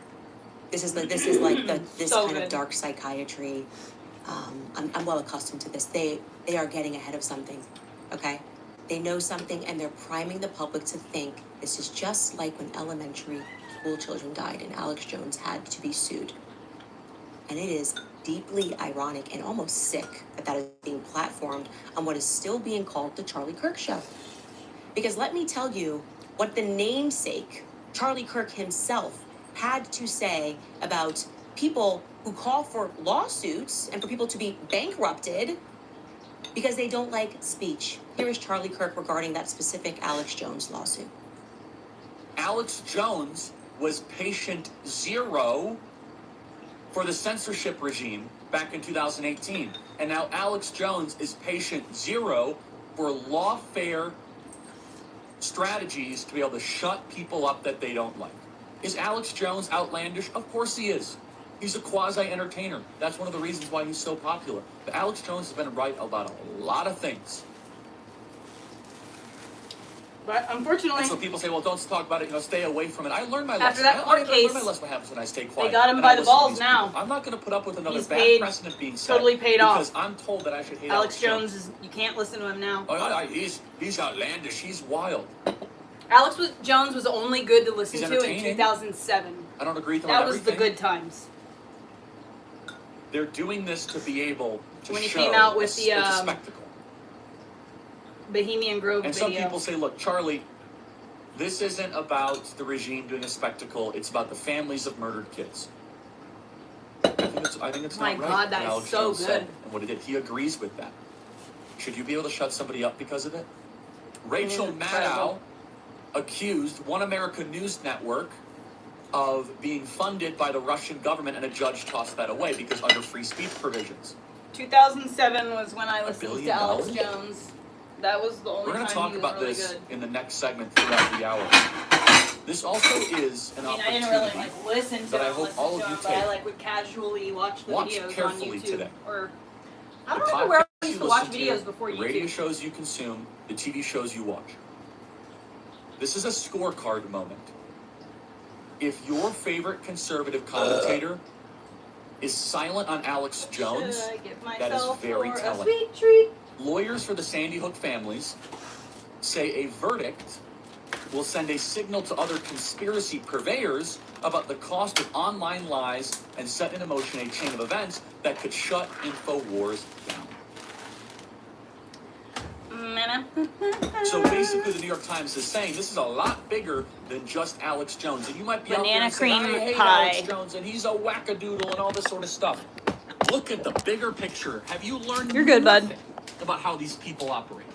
This is like this So kind good. of dark psychiatry. I'm well accustomed to this. They are getting ahead of something. Okay, they know something and they're priming the public to think this is just like when elementary school children died and Alex Jones had to be sued. And it is deeply ironic and almost sick that is being platformed on what is still being called the Charlie Kirk Show. Because let me tell you what the namesake, Charlie Kirk himself, had to say about people who call for lawsuits and for people to be bankrupted because they don't like speech. Here is Charlie Kirk regarding that specific Alex Jones lawsuit. Alex Jones was patient zero for the censorship regime back in 2018. And now Alex Jones is patient zero for lawfare strategies to be able to shut people up that they don't like. Is Alex Jones outlandish? Of course he is. He's a quasi-entertainer. That's one of the reasons why he's so popular. But Alex Jones has been right about a lot of things. But unfortunately, And so people say, well, don't talk about it, stay away from it. I learned my After lesson. that I court learned case, my lesson what happens when I stay quiet. they got him and by I the listen to balls these now. people. I'm not going to put up with another He's bad paid, precedent being set. totally paid because off. I'm told that I should hate Alex Jones is, you can't listen to him now. He's outlandish. He's wild. Alex Jones was only good to listen He's to in entertaining. 2007. I don't agree with them That on was everything. the good times. They're doing this to be able to When he show came out with it's the, a spectacle. Bohemian Grove And video. some people say, look, Charlie, this isn't about the regime doing a spectacle. It's about the families of murdered kids. I think it's My not right. God, that what is Alex so Jones good. said and what he did. He agrees with that. Should you be able to shut somebody up because of it? Rachel Maddow accused One America News Network of being funded by the Russian government, and a judge tossed that away because under free speech provisions. 2007 was when I listened to billion Alex dollars? Jones. That was the only We're going time to talk he was about really this good. in the next segment throughout the hour. This also is an I mean, I opportunity didn't really like listen to that I him, hope all of you but I take. like would casually watch the Watch videos on carefully YouTube. today. Or The I don't remember where I podcasts used you to watch listen videos before the radio YouTube. shows you consume, the TV shows you watch. This is a scorecard moment. If your favorite conservative commentator is silent on Alex Jones, Should I give that is myself very for a telling. sweet treat? Lawyers for the Sandy Hook families say a verdict will send a signal to other conspiracy purveyors about the cost of online lies and set in motion a chain of events that could shut InfoWars down. So basically, the New York Times is saying this is a lot bigger than just Alex Jones. And you might be out there Banana and saying, cream I hate pie. Alex Jones and he's a wackadoodle and all this sort of stuff. Look at the bigger picture. Have you learned You're good, bud. nothing about how these people operate?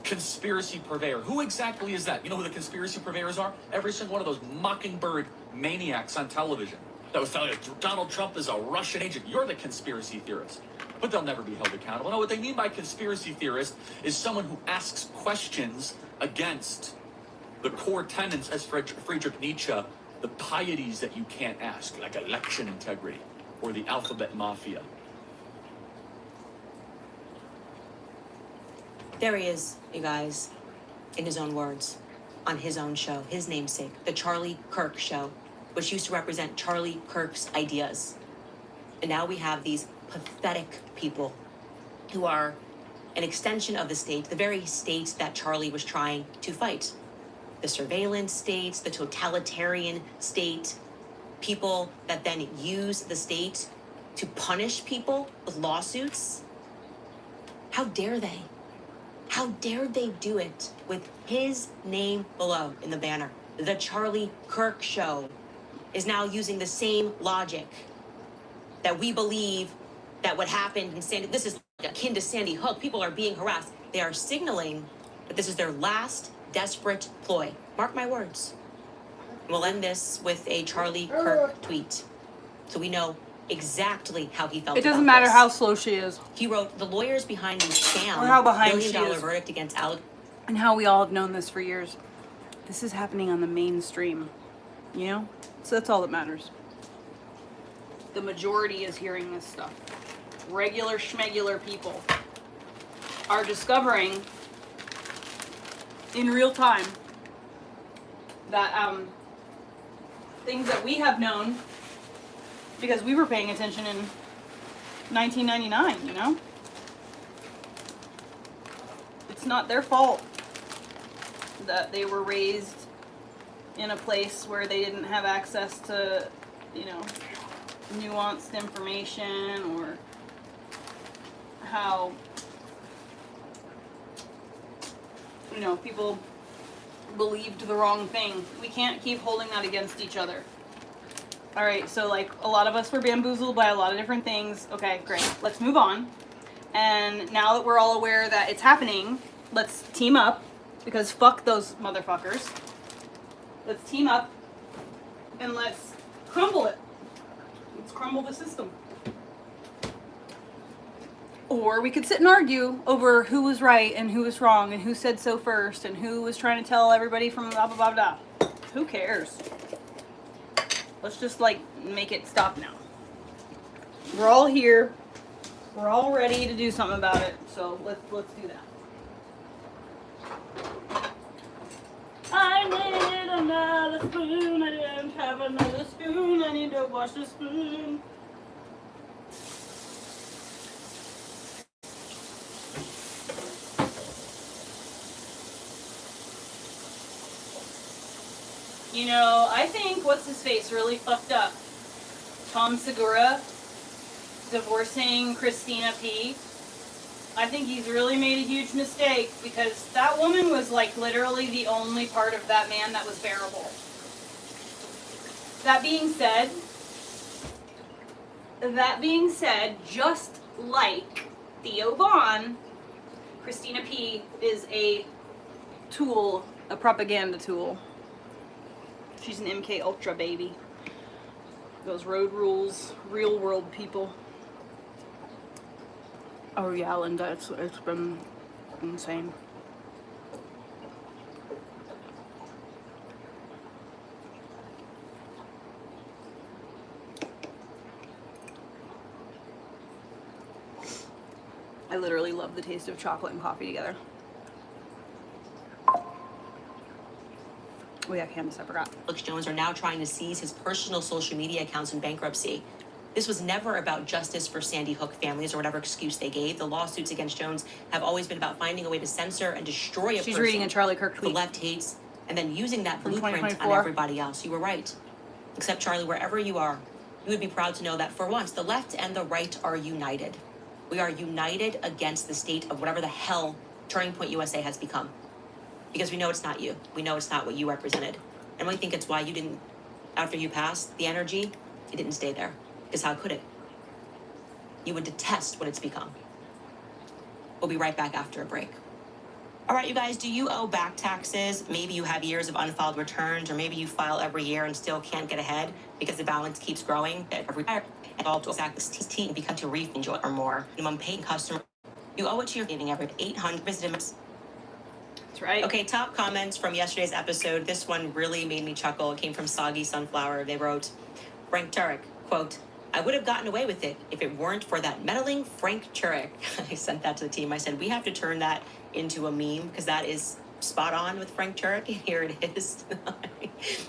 Conspiracy purveyor. Who exactly is that? You know who the conspiracy purveyors are? Every single one of those mockingbird maniacs on television that was telling you Donald Trump is a Russian agent. You're the conspiracy theorist. But they'll never be held accountable. No, what they mean by conspiracy theorist is someone who asks questions against the core tenets, as Friedrich Nietzsche, the pieties that you can't ask, like election integrity or the alphabet mafia. There he is, you guys, in his own words, on his own show, his namesake, The Charlie Kirk Show, which used to represent Charlie Kirk's ideas. And now we have these pathetic people who are an extension of the state, the very state that Charlie was trying to fight. The surveillance states, the totalitarian state, people that then use the state to punish people with lawsuits. How dare they? How dare they do it with his name below in the banner? The Charlie Kirk Show is now using the same logic that we believe that what happened in Sandy, this is akin to Sandy Hook. People are being harassed. They are signaling that this is their last desperate ploy. Mark my words. We'll end this with a Charlie Kirk tweet, so we know exactly how he felt. It doesn't about matter this. how slow she is. He wrote, the lawyers behind the scam Or how behind $1 she billion is. verdict against Alex. And how we all have known this for years. This is happening on the mainstream. You know? So that's all that matters. The majority is hearing this stuff. Regular schmegular people are discovering in real time that things that we have known because we were paying attention in 1999, you know? It's not their fault that they were raised in a place where they didn't have access to, you know, nuanced information, or how, you know, people believed the wrong thing. We can't keep holding that against each other. All right, so like a lot of us were bamboozled by a lot of different things. Okay, great. Let's move on. And now that we're all aware that it's happening, let's team up, because fuck those motherfuckers. Let's team up and let's crumble it. Let's crumble the system. Or we could sit and argue over who was right and who was wrong and who said so first and who was trying to tell everybody from blah, blah, blah, blah. Who cares? Let's just, like, make it stop now. We're all here. We're all ready to do something about it. So let's do that. I need another spoon. I didn't have another spoon. I need to wash the spoon. You know, I think what's his face really fucked up. Tom Segura divorcing Christina P. I think he's really made a huge mistake because that woman was like literally the only part of that man that was bearable. That being said, just like Theo Vaughn, Christina P. is a tool, a propaganda tool. She's an MK Ultra baby. Those road rules, real world people. Oh yeah, Linda, it's been insane. I literally love the taste of chocolate and coffee together. Oh yeah, Candace, I forgot. Alex Jones are now trying to seize his personal social media accounts in bankruptcy. This was never about justice for Sandy Hook families or whatever excuse they gave. The lawsuits against Jones have always been about finding a way to censor and destroy a person. She's reading a Charlie Kirk tweet. The left hates, and then using that From blueprint on 2024. everybody else. You were right. Except, Charlie, wherever you are, you would be proud to know that for once, the left and the right are united. We are united against the state of whatever the hell Turning Point USA has become. Because we know it's not you. We know it's not what you represented. And we think it's why you didn't, after you passed, the energy, it didn't stay there. Because how could it? You would detest what it's become. We'll be right back after a break. All right, you guys, do you owe back taxes? Maybe you have years of unfiled returns, or maybe you file every year and still can't get ahead because the balance keeps growing every year. And all to exact this team become to refund or more. Minimum paying customer. You owe it to your dating every 800 visitors. That's right. Okay, top comments from yesterday's episode. This one really made me chuckle. It came from Soggy Sunflower. They wrote, Frank Turek, quote, I would have gotten away with it if it weren't for that meddling Frank Turek. I sent that to the team. I said, we have to turn that into a meme because that is spot on with Frank Turek. Here it is.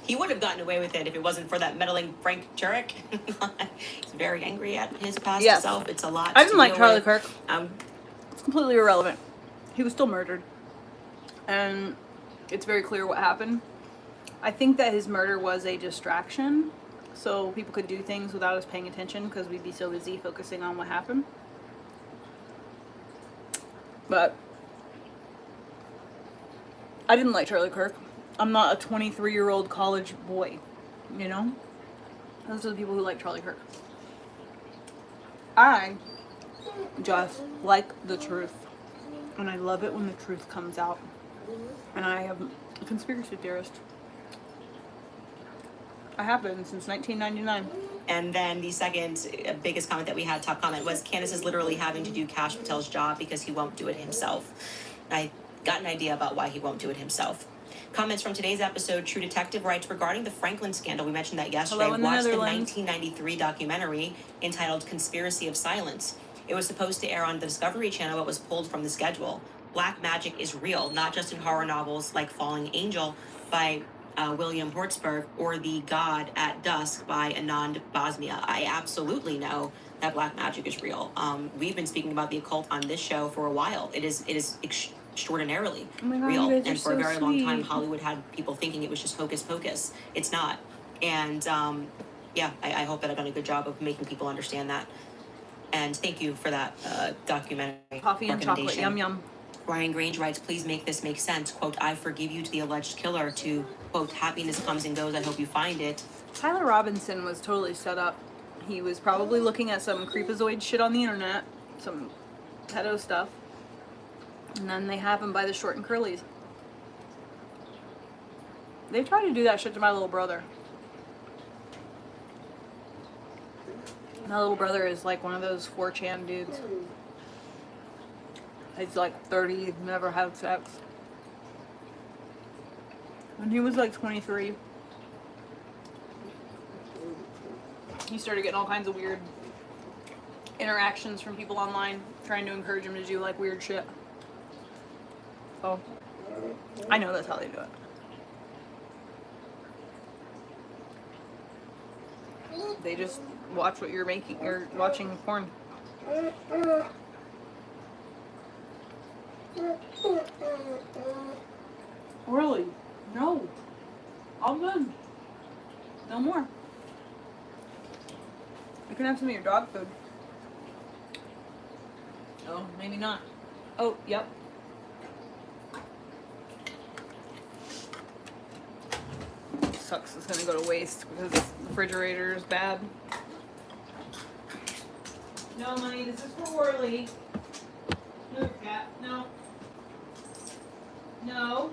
He would have gotten away with it if it wasn't for that meddling Frank Turek. He's very angry at his past self. It's a lot. I didn't like deal Charlie with. Kirk. It's completely irrelevant. He was still murdered. And it's very clear what happened. I think that his murder was a distraction. So people could do things without us paying attention because we'd be so busy focusing on what happened. But I didn't like Charlie Kirk. I'm not a 23-year-old college boy, you know? Those are the people who like Charlie Kirk. I just like the truth. And I love it when the truth comes out. And I am a conspiracy theorist. I have been since 1999. And then the second biggest comment that we had, top comment, was Candace is literally having to do Kash Patel's job because he won't do it himself. I got an idea about why he won't do it himself. Comments from today's episode, True Detective writes, regarding the Franklin scandal, we mentioned that yesterday, watched the 1993 documentary entitled Conspiracy of Silence. It was supposed to air on the Discovery Channel, but was pulled from the schedule. Black magic is real, not just in horror novels like Falling Angel by William Hortzberg or The God at Dusk by Anand Bosnia. I absolutely know that black magic is real. We've been speaking about the occult on this show for a while. It is extraordinarily real. And for a very long time, Hollywood had people thinking it was just hocus pocus. It's not. And I hope that I've done a good job of making people understand that. And thank you for that documentary. Coffee and chocolate, yum yum. Ryan Grange writes, please make this make sense. Quote, I forgive you to the alleged killer, to, quote, happiness comes and goes, I hope you find it. Tyler Robinson was totally set up. He was probably looking at some creepazoid shit on the internet, some pedo stuff. And then they have him by the short and curlies. They tried to do that shit to my little brother. My little brother is like one of those 4chan dudes. He's like 30, never had sex. When he was like 23, he started getting all kinds of weird interactions from people online trying to encourage him to do like weird shit. So, I know that's how they do it. They just watch what you're making, you're watching porn. Really? No. All good. No more. You can have some of your dog food. Oh, maybe not. Oh, yep. Sucks. It's gonna go to waste because the refrigerator is bad. No, money. This is for Worley. No, cat. No. No.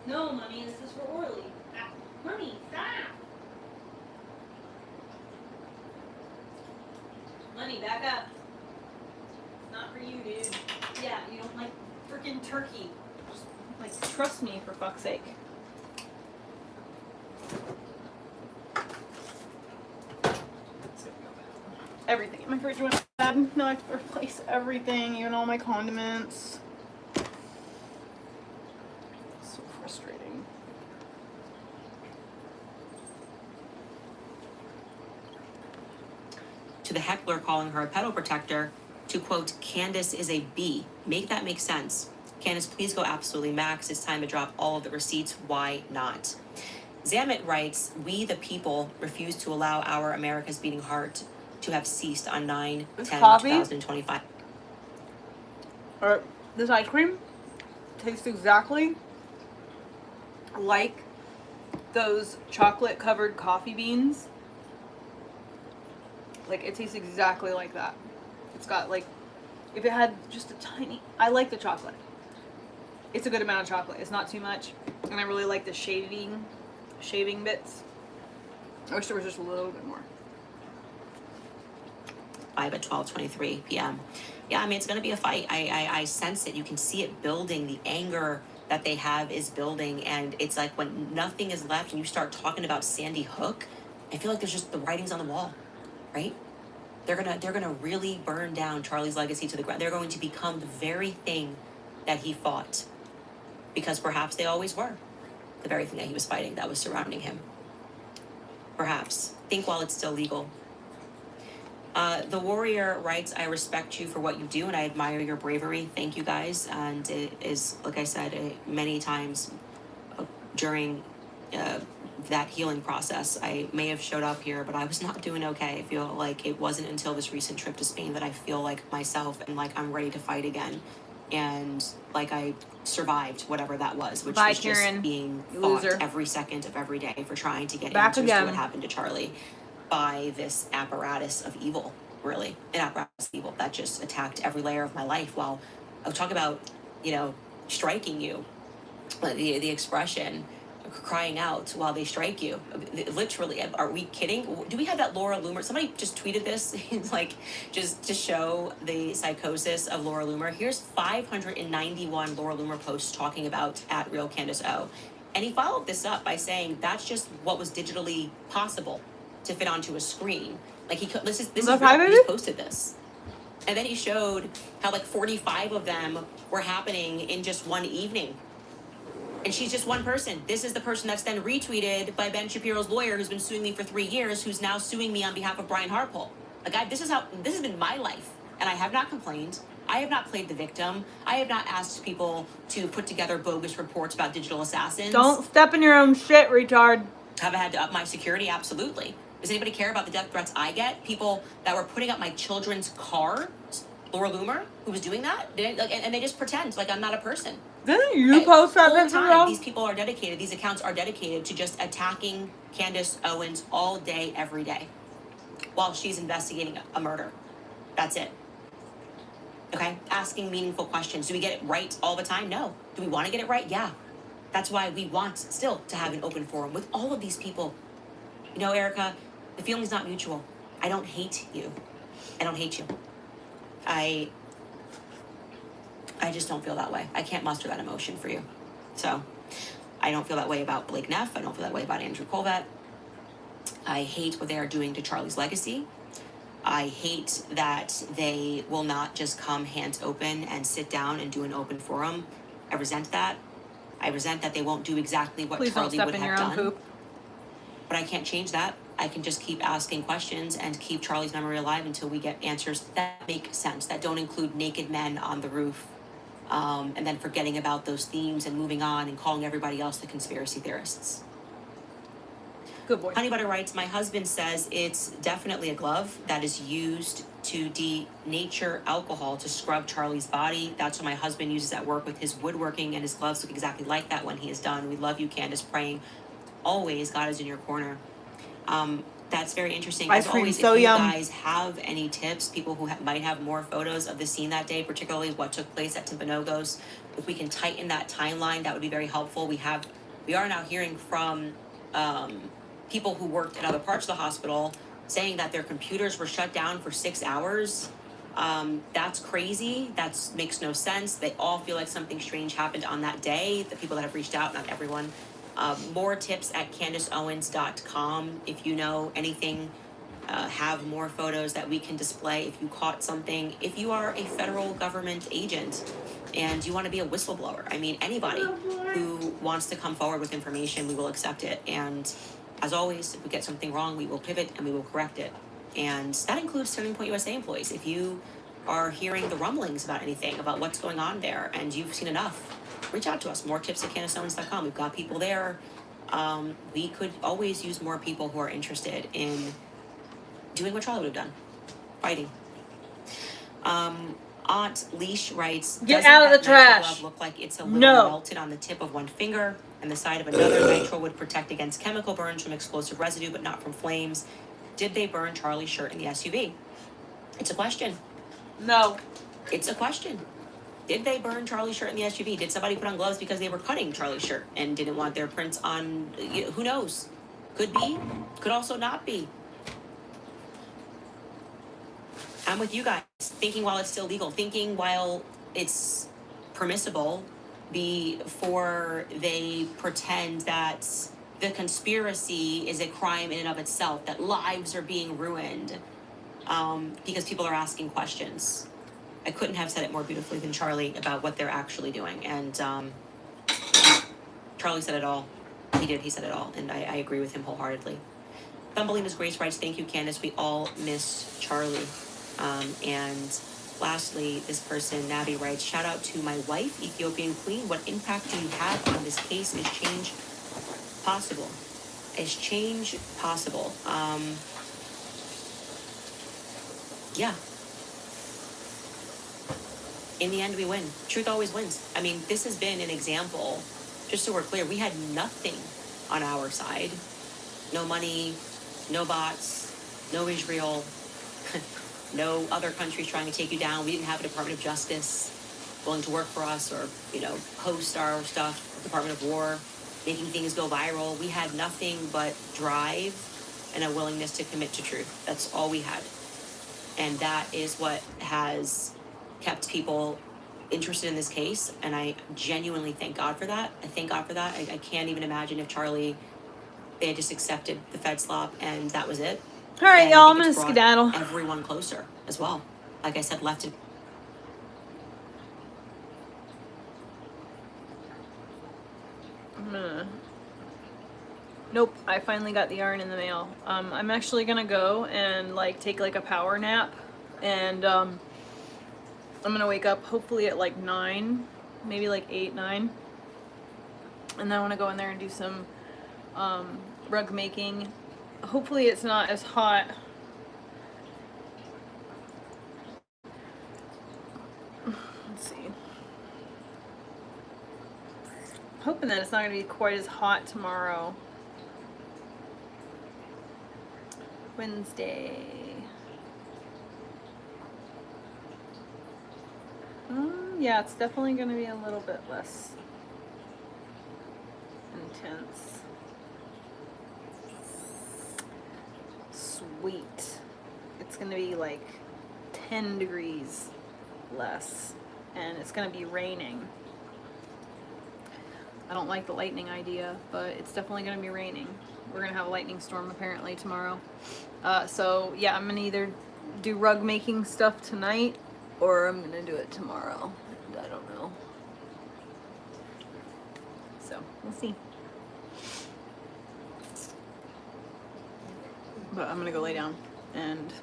No, money. This is for Orly. Ah, money, stop. Money, back up. Not for you, dude. Yeah, you don't like freaking turkey. Just, like, trust me, for fuck's sake. Everything in my fridge went bad. Now I have to replace everything, even all my condiments. So frustrating. To the heckler calling her a pedo protector, to quote, Candace is a B. Make that make sense. Candace, please go absolutely max. It's time to drop all of the receipts. Why not? Zamet writes, we the people refuse to allow our America's beating heart to have ceased on 9/10/2025. This ice cream tastes exactly like those chocolate covered coffee beans. Like, it tastes exactly like that. It's got, like, if it had just a tiny, I like the chocolate. It's a good amount of chocolate. It's not too much. And I really like the shaving bits. I wish there was just a little bit more. At 12:23 p.m. Yeah, I mean, it's going to be a fight. I sense it. You can see it building. The anger that they have is building. And it's like when nothing is left and you start talking about Sandy Hook, I feel like there's just the writings on the wall, right? They're gonna really burn down Charlie's legacy to the ground. They're going to become the very thing that he fought. Because perhaps they always were. The very thing that he was fighting that was surrounding him. Perhaps. Think while it's still legal. The Warrior writes, I respect you for what you do and I admire your bravery. Thank you guys. And it is, like I said, many times during that healing process, I may have showed up here, but I was not doing okay. I feel like it wasn't until this recent trip to Spain that I feel like myself and like I'm ready to fight again. And like I survived whatever that was, which was Karen, just being fought every second of every day for trying to get answers to what happened to Charlie by this apparatus of evil, really. An apparatus of evil that just attacked every layer of my life. While I'll talk about, striking you, the expression, crying out while they strike you. Literally, are we kidding? Do we have that Laura Loomer? Somebody just tweeted this, like, just to show the psychosis of Laura Loomer. Here's 591 Laura Loomer posts talking about @RealCandaceO. And he followed this up by saying that's just what was digitally possible to fit onto a screen. Like, this is real. He just posted this. And then he showed how like 45 of them were happening in just one evening. And she's just one person. This is the person that's then retweeted by Ben Shapiro's lawyer, who's been suing me for 3 years, who's now suing me on behalf of Brian Harpole. Like, this has been my life, and I have not complained. I have not played the victim. I have not asked people to put together bogus reports about digital assassins. Don't step in your own shit, retard. Have I had to up my security? Absolutely. Does anybody care about the death threats I get? People that were putting up my children's car, Laura Loomer, who was doing that, and they just pretend like I'm not a person. Didn't you post that picture? These people are dedicated. These accounts are dedicated to just attacking Candace Owens all day, every day, while she's investigating a murder. That's it. Okay? Asking meaningful questions. Do we get it right all the time? No. Do we want to get it right? Yeah. That's why we want still to have an open forum with all of these people. Erica, the feeling's not mutual. I don't hate you. I don't hate you. I just don't feel that way. I can't muster that emotion for you. So, I don't feel that way about Blake Neff. I don't feel that way about Andrew Colvett. I hate what they are doing to Charlie's legacy. I hate that they will not just come hands open and sit down and do an open forum. I resent that. I resent that they won't do exactly what Charlie would have done. Poop. But I can't change that. I can just keep asking questions and keep Charlie's memory alive until we get answers that make sense, that don't include naked men on the roof and then forgetting about those themes and moving on and calling everybody else the conspiracy theorists. Good boy. Honey Butter writes, my husband says it's definitely a glove that is used to denature alcohol to scrub Charlie's body. That's what my husband uses at work with his woodworking, and his gloves look exactly like that when he is done. We love you, Candace, praying always. God is in your corner. That's very interesting. Ice As cream, always, so if you yum. guys have any tips, people who might have more photos of the scene that day, particularly what took place at Timpanogos, if we can tighten that timeline, that would be very helpful. We are now hearing from people who worked in other parts of the hospital saying that their computers were shut down for 6 hours. That's crazy. That makes no sense. They all feel like something strange happened on that day. The people that have reached out, not everyone. More tips at CandaceOwens.com. If you know anything, have more photos that we can display if you caught something. If you are a federal government agent and you want to be a whistleblower, I mean, anybody who wants to come forward with information, we will accept it. And as always, if we get something wrong, we will pivot and we will correct it. And that includes Turning Point USA employees. If you are hearing the rumblings about anything, about what's going on there, and you've seen enough, reach out to us. More tips at CandaceOwens.com. We've got people there. We could always use more people who are interested in doing what Charlie would have done, fighting. Aunt Leash writes, Get out of the trash. Glove look like it's a little No. melted on the tip of one finger, and the side of another. Nitro would protect against chemical burns from explosive residue, but not from flames. Did they burn Charlie's shirt in the SUV? It's a question. No. It's a question. Did they burn Charlie's shirt in the SUV? Did somebody put on gloves because they were cutting Charlie's shirt and didn't want their prints on? Who knows? Could be. Could also not be. I'm with you guys. Thinking while it's still legal. Thinking while it's permissible before they pretend that the conspiracy is a crime in and of itself, that lives are being ruined because people are asking questions. I couldn't have said it more beautifully than Charlie about what they're actually doing. And Charlie said it all. He did. He said it all. And I agree with him wholeheartedly. Thumbelina's Grace writes, thank you, Candace. We all miss Charlie. And lastly, this person, Navi, writes, shout out to my wife, Ethiopian Queen. What impact do you have on this case? Is change possible? Is change possible? Yeah. In the end, we win. Truth always wins. I mean, this has been an example, just so we're clear, we had nothing on our side. No money, no bots, no Israel, no other countries trying to take you down. We didn't have a Department of Justice willing to work for us or, host our stuff, Department of War, making things go viral. We had nothing but drive and a willingness to commit to truth. That's all we had. And that is what has kept people interested in this case, and I genuinely thank God for that. I thank God for that. I can't even imagine if they had just accepted the Fed slop and that was it. All right, And y'all, I I'm think gonna it's brought skedaddle. everyone closer as well. Like I said, left and Nope, I finally got the yarn in the mail. I'm actually gonna go and take a power nap, and I'm gonna wake up hopefully at 9, maybe 8, 9, and then I want to go in there and do some rug making. Hopefully it's not as hot. Let's see. Hoping that it's not gonna be quite as hot tomorrow. Wednesday. Yeah, it's definitely going to be a little bit less intense. Sweet. It's going to be 10 degrees less, and it's going to be raining. I don't like the lightning idea, but it's definitely going to be raining. We're going to have a lightning storm apparently tomorrow. So yeah, I'm going to either do rug making stuff tonight or I'm going to do it tomorrow. I don't know. So we'll see. But I'm going to go lay down and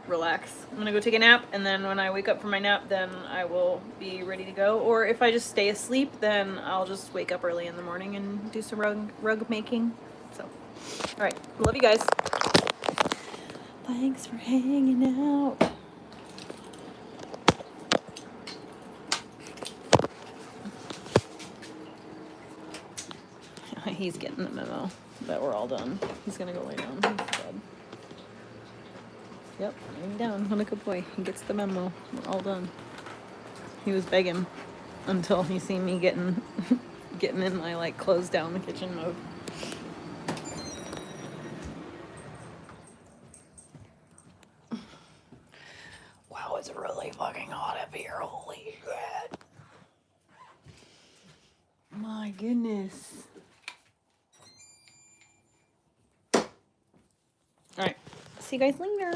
relax. I'm gonna go take a nap, and then when I wake up from my nap, then I will be ready to go. Or if I just stay asleep, then I'll just wake up early in the morning and do some rug making. So, all right, love you guys. Thanks for hanging out. He's getting the memo that we're all done. He's gonna go lay down. He's dead. Yep, laying down. What a good boy. He gets the memo. We're all done. He was begging until he seen me getting in my like close down the kitchen mode. Wow, it's really fucking hot up here. Holy shit. My goodness. All right. See you guys later.